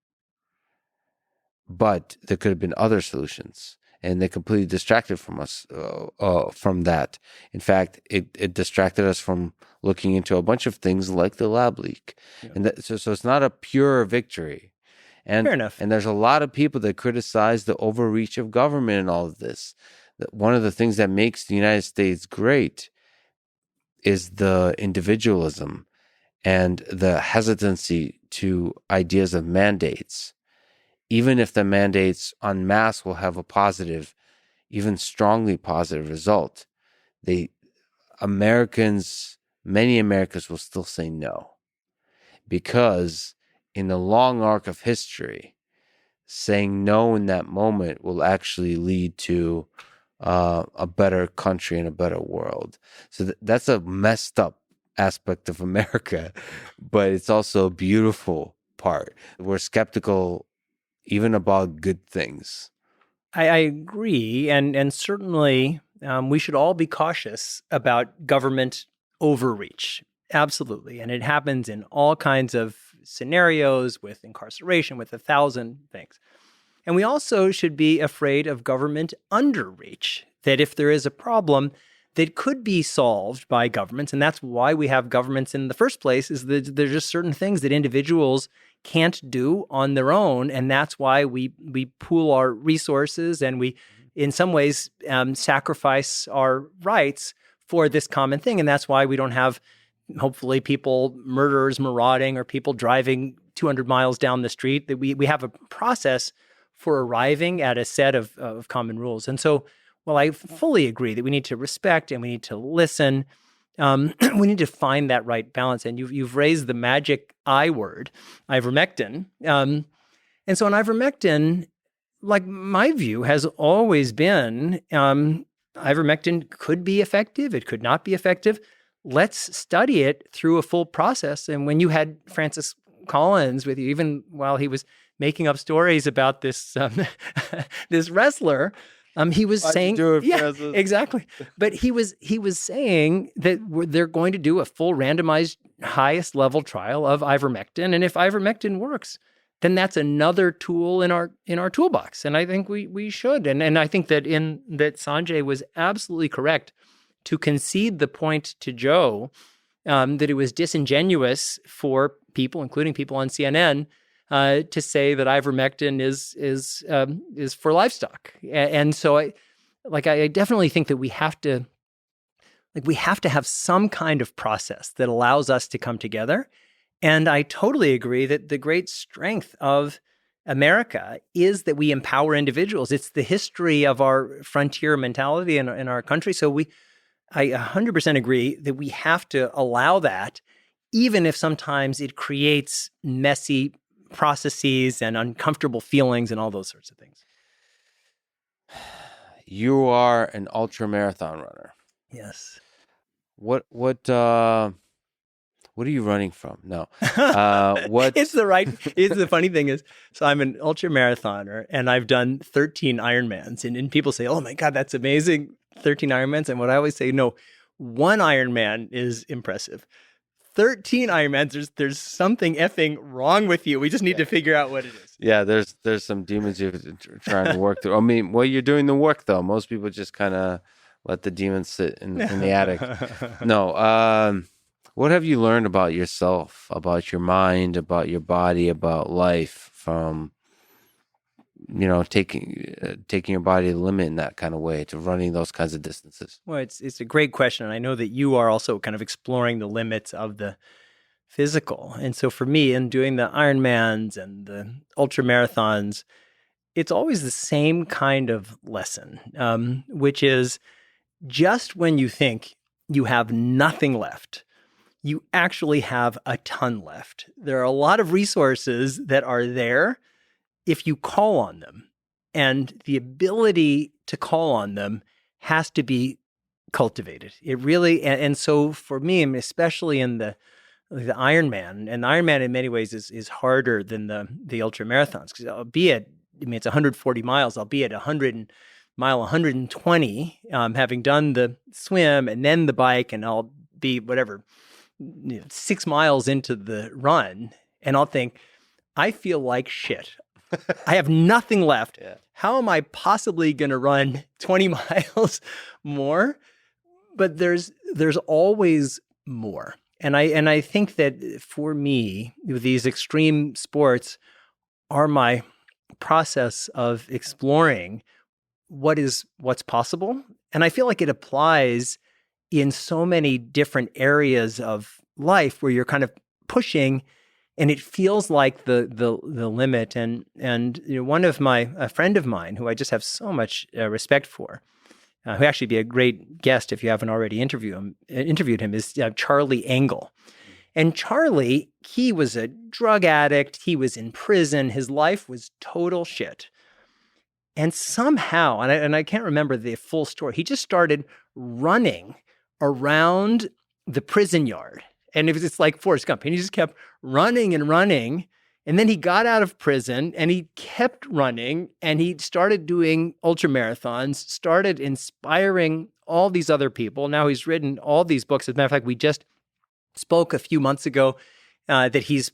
But there could have been other solutions, and they completely distracted from us from that. In fact, it distracted us from looking into a bunch of things like the lab leak. Yeah. And so it's not a pure victory. And, fair enough. And there's a lot of people that criticize the overreach of government in all of this. One of the things that makes the United States great is the individualism and the hesitancy to ideas of mandates. Even if the mandates en masse will have a positive, even strongly positive result, many Americans will still say no. Because in the long arc of history, saying no in that moment will actually lead to a better country and a better world. So that's a messed up aspect of America, but it's also a beautiful part. We're skeptical even about good things. I agree, and certainly we should all be cautious about government overreach. Absolutely, and it happens in all kinds of scenarios, with incarceration, with 1,000 things. And we also should be afraid of government underreach, that if there is a problem that could be solved by governments, and that's why we have governments in the first place, is that there's just certain things that individuals can't do on their own, and that's why we pool our resources, and we, in some ways, sacrifice our rights for this common thing. And that's why we don't have, hopefully, murderers marauding, or people driving 200 miles down the street. That we have a process for arriving at a set of common rules. And so, while I fully agree that we need to respect and we need to listen, we need to find that right balance. And you've raised the magic I word, ivermectin. And so on ivermectin, like, my view has always been ivermectin could be effective. It could not be effective. Let's study it through a full process. And when you had Francis Collins with you, even while he was making up stories about this this wrestler, he was saying, exactly. But he was saying that they're going to do a full randomized highest level trial of ivermectin, and if ivermectin works, then that's another tool in our toolbox. And I think we should. And I think that that Sanjay was absolutely correct to concede the point to Joe that it was disingenuous for people, including people on CNN, to say that ivermectin is for livestock. And so I definitely think that we have to have some kind of process that allows us to come together. And I totally agree that the great strength of America is that we empower individuals. It's the history of our frontier mentality in our country. So I 100% agree that we have to allow that, even if sometimes it creates messy processes and uncomfortable feelings and all those sorts of things. You are an ultramarathon runner. Yes. What are you running from? No. It's the funny thing is, so I'm an ultramarathoner, and I've done 13 Ironmans, and people say, oh my God, that's amazing. 13 Ironmans. And what I always say, no, one Ironman is impressive. 13 Ironmans, there's something effing wrong with you. We just need to figure out what it is. Yeah, there's some demons you're trying to work through. I mean, well, you're doing the work, though. Most people just kind of let the demons sit in the attic. No, What have you learned about yourself, about your mind, about your body, about life from, taking your body to the limit in that kind of way, to running those kinds of distances? Well, it's a great question. And I know that you are also kind of exploring the limits of the physical. And so for me, in doing the Ironmans and the Ultramarathons, it's always the same kind of lesson, which is just when you think you have nothing left, you actually have a ton left. There are a lot of resources that are there if you call on them. And the ability to call on them has to be cultivated. It really, and so for me, especially in the Ironman, and the Ironman in many ways is harder than the ultramarathons, because it's 140 miles, I'll be at 120, having done the swim and then the bike, and I'll be 6 miles into the run, and I'll think, I feel like shit. I have nothing left. Yeah. How am I possibly going to run 20 miles more? But there's always more. And I think that for me, these extreme sports are my process of exploring what's possible. And I feel like it applies in so many different areas of life where you're kind of pushing, and it feels like the limit. And a friend of mine who I just have so much respect for, who actually be a great guest if you haven't already interviewed him, is Charlie Engle. And Charlie, he was a drug addict. He was in prison. His life was total shit. And somehow, and I can't remember the full story, he just started running around the prison yard. And it's like Forrest Gump. And he just kept running and running. And then he got out of prison and he kept running, and he started doing ultramarathons, started inspiring all these other people. Now he's written all these books. As a matter of fact, we just spoke a few months ago that he's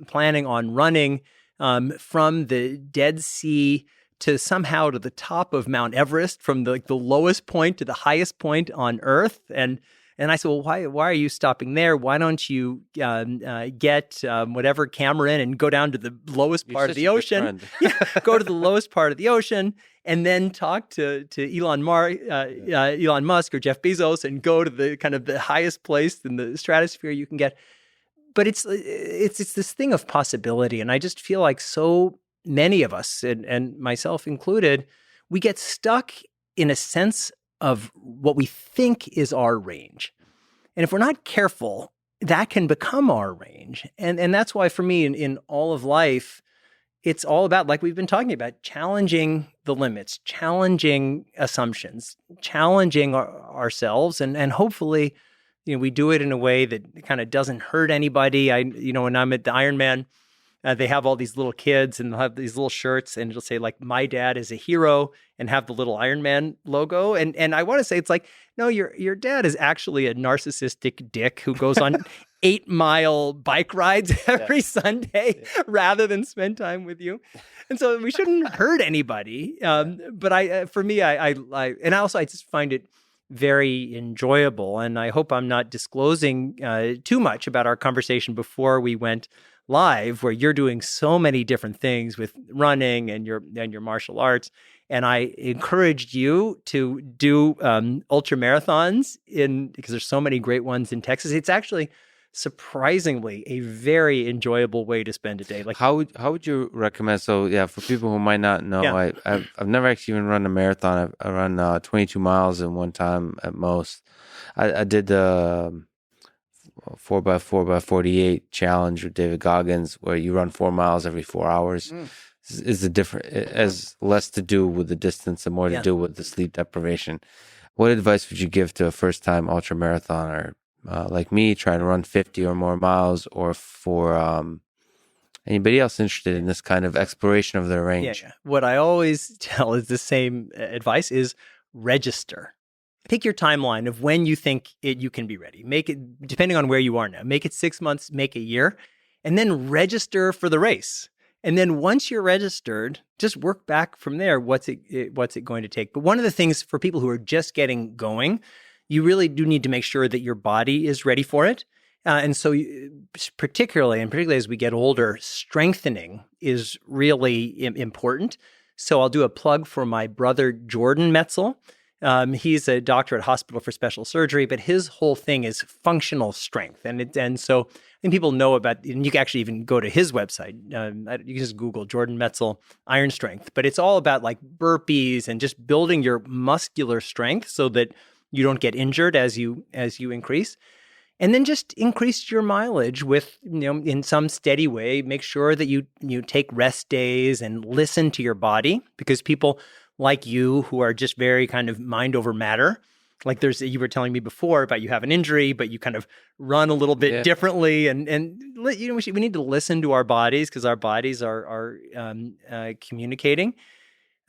planning on running from the Dead Sea to somehow to the top of Mount Everest, from the lowest point to the highest point on Earth. And I said, well, why are you stopping there? Why don't you get whatever camera in and go down to the lowest part of the ocean? Yeah, go to the lowest part of the ocean, and then talk to Elon Musk or Jeff Bezos, and go to the kind of the highest place in the stratosphere you can get. But it's this thing of possibility, and I just feel like so many of us, and myself included, we get stuck in a sense of what we think is our range. And if we're not careful, that can become our range. And that's why for me in all of life, it's all about, like we've been talking about, challenging the limits, challenging assumptions, challenging ourselves. And hopefully, we do it in a way that kind of doesn't hurt anybody. When I'm at the Ironman, they have all these little kids, and they'll have these little shirts, and it'll say like, "My dad is a hero," and have the little Ironman logo. And I want to say, it's like, no, your dad is actually a narcissistic dick who goes on 8-mile bike rides every Sunday rather than spend time with you. And so we shouldn't hurt anybody. But I just find it very enjoyable. And I hope I'm not disclosing too much about our conversation before we went live, where you're doing so many different things with running and your martial arts. And I encouraged you to do ultramarathons because there's so many great ones in Texas. It's actually surprisingly a very enjoyable way to spend a day. Like, how would you recommend? So yeah, for people who might not know, I've never actually even run a marathon. I run 22 miles in one time at most. I did the 4x4x48 challenge with David Goggins, where you run 4 miles every 4 hours. Is a different, it has less to do with the distance and more to do with the sleep deprivation. What advice would you give to a first-time ultramarathoner like me, trying to run 50 or more miles, or for anybody else interested in this kind of exploration of their range? Yeah. What I always tell is the same advice: is register. Pick your timeline of when you think you can be ready. Make it, depending on where you are now, make it 6 months, make a year, and then register for the race. And then once you're registered, just work back from there. What's it going to take? But one of the things for people who are just getting going, you really do need to make sure that your body is ready for it. And so particularly as we get older, strengthening is really important. So I'll do a plug for my brother, Jordan Metzl. He's a doctor at Hospital for Special Surgery, but his whole thing is functional strength. And so I think people know about, and you can actually even go to his website. You can just Google Jordan Metzl iron strength, but it's all about like burpees and just building your muscular strength so that you don't get injured as you increase. And then just increase your mileage with, in some steady way. Make sure that you take rest days and listen to your body, because people like you who are just very kind of mind over matter. Like you were telling me before about you have an injury, but you kind of run a little bit differently. And we need to listen to our bodies because our bodies are communicating.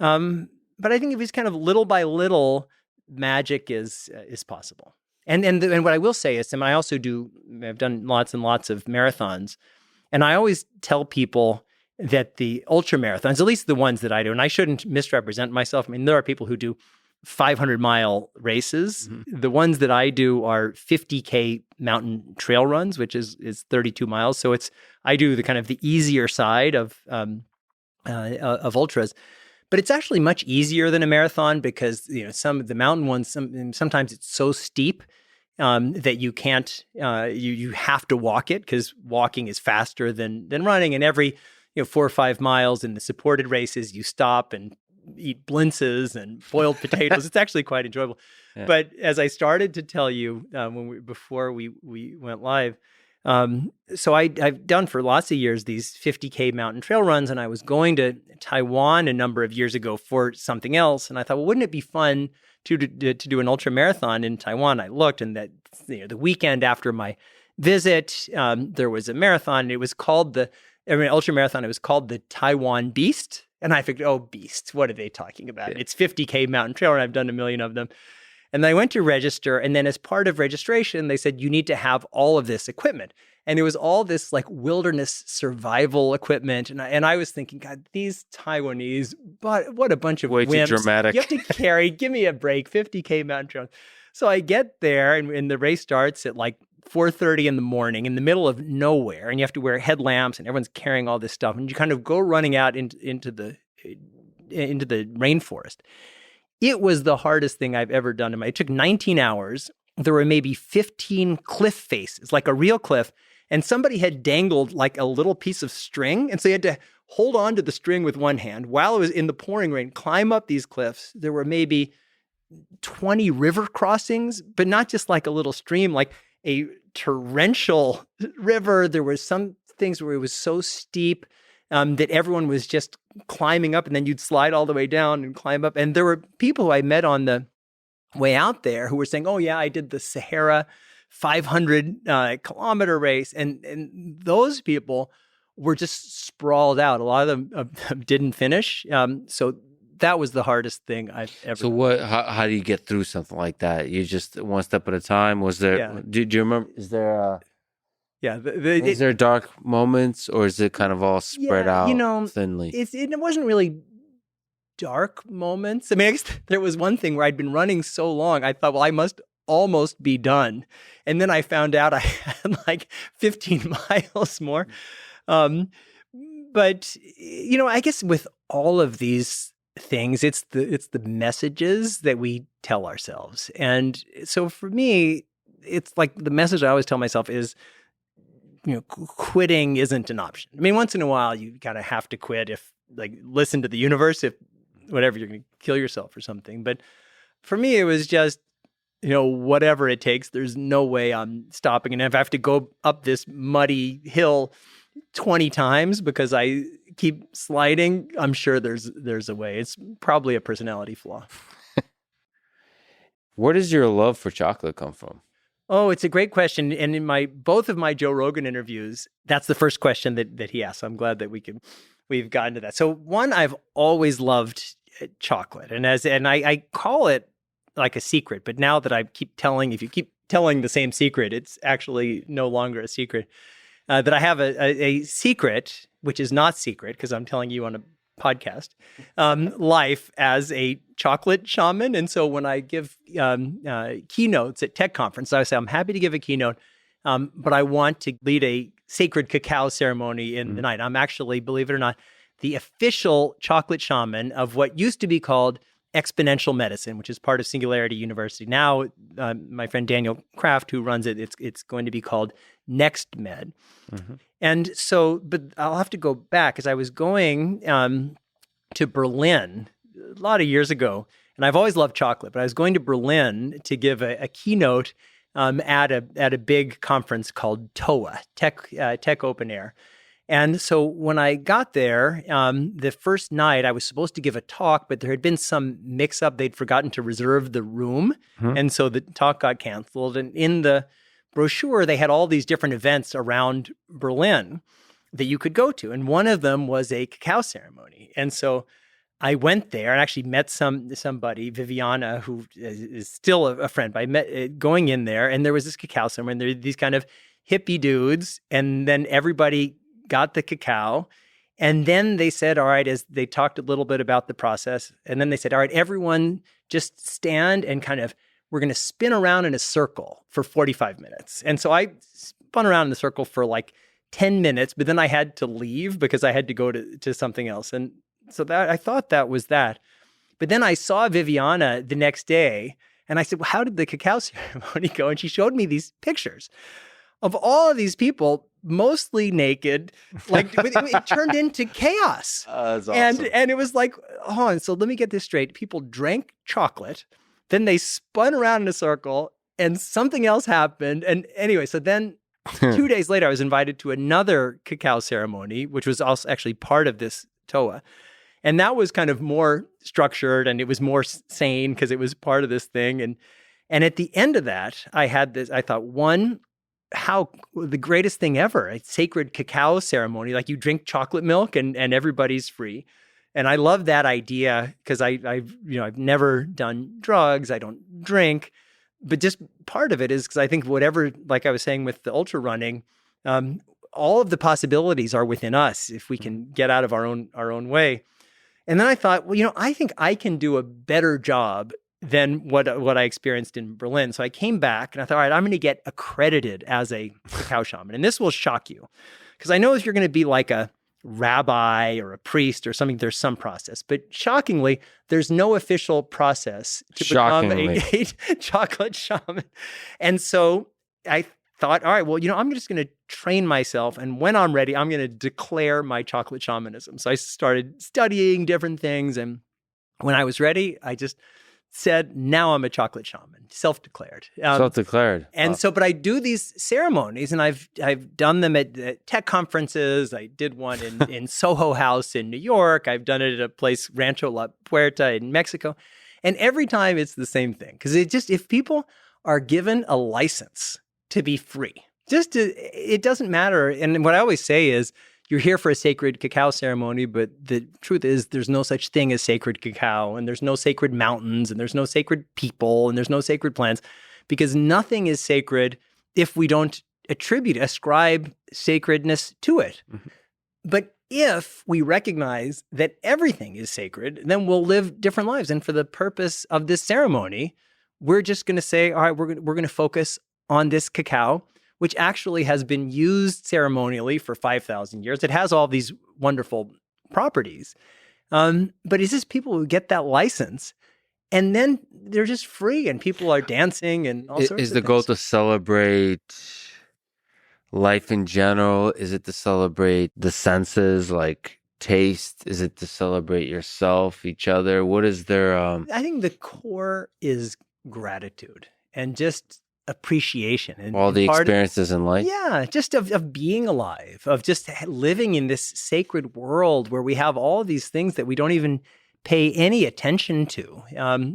But I think if it's kind of little by little, magic is possible. And what I will say is, I I've done lots and lots of marathons, and I always tell people that the ultramarathons, at least the ones that I do, and I shouldn't misrepresent myself. I mean, there are people who do 500-mile races. Mm-hmm. The ones that I do are 50K mountain trail runs, which is 32 miles. So I do the kind of the easier side of ultras. But it's actually much easier than a marathon because some of the mountain ones, sometimes it's so steep that you can't. You have to walk it because walking is faster than running. And every 4 or 5 miles in the supported races, you stop and eat blintzes and boiled potatoes. It's actually quite enjoyable. Yeah. But as I started to tell you before we went live. So I've done for lots of years these 50K mountain trail runs, and I was going to Taiwan a number of years ago for something else. And I thought, well, wouldn't it be fun to do an ultra marathon in Taiwan? I looked, and that the weekend after my visit, there was a marathon. It was called ultra marathon. It was called the Taiwan Beast. And I figured, oh, Beast, what are they talking about? Yeah. It's 50K mountain trail, and I've done a million of them. And I went to register, and then as part of registration, they said, you need to have all of this equipment. And it was all this like wilderness survival equipment. And I was thinking, God, these Taiwanese, but what a bunch of way wimps. Too dramatic. You have to carry, give me a break, 50K mountain trail. So I get there, and the race starts at like 4:30 in the morning in the middle of nowhere. And you have to wear headlamps, and everyone's carrying all this stuff. And you kind of go running out into the rainforest. It was the hardest thing I've ever done. It took 19 hours. There were maybe 15 cliff faces, like a real cliff. And somebody had dangled like a little piece of string. And so you had to hold on to the string with one hand while it was in the pouring rain, climb up these cliffs. There were maybe 20 river crossings, but not just like a little stream, like a torrential river. There were some things where it was so steep that everyone was just climbing up, and then you'd slide all the way down and climb up. And there were people who I met on the way out there who were saying, oh yeah, I did the Sahara 500 kilometer race. And those people were just sprawled out. A lot of them didn't finish. So that was the hardest thing I've ever done. So how do you get through something like that? You just one step at a time? Was there, yeah. Do you remember, is there is there dark moments, or is it kind of all spread out thinly? It wasn't really dark moments. I mean, I guess there was one thing where I'd been running so long, I thought, well, I must almost be done. And then I found out I had like 15 miles more. But, I guess with all of these things, it's the messages that we tell ourselves. And so for me, it's like the message I always tell myself is, quitting isn't an option. I mean, once in a while, you kind of have to quit listen to the universe, if whatever, you're going to kill yourself or something. But for me, it was just, whatever it takes, there's no way I'm stopping. And if I have to go up this muddy hill 20 times because I keep sliding, I'm sure there's a way. It's probably a personality flaw. Where does your love for chocolate come from? Oh, it's a great question. And in both of my Joe Rogan interviews, that's the first question that he asked. So I'm glad that we've gotten to that. So one, I've always loved chocolate. And I call it like a secret, but now that if you keep telling the same secret, it's actually no longer a secret. That I have a secret, which is not secret because I'm telling you on a podcast, life as a chocolate shaman. And so when I give keynotes at tech conference, I say, I'm happy to give a keynote, but I want to lead a sacred cacao ceremony in the night. I'm actually, believe it or not, the official chocolate shaman of what used to be called exponential medicine, which is part of Singularity University. Now, my friend Daniel Kraft, who runs it, it's going to be called Next Med. And so, but I'll have to go back because I was going to Berlin a lot of years ago, and I've always loved chocolate, but I was going to Berlin to give a keynote at a big conference called TOA, Tech Open Air. And so when I got there, the first night I was supposed to give a talk, but there had been some mix-up. They'd forgotten to reserve the room. And so the talk got canceled. And in the brochure, they had all these different events around Berlin that you could go to. And one of them was a cacao ceremony. And so I went there and actually met somebody, Viviana, who is still a friend. But I met going in there, and there was this cacao ceremony. And there were these kind of hippie dudes. And then everybody got the cacao. And then they said, all right, as they talked a little bit about the process. And then they said, all right, everyone just stand and kind of, we're going to spin around in a circle for 45 minutes. And so I spun around in the circle for like 10 minutes, but then I had to leave because I had to go to something else. And so that I thought that was that. But then I saw Viviana the next day and I said, well, how did the cacao ceremony go? And she showed me these pictures of all of these people, mostly naked, like it turned into chaos. That's awesome. And it was like, oh, and so let me get this straight. People drank chocolate, then they spun around in a circle and something else happened. And anyway, so then 2 days later, I was invited to another cacao ceremony, which was also actually part of this TOA. And that was kind of more structured and it was more sane because it was part of this thing. And at the end of that, I had this, I thought, how the greatest thing ever, a sacred cacao ceremony, like you drink chocolate milk and everybody's free. And I love that idea because I've never done drugs. I don't drink, but just part of it is because I think whatever, like I was saying with the ultra running, all of the possibilities are within us if we can get out of our own way. And then I thought, well, I think I can do a better job than what I experienced in Berlin. So I came back and I thought, all right, I'm going to get accredited as a cacao shaman. And this will shock you because I know if you're going to be like a rabbi or a priest or something, there's some process. But shockingly, there's no official process to become a chocolate shaman. And so I thought, all right, well, I'm just going to train myself. And when I'm ready, I'm going to declare my chocolate shamanism. So I started studying different things. And when I was ready, I just said, now I'm a chocolate shaman, self-declared. Self-declared. And so, but I do these ceremonies and I've done them at tech conferences. I did one in Soho House in New York. I've done it at a place, Rancho La Puerta in Mexico. And every time it's the same thing. Because if people are given a license to be free, it doesn't matter. And what I always say is, you're here for a sacred cacao ceremony, but the truth is there's no such thing as sacred cacao, and there's no sacred mountains, and there's no sacred people, and there's no sacred plants, because nothing is sacred if we don't ascribe sacredness to it. Mm-hmm. But if we recognize that everything is sacred, then we'll live different lives. And for the purpose of this ceremony, we're just going to say, all right, we're going to focus on this cacao, which actually has been used ceremonially for 5,000 years. It has all these wonderful properties. But it's just people who get that license and then they're just free and people are dancing and all sorts of things. Is the goal to celebrate life in general? Is it to celebrate the senses like taste? Is it to celebrate yourself, each other? What is their... I think the core is gratitude and just appreciation and all the experiences in life. Yeah, just of being alive, of just living in this sacred world where we have all these things that we don't even pay any attention to.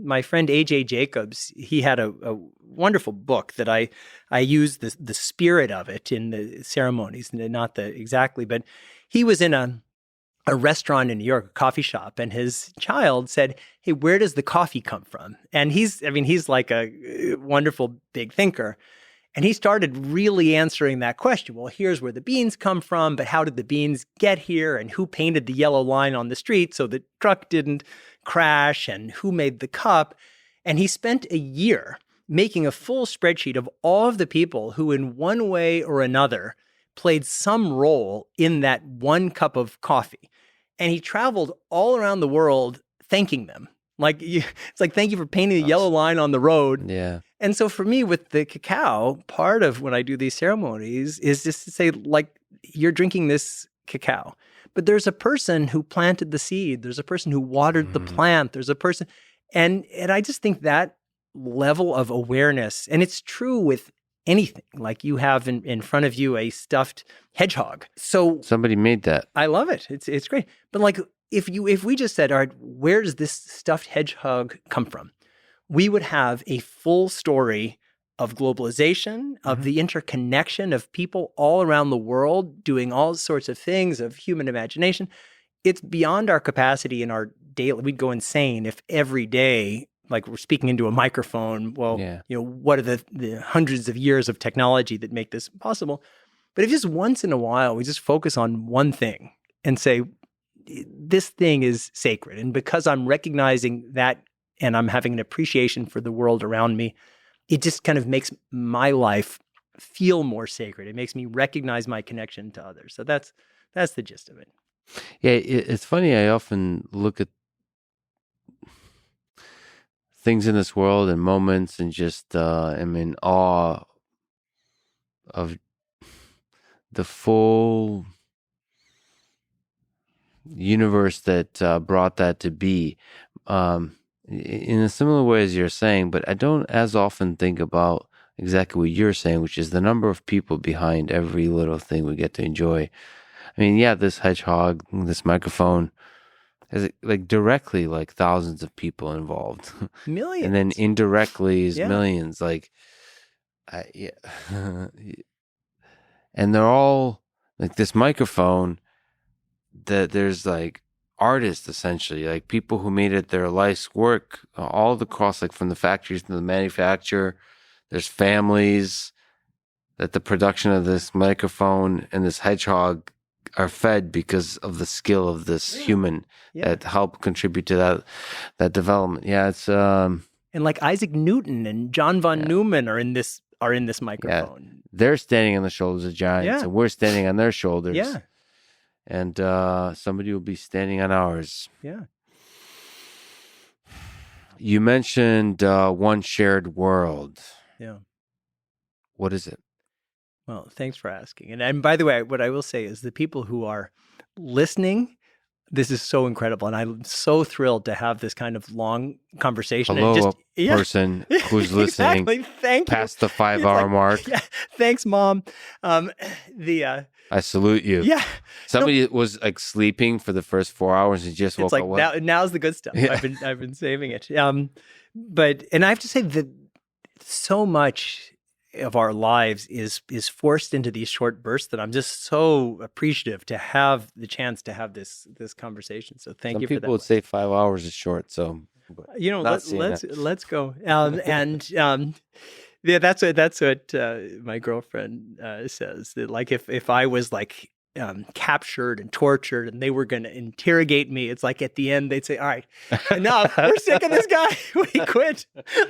My friend AJ Jacobs, he had a wonderful book that I use the spirit of it in the ceremonies, not the exactly, but he was in a restaurant in New York, a coffee shop, and his child said, "Hey, where does the coffee come from?" And he's like a wonderful big thinker. And he started really answering that question. Well, here's where the beans come from, but how did the beans get here? And who painted the yellow line on the street so the truck didn't crash? And who made the cup? And he spent a year making a full spreadsheet of all of the people who in one way or another played some role in that one cup of coffee. And he traveled all around the world thanking them. It's like, thank you for painting the yellow line on the road. Yeah. And so for me with the cacao, part of when I do these ceremonies is just to say, like, you're drinking this cacao, but there's a person who planted the seed. There's a person who watered the plant. There's a person. And I just think that level of awareness, and it's true with anything, like you have in front of you a stuffed hedgehog. So somebody made that. I love it. It's great. But like, if we just said, all right, where does this stuffed hedgehog come from? We would have a full story of globalization, of the interconnection of people all around the world doing all sorts of things, of human imagination. It's beyond our capacity in our daily, we'd go insane if every day, like we're speaking into a microphone. Well, what are the hundreds of years of technology that make this possible? But if just once in a while, we just focus on one thing and say, this thing is sacred. And because I'm recognizing that and I'm having an appreciation for the world around me, it just kind of makes my life feel more sacred. It makes me recognize my connection to others. So that's the gist of it. Yeah, it's funny. I often look at things in this world and moments and just am in awe of the full universe that brought that to be, in a similar way as you're saying, but I don't as often think about exactly what you're saying, which is the number of people behind every little thing we get to enjoy. I mean, yeah, this hedgehog, this microphone, has like directly like thousands of people involved. Millions. And then indirectly is millions. Like, and they're all like this microphone that there's like artists essentially, like people who made it their life's work, all across, like from the factories to the manufacturer. There's families that the production of this microphone and this hedgehog are fed because of the skill of this human that helped contribute to that development. Yeah, it's and like Isaac Newton and John von Neumann are in this microphone. Yeah. They're standing on the shoulders of giants, and we're standing on their shoulders. Yeah. And somebody will be standing on ours. Yeah. You mentioned one shared world. Yeah. What is it? Well, thanks for asking. And by the way, what I will say is the people who are listening, this is so incredible. And I'm so thrilled to have this kind of long conversation. Hello, and person who's listening exactly. Thank past you. the 5-hour mark. Yeah. Thanks, Mom. I salute you. Yeah. Somebody was like sleeping for the first 4 hours and just woke up. It's like now's the good stuff. Yeah. I've been saving it. But I have to say that so much of our lives is forced into these short bursts that I'm just so appreciative to have the chance to have this conversation. So thank you for that. Some people would say 5 hours is short. So let's go. Yeah, that's what my girlfriend says. That like if I was like captured and tortured and they were going to interrogate me, it's like at the end they'd say, "All right, enough. We're sick of this guy. We quit.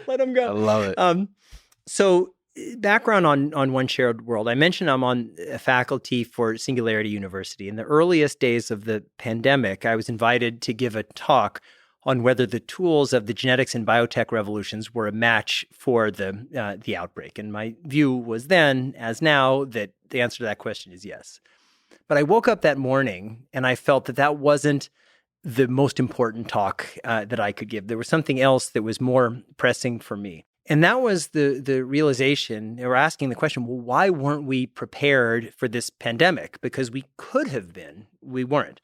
Let him go." I love it. So background on One Shared World. I mentioned I'm on a faculty for Singularity University. In the earliest days of the pandemic, I was invited to give a talk on whether the tools of the genetics and biotech revolutions were a match for the outbreak. And my view was then, as now, that the answer to that question is yes. But I woke up that morning and I felt that wasn't the most important talk that I could give. There was something else that was more pressing for me. And that was the realization, or asking the question, well, why weren't we prepared for this pandemic? Because we could have been, we weren't.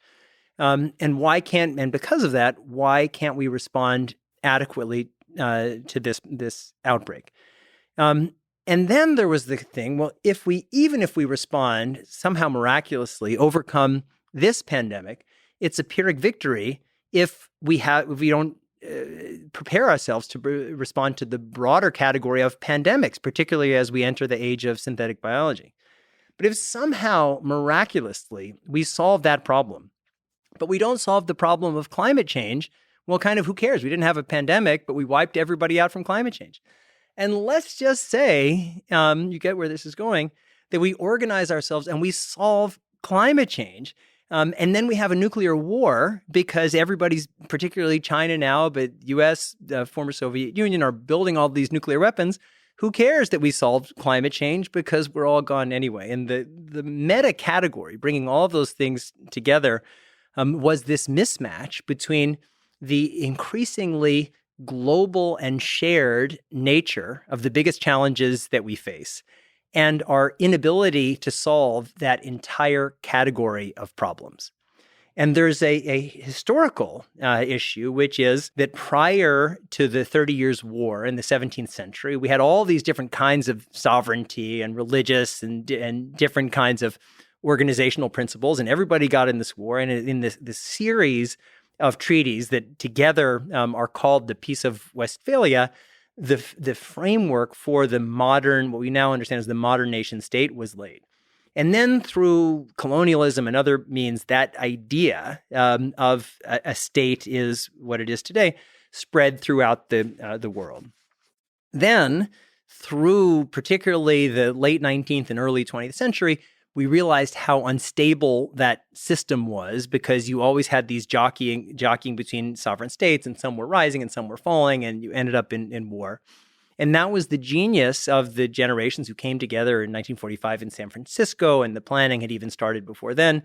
And because of that, why can't we respond adequately to this outbreak? And then there was the thing, well, even if we respond, somehow miraculously overcome this pandemic, it's a Pyrrhic victory if we don't prepare ourselves to respond to the broader category of pandemics, particularly as we enter the age of synthetic biology. But if somehow, miraculously, we solve that problem, but we don't solve the problem of climate change, well, kind of who cares? We didn't have a pandemic, but we wiped everybody out from climate change. And let's just say, you get where this is going, that we organize ourselves and we solve climate change. And then we have a nuclear war because everybody's, particularly China now, but US, former Soviet Union, are building all these nuclear weapons. Who cares that we solved climate change because we're all gone anyway? And the meta category, bringing all of those things together, was this mismatch between the increasingly global and shared nature of the biggest challenges that we face and our inability to solve that entire category of problems. And there's a historical issue, which is that prior to the 30 Years' War in the 17th century, we had all these different kinds of sovereignty and religious and different kinds of organizational principles, and everybody got in this war. And in this series of treaties that together are called the Peace of Westphalia, the framework for the modern, what we now understand as the modern nation state, was laid. And then through colonialism and other means, that idea of a state is what it is today spread throughout the world. Then, through particularly the late 19th and early 20th century, we realized how unstable that system was because you always had these jockeying between sovereign states, and some were rising and some were falling, and you ended up in war. And that was the genius of the generations who came together in 1945 in San Francisco, and the planning had even started before then,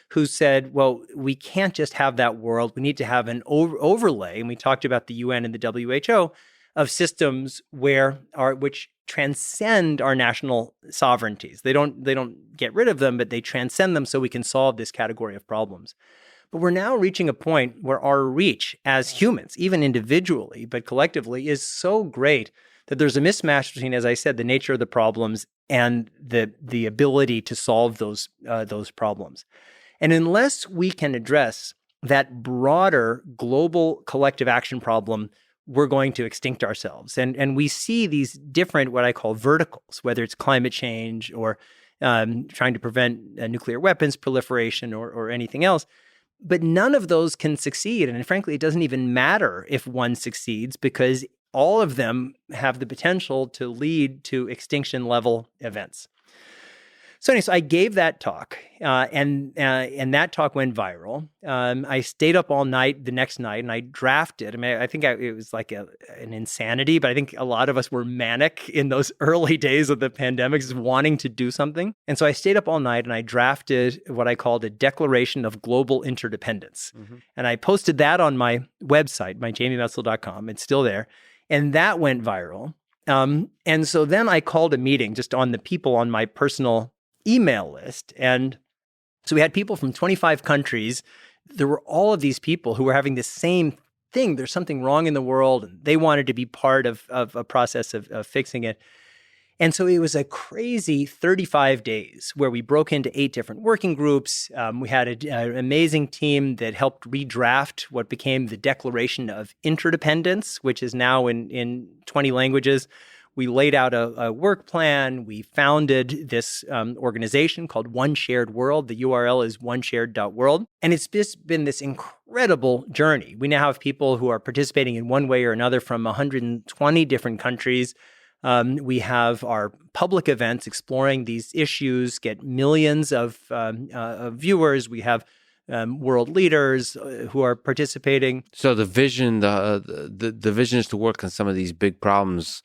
who said, well, we can't just have that world. We need to have an overlay, and we talked about the UN and the WHO, of systems which transcend our national sovereignties. They don't get rid of them, but they transcend them so we can solve this category of problems. But we're now reaching a point where our reach as humans, even individually, but collectively, is so great that there's a mismatch between, as I said, the nature of the problems and the ability to solve those problems. And unless we can address that broader global collective action problem, we're going to extinct ourselves. And we see these different, what I call verticals, whether it's climate change or trying to prevent nuclear weapons proliferation or anything else. But none of those can succeed. And frankly, it doesn't even matter if one succeeds because all of them have the potential to lead to extinction level events. So anyway, so I gave that talk, and that talk went viral. I stayed up all night the next night, and I drafted. I mean, I think it was like an insanity, but I think a lot of us were manic in those early days of the pandemic, just wanting to do something. And so I stayed up all night, and I drafted what I called a Declaration of Global Interdependence. Mm-hmm. And I posted that on my website, myjamiemetzl.com. It's still there. And that went viral. And so then I called a meeting just on the people on my personal email list. And so we had people from 25 countries. There were all of these people who were having the same thing. There's something wrong in the world, and they wanted to be part of a process of fixing it. And so it was a crazy 35 days where we broke into 8 different working groups. We had an amazing team that helped redraft what became the Declaration of Interdependence, which is now in 20 languages. We laid out a work plan. We founded this organization called One Shared World. The URL is oneshared.world. And it's just been this incredible journey. We now have people who are participating in one way or another from 120 different countries. We have our public events exploring these issues, get millions of viewers. We have world leaders who are participating. So the vision, the vision is to work on some of these big problems,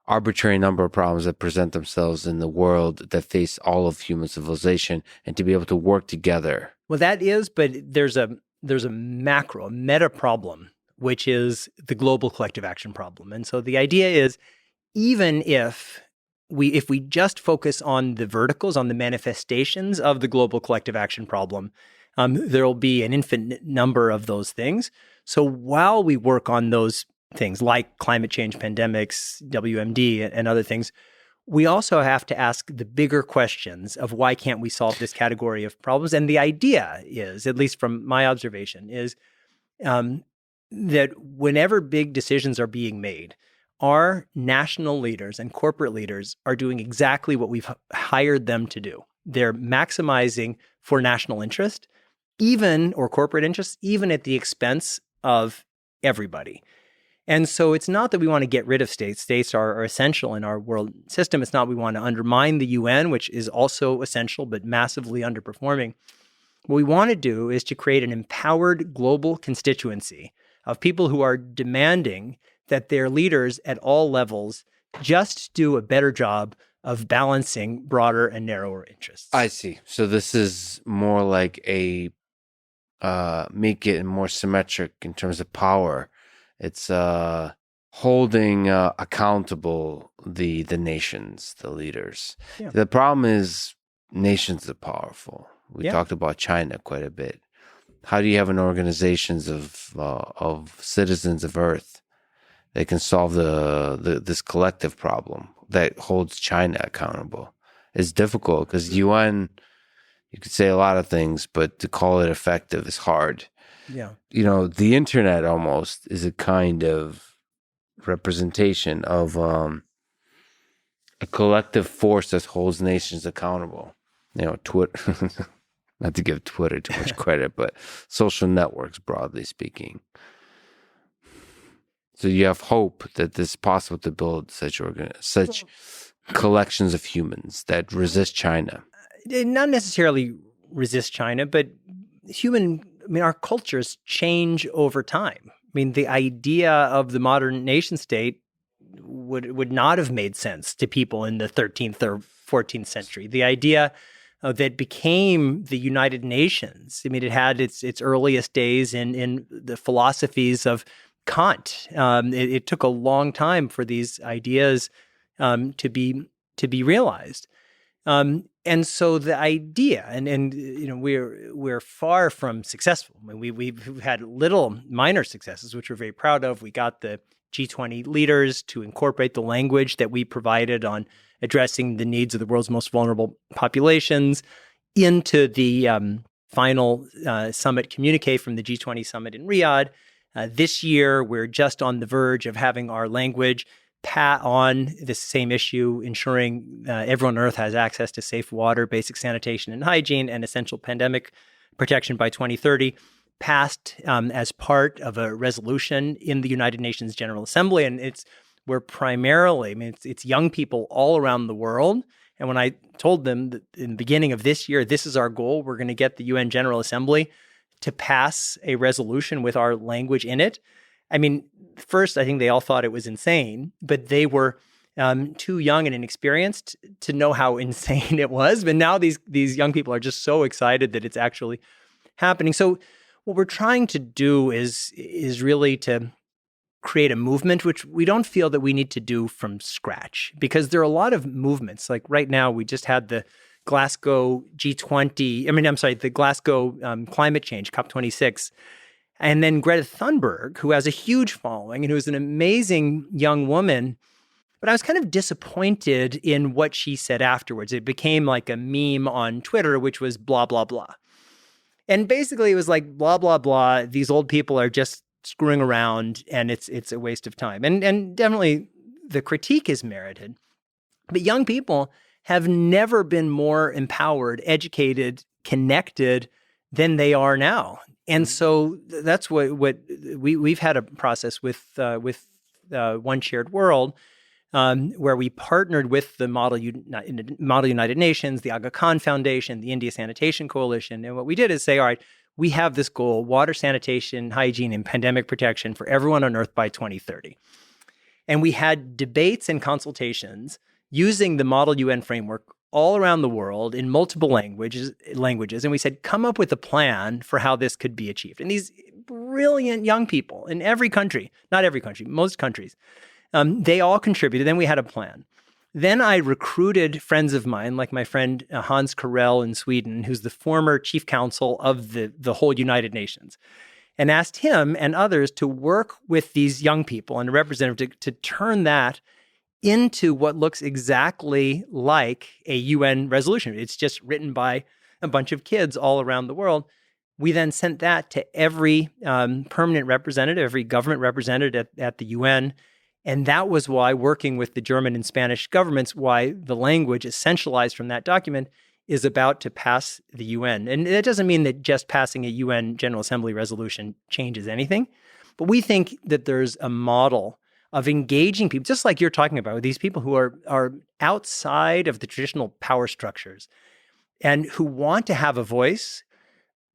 arbitrary number of problems that present themselves in the world that face all of human civilization, and to be able to work together. Well, that is, but there's a macro, a meta problem, which is the global collective action problem. And so the idea is, even if we just focus on the verticals, on the manifestations of the global collective action problem, there will be an infinite number of those things. So while we work on those things like climate change, pandemics, WMD, and other things, we also have to ask the bigger questions of why can't we solve this category of problems? And the idea is, at least from my observation, is that whenever big decisions are being made, our national leaders and corporate leaders are doing exactly what we've hired them to do. They're maximizing for national interest, or corporate interest, even at the expense of everybody. And so it's not that we want to get rid of states. States are essential in our world system. It's not we want to undermine the UN, which is also essential, but massively underperforming. What we want to do is to create an empowered global constituency of people who are demanding that their leaders at all levels just do a better job of balancing broader and narrower interests. I see. So this is more like a make it more symmetric in terms of power. It's holding accountable the nations, the leaders. Yeah. The problem is nations are powerful. We talked about China quite a bit. How do you have an organizations of citizens of Earth that can solve this collective problem that holds China accountable? It's difficult because UN, you could say a lot of things, but to call it effective is hard. Yeah. The internet almost is a kind of representation of a collective force that holds nations accountable. Twitter, not to give Twitter too much credit, but social networks, broadly speaking. So you have hope that it's possible to build such collections of humans that resist China. Not necessarily resist China, but our cultures change over time. The idea of the modern nation state would not have made sense to people in the 13th or 14th century. The idea that became the United Nations, it had its earliest days in the philosophies of Kant. It took a long time for these ideas to be realized. And so the idea, we're far from successful. We've had little minor successes, which we're very proud of. We got the G20 leaders to incorporate the language that we provided on addressing the needs of the world's most vulnerable populations into the final summit communique from the G20 summit in Riyadh. This year, we're just on the verge of having our language pat on this same issue, ensuring everyone on Earth has access to safe water, basic sanitation and hygiene, and essential pandemic protection by 2030, passed as part of a resolution in the United Nations General Assembly. And we're primarily, it's young people all around the world. And when I told them that in the beginning of this year, this is our goal, we're going to get the UN General Assembly to pass a resolution with our language in it. First, I think they all thought it was insane, but they were too young and inexperienced to know how insane it was. But now these young people are just so excited that it's actually happening. So what we're trying to do is really to create a movement, which we don't feel that we need to do from scratch, because there are a lot of movements. Like right now, we just had the Glasgow G20, the Glasgow climate change, COP26. And then Greta Thunberg, who has a huge following and who's an amazing young woman. But I was kind of disappointed in what she said afterwards. It became like a meme on Twitter, which was blah, blah, blah. And basically it was like blah, blah, blah. These old people are just screwing around and it's a waste of time. And definitely the critique is merited. But young people have never been more empowered, educated, connected than they are now. And so that's what we've had a process with One Shared World, where we partnered with the Model United Nations, the Aga Khan Foundation, the India Sanitation Coalition. And what we did is say, all right, we have this goal, water, sanitation, hygiene, and pandemic protection for everyone on Earth by 2030. And we had debates and consultations using the Model UN framework all around the world in multiple languages. And we said, come up with a plan for how this could be achieved. And these brilliant young people in every country, not every country, most countries, they all contributed. Then we had a plan. Then I recruited friends of mine, like my friend Hans Karel in Sweden, who's the former chief counsel of the whole United Nations, and asked him and others to work with these young people and a representative to turn that into what looks exactly like a UN resolution. It's just written by a bunch of kids all around the world. We then sent that to every permanent representative, every government representative at the UN. And that was why, working with the German and Spanish governments, why the language essentialized from that document is about to pass the UN. And that doesn't mean that just passing a UN General Assembly resolution changes anything. But we think that there's a model of engaging people, just like you're talking about, with these people who are outside of the traditional power structures and who want to have a voice.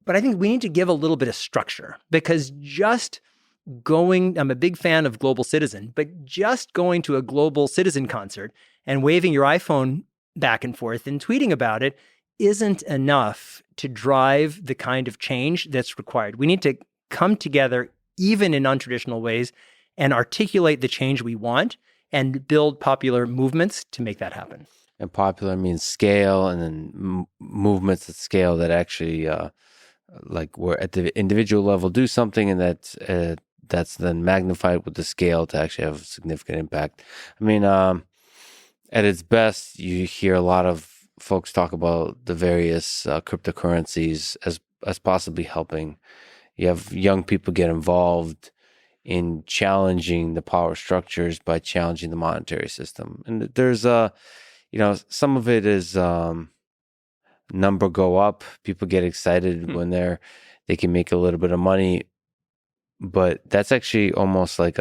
But I think we need to give a little bit of structure, because just going, I'm a big fan of Global Citizen, but just going to a Global Citizen concert and waving your iPhone back and forth and tweeting about it isn't enough to drive the kind of change that's required. We need to come together, even in untraditional ways, and articulate the change we want and build popular movements to make that happen. And popular means scale, and then movements at scale that actually, like we're at the individual level, do something, and that's then magnified with the scale to actually have a significant impact. I mean, at its best, you hear a lot of folks talk about the various cryptocurrencies as possibly helping. You have young people get involved in challenging the power structures by challenging the monetary system. And there's some of it is number go up. People get excited when they can make a little bit of money, but that's actually almost like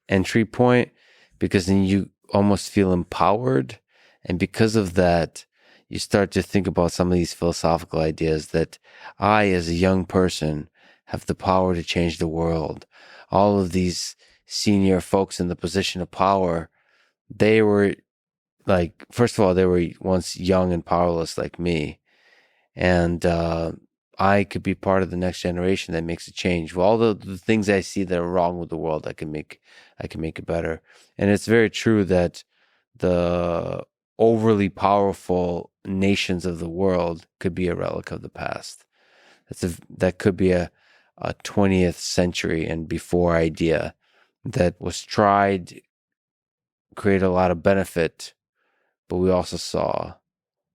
entry point, because then you almost feel empowered, and because of that, you start to think about some of these philosophical ideas that I, as a young person, have the power to change the world. All of these senior folks in the position of power, they were like, first of all, they were once young and powerless like me. And I could be part of the next generation that makes a change. Well, all the things I see that are wrong with the world, I can make it better. And it's very true that the overly powerful nations of the world could be a relic of the past. That could be a 20th century and before idea that was tried, create a lot of benefit, but we also saw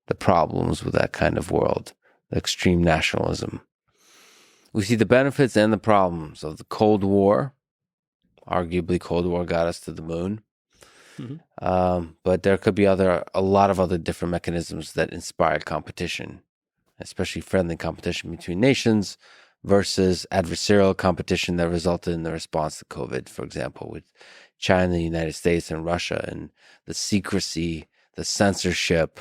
the problems with that kind of world, the extreme nationalism. We see the benefits and the problems of the Cold War. Arguably, Cold War got us to the moon. Mm-hmm. But there could be a lot of other different mechanisms that inspired competition, especially friendly competition between nations versus adversarial competition that resulted in the response to COVID, for example, with China, the United States, and Russia, and the secrecy, the censorship,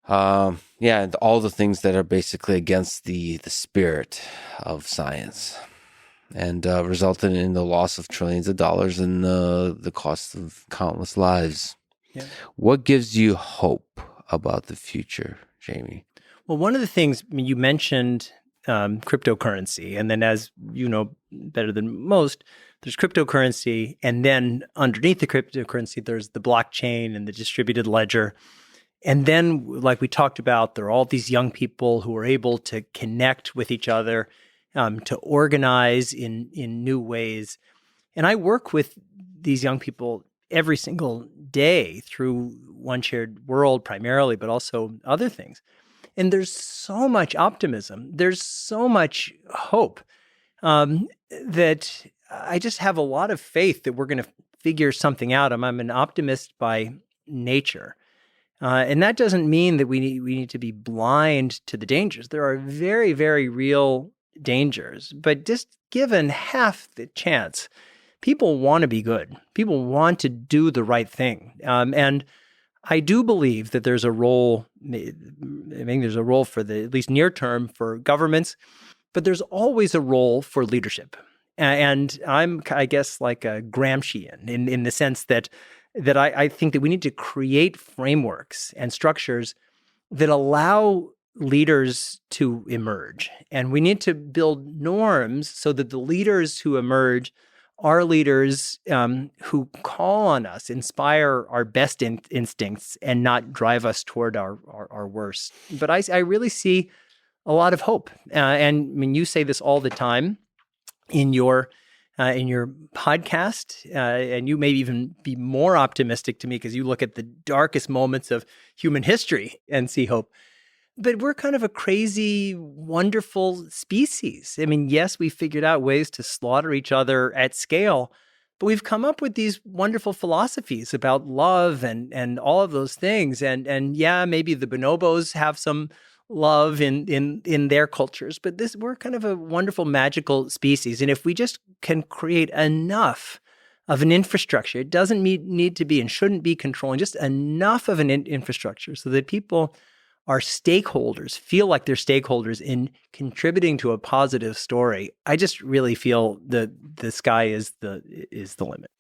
and all the things that are basically against the spirit of science, and resulted in the loss of trillions of dollars and the cost of countless lives. Yeah. What gives you hope about the future, Jamie? Well, one of the things, you mentioned cryptocurrency, and then, as you know better than most, there's cryptocurrency, and then underneath the cryptocurrency, there's the blockchain and the distributed ledger. And then, like we talked about, there are all these young people who are able to connect with each other, to organize in new ways. And I work with these young people every single day through One Shared World primarily, but also other things. And there's so much optimism. There's so much hope that I just have a lot of faith that we're going to figure something out. I'm an optimist by nature. And that doesn't mean that we need to be blind to the dangers. There are very, very real dangers. But just given half the chance, people want to be good. People want to do the right thing. And I do believe that there's a role, there's a role for the at least near term for governments, but there's always a role for leadership. And I'm, I guess, like a Gramscian in the sense that I think that we need to create frameworks and structures that allow leaders to emerge. And we need to build norms so that the leaders who emerge are leaders who call on us, inspire our best instincts, and not drive us toward our worst. But I really see a lot of hope. And you say this all the time in your podcast, and you may even be more optimistic to me because you look at the darkest moments of human history and see hope. But we're kind of a crazy, wonderful species. I mean, yes, we figured out ways to slaughter each other at scale, but we've come up with these wonderful philosophies about love and all of those things. And yeah, maybe the bonobos have some love in their cultures, but we're kind of a wonderful, magical species. And if we just can create enough of an infrastructure, it doesn't need to be and shouldn't be controlling, just enough of an infrastructure so that people are stakeholders, feel like they're stakeholders in contributing to a positive story. I just really feel that the sky is the limit.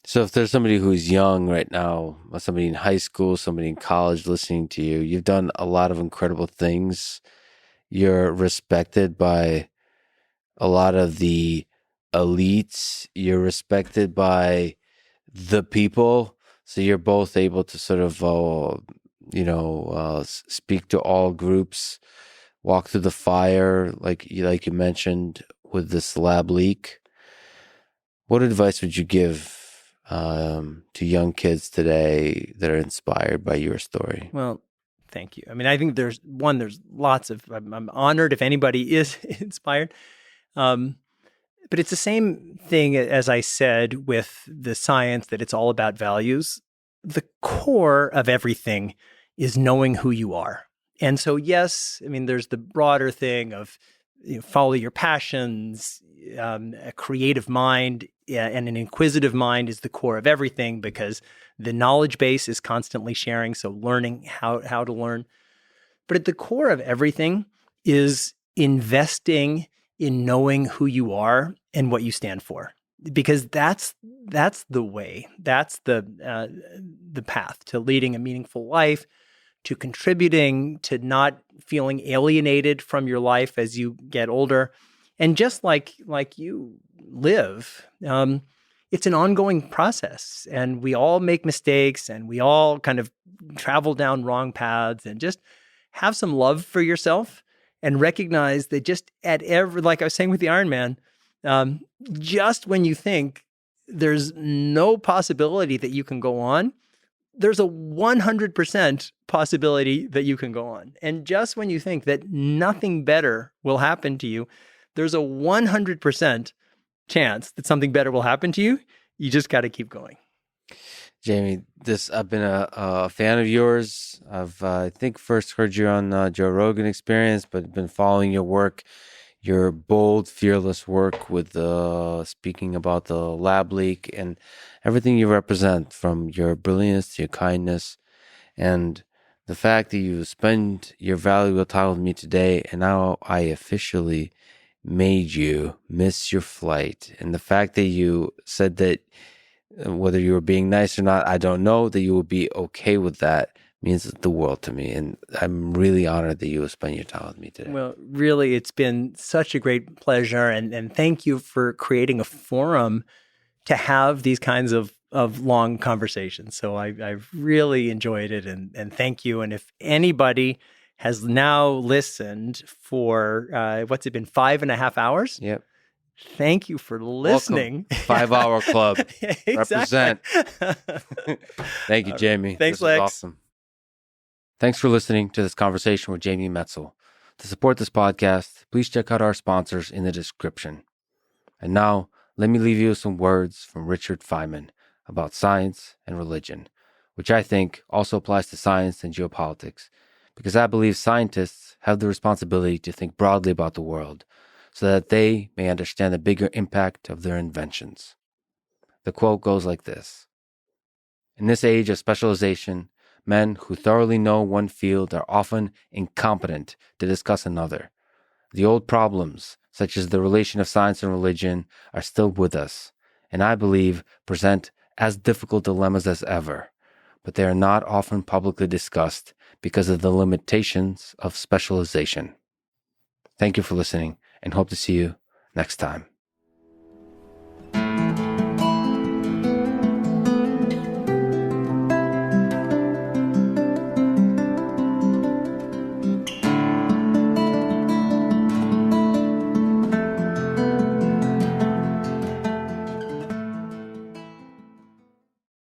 So if there's somebody who's young right now, somebody in high school, somebody in college listening to you, you've done a lot of incredible things. You're respected by a lot of the elites. You're respected by the people. So you're both able to sort of speak to all groups, walk through the fire, like you mentioned with this lab leak. What advice would you give to young kids today that are inspired by your story? Well, thank you. I mean, I think there's lots of, I'm honored if anybody is inspired. But it's the same thing as I said with the science, that it's all about values. The core of everything is knowing who you are. And so, yes, I mean, there's the broader thing of follow your passions, a creative mind and an inquisitive mind is the core of everything, because the knowledge base is constantly sharing. So learning how to learn. But at the core of everything is investing in knowing who you are and what you stand for, because that's the way, that's the path to leading a meaningful life, to contributing, to not feeling alienated from your life as you get older. And just like you live, it's an ongoing process, and we all make mistakes, and we all kind of travel down wrong paths, and just have some love for yourself and recognize that just at every, like I was saying with the Iron Man, just when you think there's no possibility that you can go on, there's a 100% possibility that you can go on. And just when you think that nothing better will happen to you, there's a 100% chance that something better will happen to you. You just got to keep going. Jamie, I've been a fan of yours. I think first heard you on Joe Rogan Experience, but been following your work, your bold, fearless work with speaking about the lab leak and everything you represent, from your brilliance to your kindness, and the fact that you spend your valuable time with me today, and now I officially made you miss your flight. And the fact that you said that whether you were being nice or not, I don't know, that you would be okay with that means the world to me. And I'm really honored that you will spend your time with me today. Well, really, it's been such a great pleasure. And thank you for creating a forum to have these kinds of long conversations. So I've really enjoyed it. And thank you. And if anybody has now listened for, what's it been, 5.5 hours? Yep. Thank you for listening. 5 Hour Club. Exactly. Represent. Thank you, Jamie. Thanks, this Lex. was awesome. Thanks for listening to this conversation with Jamie Metzl. To support this podcast, please check out our sponsors in the description. And now, let me leave you with some words from Richard Feynman about science and religion, which I think also applies to science and geopolitics, because I believe scientists have the responsibility to think broadly about the world, so that they may understand the bigger impact of their inventions. The quote goes like this: "In this age of specialization, men who thoroughly know one field are often incompetent to discuss another. The old problems, such as the relation of science and religion, are still with us, and I believe present as difficult dilemmas as ever, but they are not often publicly discussed because of the limitations of specialization." Thank you for listening, and hope to see you next time.